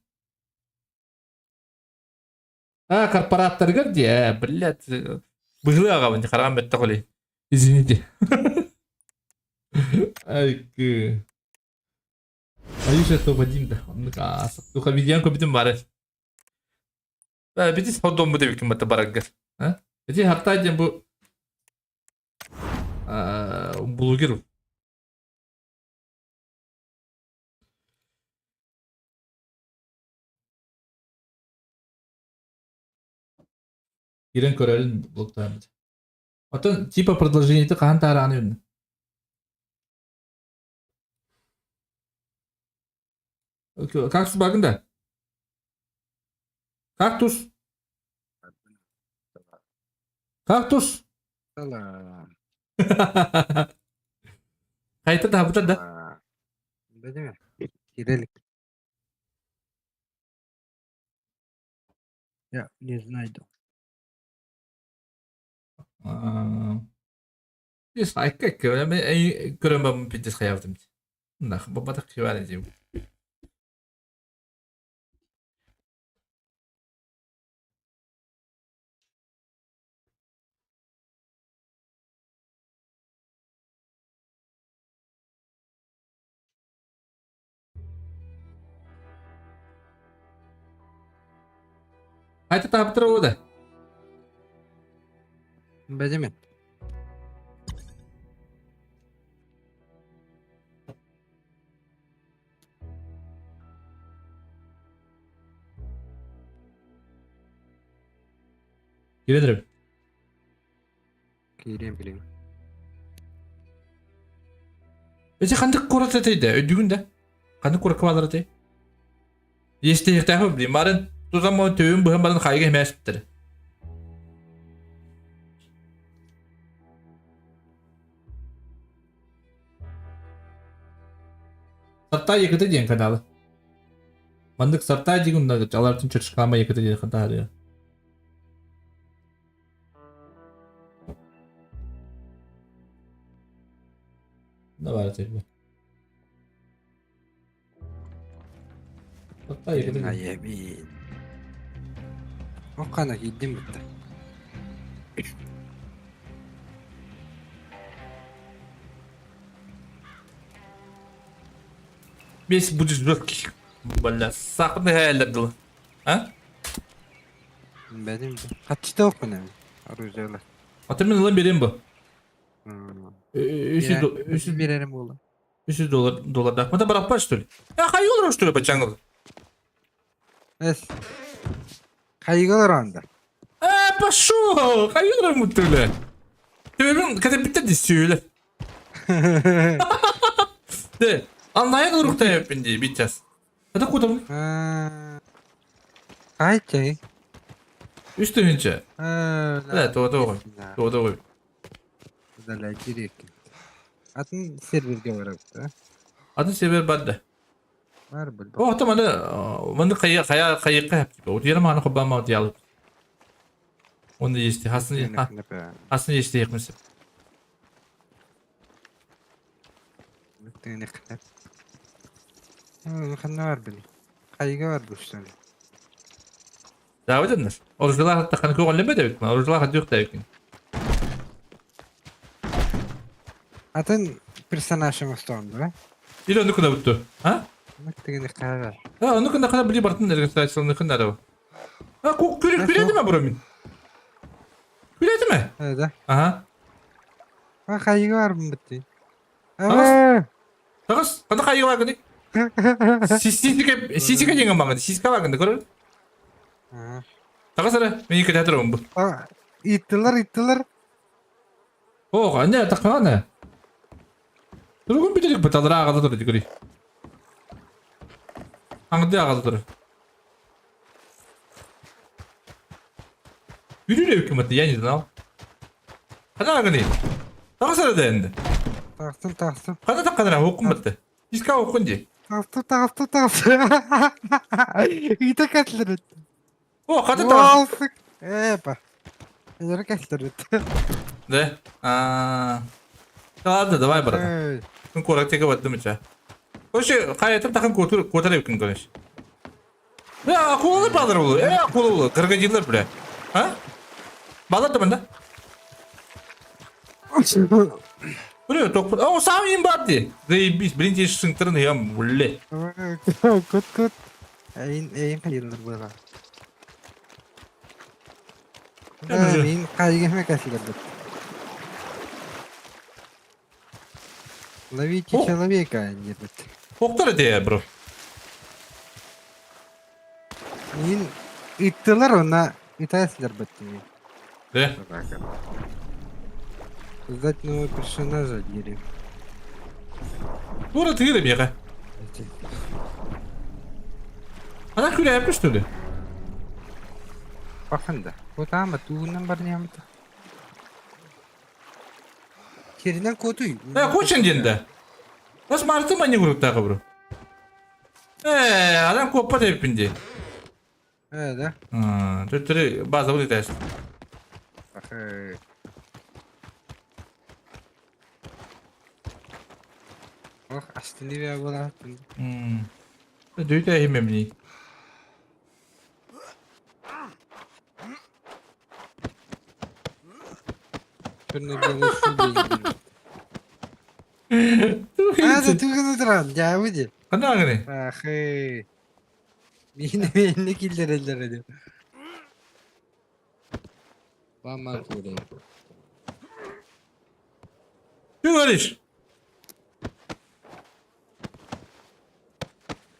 Ha, корпораттарга diye, блядь. Быхылaq аванды қараған бетті қолай. Извините. Ай, кы. Аюша топ-1 да. Туха видеон көбітін бары. Бітіс ходом бұды бекім бәті барағыр. Бітіс хатта ден бұл... Блогер. Giren Korel'in bloklarında. Hatta типа продолжение-то kahan tarağını yönü. Kaktus bakın da. Kaktus. Kaktus. Salam. Kayıtta da bu da. Değil mi? Girelim. Ya не знаю. Yes, kijk, kunnen we een beetje schrijven. Nou, wat ik je wel eens. Hij het daar betrokken. Değil mi? Girelim. Gireyim bileyim. Peki kandık kuratı da ödüğün de. Kandık kuratı vardır da. Yeste yırtağım bileyim. Marın tuzama tüyüm bu hem bana kaygı hemen bittir. Sartay yakıtı diyen kanalı. Mandık Sartay diyen da çalartın çırışkama yakıtı diyen kanalı. Ne var acaba? Sartay yakıtı diyen. Yemin. O kadar gittim bitti. Biz bu cüzbük. Valla sakın hayaller dolu. Ha? Benim de. Kaçta okunuyor? Arıcalar. Atımın lan biriyim bu. 300 birerim oldu. 300 dolar da. Mata bırak baş tuli. Ya hayır olur tuli bacağın. Es. Kaygılar anda. Paşo. Hayır olur mu tuli? Tüyümün kadar bitti de söyle. De. Anlayan urukta yapın diye biteceğiz. Hadi kodum. Kaç şey? Üstünce. Evet doğru. Doğru. Güzel giriyor. Atın serverge var abi. Adın sever bende. Var böyle. O hatta bana kayık yaptı. O diyelim ana kubama diyalı. Onu işte hasını işte yakmışsın. Ne kadar? Ne var böyle? Kaygı var bu işte. Davet ediniz. Oruçlar hatta kanı koğulle mi dedik mi? Oruçlar hatta yok dedik mi? Atın personajım üstünde be. İle onu kadar bittu. Ha? Ne kadar? Ha onu kadar bili bartın ergen ne kadar o. Ha kok küledi mi buramın? Küledi mi? Evet. Aha. Ha kaygı var mı bitti? Takız. Kanı kayığı var gidi. Sisike jengen banget. Siska var gidi. Kore. Takız ara. Beni kadar hatırlıyorum bu. ittiler. Oh, anne takana. Durgun bir dedik batalar ağada dur digri. Angdı ağada dur. Yürü de hükümeti yani lan. Hadi ağani. Taksana da endi. Taktım. Hadi takana hükümeti. İska hukunci. Taktım. İte kaçtırdı. Oh, hadi tak. Olsuk. Epa. Eder kaçtırdı. De. Hadi давай брат. Kun korak teke battım içe. Koşu hayatım takın kotar yakın konuş. Ya akıllı balık olur. Ya akıllı olur. Kırgıcılar bile. Ha? Balık da bende. Buraya tok. O sağ battı. Biz birinci sınıfın ya mulle. Kut. Eyin hayırdır bana. Eyin kaygıma kaçırdı. Ловите человека, а не быт. Koktar diye bro. Мин иттылар она итасылар быттыми. De. Создать нового персонажа дерем. Burada tüyürüm ya. Ana küle yapmıştı öyle. Bakın da. Bu tamam tuğundan barını yaptı. Kerinden kotuyu. Ya koçun cinde. Nasıl martı mı ne grupta bro? Adam koppa da yapınca. Evet. Türkleri bazı bu test. Bakın. Oh, aslında bir bola attım. Düğü de ehemmemni. Şunu bir şu bilgilim. Hadi tuğunu duran. Ya budi. Hadi ağını. Bakın. Beni kildirirler hadi. Bamban kurayım. Şu karış.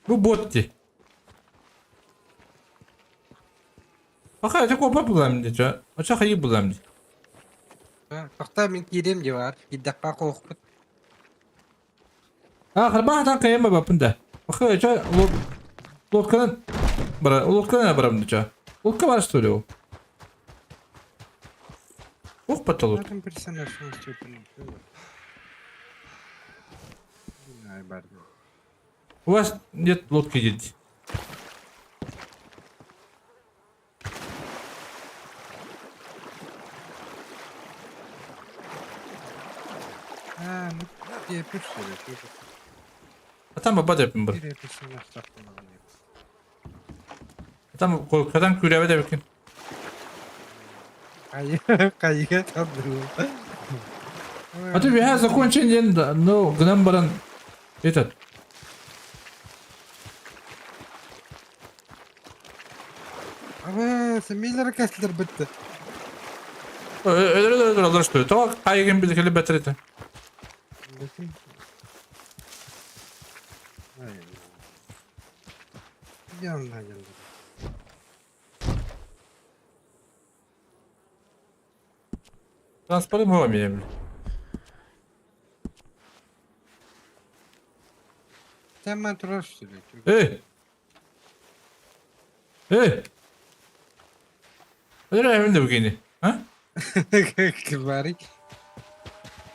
Bu botti. Bak hadi koppa bulam diye. Açak iyi bulam diye. Hatta min kirim de var. Bir dakika korkut. Bahtan kayama bapında. Bak hadi Lotkanın Lotkanın baram diye. Lotka var söylüyor. Oh patolog. Zaten personaj sonuçta yapılıyor. Ay bardo. У вас нет лодки, дети. Ha, bu yapıyor şöyle. А там баба da yapayım bro. Bir personaj taktım. Там kadın küreve de bakayım. Кайга таблю. А ты я закончен, но гнамбаран этот. Aba, semiller kesler bitti. Öyle alır işte. Tamam, kaygın bir kere beter etti. Bakayım. Ay. Yanına geldi. Transportu mu olmayayım? Sen ben tıraş sürüyorum. Hey! Öyle evinde bugün. Ha? Kıbari.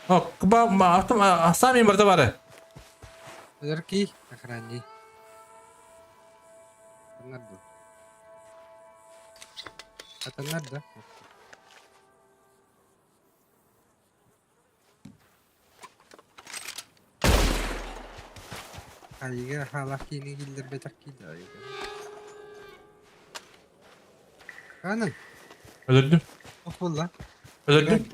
Oh, kebab sami burada var. Erki. Akranji. Nerede? Hatta nerede? Kayga halakini gildir betak gildir. Kanın. Öldürdüm. Okul lan. Öldürdüm.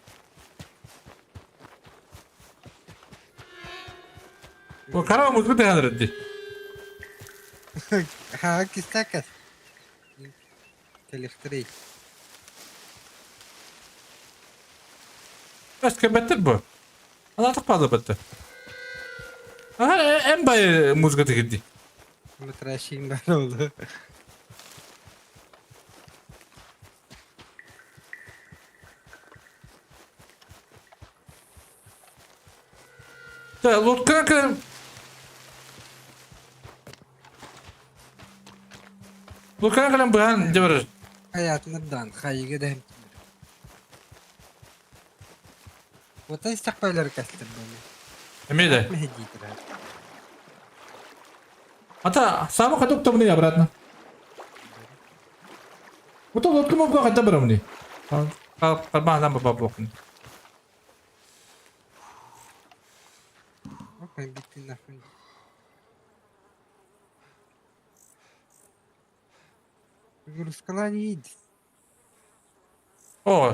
O kara mutlu değerler etti. Ha, kistakas. Telefteri. Başka better bu. Anlatık fazla better. Aha en bayı muzgata gitti. Bunu tıraşayım ben oldu. Da lot kıran. Lot kıran bu han cevher. Hayatından kayıga da hem. Ota istakbayları kastım beni. Emide. Ne hediyedir abi. Ata sama kadok tamını ya beratna. Bu da lot kıran bu kadar beramni. Kalbahdan baba bakın. Bakayım bittin lafın. Ruskalan iyiydi. O.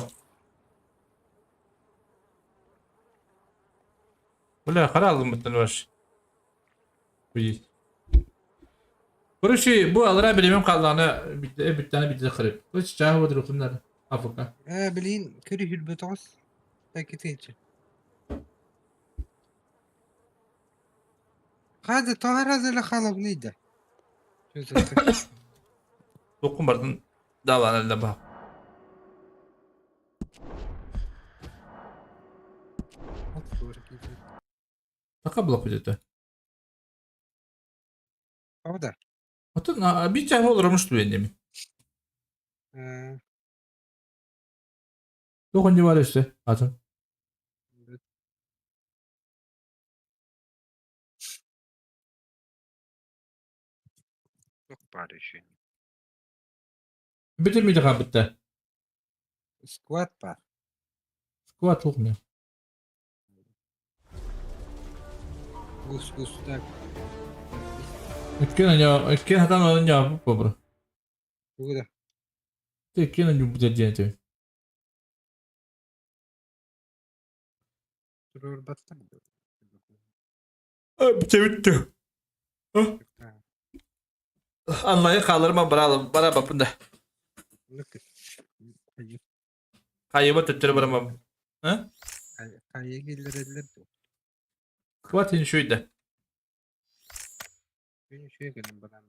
Bula karalım mutlu var. Bu iyi. Burası bu alıra bilemem kaldığını bir tane bir kırıp. Bu çiçeği var okunlar. Afrika. Bilin kırı hülbetos. Peki teyce. Hadi tahar hazırla kalıp neydi? Dokun bardın dalan elde bak. Taka blok ödedi. O da. Atın bir çay olurmuş benim. Dokun ne var işte atın. Çok bari şey. Bitir miydi kabitte? Squat var. Squat yok mu? Gus da. Ötken ya, ötken hatan alın ya bu bro. Bu da. Ötken önce bu dediğini. Durur battım. Bitti bitti. Anlayın kalırım bana bakın da. Kayyımı tuttur bana. Ha? Kayıya gelirler. Squat'in şuydu. Benim şey gelin bana.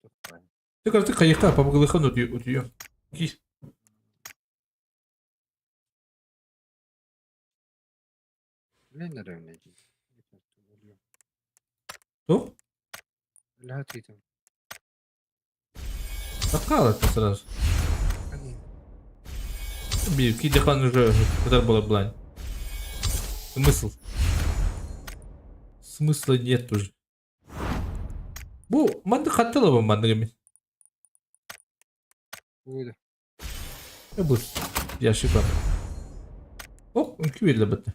Çok bari. Tekrar kayıkta pamuklıkın ödüyor. Ki. Ne öğreneceğim? Tu? La tüydüm. Такая сразу. Hani. Bir iki defa уже kadar была. Смысл? Смысла нет уже. Bu mantık hattalı mı mantık emin? Bu da. Ya bu yaşı var. Hop, iki verile bitti.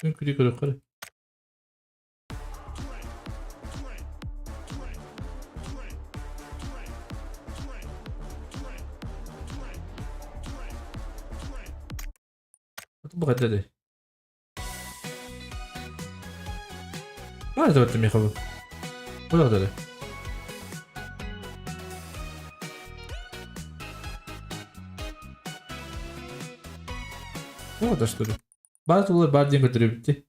Yukarı. Bu kadar değil. Nerede baktım yakabı? Bu da kadar. Bu kadar soru. Bazı olaylar Bardien götürüyor bitti.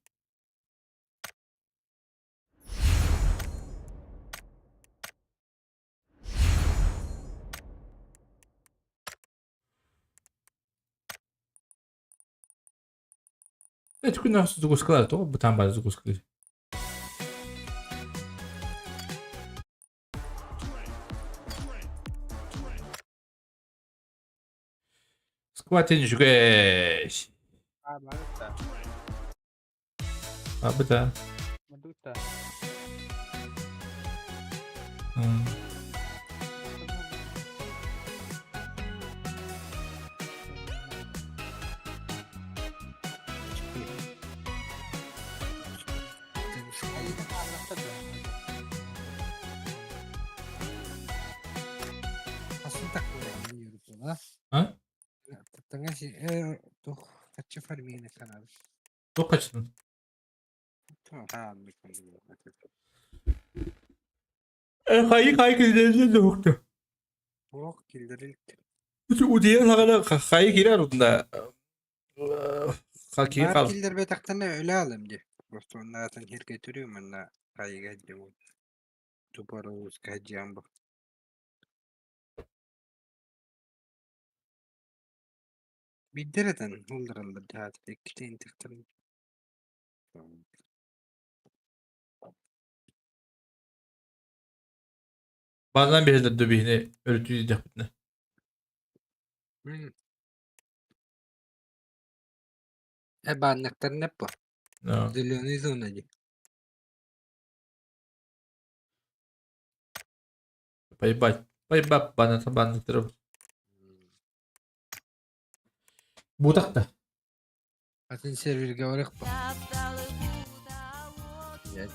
Evet, çünkü nasıl zuguscalar to, bu tam bazı zuguscalar. Squatin jugesh. Maduta. Apa dah? Maduta. Aslında takmıyorum biliyorum ha. Ha? Tengah sih tuh kecil farming sana. Çok kaçtın. Ha mükemmel. Kayık gidelim de yoktu. Oh kildirildi. O diye sana kayık girer onda. Kayık kal. Kildir be taktana öyle alayım diye. Prosto ondan zaten her getiriyorum ben de kayık ediyorum. Tuparız kayacağım bu. Bildireden hulduralım da hadi. İki tane tıktırın. Bazen bir de döbihini örtüyü de yaptı. Banlıkların hep bu. No. Zilyon izunacı. Поебать. Поебать, банный труп. Budak da. Atın serverge olarak bu. Evet.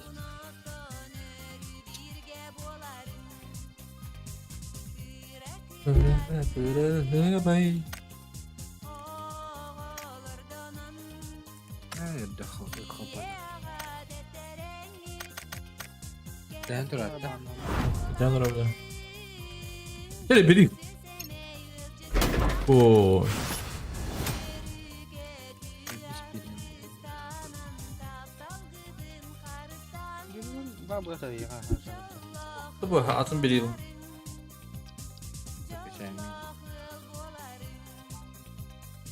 Evet, dakika kapat. Ben dur hatta. Canlar orada. Şöyle biri. Oo. Ben bu kadar iyi ha. Bu atın biri.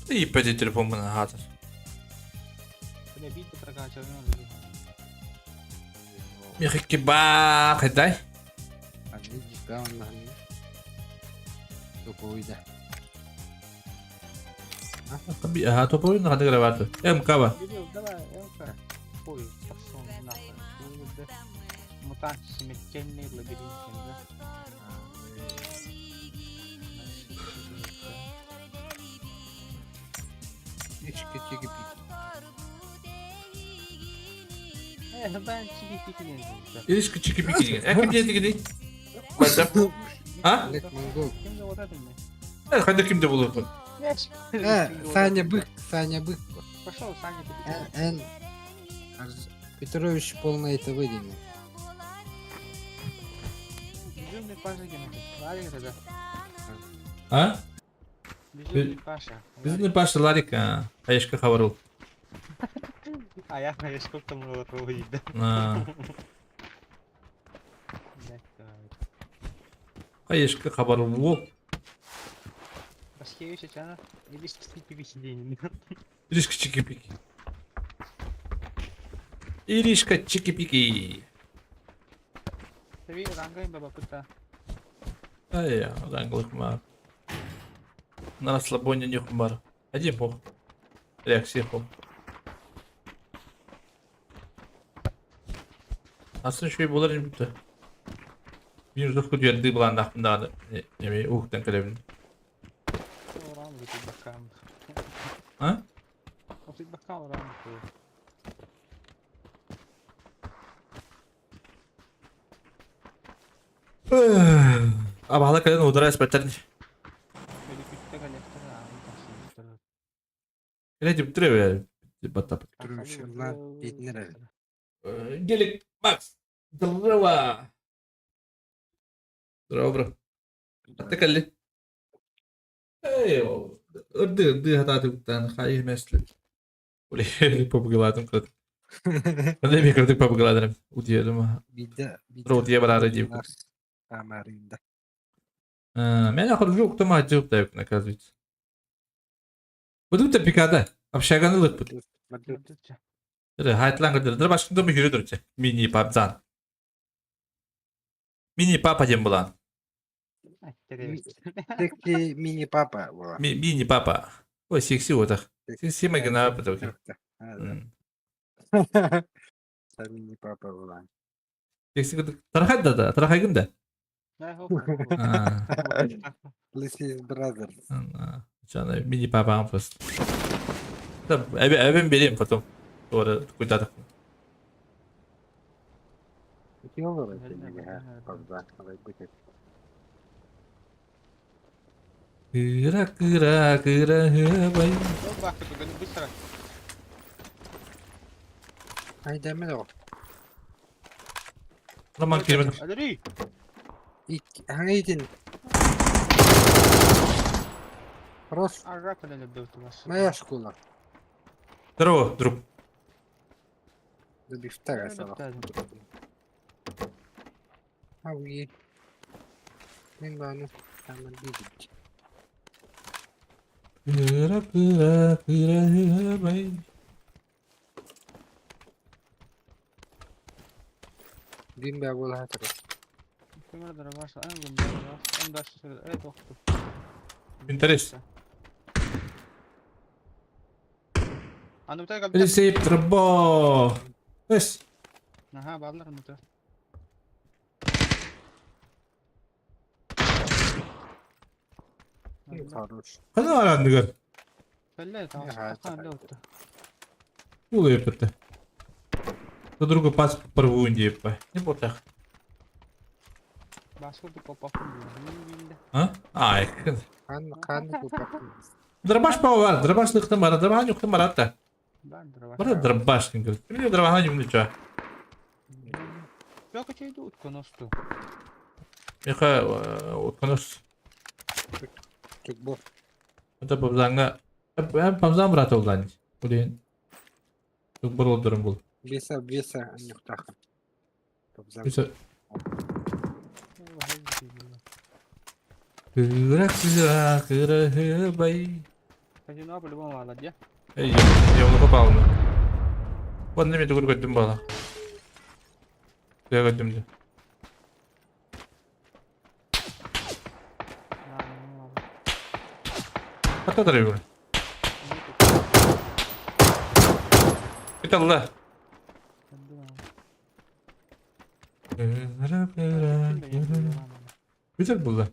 İyi pedi telefon bana hatır. Ne bir de prakaçalım. Mihki ba kıday. Hadi cidden Allah'ım. Çok oydu. Bir ha topu oyunu hadi gravato. Kaba. Biliyorum da ben Poi, passò una mutanti McKenny labirinto. Hiç kötü gibi. Ben çiki çiki dedim. İlişki çıkıp iki. Kim diyeti gidi? Başla. Ha? Kimde o da mı? Hadi kimde bulur bu? Sanya bık, sanya bık. Пошел, Саня, En Petrovич полное это выделено. Безумный Паша кинул. Ладно тогда. Ha? Безумный Паша. Bizim de başladık ha. Ayışka havarul. А я сколько там было проводить, да? Ha. Ayışka havarul. Паскевич, а? Или спасибо сиденье. İlişki çıkıp iki. İlişki çıkıp iki. Tabii rangayım baba puta. Ay ya, ranglık mı? На расслабоне не хумар. Один бог. Реакция бог. Aslında şu bolar bitti. Bir yüzde kutuya dı bulan aklımda adı. Yemeği uhtan kalebildim. Oran mı bir bakalım. Ha? O bir bakalım oran mı? Abi hala kalen udara espetten. Böyle küçükte kalekte abi. Ne dip duruyor ya. Batap. Petrovic'ler bitnere. Gelik Max. Drava. Drava bro. Hatta kalli. Eyo. Irdı hata tıktan. Hayır mesle. Oley popugaladım kırdım. Ben de bir kırdık popugaladım. Udiyelim. Bir de Drava diye beraber diyeyim. Kamarında. Men ахыр жоқ та мать жоқ да оказывается. Будут пикада. Общаганылык бут. Хайтлан кыдырдыр башкында мы жүрөдүр. Мини папзан. Мини папа дем булан. Tekli mini papa bu. Мини папа. Ой, секси вот так. Секси магина поток. Sen mini papa ulan. Секси тарахай да, тарахай гында. Ne hop. This is brothers. Жана мини папа просто. Да, эбен берем потом. Sonra куйдадык. İki olur öyle ha. Fazla alay bıçak. Кыра бай. Yok bak bugün bir sıra. Haydi deme de o. Роман Кирмен. Hadi. İlk hangiydin? Ros. Arra kadar dövdü var. Моя школа. Здорово, друг. Да би втора сала. Ау. Мен баны таман бидик. Кыра бай. Дин бе бул хатыр. Kömür de varsa en güzel var. En başta söyle. Evet okudum. Pinterest. Anı bir tane kaldı. Receipt Trabo. Bes. Aha bağlar mı da? Хорош. Hadi arandı gör. Belli tamam. Ya, Aha так. ne oldu? Було епити. До другу пас порву індіпа. Не було так. Başvurdu kopakım diyor. Ne bildi. А? Ай. Kan kopaklı. Драбаш пау var. Драбаш лыктым бар. Драбаш юктым бар атта. Ben de var. Бар драбаш кенгер. Мен драбаш юктым ча. Yok şeydi utkunostu. Меха отконос. Çok bu. Это бабзанга. Ben бабзан брат олдан. Улин. Çok бар олдырым бул. Веса нюхтаха. Bisa. Kıra kıra bay. Kaçı ne yapalım ama valla diye. Ey yavru kapağını. Ben de mi dur gördüm bana. Gördüm de. Hatta da yok. Git Allah. Kıra kıra kıra. Güzel buldu.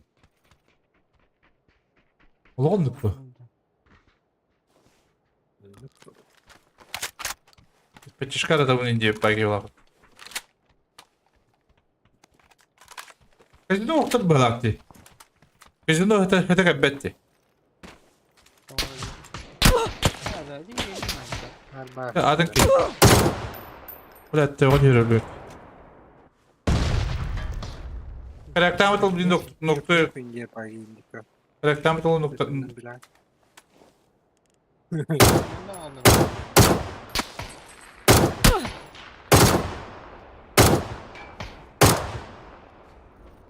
Olgunluk bu. Пятишка да в Индии погибла. Казино уктат балакти. Казино это кабетти. Адын ки. Блядь, он yürüyor. Karakter metal bir nokta. Pinge pagindi ka. Karakter metal nokta. Bilen. Ne oldu?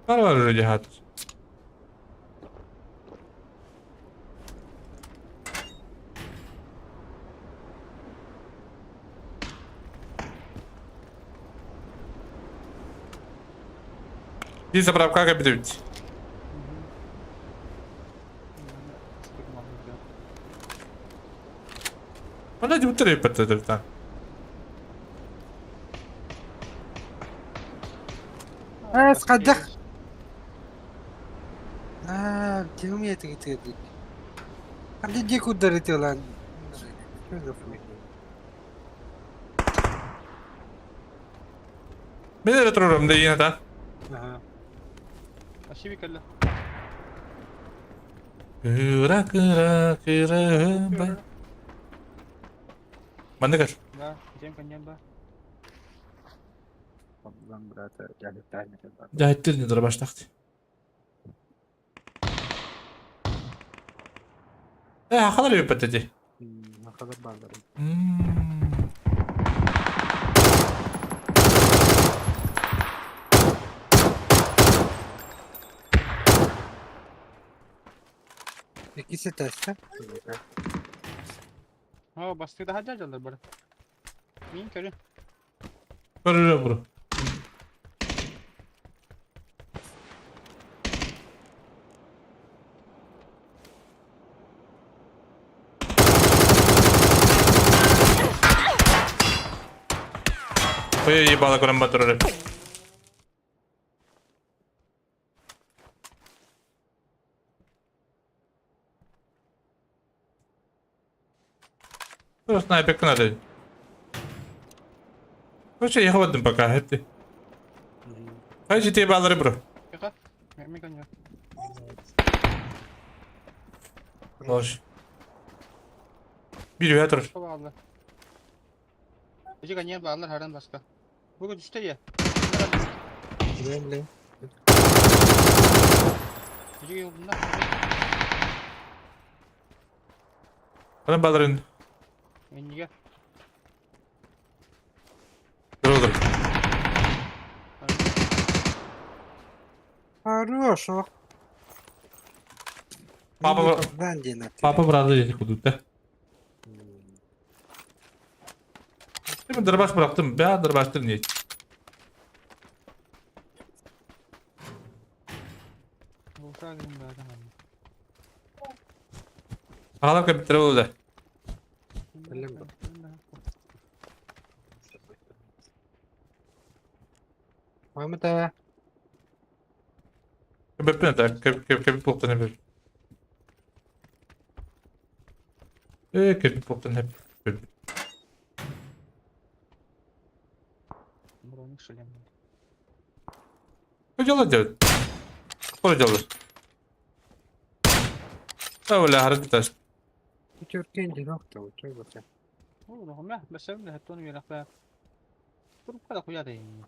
Var öyle hat. Здесь заправка как быть? Она не утрепет это. Скадах. Тем я это говорит. А где куда летела? Ben de retrorum da yine de. Ага. Aşağı bir kelle. Kıra kıra kıra bay. Bende kaç. Da, gideceğim kanyam da. Lan brata geldi tane kadar. Cahittir nedir başlaktı. Kadar bir patladı. Ne kadar bağlarım. İkisi testi. Ha bastı daha harcarlar bana. Min körü. Görürüm bunu. Ой, ебало комбаторы. Просто снайперка надо. Короче, я ходим пока, это. Хай тебе баллары, бро. Yaka. Mi kanyam. Ложь. Bir yatır. Bağlı. Gece kanyam bağlar herden başka. Bu düştü ya. Güvenli. Gece yolunda. Kadın balların. Enige. Dur dur. Хорош, о. Папа, Бенди на папа bıraktı dedi hudutta. Şimdi dırbaş bıraktım. Ben dırbaştır niye? alayım bir adam alayım. Ağlar kapitleri oldu. Öyle mi? Mahmut ağa. Kapit ne tak? Kapit boktan hep. Kapit boktan hep. Buranın şöyle. Hocalar diyor. Hocalar. Öyle hareket et. Bu Türkiye'nce nokta bu. Çok güzel. Oğlum ya mesela de hatta onu yelek ver. Durup kadar koyar da yiyeyim.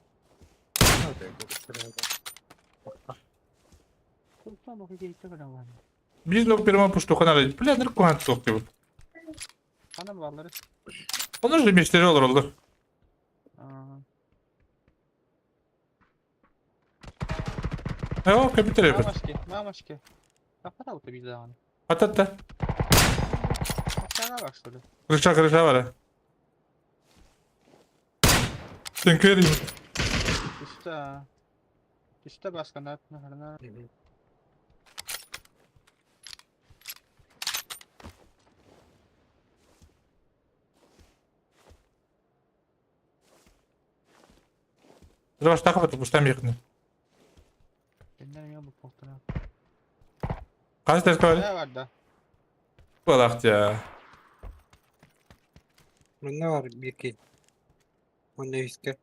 Hadi, görüşürüz. Durup kadar koyar gitti kadar var. Biz lok bir pushtu kanal. Planlar kuant çok gibi. Ana varları. Onlar da müşteri olur. Evo kapitleri yapar. Mamaşki. Kapat avta bir daha. Hatta. Aşağıya bak şöyle. Kırışa var ha. Sen köreyim. İşte başka ne yapma. Zavaş takip et. Pustam yakını. Benden ya bu portana. Kaç ders var? Ne var da? Bu adakt ya. Ne var bir ki? O ne iske?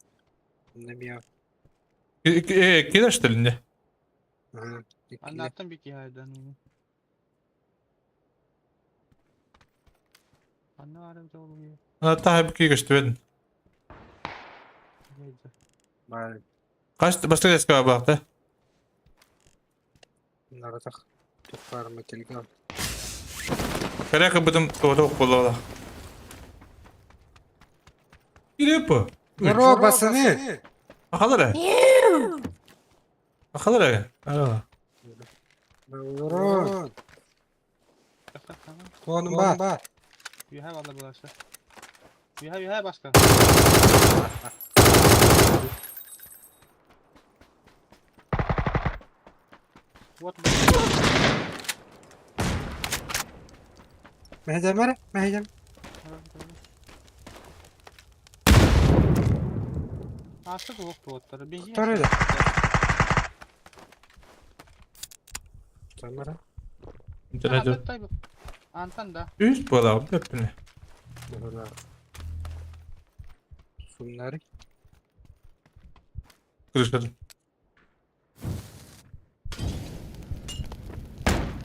Ne bir ya? İki ders dilinde. Aha. İkili. Anlattım bir hikayeden onu. Anne var bir de oluyor. Hatta hep iki geçti ben. Neyse. Bari. Kaç başka ders var bu hafta? Bunlara tak. Çok var mı telefon? Kaya kapıdım doğru okula. Gire bu. Nero basını. Akalara. Akalara. Alo. Nero. Tamam. Tuğanın bak. You have Allah bulaştı. You have başka. What? Mehcem var. Mehcem. Artık yok botları. Bir Kurtar öyle. Sen var. İnternet. Antan da. Üst bu adam hepini. Böyle. Sunları. Kırıştırdım.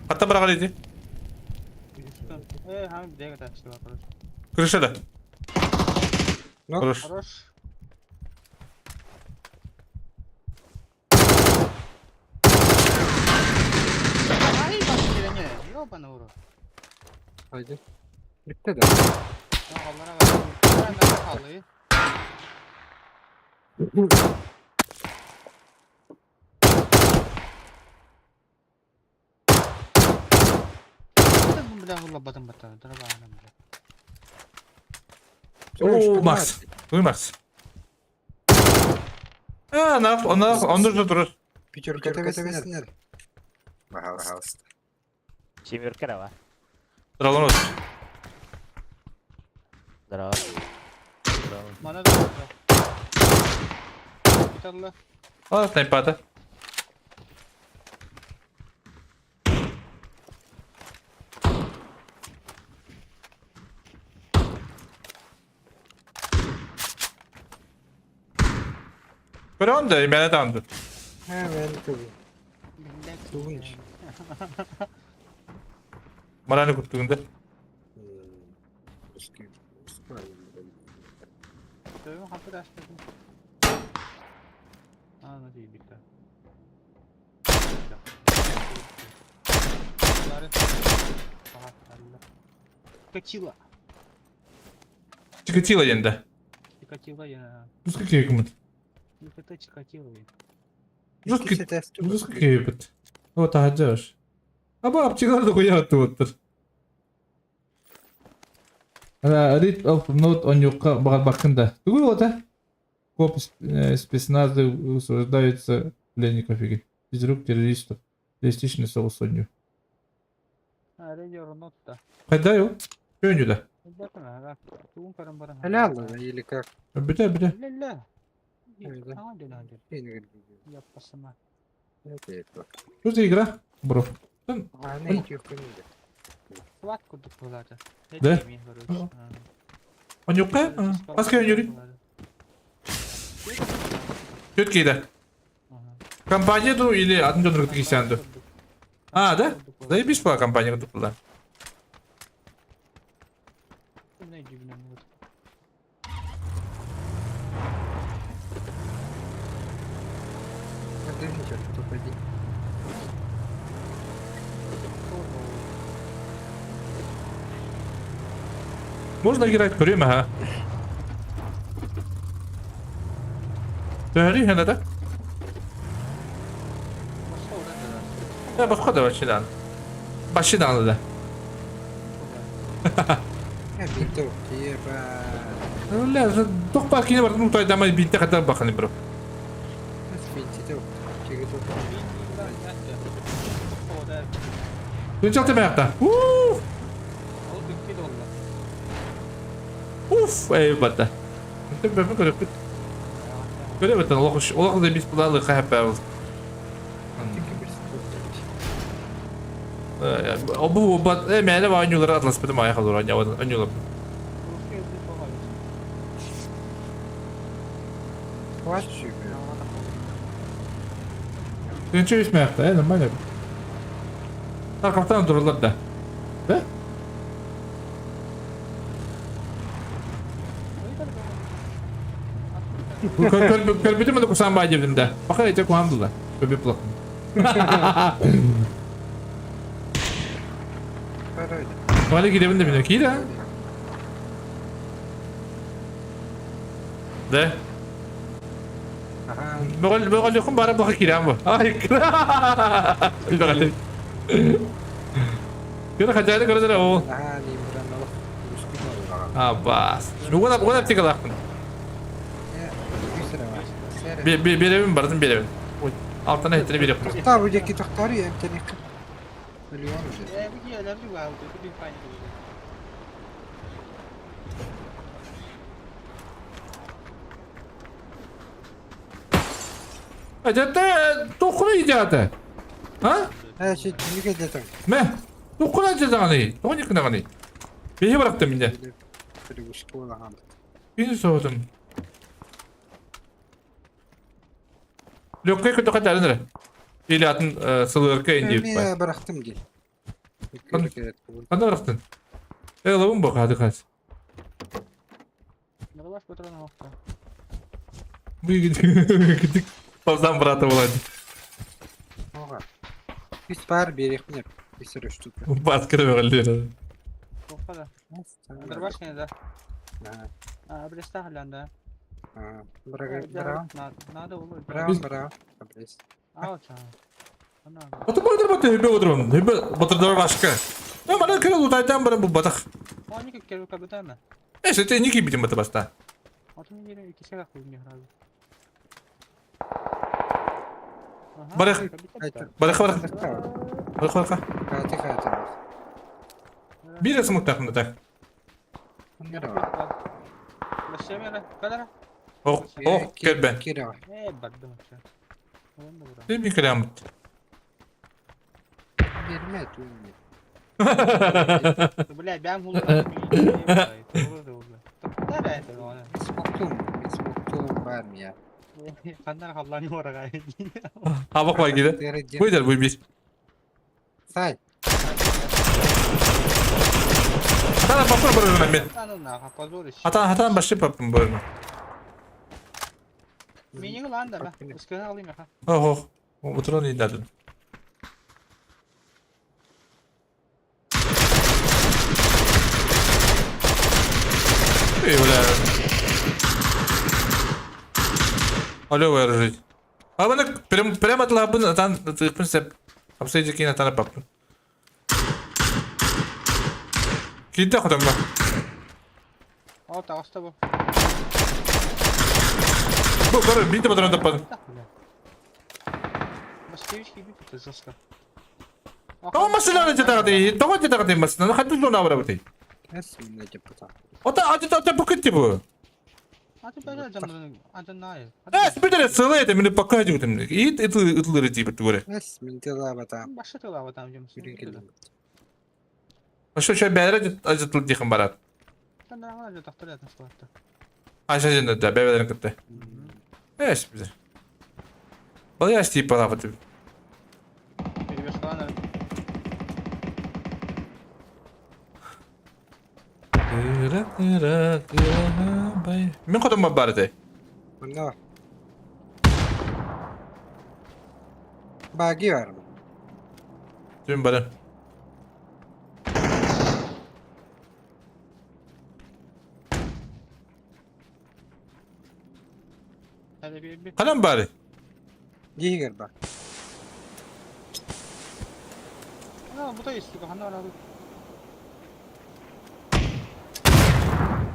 Hatta bırakalıydı. Hem bir dakika işte bakalım. Kırıştırdı. Kırış. Хорош. Ay bak yerine. Yo bana vurur. Haydi. Bitti de. Ya Allah'ına bak. Ben de kalıyı. Bu bile vurlabadım batarı. Dur bakalım bile. Oo Max. Uy Max. Ha ne yap? Onlar durur. Bir çocuk tevesinler. Wow. Семерка давай. Duralım olsun. Здорово. Bana da vurdu. Bir tane Al sniper'da. Pero onda beni de andı. Hemen tabii. Tuğunç. Maranı kutluğunda. Dövüm hafif açtırdım. Anladım iyi bitti. Bunları... Aha, Allah. Kaçıla. Чикатило yenде. Чикатило я. Rus hükümet. Это Чикатило. Rus hükümet. O tahacır. Ama apçılar da koyattı otur. Read of note on your bakında. Другой вот, а? Коп спецназа усуждаются пленников из рук террористов. PlayStation'da soğuz oynuyor. Ha, radio not da. Kayda yok. Oynuyor da. Bakın ha, bak. Tuğun karın barın. Helal lan iyilik kak. Bir de. Lilla. Öyle. Tamam dön hadi. Yeni geldi. Yapmasın ha. Evet bak. Что за игра, bro? Ne yok önünde. Kulak kurduk buralarda. De. Yemeği varıyoruz. Aa. Ha. Он yok ya? Başka oynuyor. Четкий, Компания, ну, или одну другую кисянду. А, да? Заебись была компания, как была. Ne gibi ne olur. Hadi neyse topadı. Можно играть время, ага. Tehri hene de. Başka oradan da var. Ya başka da başından. Başından da. Ya bir top diye ba. Öyle, çok fark yine var. Mutlu ama binte kadar bakın bro. Nasıl bir top? Çeki top. Orada. Dün çaktım ayakta. O dükki dolla. Uf, eyvallah. انت بفكر كنت كده بتنلقش والله زي بيس بلا خايف بقى bu meyve ve oyuncuları Atlas benim ayağa kalır oynuyorlar. Kaç şükür. Sen çöz mü ayakta? Normal mi? Taraftan dururlar da. Ve? Körbütü mü de kusan bağcıvdım da. Bakın ete kuhamdılar. Körbü plakım. Paraydı. Vale gidelim de bir dakika da. De. Aha. بقول لكم بقى بقى كلام هاي كده خجالة كده ده هو Aha ni buran Allah. Muskil olur. بس ولا بتيجي لكم Ya bir sıra var. Seyret. bir evim vardı bir evim altına etini bir yaptım Tabii ki تختاري امتى نكتب اليوم Bir yerler bir var. Bir fayda olur. Acaba dokunu icadı ha her şey kimlik edeceğim. me dokunu acaba dokunu yıkına kanı bir bıraktım yine Böyle muskil olur ha. bir sordum Lokaya kötü kadar nere İlatın sılırka indi Ben bıraktım gel. Hadi bıraktın Eğlavın bak hadi kaç Yavaş götüren hafta. Bu gittik Fazlan bıraktım olaydı Oha. Biz par bir yakın yap. Bir sürü şut. Baskıda böyle Çok kadar. Dur baş ne de. Ha, bir istahlandı. Bravo. Nada olur. Bravo. Aa çağ. Ana. Otomobil batı hebe oturum. Hebe batırdılar başka. Ya bana kere uzaydan bana bu batak. O ne kere kapıdan mı? Neyse te niki bitim batı basta. Atın yeri iki şey koyuyor herhalde. Barak. Barak barak. Barak barak. Kati. Bir resim takımda tak. Başlayalım kadar. Oh gel ben. Kira. Baktım işte. Onun da Ne bir kelam. Verme tuyum. Bile ben bunu olur. Kadar Smoktum var mı ya? Kanlar hallanıyor oraya. Ha bak bak gide. Bu der bu bir. Say. Sana bakma böyle ben. Anına kapazor iş. Hata başlayıp yaptım böyle. Minyak lan da ben. Iskara alayım ya. Oh. Oturan iyi dedin. Öyle. Alo var. Ama ne prem atla bunu atan tıkpın sep. Hapsayıcı ki atana papın. Kitle kodam bak. Aa tavasta bu. Bu kadar bir de batıran tapadın. Başka bir şey gibi tutuyor Zaska. Tamam masına ne cetağdı? Tamam cetağdı masına. Hadi sonra avrabatı. Esmin ne yapıta? O da acı bu kötü bu. Hadi böyle canım. Hadi ne ayı. Bir de sıla edemini bakı hacı götüm. İyi ıtılır ciddi bu. Esmin tezabata. Başka türlü hava tamam. Yürü gelin. Aşağı şöyle beyler acıtılır diye barat. Sen de hava takdir etmiş bu hatta. Aşağı cennet de beylerin kıttı. Evet bize. Balı yaş deyip bana batı. Bir beş kalan elim. Min kodum mu bardı? Bunda var. Bagi var mı? Dün bana. Hadi bir. Kalan bari. Giger bak. Ha bu da istiyor. Hani var abi.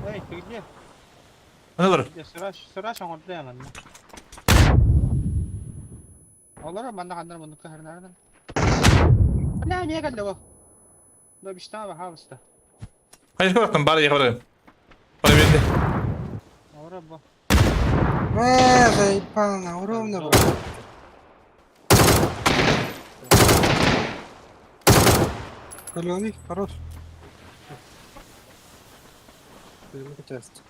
Hey gidiyor. Ana var. Sıraş orada yalan. Olur ben de kandan bunu kahır nereden? Ne niye geldi bu? Da bir şey var havuzda. Hayır baktım bari yakalarım. Bana verdi. Olur bu. Zaipana, ровно bu. Калёный, хорош. Первый тест.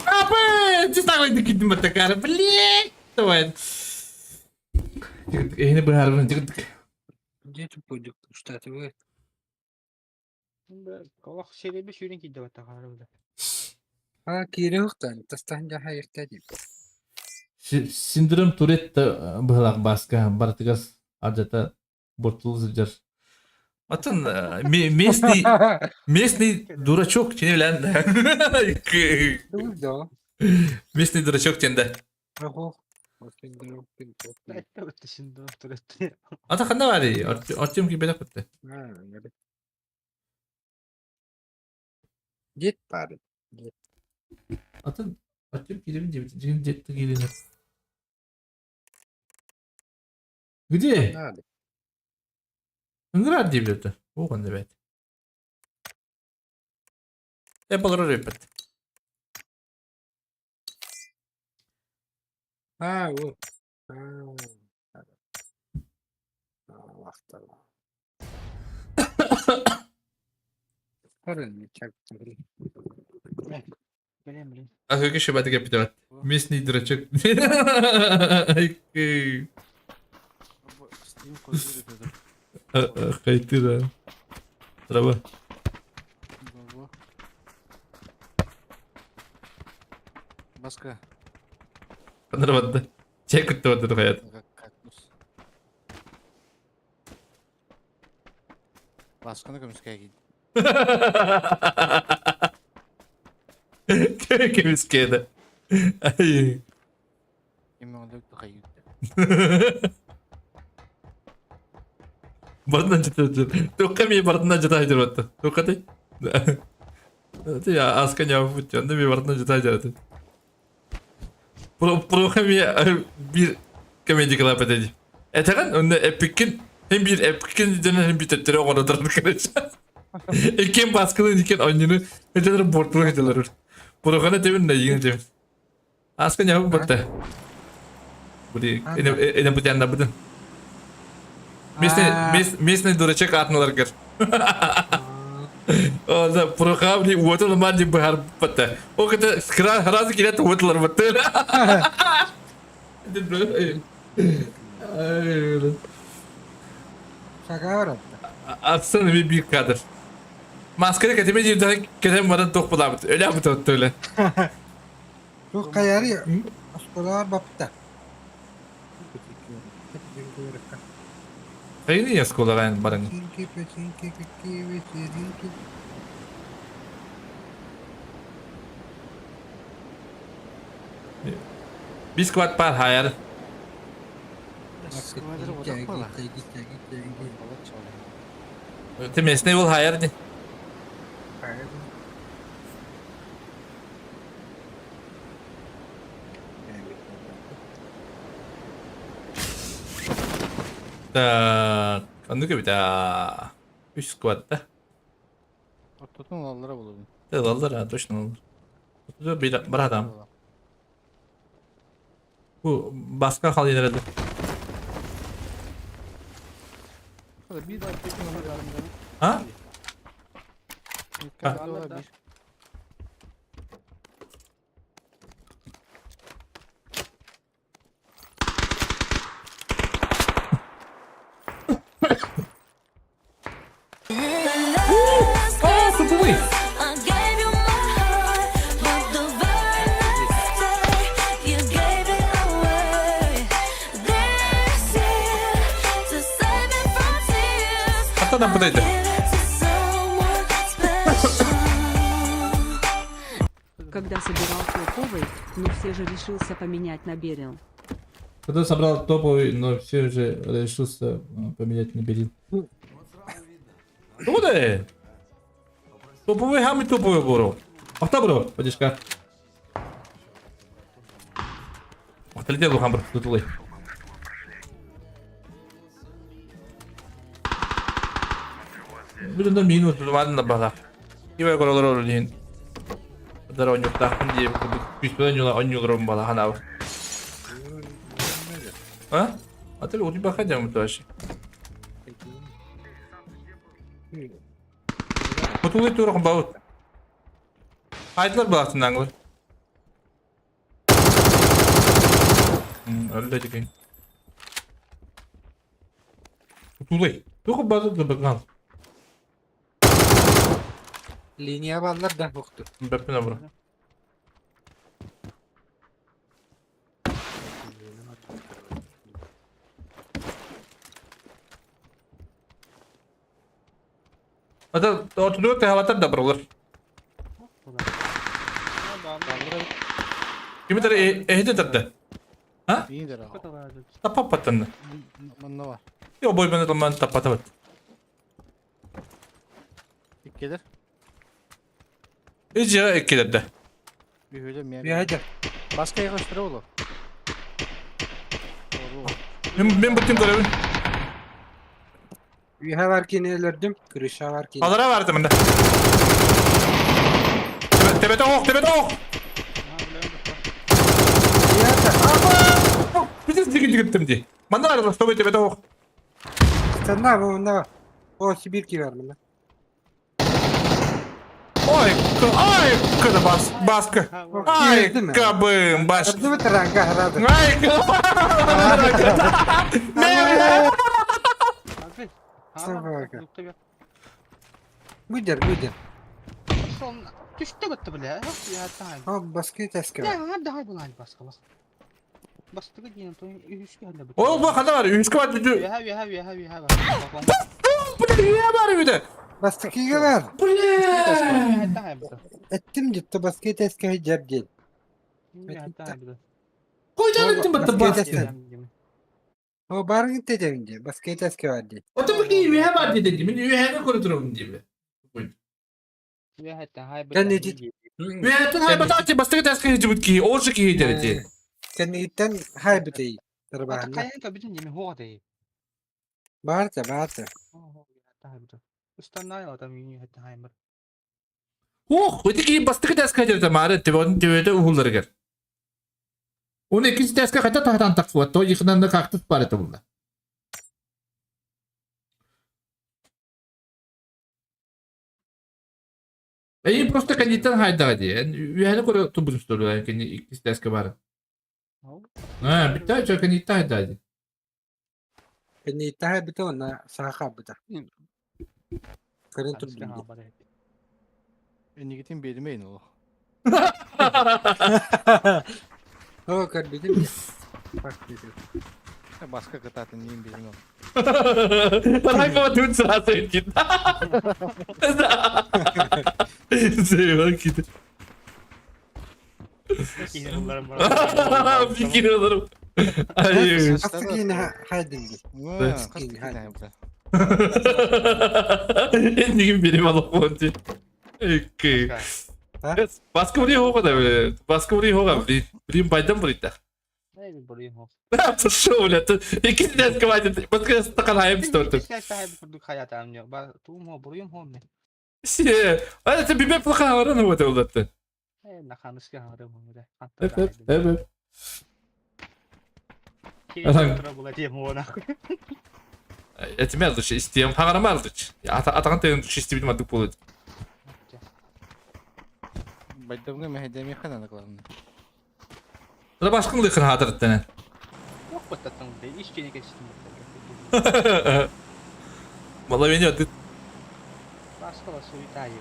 Apa? Cistagla gittim batakara. Блин. Давай. Yine bu harbiden çıktık. Где ты пойдёт? Что ты вы? Kavak şeyde bir şirin gitti bu takar burada. Ha, Кирюхтан, тастanja hayır dedi. Sindrom Tourette bıhlak baska. Bartıgas acata bortulu zıcar. Atın местный дурачок çene bilen. Doğru. Местный дурачок çende. Ого. Очень здорово, пинток. Ette bitti şimdi otur etti. Ata kanda var ya. Atacağım ki belak bitti. Ha, öyle. Git bari. Atın atacağım ki demin cebim cepte gelinir. Gidi. Hadi. Ingrar diye bilirdi. O kanda evet. Hep alır repet. Ha, bu. Ha. Allah'tan. Parın çaktım. Bileyim. А как еще батя капитан? Местный дурачок. Хайты, да. Трава. Баска. Нормально. Чек это вот это hayat. Кактус. Басканы көміскәге кейді. Кемиске да. Ай. Емен өкті қай кейді. Бардынан жата. Тоққа мен бардынан жата жүріп атты. Тоққа дей. Ты аска не путь. Анда мен бардынан жата жүріп. Pro'ya bir komedi club edeceğim. Etegen onda Epic'in hem bir Epic'in hem bir tettere o kadar arkadaşlar. İken baskının iken oyunu hedeler bortlu hedeler. Pro'ya ne demin ne yine demin. Aska ne yapıp battı. Budi ene bu yanında budun. Mesne duracak atmalar gör. Orada Pro'ya bir uğurlu maddi bahar battı. O kadar skra harazı kilit uğurlar battı. Şaka var. Aslında bir kadar. Maskara katime jirden kadem madan tok bulamıt. Öyle mi tuttu öyle? Bu kayarı ya. Askolar bapta. Kayın ya skola ben barang. Bir squad par hayal. Temes ne ol hayal ni? Da Anlık bir daha. 3 squad'da. Tutun onlara bulalım. Evet alır ha точно alır. Tutuyor bir adam. Bu başka hal ilerledi. Bir daha çekin onu yanımdan. Ha? Dikkatli olabilir. Aa tutuyor. Hatta da buradaydı. Когда собирал топовый, но все же решился поменять на Берил. Когда собрал топовый, но все же решился поменять на Берил. Ну да. Топовый хами топовый бро. Ахта бро, подишка. Отлетел у хамбр, тутлый. Bütün de minus durmadan bana. İyi konular olur. Kadar oynuyorlar. Diye bir oynuyorlar, oynuyorlar bana hana. Ha? Atel ucu bakacağım bu taşı. Kutuyu turun bağut. Haydiler bağıtından koy. Öyle diyeyim. Kutuyu. Çok bazı da bakalım. Linya ballar da boktu. Bepine bura. Ada ortada da havatar da buralar. Kimi tara ehde tattı. Ha? İyidir abi. Tapap pattandı. Bunda var. Yo boy bana zaman tapatavat. İlk gelir. İyice ekildi. Bir öyle mi? Bir hadi. Başka yaklaştır oğlum. Ben bütün görevim. Üye varken ölürdüm. Kırışa varken. Alara verdim ben de. Tepede ok, tepede ok. Bir de sıkıntı gittim diye. Bana var mı? Tepede ok. Sen ne yapıyorsun? Onda var. O Sibir ki var mı lan? Ay kıdı baskı. Ay kabım baş. Hadi mı terangga herhalde? Ay kabım. Ne? Güzel güzel. Düştü bitti bile ya. Ya daha. Ha basket eski var. Ya hadi hay bunlar baska bas. Bastı gidiyor to üskü hadi bitti. Oğlum bak hadi var. Üskü var düdü. Ya ha. Bu ne ya var bir de. Basket iyi var. Bu ne? Ettim gitti basket eski hicab değil. Koyacağım ettim battı basket. O barın gideceğim basket eski var diye. O da bir üye var dedim. Üye koruturum diye. Ben ne dedim? Üye tüm hayata açı basket eski hicab ki. O şu ki hicab. Sen itten hay bitey. Terbahane. Kayın ka bütün yemi hoa değil. Bağırsa. Ustan nay adam yemi hatta haymer. Oh, öteki basket eski hicab mare tevede uhulları gel. Onu ikinci eski hata tahtan taksuat. O yıkıdan da kalktı parete bunlar. İyi просто кандидат hayda diye. Üyeni koru tubun soruyor yani kendi ikisi eski var. Ha, bir tane çok kandidat hayda diye. Ben itten bitey ona sahab bitey. Kırın tuttum. En gittiğim belime in o. O kar bitim. Bak bitim. Başka kıtatın neyim belim o. Bana kapatın sırası etkin. Seviyorum ki. Fikir olurum. Hayır. Aslında yine haydim. Kaskini haydim. En gibi benim alıp diye. Okey. Baskı buraya hoga da böyle. Baskı buraya hoga. Bilim baydan buraya. Эй, бурayım o. Пошел, блядь. İkisi de eskavadı. Başka stakan hayım störtüm. Sen sahibi kurduk hayat amca. Ben tuğum ho burayım ho ne? Şey. Hadi sen bir mep laka var ana bu da uzattı. Nakanız ki harım ho de. Evet, evet. Kıyım tura bulacağım ona. Etmez şey isteyem. Hagarama aldık. Atağın teyun şey isteyebildim adık bulu. Байдамга мәһәдәм яхана главное. Da başkın lıkın hadır ettene. Yok bu tatlı değil. İş gene geçtim. Vallahi beni ödü. Başka var su İtalya.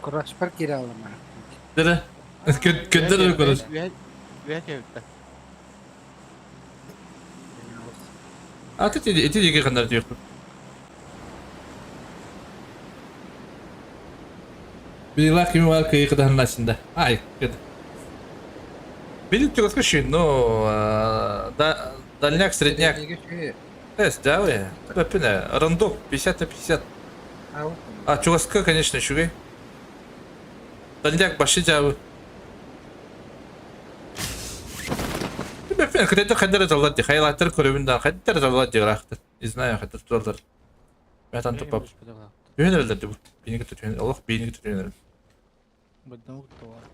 Kurаш par kiralama. Dere. Gönder konuş. Ve kevde. Atı eti kadar diyor. Bir lak kimi var kıyı kadar nasında. Ay kıdı. Benim çok скажи, но дальняк, средняк. Да, вы. Папина, рандок 50 на 50. А чуваска, конечно, шугай. Дальняк başı cevabı. Папина, когда-то ходили за ладьи, хайлайтер kulübünden ходили за ладьи рақты. Не знаю, ходили туда. Я там тупо. Yöneldi bu. Beni götürüyor. Allah beni götürüyor. Байдамга туар.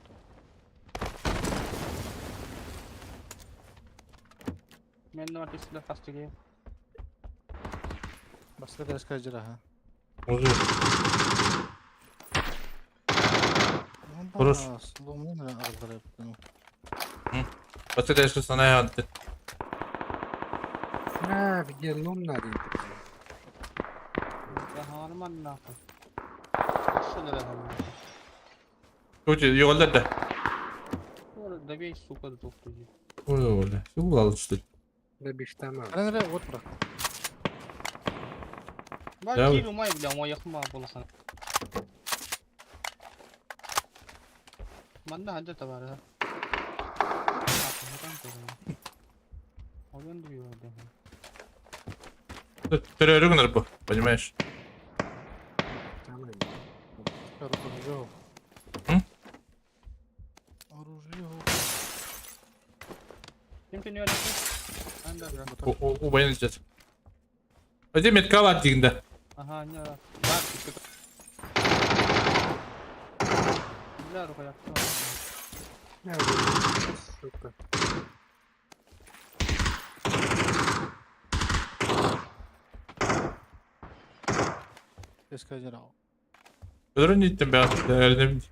Ben de artık silah kastırıyor. Başka ders kajra ha. Uzuyor. Kuruş. Slomunu aldırıp. Başka dersi sana yandı. Ha, bir gelmem nerede? Ya harman ne yapayım? Şöyle hemen. Çocuğu yolda da. Orada bir su kadar topluyor. Öyle. Şu alıştı. Da bir tamam. Nereye otur? Bak Ya- kilo may bile ama yakma bulasana. Bende hacet var ha. Oyun duyuyor orada. Перерыгнул бы, понимаешь? Tamam. Orужие yok. Hı? Orужие yok. Kim tünüyor lan? Ben de bırak. У военных. Где метка var dikinde? Aha ne var? Bak işte. Güzel ruh yaptı. Nerede? Süper. Ders kajra. Öldürün gittim ben. Öldüm.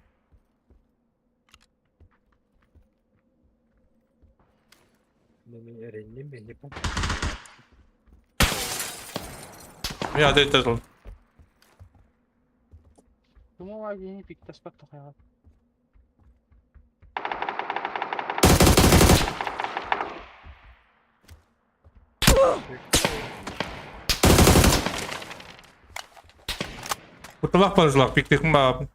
Beni öğrendim ben yapam. Ya da yeter oğlum. Cuma var yeni pik taspak takıyor. Kurtulak barışlak. Piknik mi abi?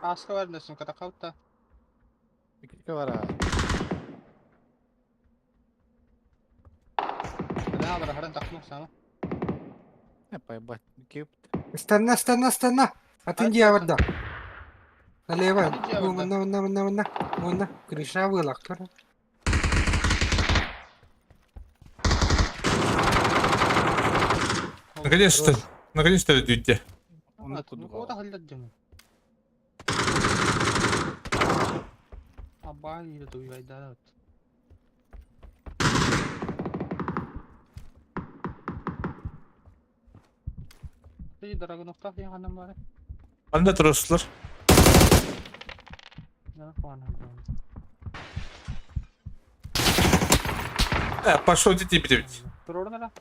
Aska var desin kata kavta. İki var ha. Ne haber haran takmak sana? Не поебать. Стана, стана, стана. Отойди, вода. Налево. Отойди, Аварда. Вон. Крыша вылах. Наконец-то. Наконец-то идете. Ну куда halledeceğim? Abay ile duyuyor idare et. İyi Dragunov ya hanım var. Anda troslar. Ne falan. Пошел дети бить. Dur orada lan.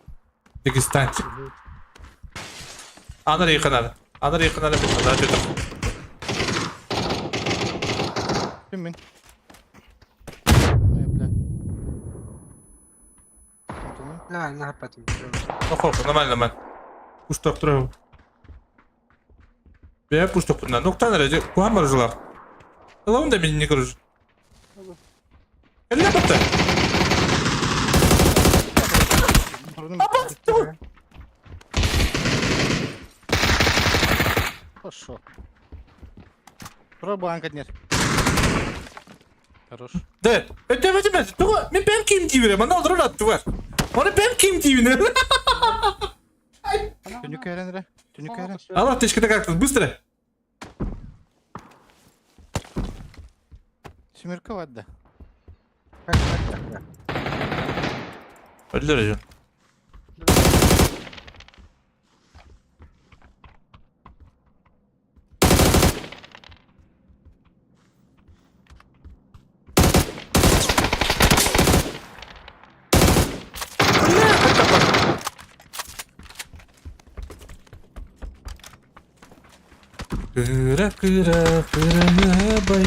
Дагестанчик. Анар yakın. Anır yakın. Anır götür. Kimin? La, ne yapayım? Охо, нормально. Пушток трогал. Я пушток на. Ну кто на куам баржылар. Лаун да меня не кружит. Эле бата. Пошел. Про банка нет. Хорош. De. Ötemedim ben. Tuğa. Ben kim diyeyim? Bana olur attı var. Onu ben kim diyeyim? Tünük öğrenir. Tünük öğren. Allah teşkide kalktınız. Bıstıra. Семерка вадда. Öldür hocam. Kıra kıra kıra bay.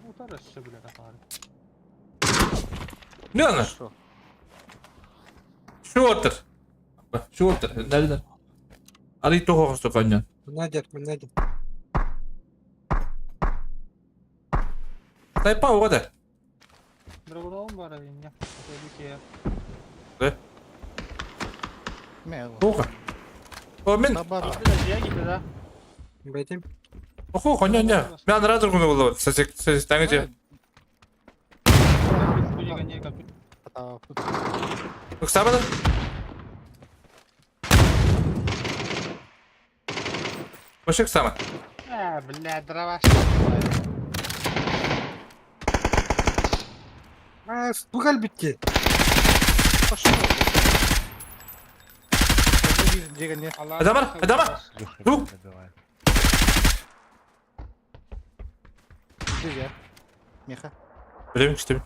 Motor aşağı bile bari. Ne onlar? Şu otur. Bak şu otur. Nereden? Arayı tohu sokanyan. Menajat. Taypa o kadar. Dragon var evin ya. Tebrik ya. Ne? Мело. Tohu. O men. Табар. Biraz diye gitti ha. Betim. Oku kanyan ya. Ben radar konu buldu. Ses tanıcı. Bu yega niye kapı? Bak sabah. Başak sama. Bля, дрова. Tugal bitti. Adam var. Adam var. Dur. Güzel. Меха. Öyle mi işte?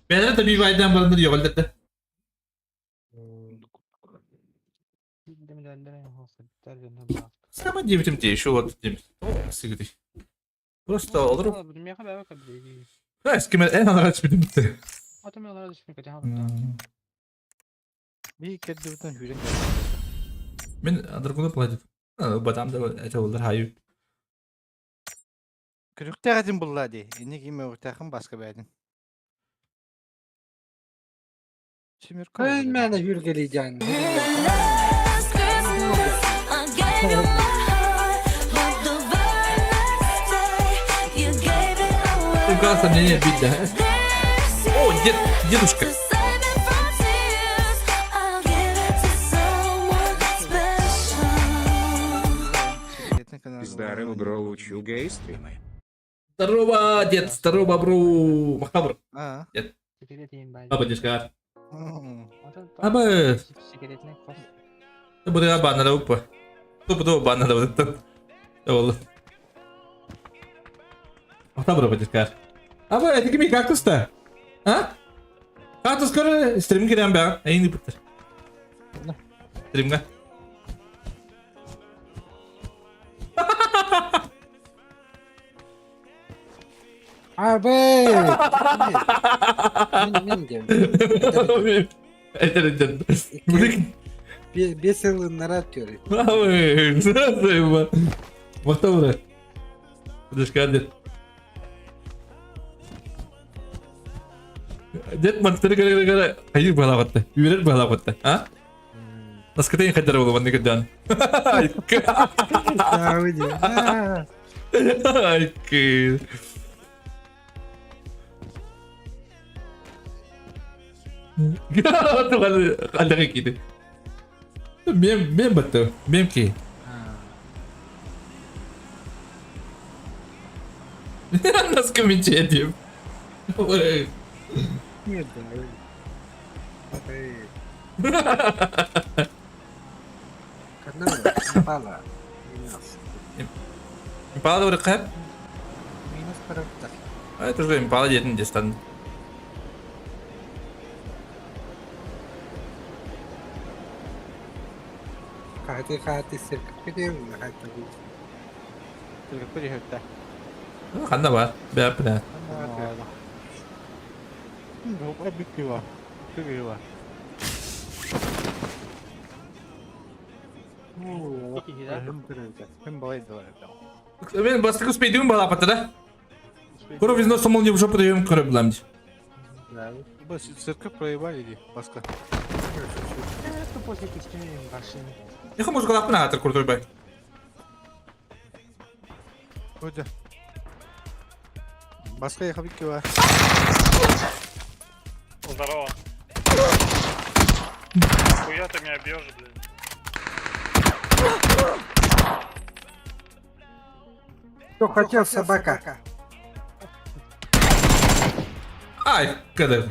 Ben de bir vaydan barındırıyor valide. Demin ellerine olsa biter yerine bırak. Sama diyebilirim diye şu oldu diye. Sigri. Burası olur mu? Bilmiyorum ya kadar bakabilir. Eski en araç bitim bitti. Atamıyorlar düşmek acaba. Bir kere de bütün hücre. Ben adırgını buladım. Badam da ete olur hayır. Kırıkta kadın bulladı. İnne kime ortakım başka bir adın. Семерка. Ölmeyene hürgeleyeceksin. Угаса мне не бить, да? О, дедушка. Здорово, бро, учу гей-стримы. Здорово, дед, здорово, бро. Махабр. А. Дед. Sigareteyim ben. Apa дедушка? М. Apa? Sigaretine kos. Bu da bana da upa. Bu bana da bu. Oldu. Mахабр, дедушка. Apa, это kimi кактус та? А? Кактус көр стрим giren ben. Aynı bitir. Stream ga. Abi. Ben diyorum. Ederim. Buradaki... Bir sığınlara atıyor. Abi, nasıl bu? Mахабр. Дедушка, дед. Дед мантары gara-gara kayu balak batta. Biberer balak batta. Ha? Nasıl katayın kadar oldu bana kadar. Abi diyor. Ay kız. Tuh ada kayak gitu. Mem betul. Mem ki. Nasıl kemince edeyim? Nerede abi? Karena kepala. Impala udah kap? Minus prioritas. Terus gue impala jadi stand. Hati-hati sirkut gidiyor mu? Hati. Kırıkta hücre. Kan da var. Berapa dah? Yok, bir kilo. Bir kilo. İki gider. Ben bastık uspeydim bana patada. Куров из носа мол не в жопу даем кораблям. Сырка проебали иди, Паска. Это после кистенеем başını. Я хочу сказать на атаку крутой бай. Hoca. Баска yapabildik ki var. Здорово. Хуя ты меня бьешь, блин. Что хотел собака? Ай, kadar.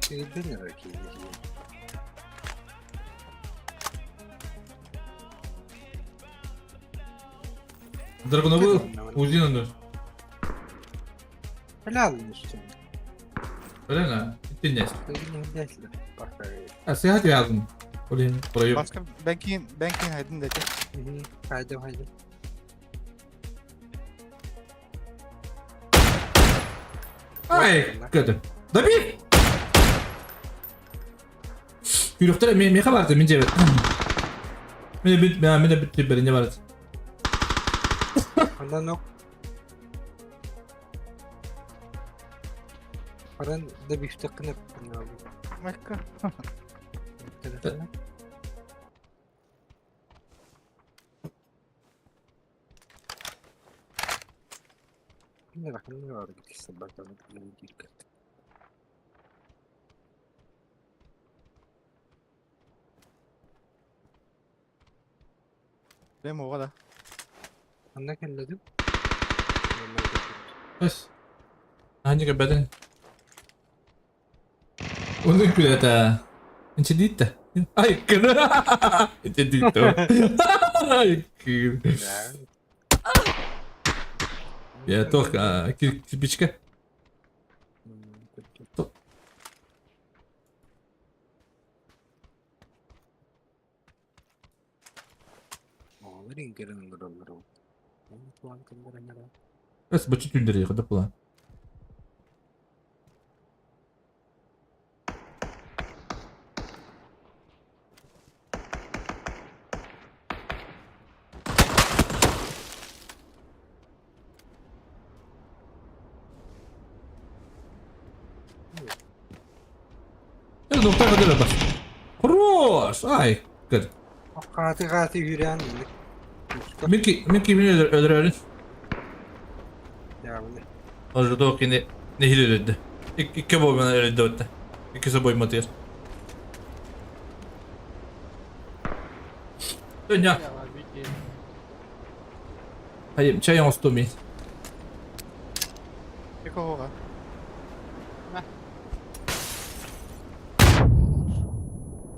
Передыни раки. Dragonov'u Uzi'nin önünde. Helal işte. Öyle mi? Gittin ne? Benim destek. Bak böyle. Ha, seyahat yazdım. Orayı. Başka banking haydin dedi. Haydi. Ay, kadar. Tabii. Yürüktür mi haberdi min cebet. Ben de bitti birinci var. Ondan yok. Paran da bir üstte kınıp. Başka. Telefonu. Ne rakam ne var gitse bakalım. Dikkat. Benim o kadar. Anne kelledim. Bas. Hangi kebadan? Untung kulata. Inte dit. Ay, kena. Inte dit. Ay, ya toh kibicka. Bas baca tündürüyor kadar pulang. Ya doktor kadar bas. Хорош. Ay, good. Katı yürüyen dedik. Minki beni öldürüyorsun. Ya bu ne? Orada o yine nehir öldü. İki boy bana öldü orada. İkisi boy matıyor. Dön ya. Hayır, çay olsun mi? Eko hoga.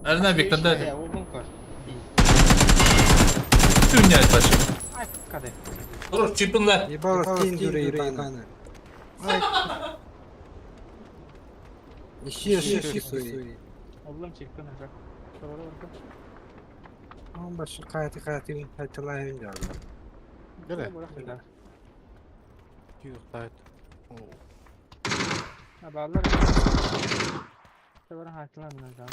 Nereden bekledi? Ya o bunkar. Dünya başı. Ay kadeh. Dur, çipinle. Ебало скинь дура ебаная. Ай. Ищи свои. Oğlum çıktı ne bak. Şurada bak. Ama başı kayatı hatırlayınca Allah. Gel. Ha bağlar. Şurada hatırlamıyorum ben.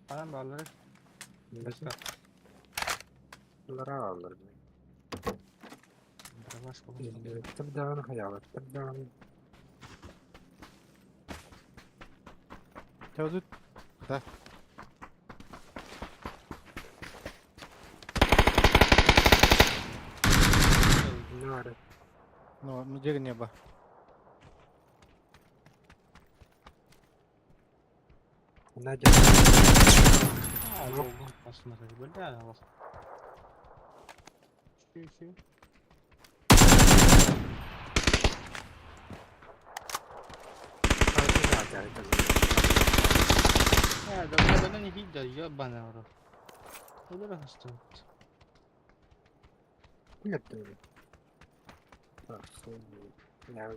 Paran bağları. Başka. Bunları alırlar. Başka. Tırdağını hayalet. Tırdağını. Çavdut. Da. Ne var? No, gdzie nieba. Nadia. Посмотри, бля, вот. Şu. Ya da burada ne gidiyor ya bana orada. Orada da hasta. Ne yaptın? Bak, sonra. Ya.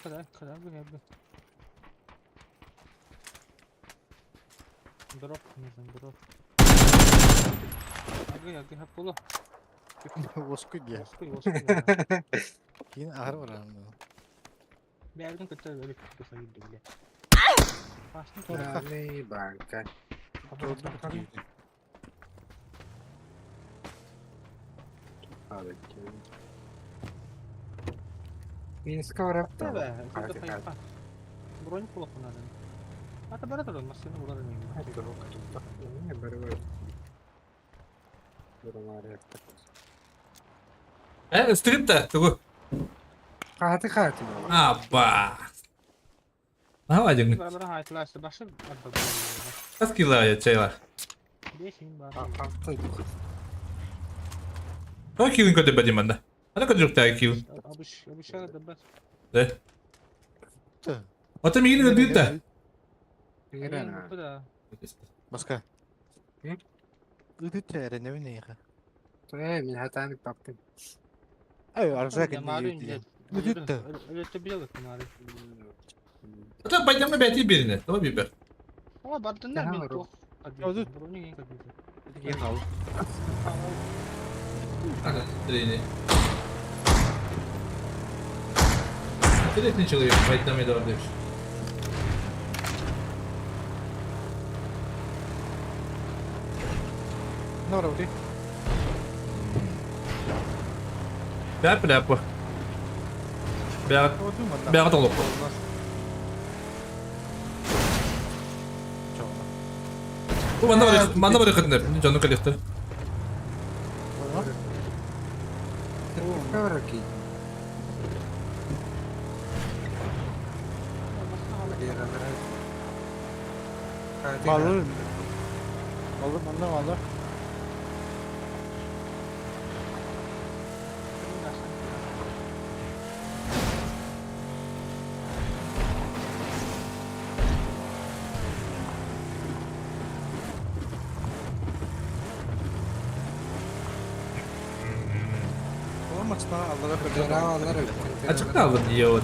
Kadar bu ne bu? Drop mısın drop? Agı hep bulu. Osku diye. Oskay. Yine ağır var anında. Bir yerden kötü öyle kötü sayıldı bile. Başını Yani banka. Abi. Minsk var hep Tabii. de. Kötü sayıldı. Bronz kulak bunlar. Hatta böyle de olmaz. Seni burada neyim? Hadi dur bakalım. Bak, ne böyle böyle. Durum var ya. Strip de. Tugu. Katil katil. Abba. Ne var canım? Beraber hayatlar başı. Kaç kilo ya çaylar? Değişim var. Altıydı. Kaç kilin kötü bedim bende? Ana kadar yok daha kilin. Abi şöyle de bas. De. Atım yine de büyük de. Giren Bu da. Başka. Hı? Ödü tere ne ne ya? Min hatani baktım. Ay arıza Öyle de bile bakın abi. Atım bayramda belki birine. Tamam bir. Ama baktın da bir to. Hadi. Bunu niye kadar? Gel al. Hadi treni. Treni çalıyor. Bayramda doğru demiş. Ne var orada? Berp berp. Berp. Berp tolok. Bu bana var kadınlar. Canlı kalite. Ne var ki? Balır. Balır. Olmazsa Allah'a kadar havalar Açık kaldım diye oldu.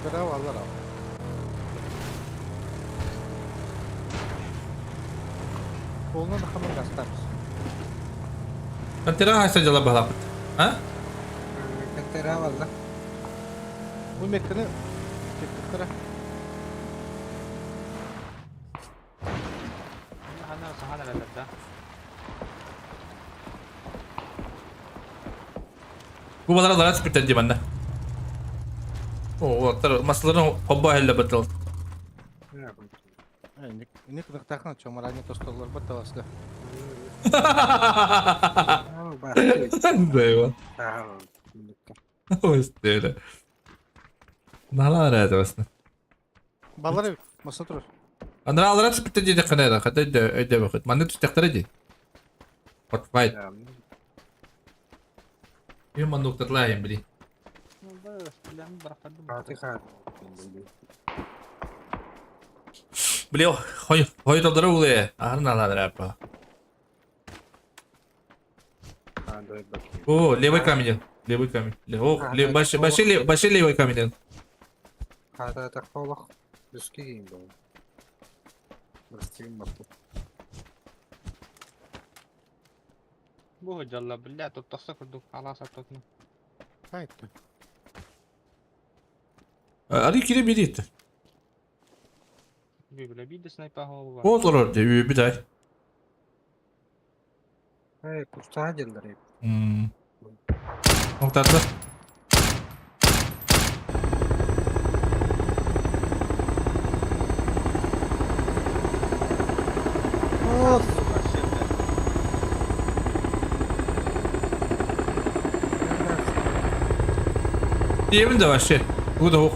Bravo Allah Allah. Koluna da hamur gastarız. Ben tera haysacala balapıt. Ha? Bravo Allah. Bu mekteni çektikleri. Hana herhalde. Bu balara daha sıkıntı ediyor bende. Oo, masaların hobba helle batıl. Ne yapayım? Ini kena takkan comarannya tostollar batasla. Oh, bahaya. Eyvah. Tahu. O işte öyle. Nalar ya aslında. Balları masa terus. Andra alara sıkıntı ediyor kadar. Hatta öde vakit. Manda tutaklar ediyor. Hot fight. Bir man doktor lain beli. Beliau hoy doktor ule. Nalar apa? Oh, lewat kami. Oh, başı lewat kami. Hada takfolak. Düzgün giyim bu. Düzgün bak. Bu hocalla billahi tutasa kurduk. Allah sattık mı? Hayır. Ali kire biri etti. Bir de sniper hava var. O olur diye bir daha. Hayır, kurtağa geldiler hep. Noktada. Diğerin de var şey. Bu da ok.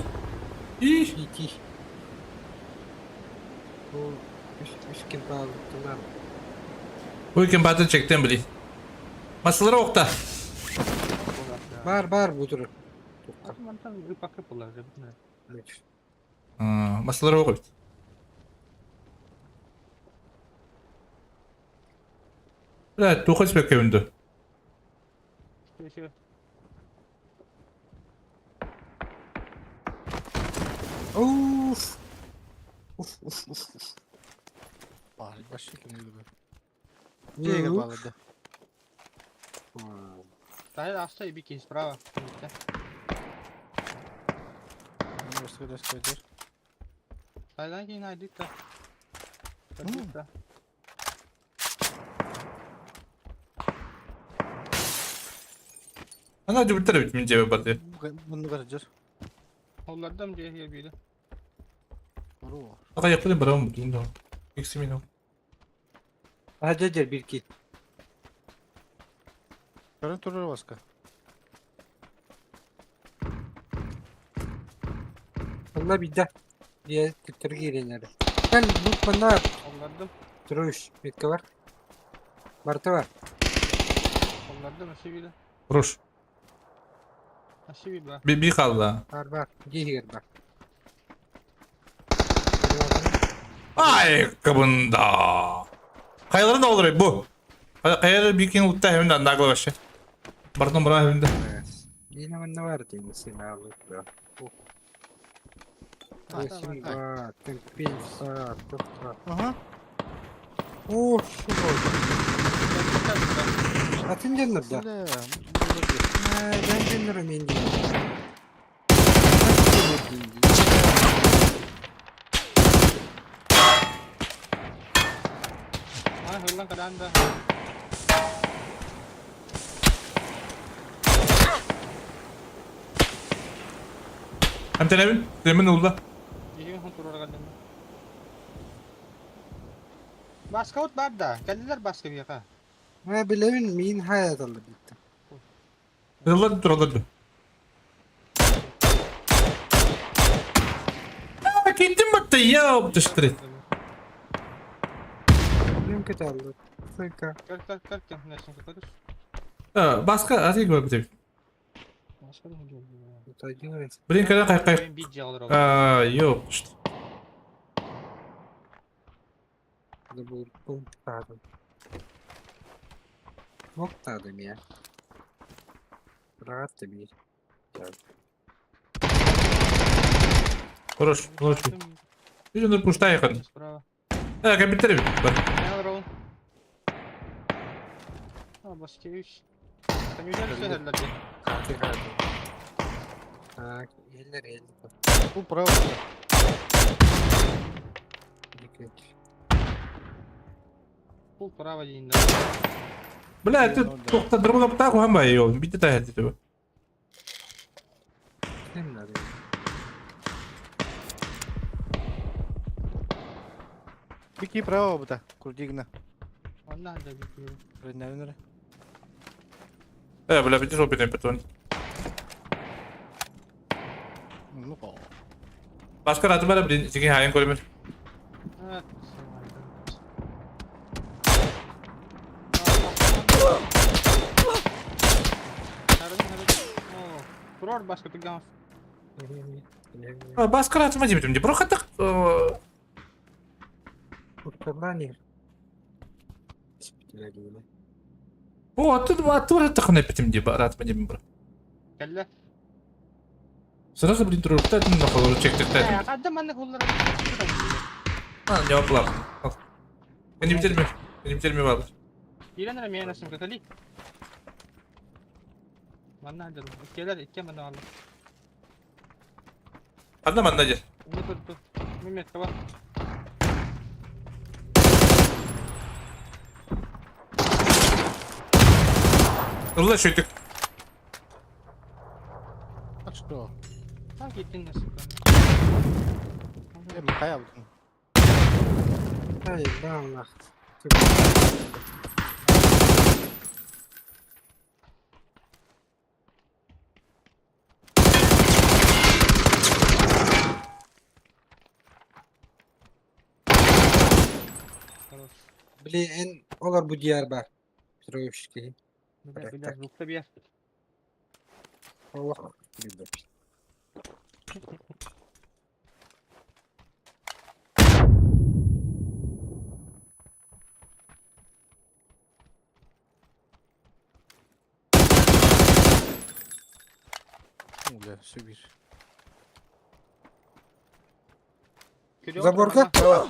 İyi. İki. Bu üç kim bağlıktılar. Bu iken bazen çektim bile. Masaları okta. Bar budur. Mantan bir paket olacak. Masaları ok. Evet, 9 bekliyordu. Şey. Of. Uf uf uf. Bari başlayalım gibi. Niye Diego yok? bağladı. Dahil hasta bir kez bravo. Bitti. Göster. Dahil yine haydi da. Hadi. Ana cübütler bitmin cebe batı. Bunu göreceğiz. Onlardan mı diye biri? Bravo. Aka yapılı bravo mu? Bilmiyorum. Eksimin o. Hacer bir kill. Görün turları başka. Allah bir de. Diye tıktırı girenleri. Gel bu bana Onlardan. duruş. Bitki var. Martı var. Onlardan aşı biri. Vuruş. Aşı bir bak. Bir kaldı ha. Var. Gihir bak. Ay kabında. Kayaları da olur bu. Kayaları bir king utta hemen nakla başı. Barton bana evinde. Yine ben ne var diyeyim silahlık da. Resim var. Tempil var. Toprak. Aha. Oh şu oldu. Atın canları da. Ben canlarım indi. Hırlan kadar da. Hem tenemin. Demin oldu. Yiyeyim turları kadar. Başka ot var da. Geldiler başka bir yaka. Ha bilevin min hayat aldı bitti. Yıllar duralardı. Gittim battı ya bu dıştırı. Benim kötü aldı. Sıkı. Kalk. Nesin kadar? Başka azıcık var bir tek. Başka da mı geldi ya? Tutacı var. Birin kadar kay. Benim bir cağlar oldu. Yok işte. Bu tadım. Bok tadım ya. Rahat da bir. Vuruş. Bir onları puşta yakın. Bravo. Kapitleri bir. Bak. Ne var oğlum? Ha başka iş. Sen güzel bir şeyler de. Katil katil. Ha, eller. Bu bravo. Dikkat. Bu bravo yine. Bля, ты только другого птаху гамба ее. Бити та геть тебе. Kim nerede? Peki bravo bu da. Kurdigna. Allah da bir. Nere? Bля, бити жопи не петон. Ну по. Başka rahatı böyle bir çekin hayan koyayım. Evet. Kuror başka bir gans. Başka rahatıma cebim diye. Bro hatta Kurtarlar ne? Spitle gibi. bu atı var hatta ne petim diye rahatıma cebim bro. Kelle. Sırası bir intro tutar ne kadar çektik de. Kadın bende kolları. Ha cevaplar. Benim bitirme var. İranlara mı yanasın katali? Bana hadi. İki bana aldı. Anlam gel. Ne tuttu? Mehmet kaba. Allah şöyle. Açık o. Ha gittin nasıl? Hem kaya buldun. Hayır ben Allah. Bile en olur bu diyar bak. Troşki. Biraz bukta bir yer. Allah bilir. Öyle bir. Geliyor Заборка. ama.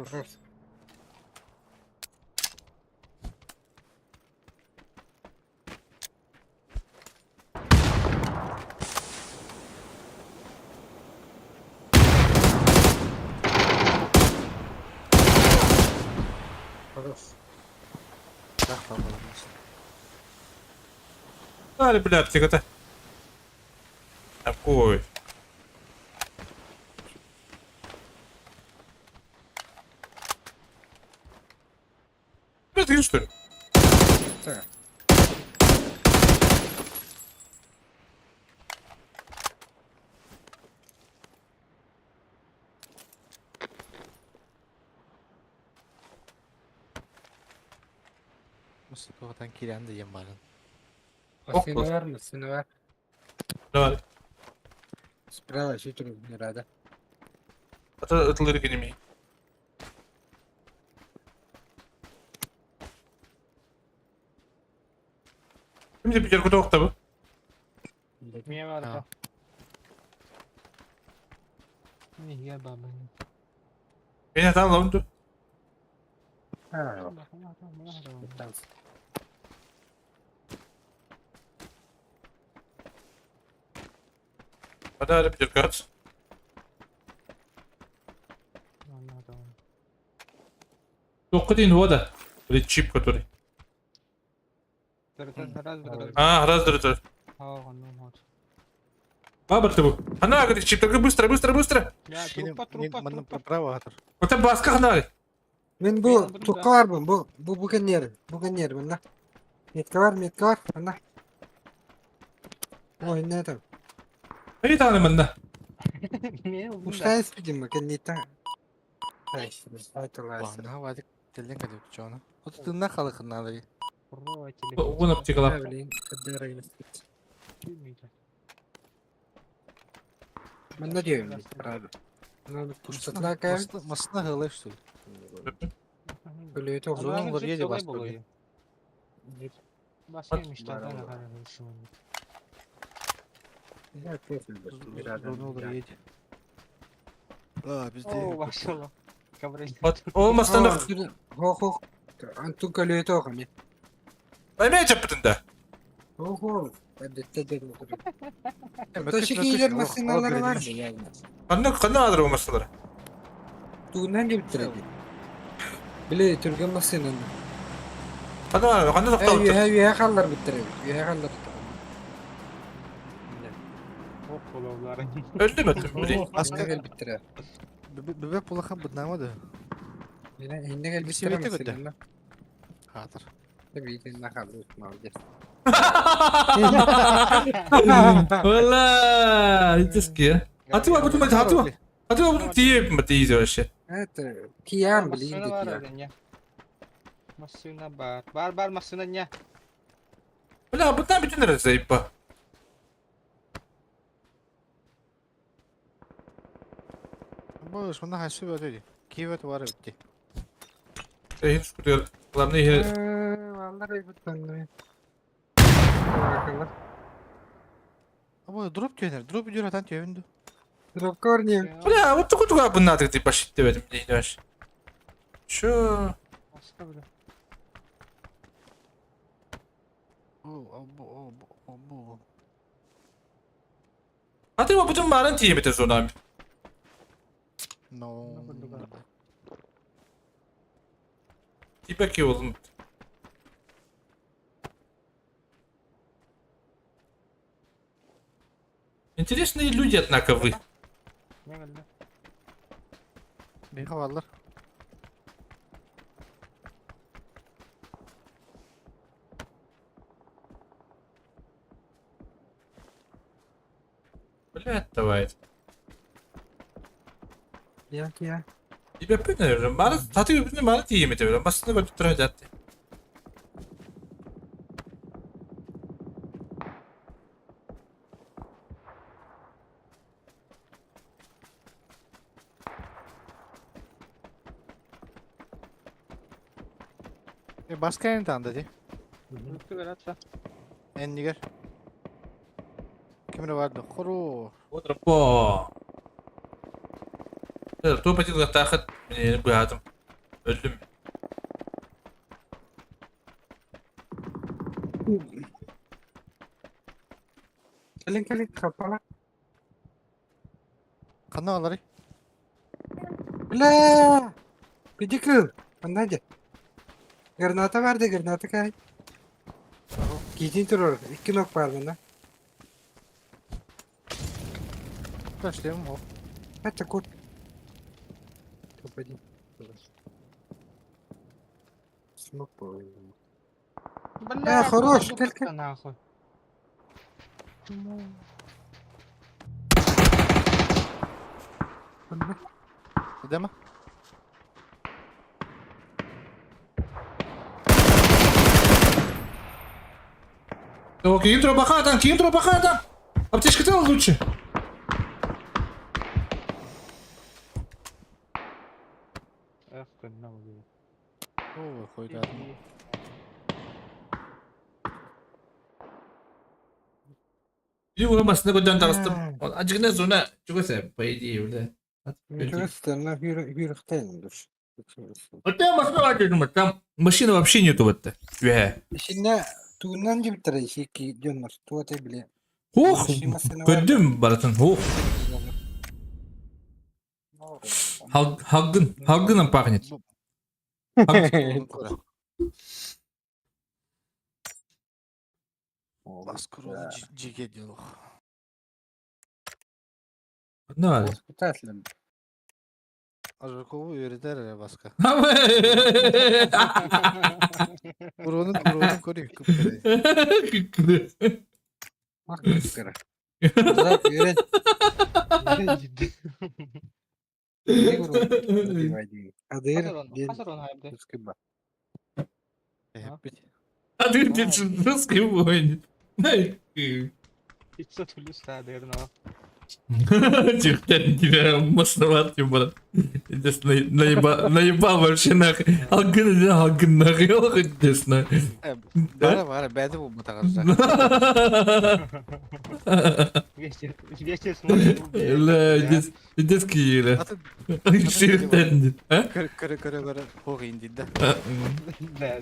Хорош. Али, бля, птикота. Такой. Ты что ли? Так. Mustafa'dan kiren de yem varın. Masını ver, masını ver. Давай. Справа, чуть не рада. Atılır gelmeyi. Şimdi bir kere kutu okta bu. Niye var ya? Ne gel baba. Beni tamam lan dur. Ha, Tamam. tamam. Hadi hadi bir kere kaç. Yok değil o da. Böyle chip который. Раз, раз. Бабр bu. Ana говорит, чип, только быстро, быстро, быстро. Трупа. Право атыр. Вот это баска хана. Ben bu tukka var mı? Bu bugün yer. Bugün yer bunda. Metka var, metka var. Bunda. Oy ne tam. İyi tanım ben de. Niye Bu şey istedim bak ne tam. Ay işte. Aytolar. Bana vadik dilden geliyor çoğuna. O tuttuğunda kalıkın alayı. Bunu птикала. Ne bileyim. Kadar aynı. Ben ne diyorum? Abi. Bunu fırsatlar kayar. Masına hıla işte. Böyle çok zor. Onun var yedi bastı. Başkaymış da. Ya keyifli. Ne olur yedi. Biz Oo de. maşallah. Kabul Olmasın da. Ho. Antu kalıyor to kami. Ben ne yaptın da? Ho. Hadi dedim. Taşı giyilir masinaları var mı yani? Kanı alır o masaları. Tuğundan gibi bitiredi. Bile Türk'ün masinaları. Kanı saklı. Üye kallar bitiredi. Üye kallar. Öldü mü? Aslında gel bitirir. Bebek bulakın bıdnamadı. Yine gel Bir sivete bitirir götür. masinaları. Hatır. Tabii ki ne kalır üstüne Valla. Hiç ki. Hadi bak bunu hadi bak. Hadi bak bunu diye mi diye вообще. Evet. Kiyam bileyim Masına dedi var ya. ya. Masına var. Var masınanya. Valla bundan bütün neresi zayıf bu. Bu şunda haşı böyle. Kivet var bitti. Hiç kutuyor. Ulan ne iyi. Vallahi bu Ama drop tüyener. Drop gidiyor atan tüyevindu. Drop korniyum. Valla bu kutu var bunun adı diye basit demedim değil var. Şu. Başka bile. Bu. Hadi bak bütün mağaranın diye mi de sonra. No. Типа oğlum. Интересные люди, однако, вы. Ne geldi? Bir havalar. Блядь, давай. Ya. İbe pünürüm. Bana tatı yüzünü bana diyeyim ediyorum. Basını böyle tuttur hadi. Басқа енді анда де. Үтті hatta. Endiger. Kimde vardı? Kuru. Опа. Топ атилга тахат мені быхатым. Öldüm. Gelin kapala. Kanı alırı. Bla. Pidikil. Anlayınca. Granata verdi granata kay. Gidin durur. 2 nok var bunda. Başlayalım o. Hatta kurt. Topadı. Smoke boy. хорош, только. Нахуй. Где мы? Киим тропаха там. Аптечка там лучше. Эх, куда мы? О, хуй да. Bir vuramasına kocan tarastım. Acık ne sonra çok sevip payı öyle. Интересно, dur. Hatta başka var dedim там машины вообще нету в это. Şimdi tuğundan gibi tarayışı ki diyorlar. Tuğate bile. Hoh. Gördüm baratın. Hoh. Halgınım pahnet. Баскуру джиге делал. Ne var? Taslim. Ажукову öğreter ya baska. Ama. Buronun koruyor. Bak kıskara. Bırak öğren. Ne vurur? Adır. Hazır onu abi. Kıskıba. Hadi geçin. Rızkı bu oyun. Hiç satılıyor istedim o. Чухтян тебя масло бара. Здесь наебал вообще нахуй. Алгын нахуй. Честно. Бара, бәді бұл мұтағарса. Вечер смотрим. Ла, здесь киеле. Ширтен. Көрі, хоғайын дейді.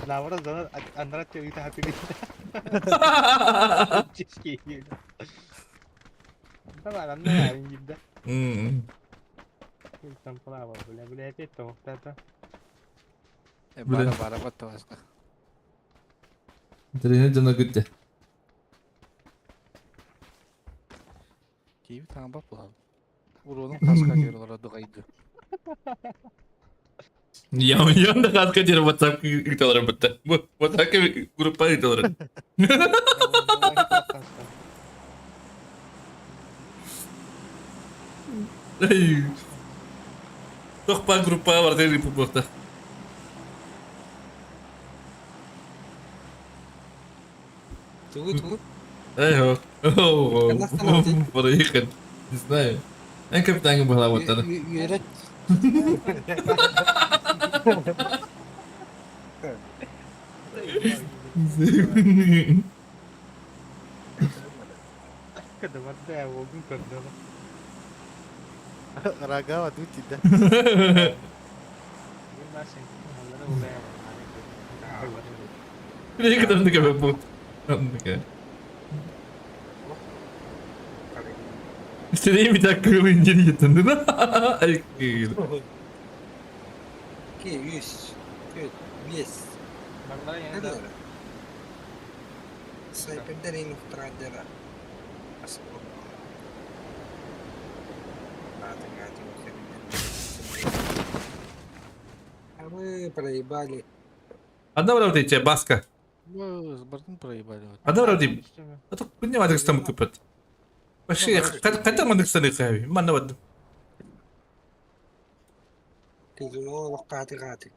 Лавра зана андрат тевіті хапили. Чешке еді. Tamam ben de yarın gibi. Tam falan var böyle hep et tavukta. Bara battı başka. Derine cana gitti. Gibi tamam bak bulalım. Buranın kaska diyorlar doğaydı. Yan da katka diyor WhatsApp italara battı. Bu WhatsApp grupa italara. Toch pas группа var değil bu burada. Tunggu. Ayo. Проехать. Не знаю. Я капитан была вот тогда. Yöret. Kada madde ya o gün kadar. Ragava tutti da. Ne kadar ne kadar bu. Ne İstediğim bir dakika inceli gittin değil mi? Ay kıyır. Ki 100. 100. Bangla ya da. Sniper dari Nuktradera. А мы проебали. Одна вроде тебе баска. Мы с бортом проебали. Одна вроде. А то поднимай так там купить. Вообще, когда мы наксаны хави? Манна вадым. Kızını oğlak katı katı.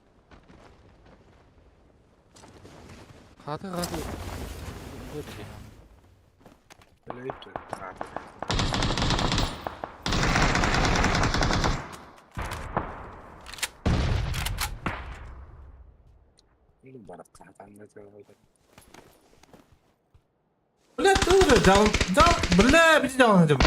Katı katı. Göt ya. Böyle öttü. Katı. Oğlum bana katı anlatıyor. Бля, тоже, дал, бля, биди дал надо.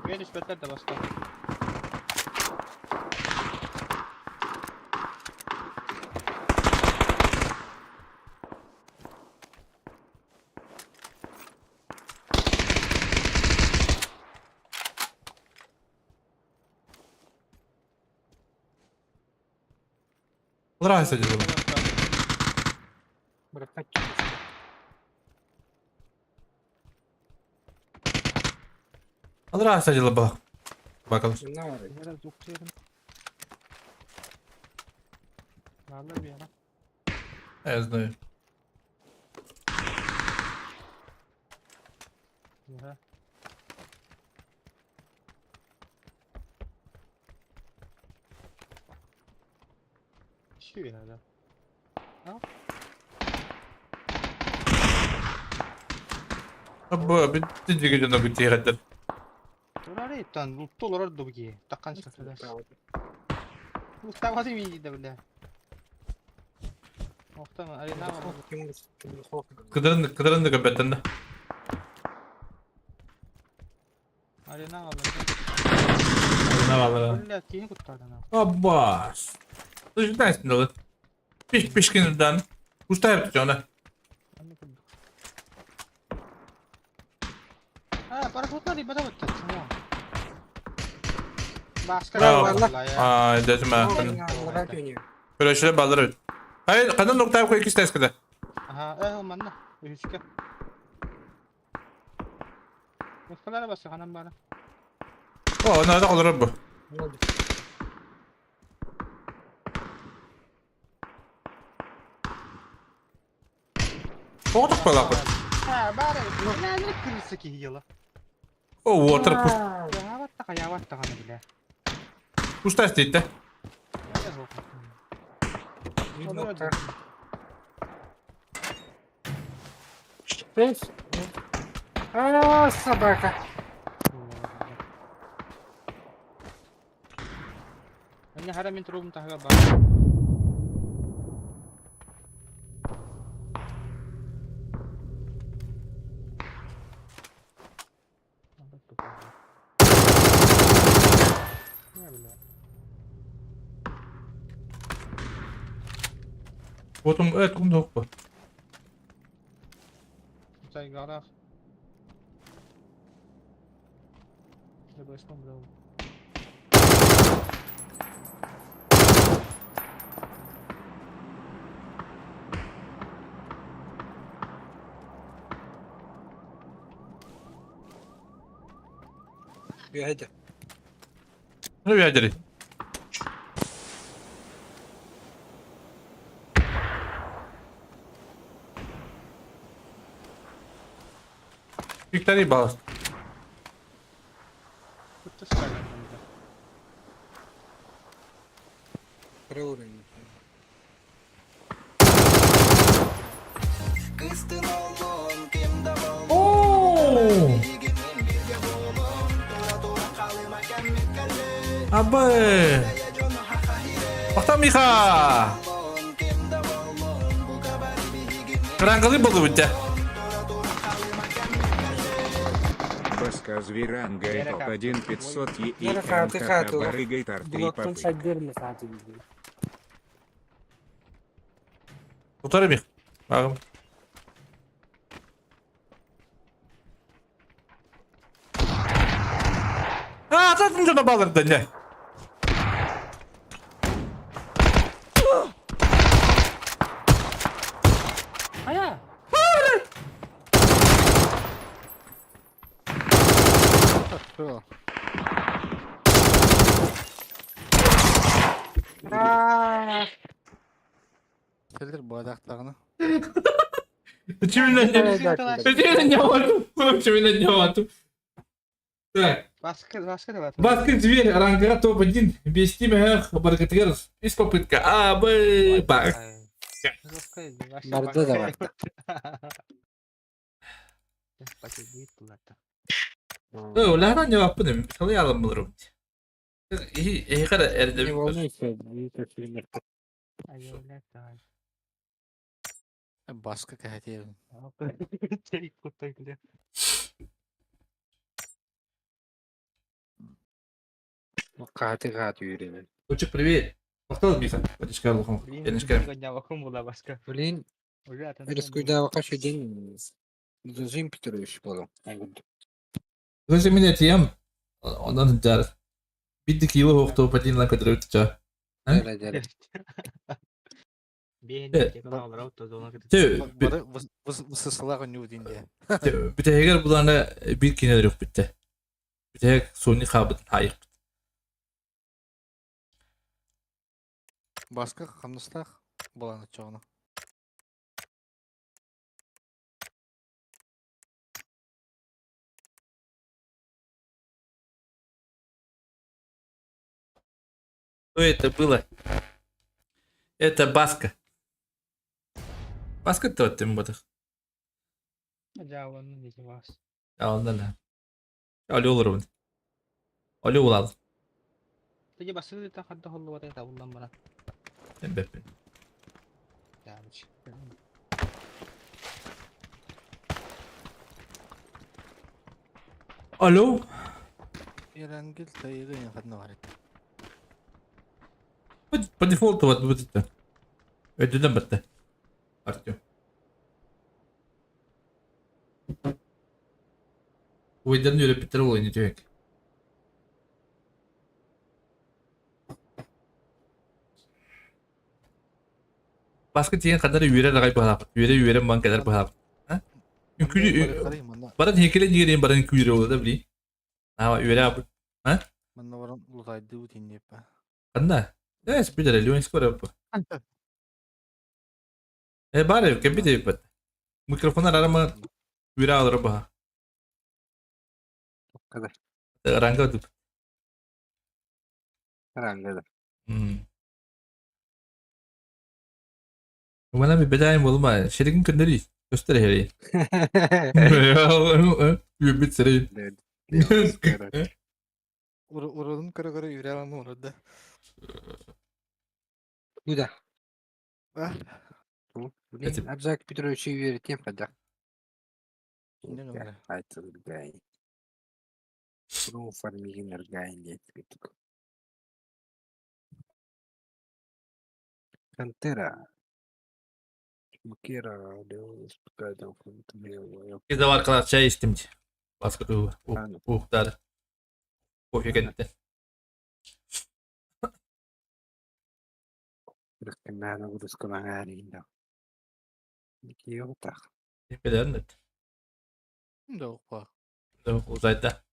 Böyle nispetler de başka. Нравится дело. Bırak kaç. Нравится дело было. Bakalım. Ne var? Biraz doktorum. Vallahi bir yana. Я знаю. Ya. Şu ya da. Абба, bitti diye de bitti herhalde. Oraya tan luttu olur da bu ki. Takkan çıkartırlar. Bu tavası mı de bile. Muhtemelen arena var. Kıdırın da kapattın da. Arena var. Ne var lan? Böyle kini kurtardı lan. Abba. Dışından istedim lan. Pişkinirden. Usta yaptı ona. Ha, paraşütler di bada bata semua. Başka Bravo. var ya. Aa, dedim ha. Bırak oynuyor. Böyle şöyle bağları. Hayır, kadın noktaya koy iki stres kadar. Aha, mana? Üçgen. Başkalara basa kanan bana. O, nerede olur bu? Ne oldu? Soğuduk mu lan bu? Ha, bari. Ne kırısı ki yılı. O, waterproof. Ya vatta kana bile. Usta istedi de. Ne zor. Bir nokta. Pes. Aaa sabaka. Hanya haramin turun tahaga ba. Botum, evet, kum da yok bu. Saya garaf. Dia berespon belum. Bir hadi. Ne bir acele. Yükleri bağlı. Putus sekali. Para uğrayın. Oo! Abba! Baktan Mika! Рангалы был у тебя. Баска Звіранга і топ-1 500 і Зараз хати, хату. Барига і торти і Блоктон папи. саддırma saati gibi. Tutarım их. Bakın. Aa, zaten şuna bağlardı ne? Aya. Gelir bu adaklarını. Çiminden yapmadım. Çiminden yapmadım. Так, Баска да лата. Баскет зверь, ранга топ-1, без тебя Баргатгерс. Из попытка. А, Б, бак. Barda da var. Pakai gitu lah. Ulardan cevap bu demek. Salayalım bulurum. İyi kadar erde Ne bir olmuyorsa büyük filmler. Ayo lihat. Baskı kahetiyorum. Cari kota gitu. Kahtı yürüyor. Кучик, привет. Bakalım bir sen. Hadi çıkar bakalım. Блин, Gelin çıkarım. нyawakum bola baska. Блин, Уже там. Рискуйда вакаш день. Зажим Петрович было. Gözüm minetiyem. Ondan car. Bildik yılı hoktu patinle kadar ötüca. Дядя. Бегай, я канал раута зона. Tüh. Vısısılar onu udin diye. Bir de eğer bularına bir kineler yok bitti. Bir de sonu kabıdın. Hayır. Baskı kanıslar bulanı çoğunu. Что это было? Это Баска. Баска тот тем вот. Jauh nih jelas. Ya ondan ne? Öyle olur mu? Öyle olalım. Tadi baska kita kada hullu wate ta ulam bana. Ben bepen. Ya. Alo? Yerengil tayıgı yakın var. По дефолту вот это. Ödülden bitti. Артем. Bu videonun öyle bitir oynayacak. Başka diyen kadar üyere rakay pahalak. Üyere man kadar pahalak. Ha? Çünkü baran hekele diyelim baran üyere olur da bili. Ha üyere abi. Ha? Bana varan ulutaydı udin diye. Kanda. Evet bir de Leon skor yapı. Bari que bir de yapı. Mikrofonlar arama üyere alır baha. O kadar. Ranga atıp. Rangada. Bana bir bedayım olma. Şerikin kındırı. Göster heri. Bir bit sırayım. Uralım kara kara yüreğim orada. Куда? Ah. Блин, Абзак Петрович верит, тем когда. Ne numara? Айтыл гай. Ру фармигинер гай нет. Кантера. Макера, Леон, спокойно, фунтмел. Bir de var kadar çay içtim. Başka da dar. Kofi gitti. Расканана выскала гаринда. Идиота. Tepeden de. Yok bak. Uzayda.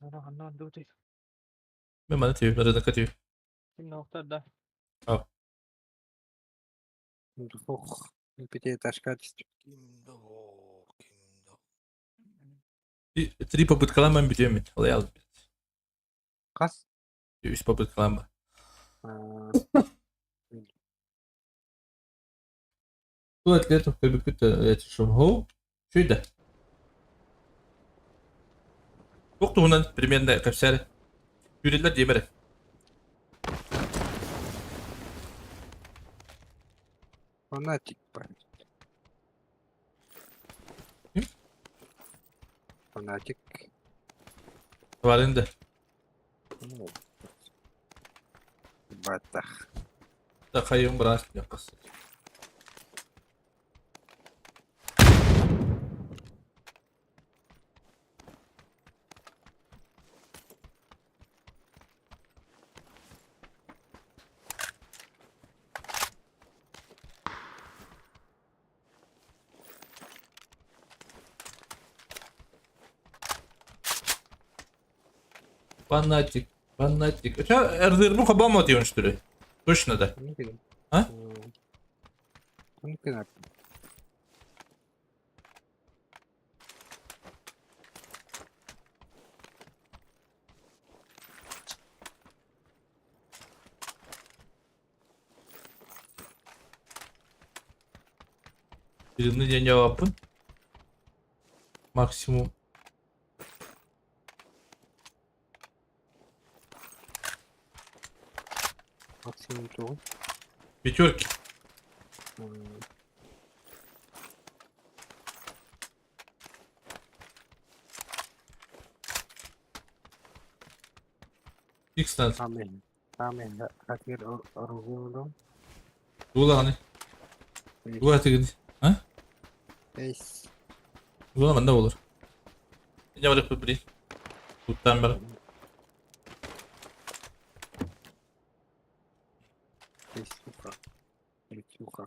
Ana dua. Ben bana tüy. Arada katıyor. Kim nokta da. Ох, пятиэтажка. Три попытки ben bitiyorum. Olay aldım. Kas? Üç попытки var. Bu atletim tabii ki iletişim ho. Şöyle. Yoktu bunun примерно kaçar. Yürüdüler demire. Фанатик, парень. Фанатик. Varında. Батах. Da kayın bırak yapası. Fanatik. One night ticket. Erdir bu kaba mı diyorsun üstüne? Точно да. Onu bileyim. Ha? Onu kadar. Birini ne cevabın? Maksimum. Maksimum çoğu. Пятерки. X надо. Amin. Amin. Hakir arıyorum. Ulan hani. Bu hadi gidi. Ha? Beş. Ulan bende olur. Ne var yapıp bir. Tuttan beri. Beş yuka. Beş yuka.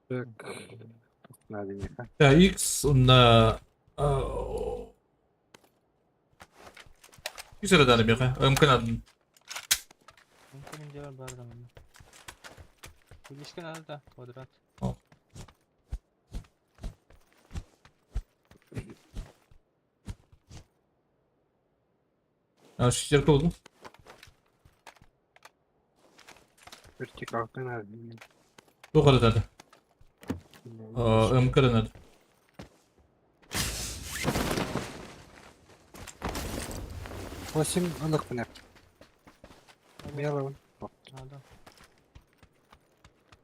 Bak. Hadi ya. Ya X onda güzel ederim ya. Mümkün adım. Mümkün cevap var da. Birleşken arada kvadrat. Ya şu çiçek oldu. Bir çıkarken hadi. Bu kadar dedi. Mümkün adım. Başım alık mı ne? Yalan. Adam.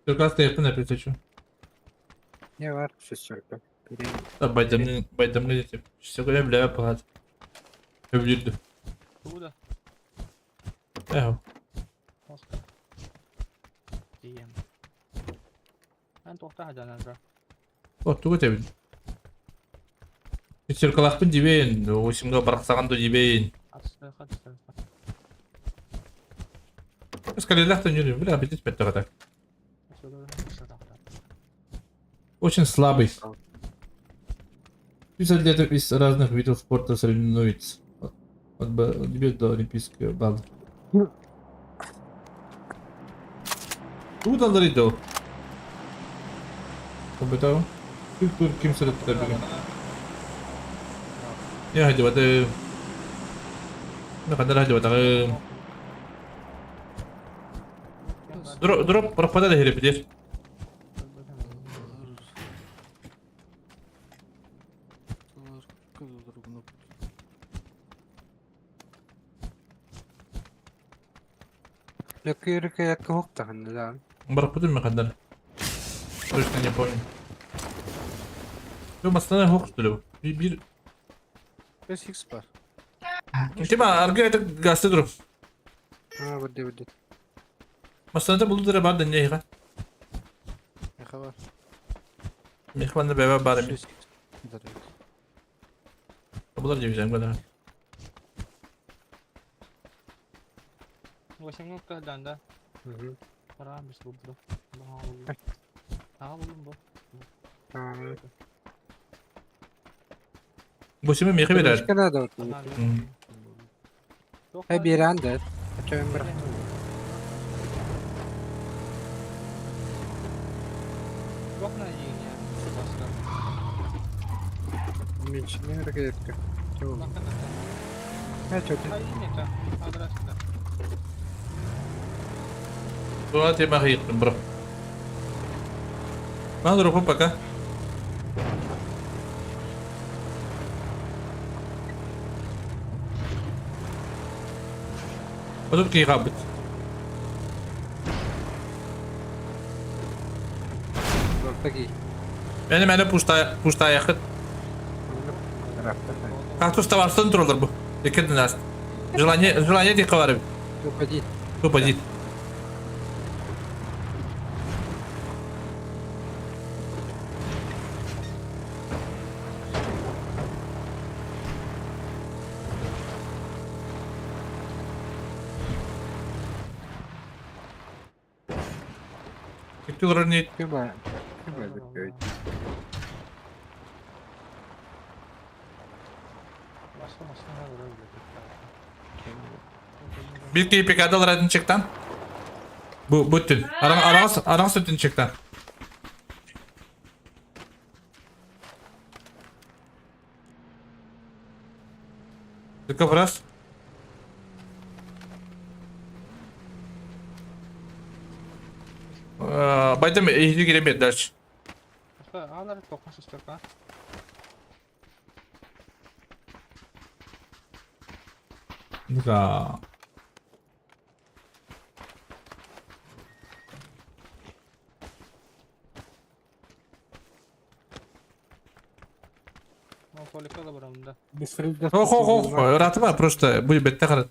Türk da yapın hep seçiyor. Ne var? Şu şarkı. Bileyim. Da bayramını diyeceğim. İşte öyle bile yapar. Övülürdü. Bu da. Ya. Oscar. Diyeyim. Ben tohta hadalarım. Bak tuğ tebin. Çirkalakpın dibeyin. O şimdi bıraksagan da dibeyin. Atıştırık. Скорее yürüyorum. Bile appetit petto kadar. Şöyle Очень слабый. Список где-то из разных видов спорта соревнуется. От дебют до олимпийского балла. Тут надо ридо. Побытал. Тут kimse de tutabiliyor. Ya hadi bakalım. Ne kadar hadi bakalım. Drop pada da herif bilir. Yakı yakı hukta hani lan. Барапудин мы kadar. Точно не помню. Yo masada hook tutuyor. Bir 5x var. Kima arkaya da gazete durum. Ha budi. Masada buldu da barda ne ya? Ne var? Mehmanla beraber bari. Bunlar diyeceğim kadar. Başım noktadan da. Hı. Para bir bu. Ha buldum bu. Ha. Bu şimdi meyve verer. Başka ne da var? Yok. He bir anda. Açayım bırak. Yok ne yiyin ya. Başka. Bunun için ne hareket etti? Çoğu. Bakın. Ne çoğu? Ha iyi ne ta? Adresinde. Tuh tema hitam bro. Mana drop пока? Вот тут гигабит. Noktaki. Benim pusta yakıt. Kaktus tavarsın durulur bu. Dikkat edin az. Желание dikkat var. Упади. Тупо Gitti granit. Küba. Küba köy. Başka ne var öyle. Bir kıyı pekadalar adını çıktan. Bu bütün. Aran sütün çıktan. Dikkat biraz. Baydım ehli giremediler. Başka ağları tokmuş istiyor ha. Dikkat. Монтолика да бурамда. Ох, ратва просто будет бетте харат.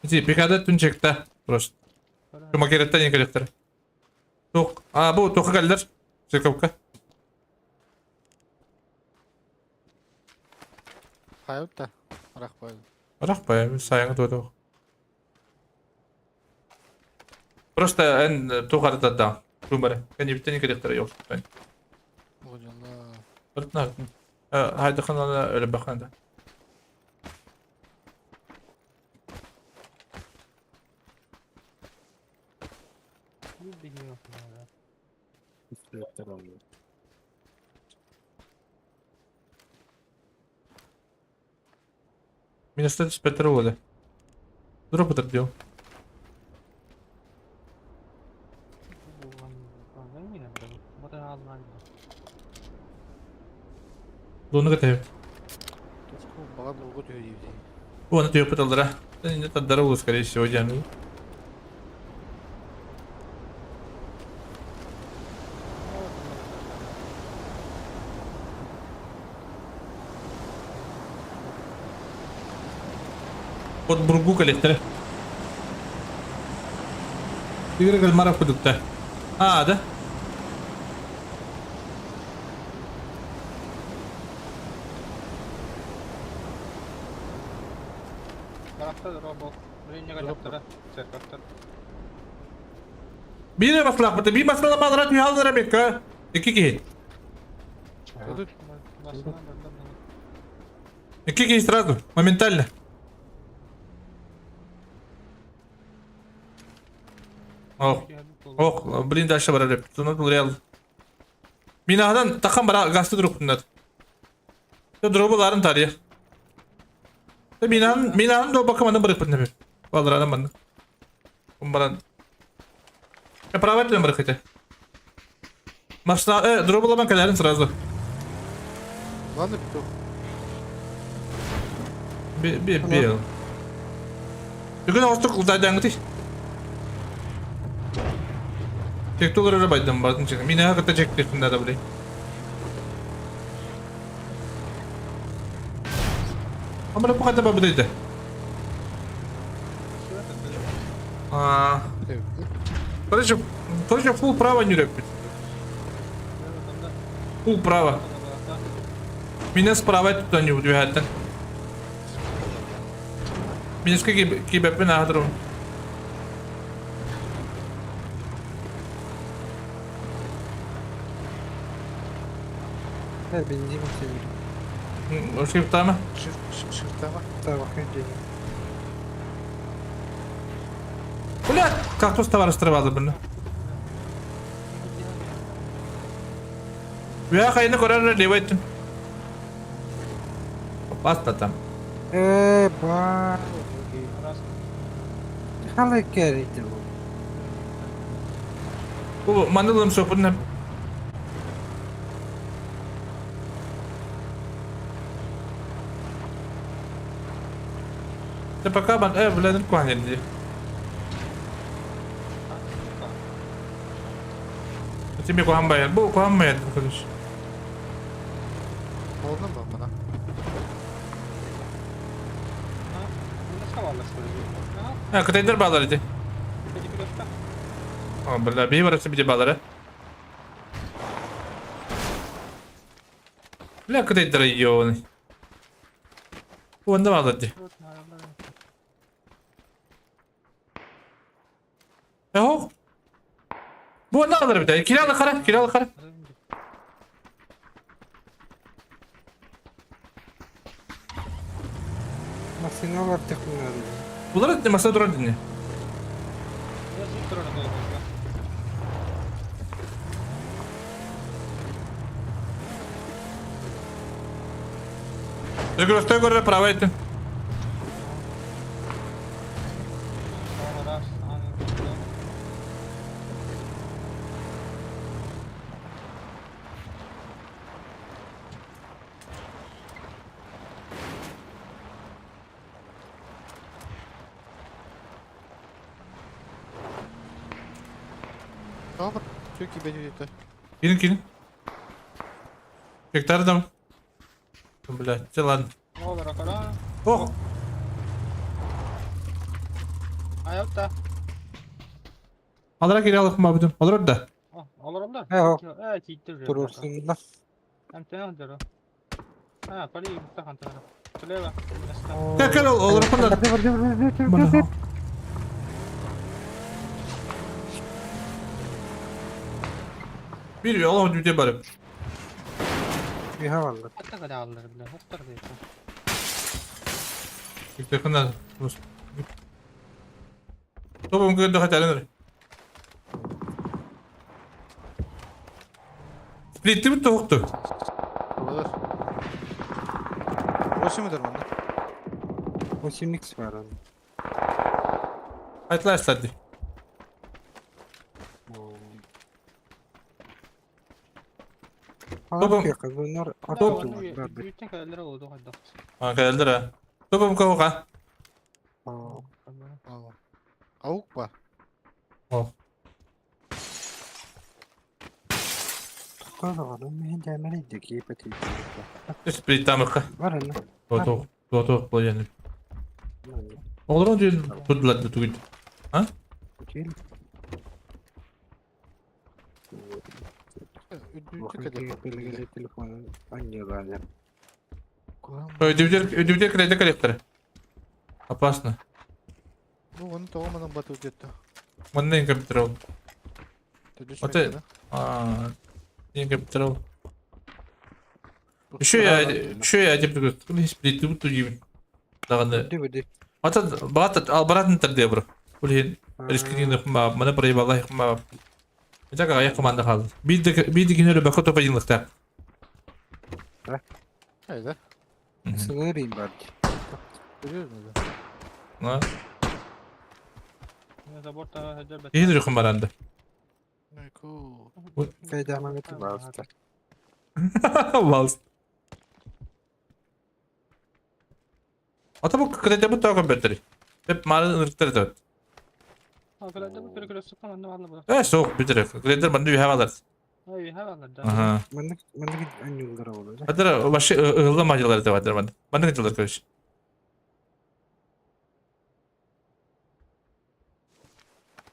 Иди, пекада түнчекте просто. Шума керетте не керектер. Ток, bu toku geldiler. Zirkapka. Hayat da. Arak koydu. Bırak be, sayını doydu. Просто en tok harita da. Şumara. Ben bitti ne kerekter yok. Ben. Hocamda. Öğretmen. Haydi kanala öyle bakın da. Bilmiyorum ya. İstirahatler oluyor. Minnesota Petrol'e. Drop atar diyor. Donu katıyor. Багато роботи дівці. Вон это ее пытался. Это дорогу, скорее всего, тянул. Под бургу коллектора. Игры кальмаров продукта. Да? Tarafta robot. Birinci kalaklara. Serkaftar. Bir masalah burada. Bir masalah mağazarat mühal demek ha. İki kişi. İki kişi сразу. Моментально. Oh, блин, дальше var rap. Sonra da real. Binadan takım bara gazete durup bunlar. Ya drop'ların tarihi. Ya binanın da bakamadan bırakıp ne bir. Vallahi adam bana. Kumbaran. Ya pravet mi bırakacak? Maçta drop'laman kadarın sırası. Ладно, петух. Bir yıl. Bugün hostuk uzaydan gitti. Tektolar arabaydım bazen çıktım. Yine hakikaten çektirdim de burayı. Ama bu kadar babadaydı. Короче, full право не рэпит. Full право. Меня справа туда не удивляет. Меня с кибепи на хадру. Her benzin seviyorum. Шрифт там. Şırtama. Tamam, önce. Блядь, кактус товар расстревал, блин. Я хайна корар левайтын. Баста там. Bak. Hala gerekti bu. Bu mandalım sopun. Te пока бан владен кванелди. Тебе куамбай, bu kuambay arkadaş. Oldu mu bana? Ha, kataydır bağlarıydı. Vallahi bir varası bir de bağları. La kataydır yiyor. Bu anda bağlarıydı. Ho. Bu Bu ne kadar bir tane? Kiralı kara, kiralı kara. Makinalar teknoloji. Bunlar da masada duran dinle. Yazık durana da olmaz ya. Estoy correr para abajo. Sonra da anı. Gelin gelin. Çekler adam. Блядь, ладно. Ne olur akara? Oh. Hayatta. Alarak kiralık mabudum. Olur orada. Olur onlar. He o. Evet gittir. Durursunlar. Hem ne alır o? Ha parayı yumurta kantarı. Şuraya bak. Gel gel olur bunlar. Bana. Bir yol oldu diye bari. Bir havalı. Hatta kadar alır bile. Hop tarafı yapar. Yakından. Topum kırdı hadi alınır. Splitti mi tavuktu? Olur. O midir bende? O simix var onun. Hadi lan hadi. Tamam. Bunlar Top. artık. Büyükten kadarlara oldu hadi. Ha geldi ha. Topum kavuk ha. Avuk var. Oh. Tutkala var. Ben de hemen edecek. İyi pati. Split tamık. Var mı? Toto bu yani. Olur mu diyor? Tutdular da tugit. Ha? Değil. Ödülü telefonu hangi var? Ödevler kredi kalektörü. Опасно. Bu onu tamamen batı ödetti. Bana ne kapitral? Оце. Не kapitral. Şu ya cep tutuyor. Bunu hiç bildiğim tutuyum. Dağında. Ödü. Hatta bazı albaratın terdiye bro. Ulihin riskini yapma. Bana parayı vallahi yapma. Acaba ayak komanda kaldı. Bir de günleri bakı topa yıllıkta. Haydi. Sınırayım belki. Görüyor musun? Ha? Ne de borta hediye bet. İyi duruyor kumaranda. Fedamaneti var usta. Vals. Ata bu kredi bu takım beteri. Hep malın ırkları da. Arkadaşlar bu kere sıkma ne var bu? Evet soğuk bitirir. Kredi bana yuha alır. Ay hemen da. Aha. Bana git en yıllara olacak. Hadi başı ığıllı macaları da vardır bana. Bana ne diyorlar kardeş?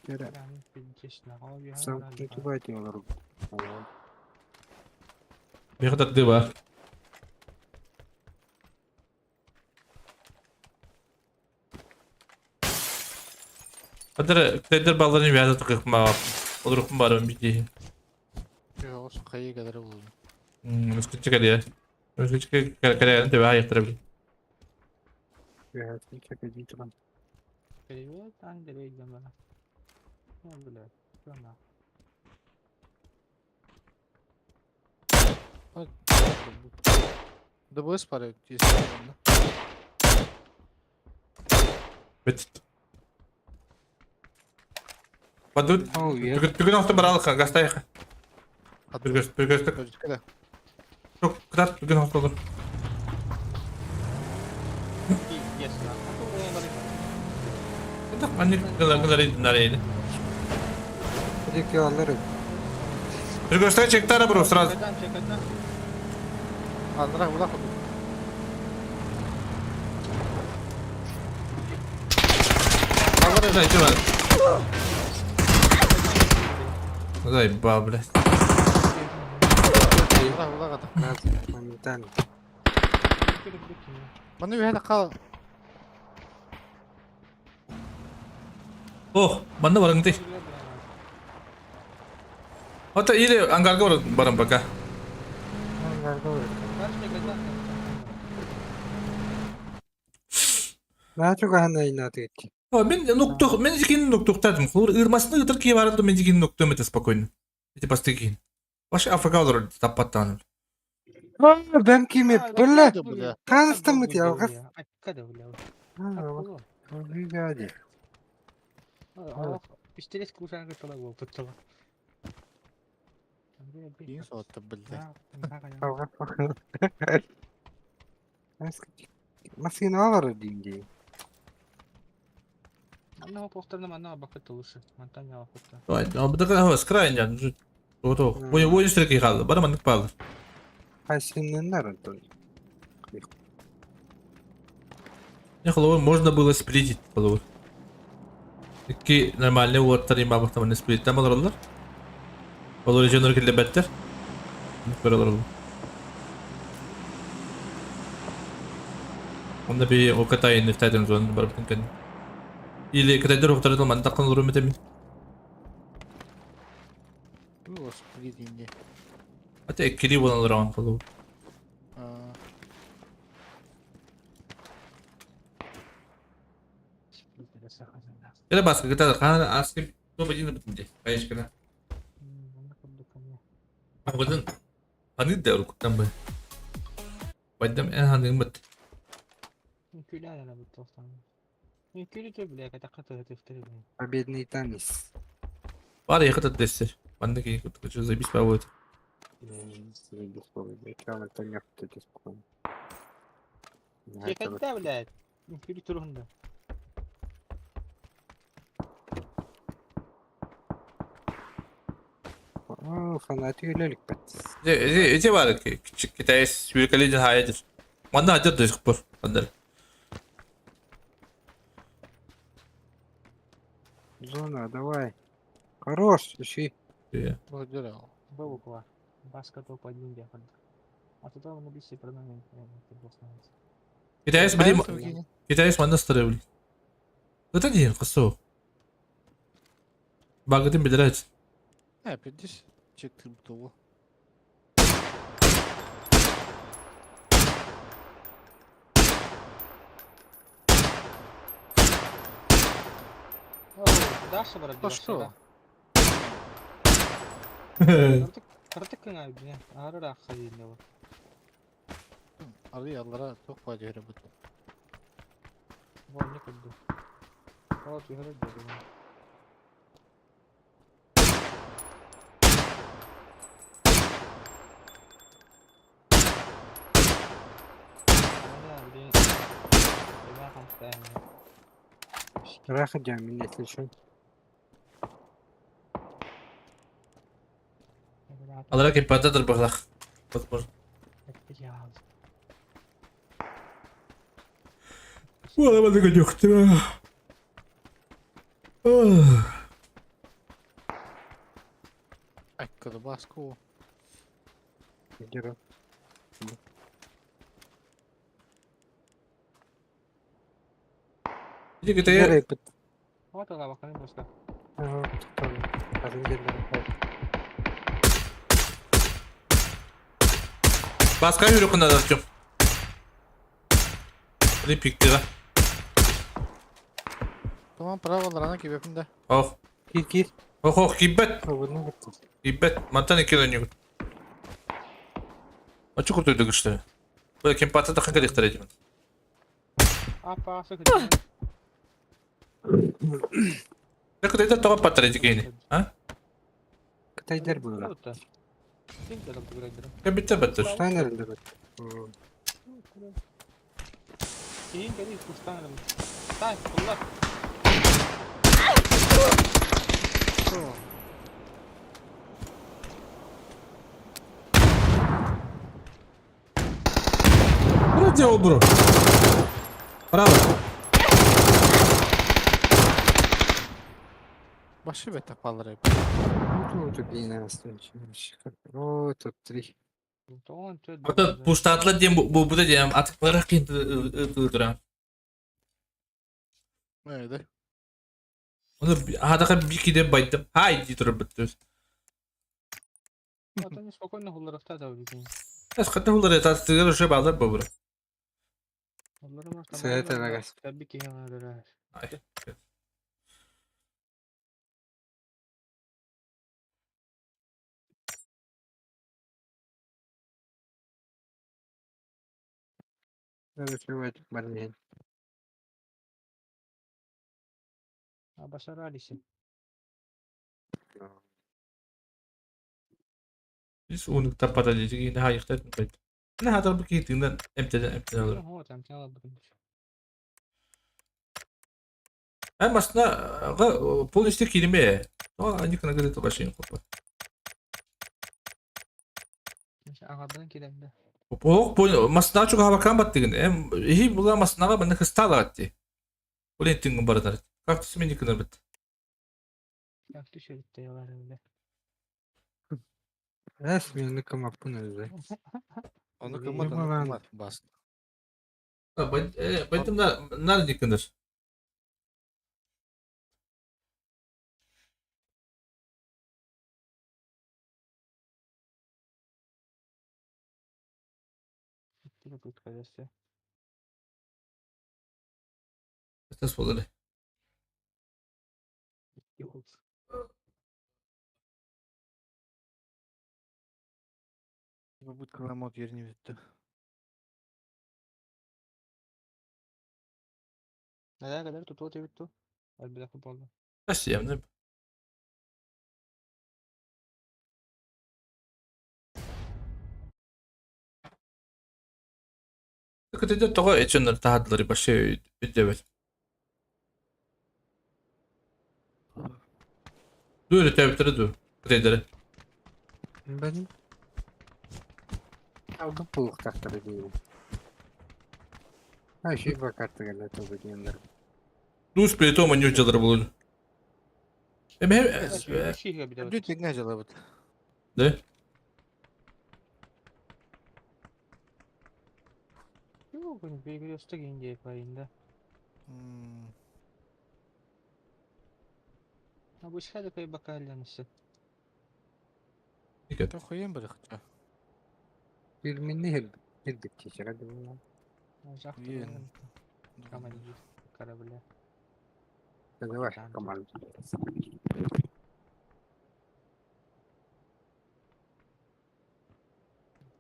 Gere. Bir geçti abi. Sen YouTube'a ediyorlar. Bir kadar da var. Hadi kredi ballarını yuha tıkıkma. Olur mu bari bir şey. Yok, kayı kadar oldu. Üskü çıkar ya. Üskü çıkar kararını da ayıktırabilir. Evet, ilk yapıcı tamam. Evet, ben de bekliyorum bana. Ne bile. Sonra. Da bu para diye Evet. Badut. Tükün hafta baralık gastaya. Bir göster. Çok kadar tükün hafta olur. Yes lan. Anne kadar nereydi? Peki alırım. Bir göster çekti ara bro sırası. Çekeden. Aldırak bırak. Alır öyle içi var. Zay babule. Bırak adam. Lazım. Bana bir hadi kal. Oh, bana varın değil. Hatta iyi angarga barın baka. Daha çok ahanda inat etti. Men зикин нуктуктадым. Хлор ырмасына ытыр ки барады мен зикин нуктум это спокойно. Эти постыгин. Баш Африка olur таппаттан. Ben kim hep böyle tanıştım mı diye algaz. Akkada bile. Hadi. Пистолет кушан кытыла бол туттала. Кейін соғатты білді. Algaz bakalım. Masini alır diyeyim diye. Одного повторного, одного бакета лучше. Монтанья охота. Ой, а bu da skrayın. Ото. Oyun sürekli kaldı. Bana mantık bağlı. Haysinden nerede? Не хлор можно было сплитить хлор. Такие нормальные вот тарим бабах там не сплит. Там alırlar. Olur için örgütle better. Böyle alırlar. Onda bir o katayın iftadın zaman barbatın kan. Или катайдер окутарды мантакын olur метемин. Господи, деньги. Ата эккери болан алыран хлор. Ele басқа катады. Қана аскы топ один бітінде. Кайышкана. Абыдан аны да уркуттан бай. Байдам эн хандың бит. Күлі аяна бұт тоқтан. Күлі төй біле қайта қата өтіфтері біле. Победный танец. Бар ехать от десер. Банда кейк что забить проводит. Это не хотите спокойно. Кекетті біле. Күлі тұрғында. Фанатик өлелік бәт. Эти var ki küçük Kitay sürükleyici hayadır. Banda hadır da sıkpır. Banda. Зона, давай. Хорош, ищи. Благодарю. Бабуква. Баска топ один бяхад. А туда он убийся пронамент. Kitay блин. Kitay manda старый. Это не косо. Багатым бедрать. Видишь, çıktım tuğu. Даша брат. А что? Кыртык кына біне. Арырақ қадейінде бар. Arıyalara çok fayda yaramıyor. Var ne kıldı. Kağıt yukarı dedi. راح جامل شو Alarak imparator bakla. Bakpır. Bu adama da yoktu. Akkada baskı o. Герой. Jadi kita ya. Вот она bakın başka. Басқа yürü kunda da çok. Ini piktir. Tamam pravallarına gibi yapımda. Oh. Кир. Oh kibet. Bunu bitti. Kibet. Mantan iki dönüyor. Açık kurtuyduk işte. Böyle kim patladı kanka diktireceğim. Apa sıkıntı. Ne kadar da topa patlayacak yine. Ha? Катайдер был. Круто. Kim de bu gradere? Ya bitti bitti. Что nerede bak? Kim geliyor kustanım. Tay Allah. Что делал, бро? Право. Başı ve tapaları yap. Тут убей нас. О, тут 3. Hatta pustatla diyeyim bu da diyeyim atıklara kıyıntıdıran. Nerede? Onu hadaka bir kide baydım. Haydi durup bitti. Atan spokojno hullarafta da bildiğin. Es hatta bunları etasları şey bağlar bu bura. Onları var Seyret tamam. Evegas. Tabii ki hemen. Ay. Evet, evet, ben Başarı Ali'si. Biz onu tapada diyecek yine hayıkta etmedik. Ne hadar bu gittiğinden emteden alırım. Hava temsil alabilirim. Hem aslında pol işte kelime. Ama aynı kana göre başlayın kopa. Mesela anladığın kilemde. Pol masna çok hava kan battı gene. Hem hi bula masnaga bana hıstala attı. Pol ettiğin baradar. Kaktüsü meni kadar bit. Yaktı şeritte yolar öyle. resmen kımak bunu özel. Onu kırmadı, onu kırmadı, bastı. Ben nerede yıkınır? Gitti bu kalesi. Esas olur. Yok. Bu mod yerini bitti. Nereye kadar tutu bitti? Hadi bir dakika oldu. Nasıl yani? Dikkat edin toğa içinler tahatları başı evet. Dur tabitlere dur. Kredere. Ben aldım buluk taktırı diyorum. Her şey bakarttı gene tabii diyenler. Rus bileti ama nücaları bulun. Hem Bir şey bir de. Düt ne acaba bu? de. Yok bunu bir göster ince payında. Ha bu işe de koy bakalım işte. Dikkat. Da koyayım bırakacağım. Bir minni hildik geçer hadi bunu. Ajak Yiyin. Kamal karabile. Hadi var kamal.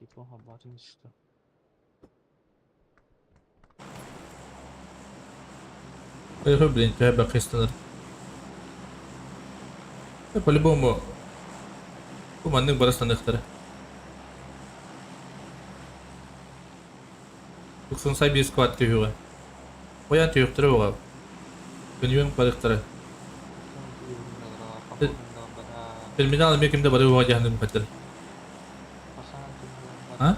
Bir bu haberin işte. Hayır bilin ki bak istenir. По-любому. Kumandık barastan ihtara. Yoksa say bir squad diyor. Koyan diyor ihtara var. Benim para ihtara. Terminal bir kimde barı var cehennem kaçır. Ha?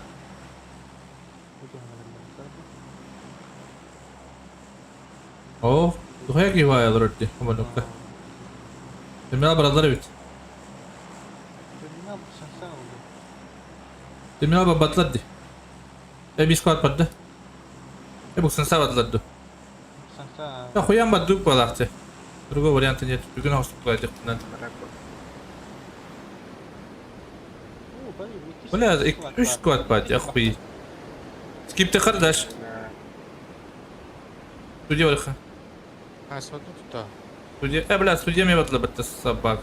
Oh, tuhaya ki var ya lordi. Kumandık. Terminal baraları bit. Ne yapmışsın sen oldu? Terminal batladı. Bir squad patladı. Bu sınısa batladı. Sen Ya koyan battık balaktı. Другой вариант нет. Bugün hostuk koyacak bundan. Bu ne? 3 squad pat ya хуй. Skip de kardeş. Судья варха. Ha смотрю тут. Судья, бля, судья мне батла бата собак.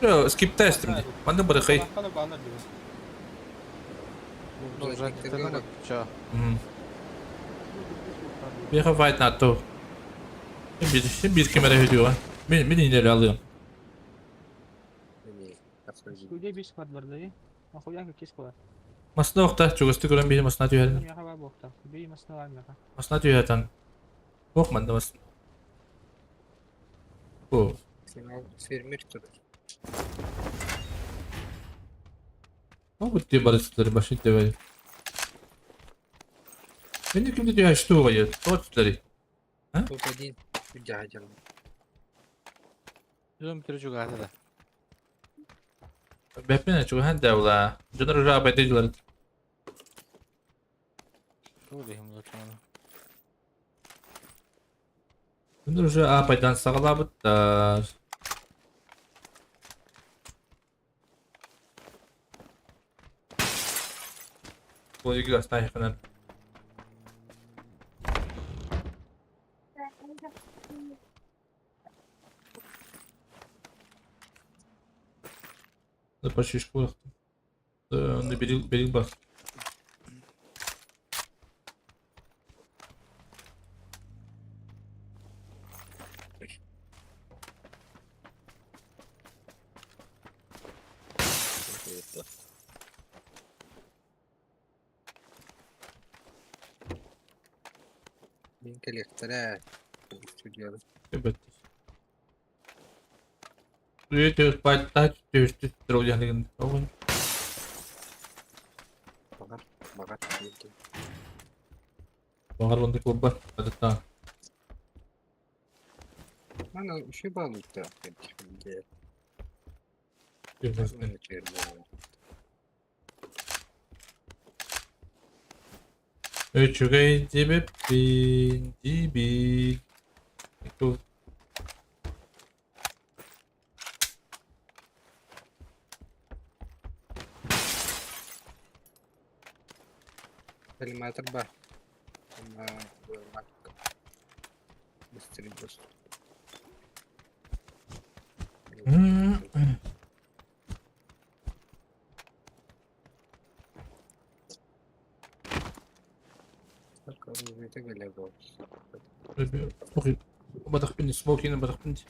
Yo, skip testim de. Bana bırakay. Bakalım bağlar gibi. Bu raketlerine bak. Ça. Bir fight NATO. Bir kamera video var. Ben ileri alıyorum. Stüdyo bir squad var dayı. Akuyan ki squad. Masna okta. Çok üstü gören bir masna diyor. Ya hava bokta. Bir masna var mı? Masna diyor zaten. Bokman da masna. Bu. Firmir tutar. O bitti barışları başı develi. Ben de kimde diyor açtı o ya. Torçları. Bu da değil. Bir cahacım. Yüzüm bir kere çok ağrıdı da. Behpene çok hende ola. Canları rağbet ediyorlar. Çok diyeyim bu çanı. Bunlar уже апайдан сағалабыттар. Bu ilgili aslında yakınlar. Почти школа. На берег бас. Min kolektöre. Stüdyoda. Evet. Duyuyoruz, baytar, dövüştü, trollyanlıgın. Oğlum. Bakar. Bağır onu kurban. Hadi tamam. Bana şey bağlık da. Görmezsin. Üçüge cibip bin cibi. Bu Kalimat terbah. Sama bermak. Misteri bos. Kalau itu gila bos. Okey. Badak bindi, smoking badak bindi.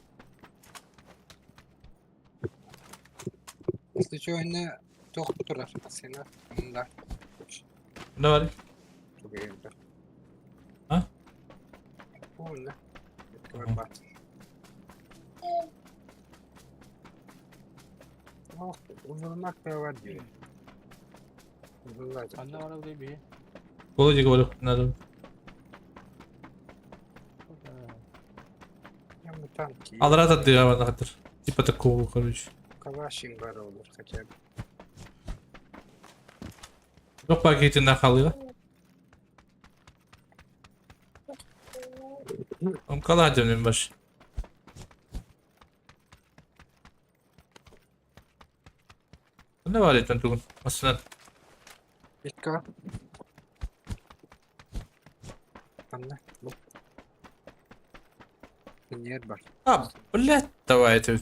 İşte şu anda doktor aslında. Onda. Ne var? Çok iyi. Ha? Onda. Terbah. Oh, umurmak da var diyor. Umurmak. Anne var buraya bir. Kola juga badak nada. Ya mutanki. Alrat attı ya bana kadar. Типа такого, короче. Kavaşin var olur kaçar. Yok paketinden kalıyor. Oğlum kala canım baş. Ne var ya Tugun? Aslında Dikkat. Anne. Bu. Yer var. abi блядь, давай это.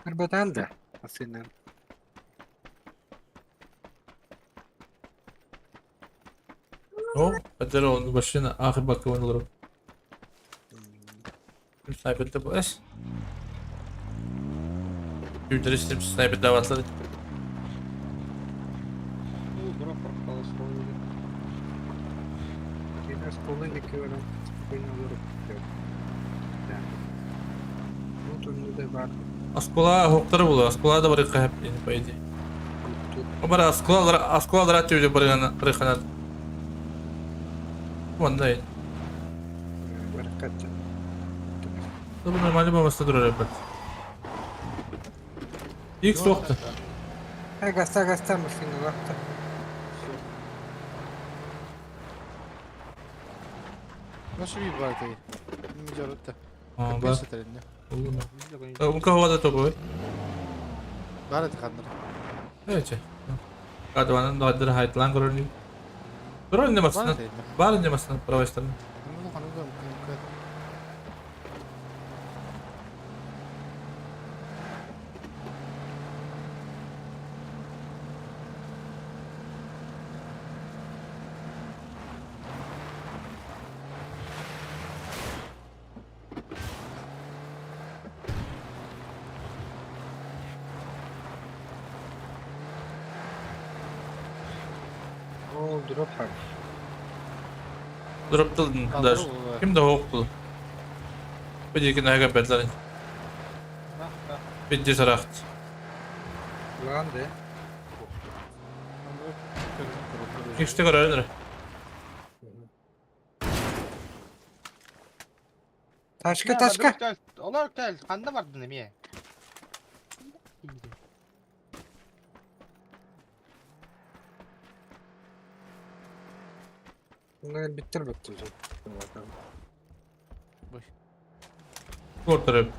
Kırbatan da aslında. O, kadar onun başına ahir bakımın olur. Sniper'de bu es. Yüzdürüstüm sniper davatları. Drop portalı soruyor. Biraz kolay dikiyorum. Spokojno olur. Bu turnu da var. Askola hokları bulu. Askola da bırakı hep yeni paydı. O bana askola atıyor diye bırakana. Vanda iyi. Bırakat. Bu normalde babası durur hep. İlk soktu. Ha gasta машина vakti. Nasıl bir var değil? Mücadele. Aa bak. Beşeterinde. Bu havada topu. Var tıkandır. Evet. Kadvanın doğadır hayatlan görünüyor. Durun ne masasına? Var ne masasına? Pravaşlarına. Bunu kanıda Oo drop var. Durup da kim de hoktu. Bu diye ki ne kapatların. Bitti sarakt. Lan de. İşte karar Taşka. Olur gel. Kanda vardı ne mi? Bunları bitir bakacağım. Bakalım. Kurtarıp.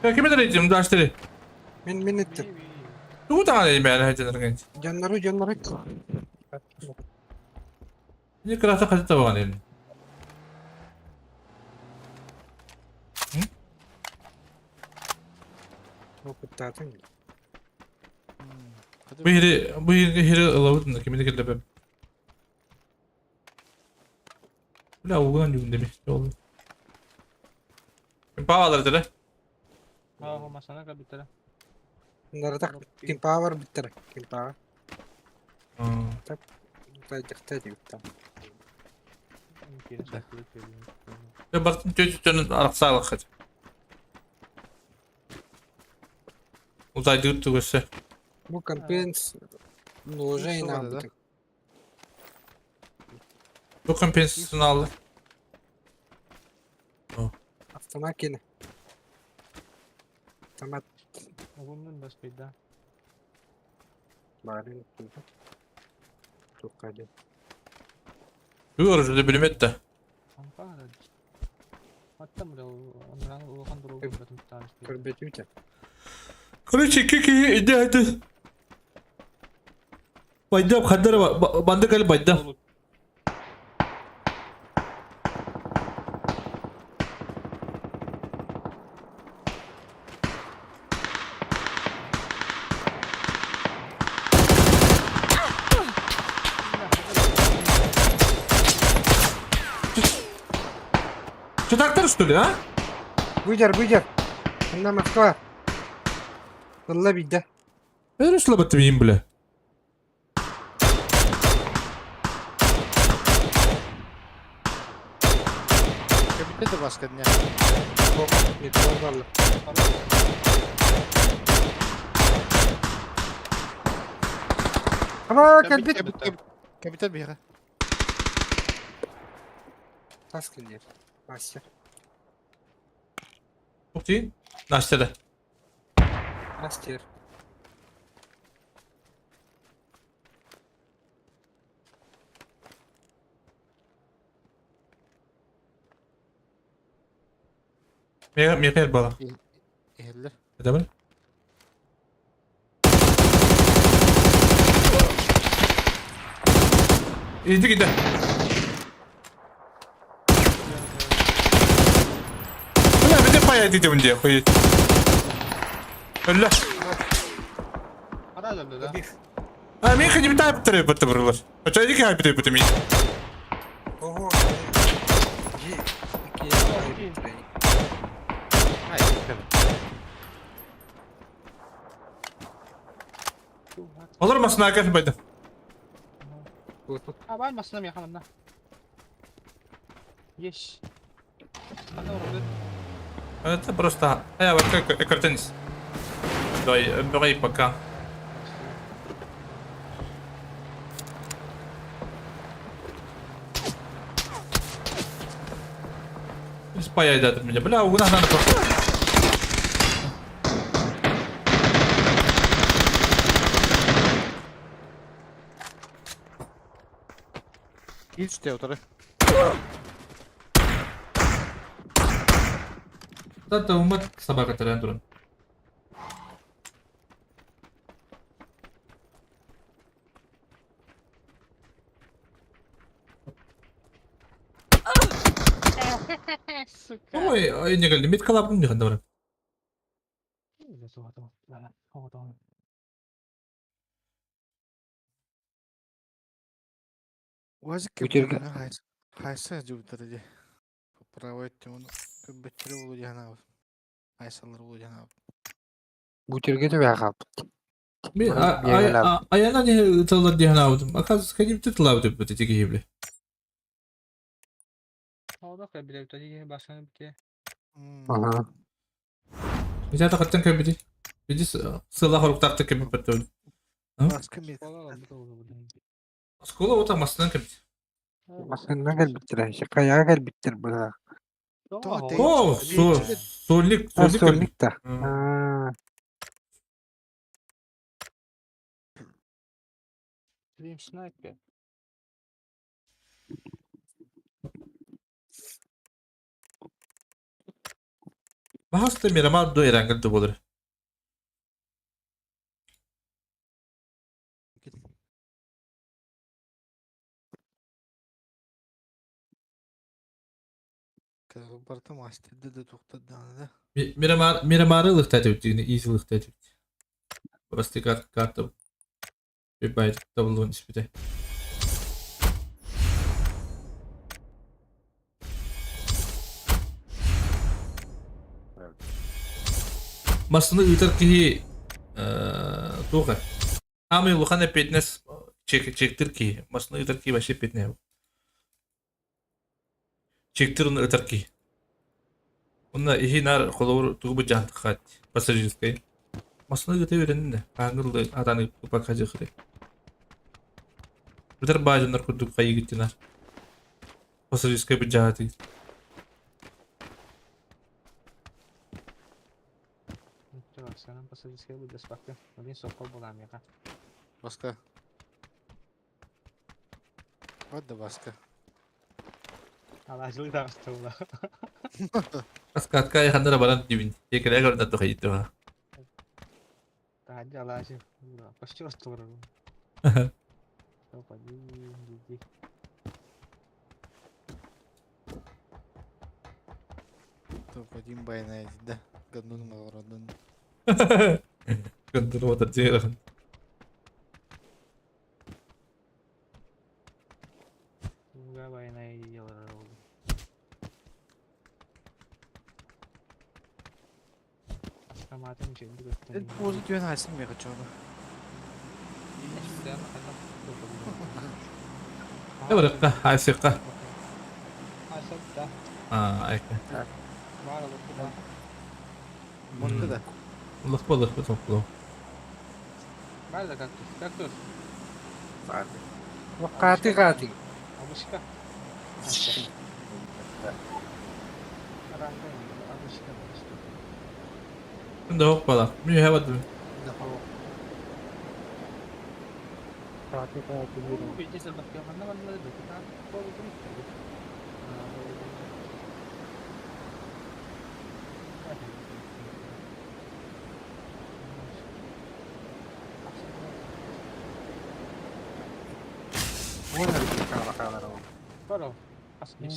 Ya kime de reydim daştırı? Min ettim. Bu tane ben hacılar genç. Canları. Ne kadar kaçta taban elim. O kutlatın. Bu hiri alavut da kimin de ben. La ulan yum demiş. Oldu. Bağlar dedi. Ha masana ka bitter. Bunları tak. Kim power bitter. Kim power. Tajıkta bitter. Yine saklı söylüyorum. Ve baktım çocukların sağlık hacı. Uzaydı yurttu göster. Bu компенс уже нам будет. Bu kompensasını aldı. Автомакина. Автомат. Bunun başkaydı. Bari tuttu. Çok kaçı. Bu orucu bölüm etti. Kanka hadi. Hatta mı da onların o kan durumu batım tanış. Körbetimce. Kırı çekiyor ki hadi. Bayda kadar bandı galiba bayda. Çataklar üstü ha? Buyur. Bunda Moskva. Valla bir de. Ben üstüne batayım bile. Bitti de başka ne? Bir de valla. Ama kalbit. Kapital bir yere. Taskın yer. Master. Çok değil. Naştada. Master. Meğer bala. Ehli. Ne mi? İyiydi gider. Ulan bir de paya dedim diye koyu. Öyle. Ara öyle de. Ha, ben kaçı bir tane bitireyim batı buralar. Kaçaydı ki bir de bitireyim. Oho. Olur mu aslında arkadaşım baydım. Ha var masana mı yakınında? Yeş. Hadi orada. Это просто... Я вот как картинис. Давай, бери пока. Спаяй дать меня. Бля, у нас надо просто... İlk de otarı. Это умат собака тарантуран. Ой, не geldi. Mid kalabım diye kadar. İyi de tamam. Lan. Tamam. Бутирка. Хайса жуутар Право этим беттери болу жанабыз. Хайсалар болу жанабыз. Butirge de yakap. Bir ayağına ne tavlar diye hanavdım. Akaz kaçıp tutuladı bu teki gibi. Orada ka bile bitecek başka bir şey. Aha. Bir tane takattan kabidi. Bir de sıla horuk taktık gibi patladı. Başka bir. Skola o tamasından kabidi. Masana gel bitir. Şakaya gel bitir bura. Oo, sollik kabidi. Sollik da. Ha. Dream Sniper. Bahasta miramar do erangel do bolur. Barta master'da da toxtadı da. Miramarı ılıqtadı bütünü, easy ılıqtadı. Просто карта прибавить табло испытать. Masını ıtar ki tuha. Ama luhan fitness çektir ki masını ıtar ki başı fitness. Çektir onu ıtar ki. Onda işi nar kolor tuğbu jant kat pasajirskay. Masını ıtı öğrendin de. Kanırlı atanı bakacı kırı. Bitar bajınlar kurduk kayı gittiler. Pasajirskay bir jantı. Sekarang pasal saya udah sepakat. Mungkin sokol bulan ya kan. Başka. Hadi başka. Alacılık da aslında. Askat kaya handara baran dibin. Ya kira kalau tato kayak itu. Tadi alacılık. Pasti harus turun. Apa gigi. Топ-1 байнаа да. Гандун магородан. Kan tuh motor cewek. Enggak bayar yalar. Kamatin şimdi göstereyim. Боже, ты найсың мен хочу. Ya berapa? Asik kah? Asal dah. Ayka. Mana lu? Мунда да. Лых потопло. Mana kaktus? Kaktus. Вакати гати. Amushka. Aranda. Amushka. Şimdi hoppala. Bir hava dur. Гати гати. Biji sebab yang mana mana itu kita baru beri. Можно ли камера? Baru. Asli.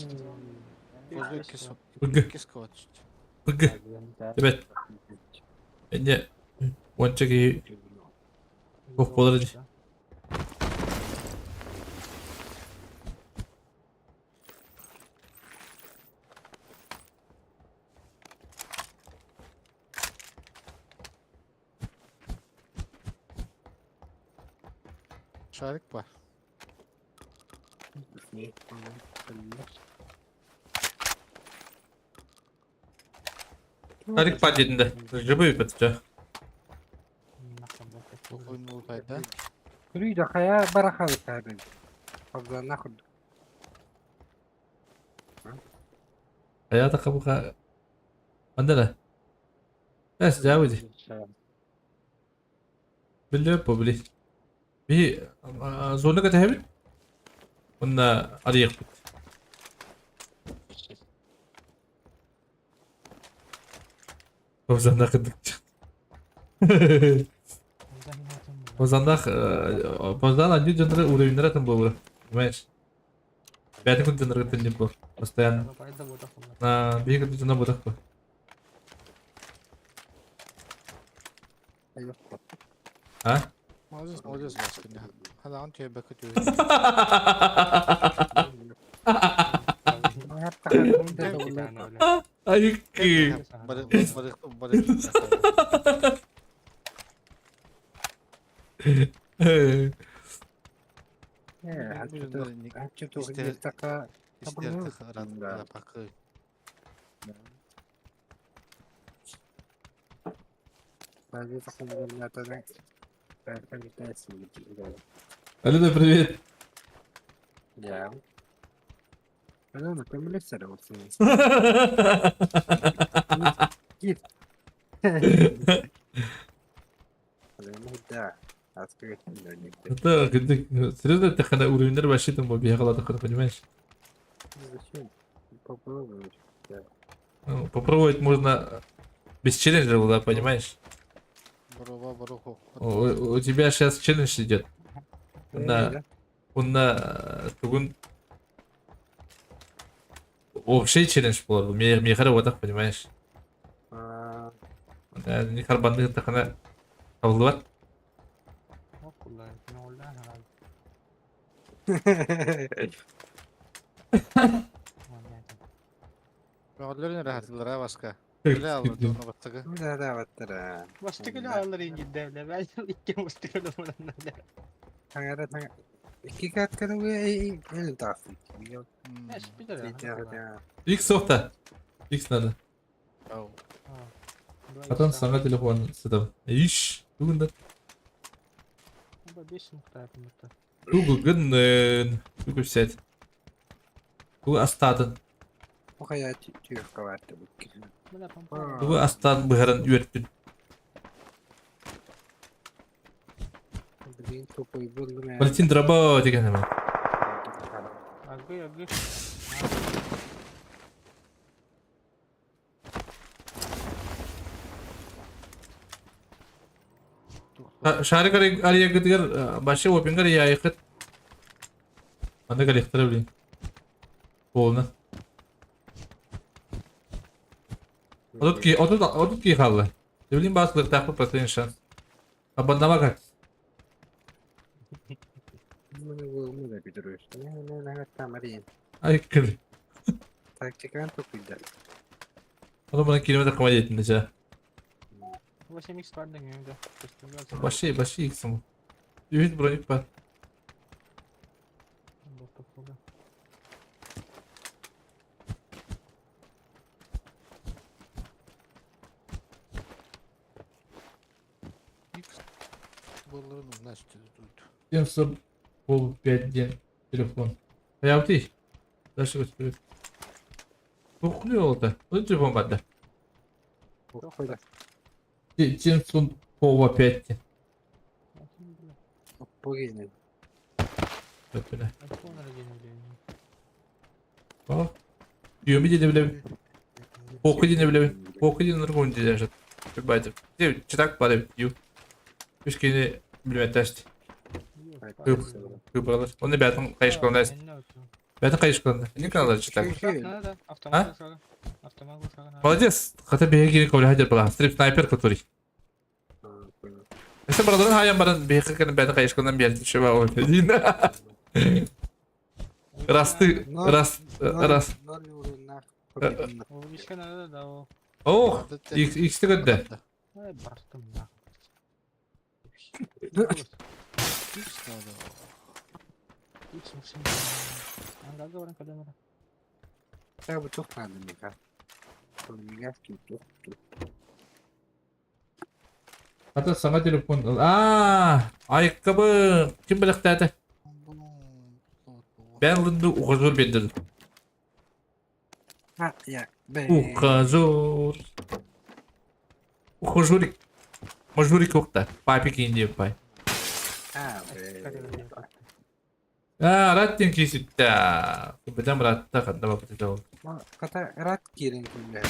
Боже, кисо. Bıgı. Киско. Bıgı. Evet. Bence Wancha ki hoppala. Шарик var. Tarik paketinde. Rıbı yapacak. Oyun buradaydı. Yürü de kaya barakalı tabi. Abla nakul. Hayata kabuka. Anda lah. Bes jauh je. Beli apa beli? Bir zona kata hemen. Onda arayık bit. Ozan'da kıdık çıktı. Ozan'da lanjut genre udah atau bawa. Mas. Biar aku genre ketinjau bro. Pastian. Nah, biar kita genre bodoh bro. Ha? Молодец, Васька. Hadi an tüye bakıyor. Ayık ki. Barık. Алина, привет. Я. Ну, ты мне все равно. Да. Это серьезно, ты когда уровень рассчитан, мы бегала такое, понимаешь? Зачем? Попробовать. Ну, попробовать можно без челленджа, да, понимаешь? У тебя сейчас челлендж идет. Он на тугун O şey challenge bu. Meyhara vadak понимаешь? Ne karbanlığı takana tavlı var. Vallahi ne oldu lan herhalde. Rollerin rahatlılara başka. Öyle alırdı onu batığı. Bir daha davettir ha. Bastık öyle alır İngiliz'de öyle. Ben ilk kez bastık öyle buranın öyle. Tangara tanga. İki kat kanı bu elin tafik. Yok. Eş bilir ya. İlk softa. İlk nerede? Atan sana telefon sıdım. İş. Bugün de. Bu 5 nokta yapımda. Bugün bugün set. Bu astadın. O kadar tüyür kavardı bu kirli. Bu ne pampa? Bu astad bıharan ürettin. Bildiğin topuyu buldum ya. Balitin draba degen hemen. Agı. Şarkı araya gidiyor. Başı open ya yakıt. Anda kalektör bileyim. Bolna. Odut ki kaldı. Ne bileyim bazıları takip protein şans. Abandama kaç. Bunu da bir duruyor işte. Ne hatta mariyim. Ay kır. Takçıkan topuydu. Onu bana kilometre kamal ettin de. Bu şey mix var da günümde. Başı yıksın bu. Ümit bronik var. Bolların nasıl duydu. Yansın bol bedyen telefon. Hayal değil. Taşı gösteriyor. Kokluyor orada. O da telefon bende. Yok öyle. Jenson Pova Petty. Bu yine. Böyle. Onlara geliyor. Bak. Diyor bir de bile. Poku dine bile. Poku dine nurgu oyuncu yaşat. Bir baydı. Diyor çıtak bari diyor. Üç kere bilimettaştı. Kıpıralır. Onu da bayatın kayış kılındayız. Bayatın kayış kılında. Ne kanalları çıtak? Nerede? Автомат koşalım. Автомат koşalım. Молодец. Хотя бы я коли хадер бала. Стрип снайпер который. Mesela buraların hayan baran bir kırkanın ben de kayışkından bir yerde şey var o dediğin. Rast. O işe nerede da o? Oh. X'te gördü. Ay baktım ya. Hiç musun? Angaga orang kadang orang. Saya butuh kan ini kan. Kalau migas gitu. Hatta sana telefon. Ayakkabı. Kim bıraktı? Ben lındı ukazor bendim. Ha ya. Ukazor. Ukazorik. Majorik yok da. Pipe giyindi yapay. Ha be. Ratten kesit da. Bedem ratta kan da bakıp da. Kata rat kirin kulle.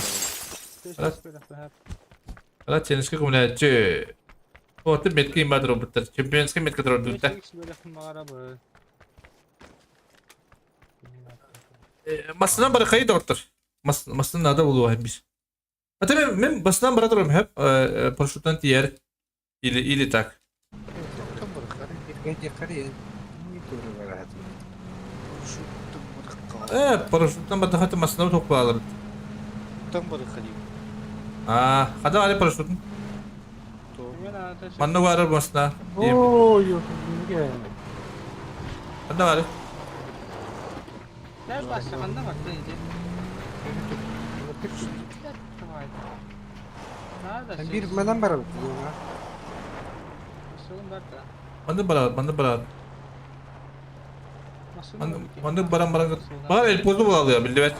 Rat çenişke kumulacı. O da metki imbad robotlar. Championske metki robotlar. Masından barakayı da ortar. Masından nada oluyor hem biz. Hatta ben basından bırakırım hep paraşütten diğer ili tak. Kan barakar. Gece kariye. Ini turu barat. Paraşütten bırakır hatta masından toplarlar. Kan barakar. Hadi hadi paraşütten. Mana var masna. Oh, yok. Enggak. Hadi var. Ne başlamanda bak deyince. Nerede? Bir malam barat. Sorun var da. Mana barat. Mana barang-barang. Bahkan el pozu bulalıyor bildi evet.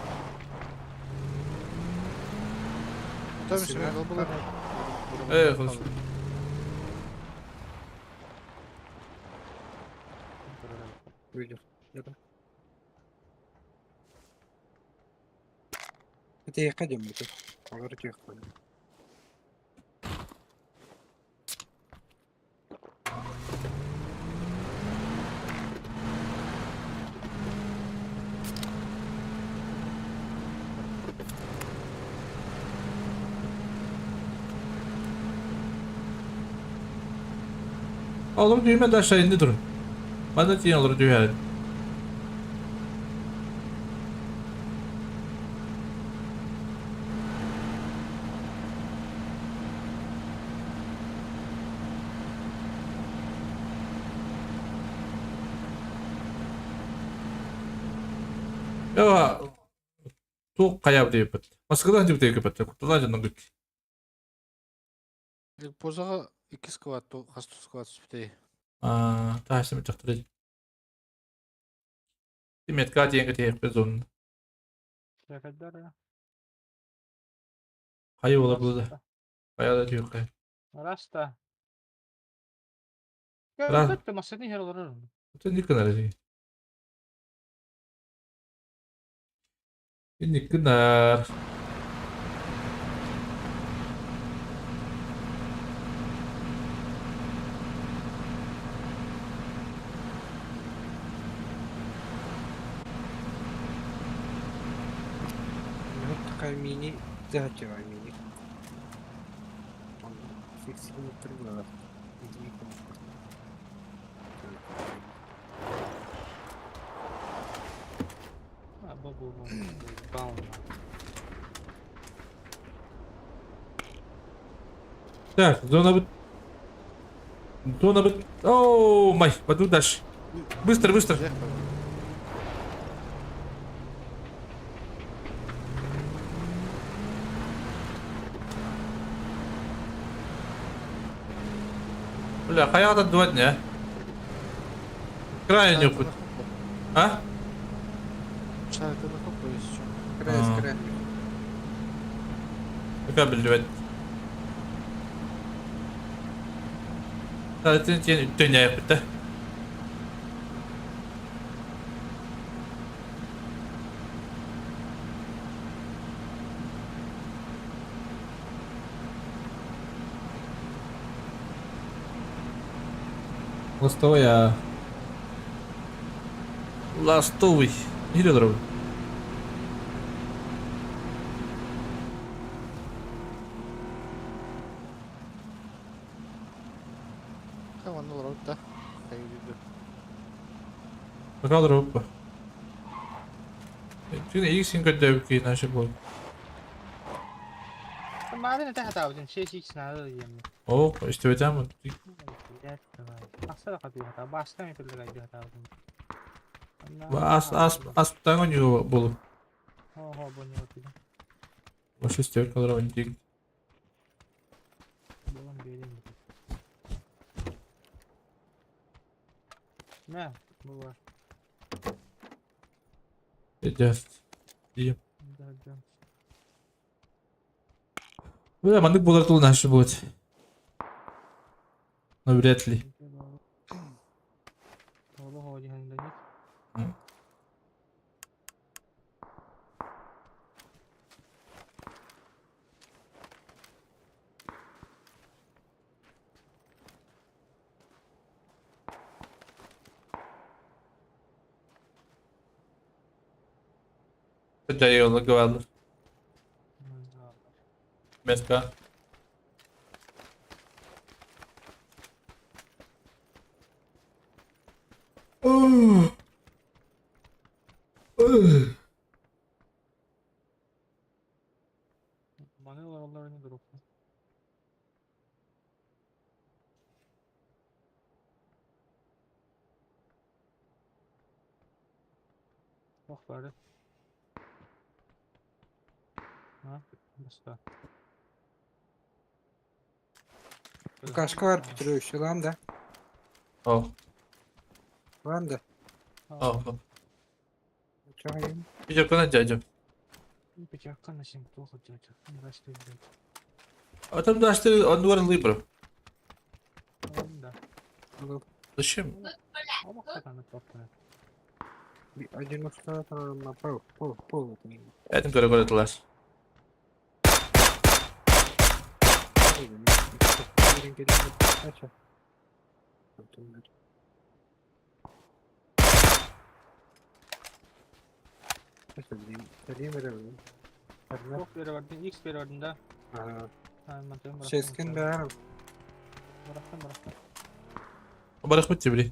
Tabii şimdi bulalım. Evet konuş. Buyur. Kita قدم betul. Agar cek. Oğlum düğme de aşağı indi durun. Bana diyen olur düğme. Ya tuh kayak dia bet. Maskıdan cip diye kapatıyor. Kutudan canından git. Pozağa 2 squat, kaç squat süptey. Tahan şimdi çaktıracak. Timet kat yang ketiak bezon. Kıyafetler ya. Kayu ola burada. Rasta. Kaya da diyor kaya. Rasta. Ra- Kıyafet masasını yer olur. Itu ni kenal sih. Ini kenal. Такая мини, захотела мини. 60 метров назад. Bu. Down. Так, зона быт. Зона быт. Оу, май, поду дальше. Быстро, быстро. Бля, hayata 2 дня. Крайний путь. А? Шарка накопаюсь еще. А. Край. Какая, блядь? Ты не yapıt da. Ластовый, а... Ластовый. Или дорогой. Kavan olur da. Hayırlı. Какая дорога? Çünkü ilk single devki naşı bu. Madem تحت عاوزين شيء سنادر يم. Oh, işte ödem mi? Aksana katıyor hata. Başka mı türlü kaydı hata aldım. As tango nyu bolu. Oho bu ne oldu? Başı istiyor kadar oyuncak. Bulan vereyim. Ne? Bu var. Just. İyi. Hadi. Böyle mandık bular naşı bu. Но вряд ли. Oğlu hoca hangi değil? Хотя я его говорил. Меска. Bana oralarını durup. Bak bari. Ha? Basta. Kaşka var bitiriyor şu lan da. О, Lan da. о. Çok iyi. Идёт куда дядя. Peki hakkında şimdi tuhaf olacak. Uğraştı bir de. А там дашь ты он говорил выбор. Tamam da. Зачем? Ama hakikaten topla. Bir acın usta tanımla. Pol. Этим который говорит лас. Çok veri verdin. X veri verdin de. Tamam. Şeskin de her. Bıraktım. Barak bitti bile.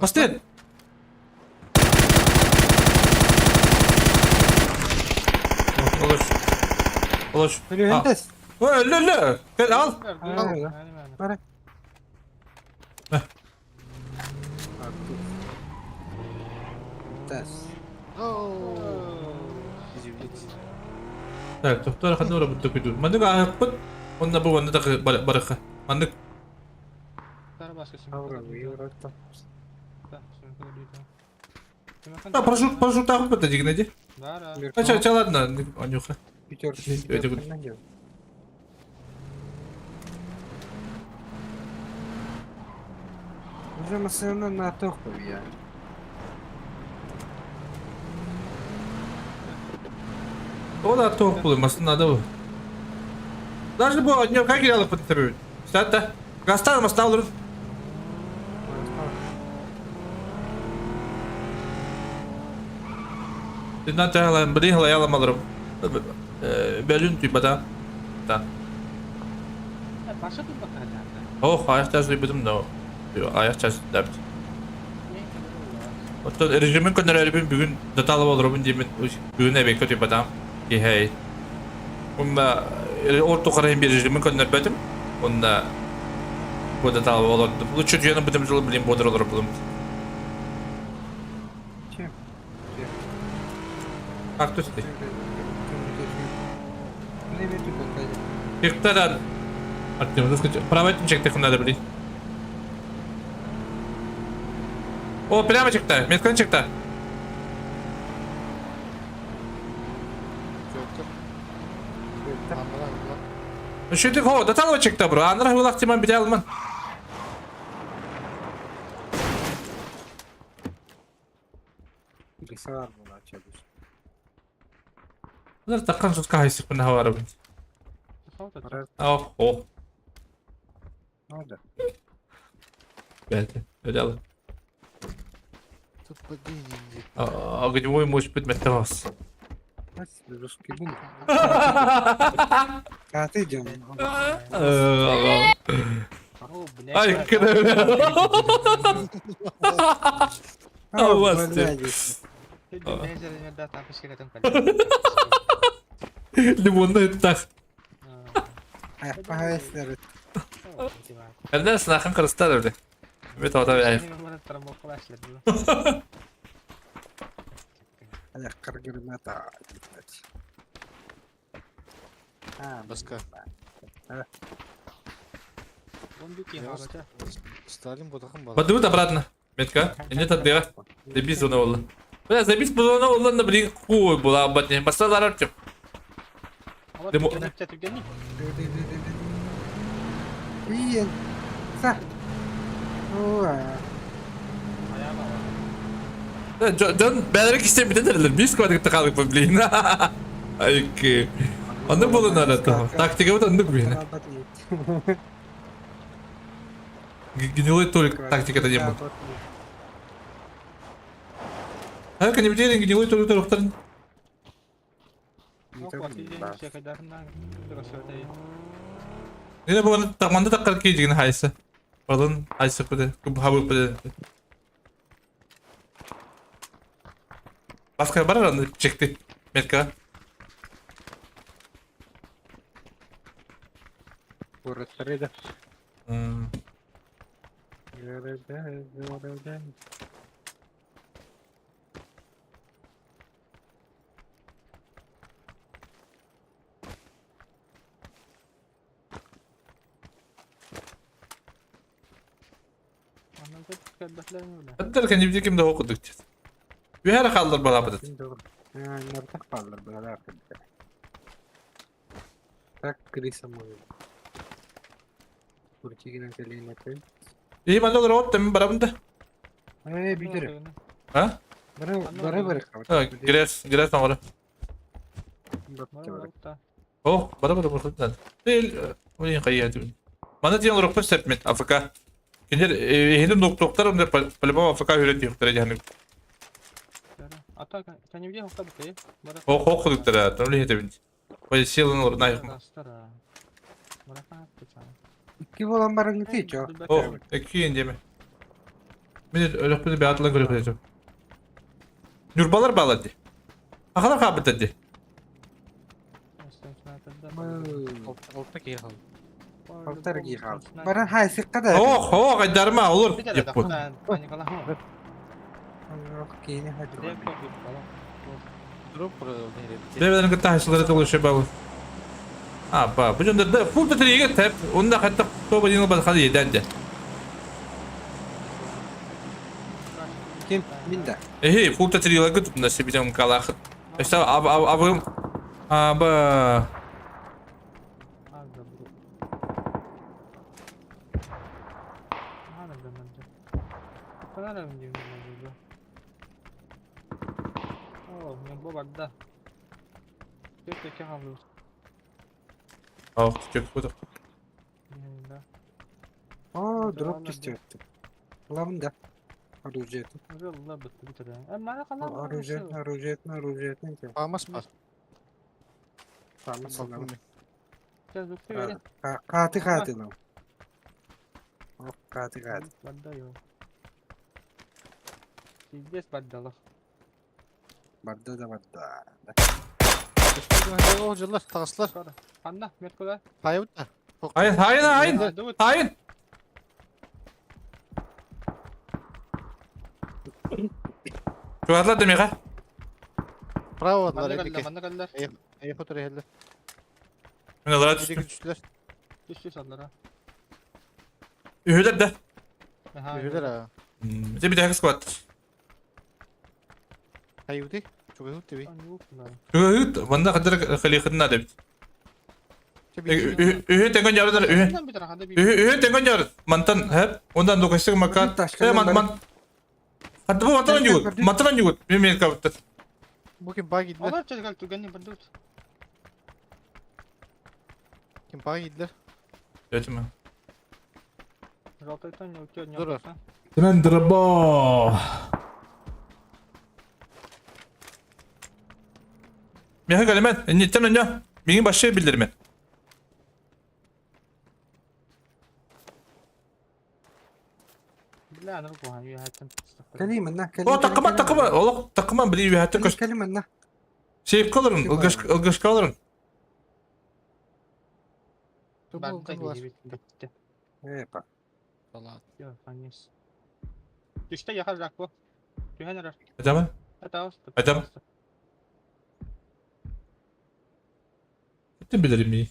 Bastın. Olur. Olur. Böyle Al. öndes. Öyle. Gel al. Verdi. Bırak. Heh. Ters. Evet, doktor kan ora butuh itu. Mandık ahaput. Onda bu banda da baraka. Mandık. Tara başkası. Avra bir yorata. Ha, paraşüt takip et diyecek nece? Var ha. Kaç çalar da yok. Bir tür. Öyle gül. Уже масляна на тоху я. O da tuhaf buluyorum aslında adı bu. Даже bu не как я потребую. Кстати, гастал мастал olur. Dinlen tehlen beri halayalım alırım. Belün tüybadan. Da. Başa dur bakalım. Oh, ayak tezli bidim de o. Ayak tezli de bidim. Hatta rejimin könderleri bugün datalı olurum diye bugün eve kötü badam. Ki hey. Onda orta karayın bir rejimin könderleri bedim. Onda bu datalı olurdu. Bu çocuğun bidim yolu bileyim bodur olur bulum. Kim? Kaktüs değil. Ne bir tür bakayım. Yıktadan. Aklımda sıkıcı. Pravet mi çekti kınada bileyim. O plama çıktı. Metkan çıktı. Şimdi ho, datalı çıktı bro. Anlar hıvlak timan bir de alman. Birisi var bunu açabilir. Bunlar takkan sus kahaysı bana hava arabın. Oh, oh. Orada. Belki. Öyle alın. Огонь мой может быть металлос. Русский бум. А ты идем. Ay kırığı. Limonda tak. Поясни. Nereden sınavın kırıstar öyle. Evet o da bir ayıp. Ayakkabı girme ta. Ha, başka. Сталин бодахын бала. Подумай обратно. Метка. Нет отбира. Забей зону олла. Бля, забей зону олла на блин хуй была обатня. Басалар арчым. İyi. Sa. Oha. Can belerek istem bir de derler. Biz koyduk kaldık bu blin. Ay ki. Anı bulun arada. Taktika bu da anlık bir. Гнилой толик тактика-то не был. А как они видели гнилой толик второй? Yine bu tamamda da kalkıyor yine hayse. Falan hayse kudu. Kubu kudu. Başka var mı çekti Metka? Burası reda. Hmm. Reda. Hatta kan yibdi kim de okuduk. Bir her kaldır bana bu. Nerede kalır bu kadar? Tak krisa mı? Kurçigine kelime koy. İyi ben de olur hop demin barabında. Bilirim. Ha? Bara bırak. Ha, gires numara. Oh, bara bakın. Değil. Oyun kayıtı. Bana diyen olarak pes etmet Afrika. Kendiler henüz doktorlarım da palibam Afrika öğretiyor yani. Ata kan you hokka bakayım. O okudukları ha, öyle hedefin. Böyle silin olur nayık mı? Berapa tuh? Kim olan barın hiç o. Oh, 2 ince mi? Bir de öyle bir atla görüyor. Nurbalar bağladı. Akala kabit etti. Altar giyhal. Barın haysi kadar. Oh, kaydarma olur. Bir tane Yap bu. ben kalan mı? Yok kiyini hadi. Direkt yok yok kalan. Devlerin kıta haşları dolaşıyor bağlı. Apa, bu cunda da full batteriye git hep. Onda hatta toba yine bak hadi yedende. Kim? Binde. Full batteriye git nasıl bir zaman kala. İşte abim Abi bu. Hala zamanda. Kadar önce bu. Oh, ben bu badda. Tek havlu. Oh, çok kötü. Aa drop düşecekti. Ulan da. Arıcıydı. Allah bitti bir tane. Ama ne kalan? Arıcıydı. Almaz mı? Tamam sana. Biraz öptü öyle. Katı lan. Oh katı. Badda yok. Sizdes baddalar. Barda da barda. Hocalar, taslar. Sonra. Anna, Merkola. Hayır da. Hain. Şu atla demek ha. Bravo Banda adlar. kallar, banda kallar. İyi fotoğrafı helli. Ben alara Bir de düştüm. düştüler. Düştü sallara. Ühüler de. Yürüdüler ha. Bir daha squat. Hayır değil. Çok iyi tabii. Ühüt, bana kadar khaliqna de. Ühüt tengon yarıdır. Ühüt tengon yarıdır. Mantan hep. Ondan dokuştuk makat. Man. Hatta bu mantan yugut. Benim kaptı. Bugün bağ gittiler. Allah çocuklar tuganni bandu. Kim bağ gittiler? Geçme. Rotaytan yok yok. Dur. Hemen drabo. Meha galimen. Niyetten önce. Benim başlayı bildirme. Billah anır bu hangi hayatın. Kelime. O takıma. Oğlum takıma biliyor hatta koş. Kelime. Şey kalırın. Ilgış kalırın. Ben de bitti. Epa. Yok hangisi. Düşte yakar bu. Tühen arar. Tamam. Hata Adam. Gittim bilirim iyi.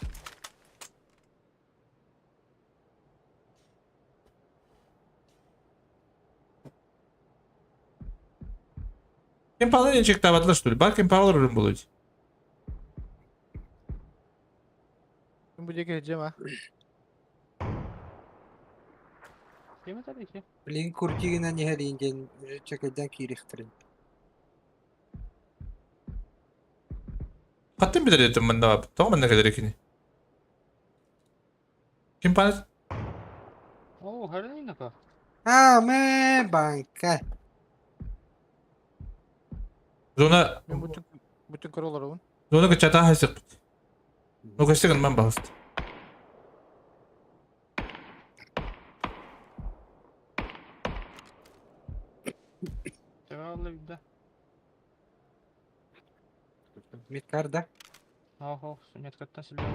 Kim pahalı ne çekti abatlar şöyle. Bak kim pahalı ürün bulucu. Ben buraya geleceğim ha. Yemin tabii ki. Bilin kurcigina ni halingen. Çekeden kiriktirin. Kattın bilir dedim ben de abi. Tamam ne kadar ikini. Kim pahalı? Oo her ne ka? Ha me banka. Zona Ben bütün karalar olun. Zona kaçata hasık. O kaçtı ben bahast. Devamlı bir de. Mitkarda. Ha sünnet kattan siliyor.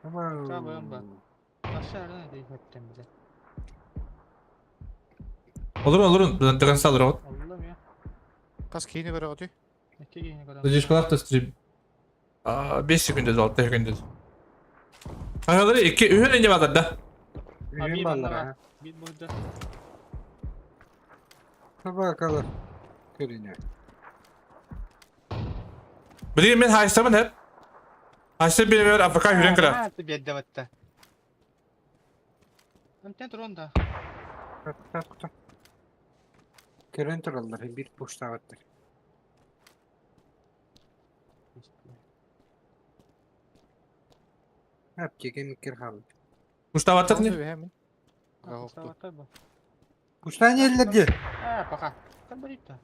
Ama. Tamam bak. Aşağıda ne değil hepten bize. Olur. Ben tıkan salır o. Allah'ım ya. Kas keyini ver atıyor. Ne giyine kadar. Deci kulak da stream. 5 sekundez 6 sekundez. Hayalları 2 ürün önce vardı da. Ürün ballara. Bir burada. Sabah kalır. Görünüyor. Bileyim ben haystamın hep. Haystam bir ver Afrika ürün kırar. Ha bir yedde vatta. Anten tronda. Kutu. Görüntü alırlar. Bir poşta vardır. Hep çeken mikir halı. Mustafa Atak ne? Tabii hemen. Poşta ne ellerdi? Ha baka. Kan berita.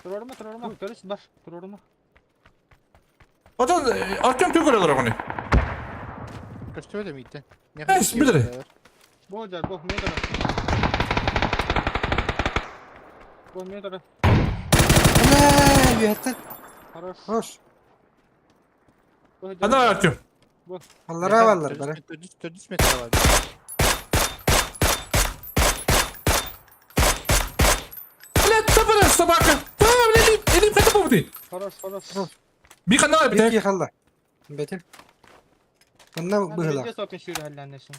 Turorma. Terus bar. Turorma. O da Artyom Tugor olur onu. Köstüme de mi gittin? Es bilir. Bu der, bu ne kadar? Bu ne kadar? Ana yeter. Хорош. Hoş. Hadi açıyorum. Allah'a varlar bana. 400 metre var. Lan sabır sabah. Tamam elim katı bu değil. Хорош. Bir kanal var bir Bir tek. yıkalla. Betim. Bana Ben bıhla. de satın şöyle hallendesin.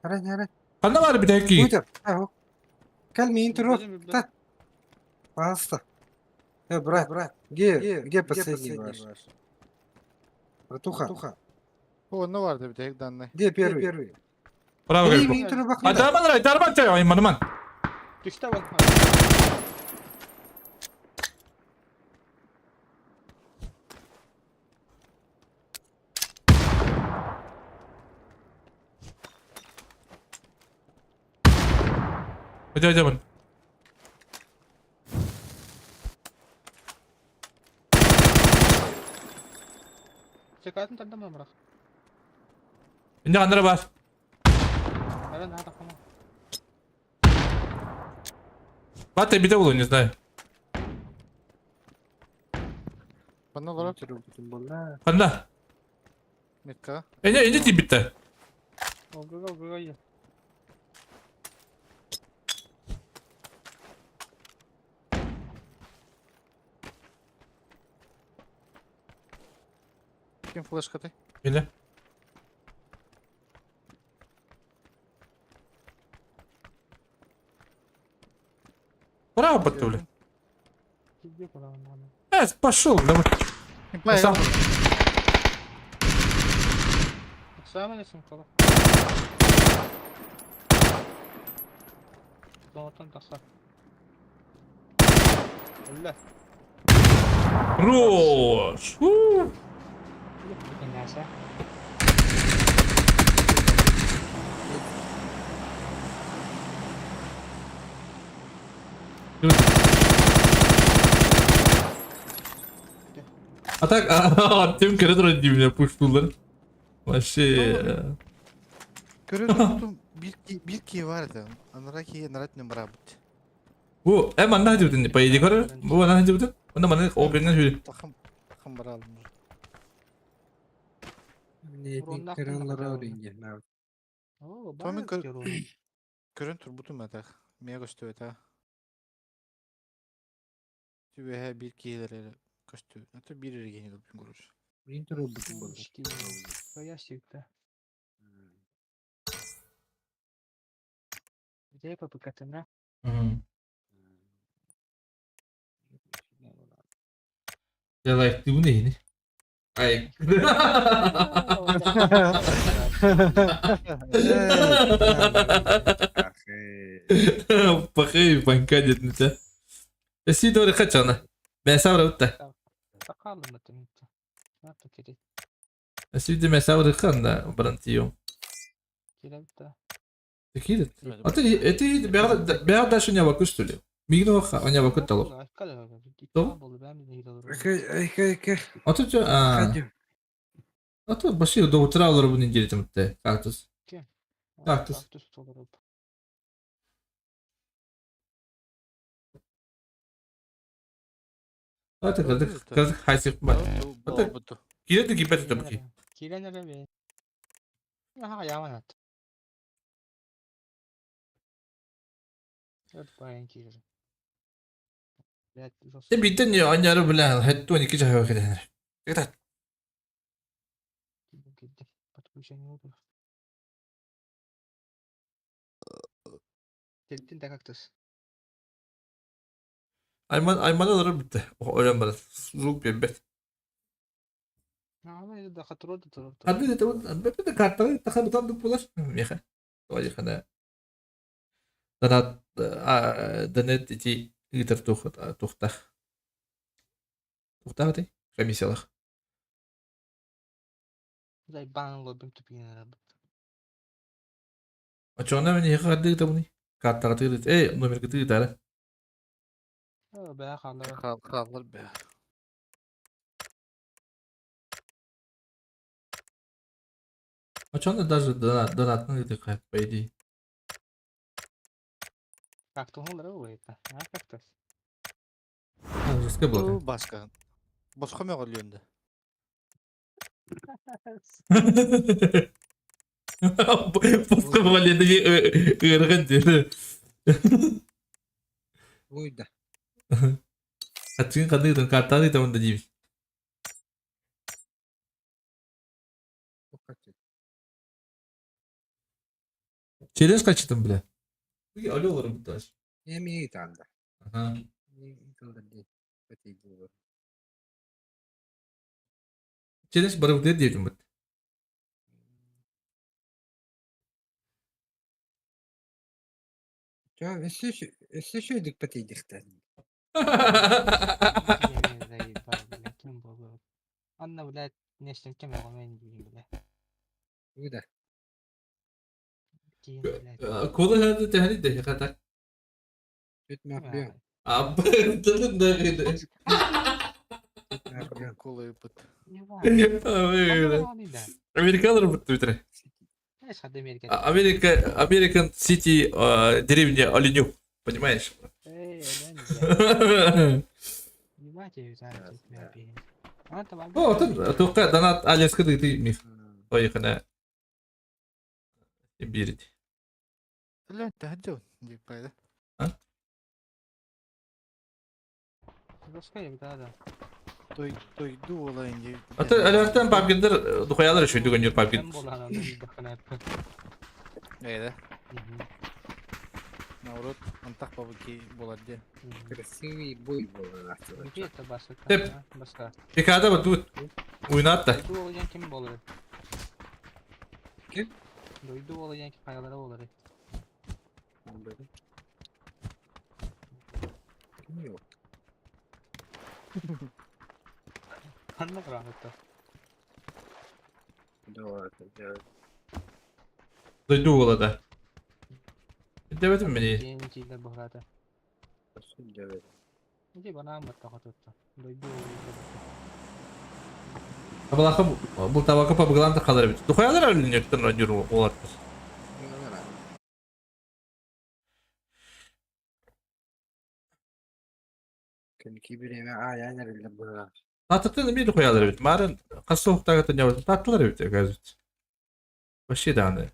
Hara. Kanal var bir tek ki. Buyur. Ha. Kalmi intro. Benim- Ta. Basta. Ya bırak. Ge последний ваш. Братуха. Bu ne vardı bir tek danne. Где первый? Bravo Kalmi galiba. intro bak. Hadi arman çay ayım manıman. Düşte bak. Hadi aman. Çıkartın tabii mi bırak? Şimdi kanlara var. Evet nerede tamam. Bak bir de bulunuyoruz dayı. Bana olarak Kanla. Mekka. Ence tip bitti. Olga ya. Kim flash katı? Yine. Bravo Батуля. Gidiyor falan. Пошел, давай. Сам. Selamünaleyküm kala. Doğatan taksa. Allah. Хорош. Neyse. Атак, attım kere duracağım ya puştular. Вообще. Görüyorum bir ki vardı. Anaraki naratne beraber. Bu hemen ne diyordun? Payı dikar. Bu bana ne diyordun? Onda bana o benden şöyle. Takım beraber. Ne kırınlara öğrenci. Oo, ben görüntü bütün metak. Mega stöta. Tüve bir kileri kostü. Hatta bir ergeni yapın görür. Intro bütün bu. Ящик-то. Где попыкаться, Ya like bu neydi? Ay. Bakayım bankadет на тебя. Если добре хочу на. Меса врата. Сакалım mı demek? Ne yaptı kedi? Если ты меса врата на брантио. Kirevde. Такие. А ты бега дальше не вакуешь что ли? Мигнуха, а не вакуешь того. А тут а тут başı до утра olur bu неделе там те. Кактус. Кактус. Hadi kırdık haysip bak. Hadi girdi gibi de tabii ki. Kirene be. Ha yaman at. Evet bayan kirir. Evet. Ne bitten ya anyarı bile hatta 12 cahaya vakit denir. Yeter. Gitti. Patlıcan oldu. Gittin de kaktüs. Ayman alır bitti. O öğrenmedi. Zuluk bir bet. Ama da hatırladı durdu. Hadi de tamam. Ben de kartları takabıtan da bulaş. Meha. Doğru kana. Danet iti gitar tuhta. Tuhta hadi. Комиссиялар. Зай бан лобим тупина. А чё она мне хады там не? Карта ты номер ты да. Be kalır be. Açan da даже донатны это как по идее. Как tuhumlar o это? Ha как-то. Жестко было. Başka. Başka mı oluyor onda? Пуска валендеги ыргын деді. Buydu. Ачын кадыдын картаны да онда дейбиз. Челлендж качтым бля. Алёларым таш. Yemeği tandı. Ага. Yıkıldı değil. Öteydi bu. Челлендж барып дер дедим бит. Ya esleşiyorduk pateydik. Kim bu? Anna bile neştem kim o men diyeyim bile. Buydu. Kim bile. Kola hadi tehli de kadar. Tütme yapıyor. Abi tadın da gidi. Tütme yapıyor. Kolayı pıt. Öyle. Amerikalılar bitti bitir. Ne şahane Amerika. American City деревня Оленюк, понимаешь? Внимательно занять меня. А там. О, только донат алиска ты миф. Поехали. Бирить. Lan tahajud di pada. Ha? Başka ya bir daha da. Toydu olayınca. Ata alertten papkindir dukayalar şu düğünür papkin. Ben bolan onu bir bakın hep. Neydi? Navrut antak baba ki boladı. Красивый бой был на Bir de başka. Hep. Başka. Pikada mı tut? Oynat da. Toydu olayan kim bolur? Kim? Toydu olayan ki kayalara bolur. Yok. Anna rahmetli. Doğru. Duydu ola da. Demedim mi diye. Gençler bu arada. Nasıl demedim. Önce bana anlattı hatırlattı. Toydu Tabaka bu tabaka pabıgılan kalır bit. Dukayalar ölünecektir radyo olattır. Çünkü bir eve aileler bile burada. Tatlıktan bir dukayalar bit. Marın kası soğukta gatın yavrum. Tatlılar bit. Gazet. Başı da anı.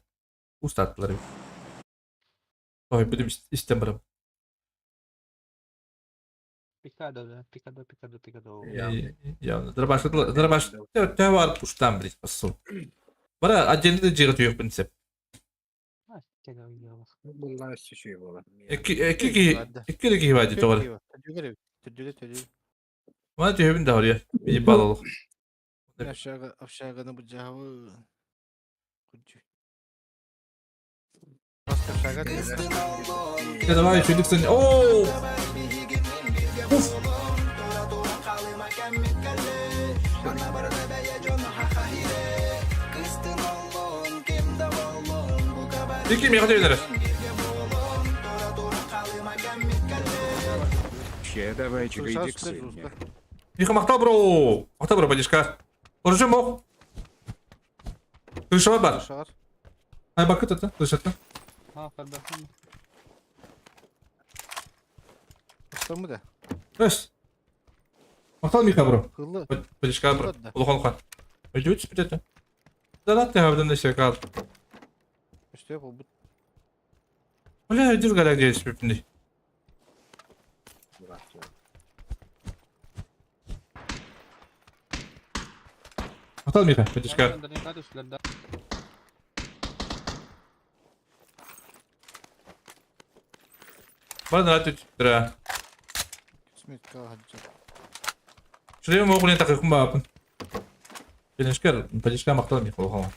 Uz tatlılar bit. Oy benim istemiyorum. Picado. Явно. Дробаш. Те var puştan bir asıl. Bana acele de cıratı yok prinsip. Bunlar şey bu. İki hivacı doğru. Bana cevabin de oraya. Bir bağlılık. Aşağıda bu cevabı. Ya da var çocuk sen. Oo! İki mi yakalayabiliriz? Тихо, Махтабро! Махтабро, подишка. Положим мох. Крышева бар. Ай, бакыт это, слышат-то? Ha, kardeşim. Usta mı da? Раз. Махтал Миха, бро. Hızlı. Подишка, бро. Ладно. Улухан. Пойдёте спить это? Да ладно, ты гавдан на себя кал. İşte yapalım. Бля, иди в голяк, где спить. Махтал Миха, подишка. Bana rahat tut. Dra. Kısmet kalacak. Şuraya mı okulun takıkım bağapın? Подишка Махтал Миха, улухан.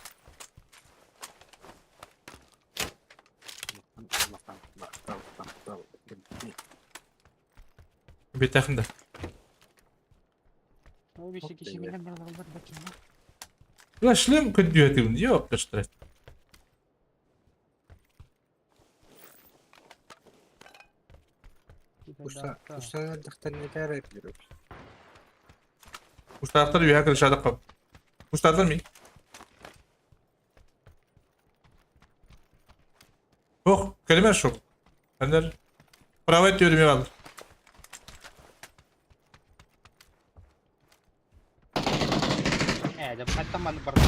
Bir takımda. O bir şey kişi bilen ben alır bakayım. Ya шлем кодиативный, ёпта что. Kuşlar ne kadar yapıyoruz? Kuşlarlar yuha kırışada kal. Kuşlarlar mı? Kelime şu. Ender. Pravet diyorum ya alır. ده حتى ما البرد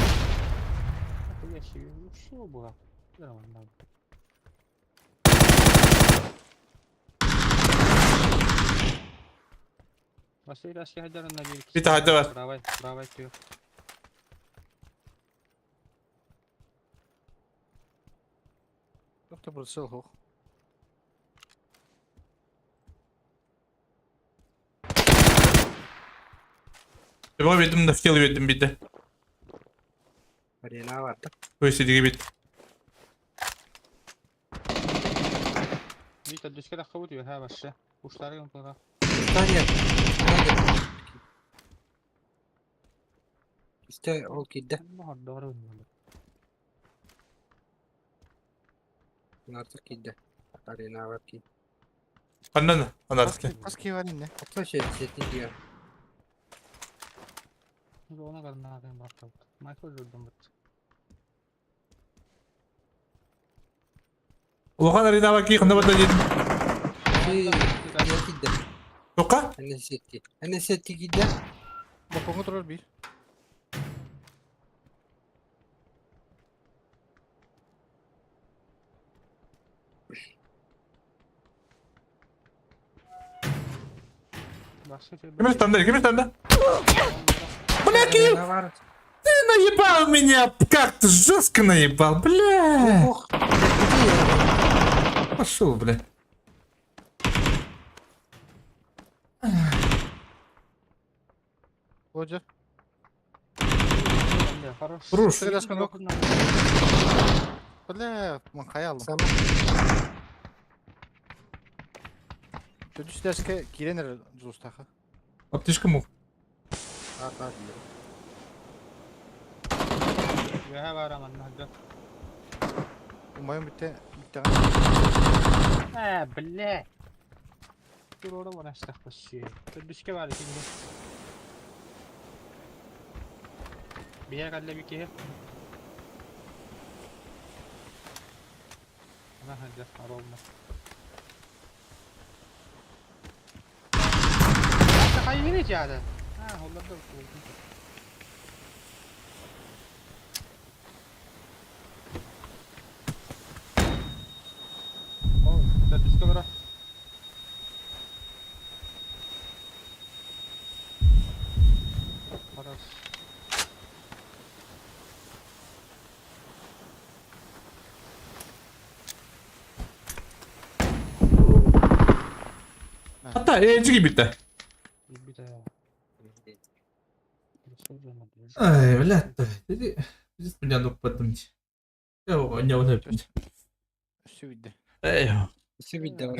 كل شيء شو بقى لا والله بس إذا شيء هدر النبي Bir tane de var. bravo diyor. Yok da burası hoch. Devam ettim de fikir verdim bir de. Arena vardı. Bu istediği bit. دي تدوس كده خوت يا بس وش طريقهم كده Saniye. İşte o giddi. ما هدور ولا Artık giddi. Arena var ki. Anladın. Anladık. Maske var yine. Hatta şey setin diyor. ona kadar ne yapayım bakalım. Michael Jordan bak. Okan arena bak ki kanda batı yedim. Şey giddi. Toka? Anne seti. Anne seti giddi. Bak kontrol bir. Başka şey Kimin standa? Kimin standa? Блядь, Arena var. ты наебал меня, как-то жестко наебал, бля. Hoch. Gitti ya. Пошел, бля. Hoca. Руш. Bля, man kayalım. Sen Dönüş derske girenir Zostak'a. Аптечка мог. Hatta Ya var ama ne umayım bitti. Ha bile. Dur orada var işte başlıyor. Tedüske var şimdi. Bir yer kaldı bir kere. Ana hadi arolma. Hayır ne cadı? Ha Hollanda. Oh, tedüske var. Paras. Hatta EC gibi de. Bir de. Ай, блядь. Здесь меня ну потом. Я его не удобно. Все видно. Эй. Все видно.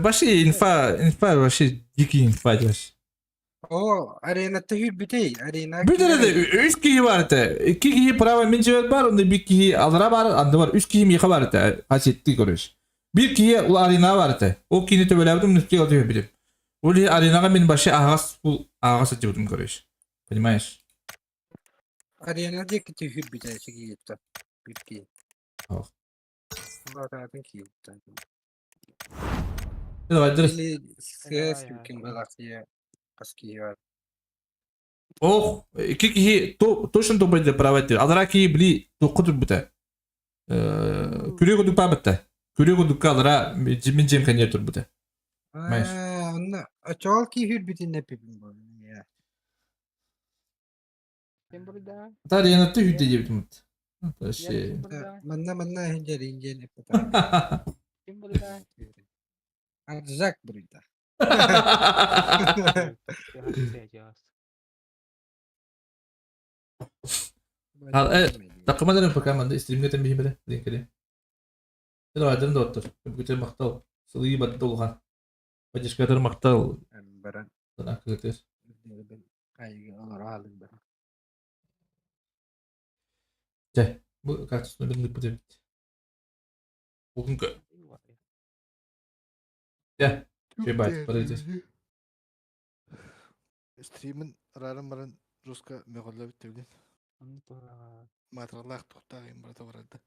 Вообще инфа вообще дикий инфа вообще. O arena tehir bitey. Arena. Bir tane de 3 kişi var te. 2 kişi prava minçevet var, onda bir kişi azra var, anda var. 3 kişi miyha var te. Hasetli görüş. Bir kişi ul arena var te. O kişi töbelevdim nüfke atıyor bilim. Uli arenaga min başı ağas bu ağas atıyordum görüş. Понимаешь? Arena diye ki tehir bitey. Çeki gitti. Bir ki. Oh. Zaten ki. Давай, дрess. Или ses kim balaklıya. Aski var. Oh, 2 kişi точно добрый prava te. Azra kişi bili dokudu bu te. Kürüye koduk pa te. Kürüye koduk azra min cem kanyer bu te. Mas. Anna. Açal ki hür bitin ne pipim bu ya. Kim burada? Hatta yanıtı hüdde diyebilirim. Şey. Manna ince ne pipim. Kim burada? Arzak burada. Takıma da bakalım ben de stream'de tembihim bile linkleri. Ne var dedim doktor. Bu güzel maktal. Sılayı battı olgan. Bacış kadar maktal. Baran. Sana kıtır. Ay olur alın ben. Ce. Bu kartuşunu benim bu demek. Bugün ya. Şey bak. Parayacağız. Stream'in rarın Ruska meğolla bitti bilin. Matrallah tuhtağım burada vardı.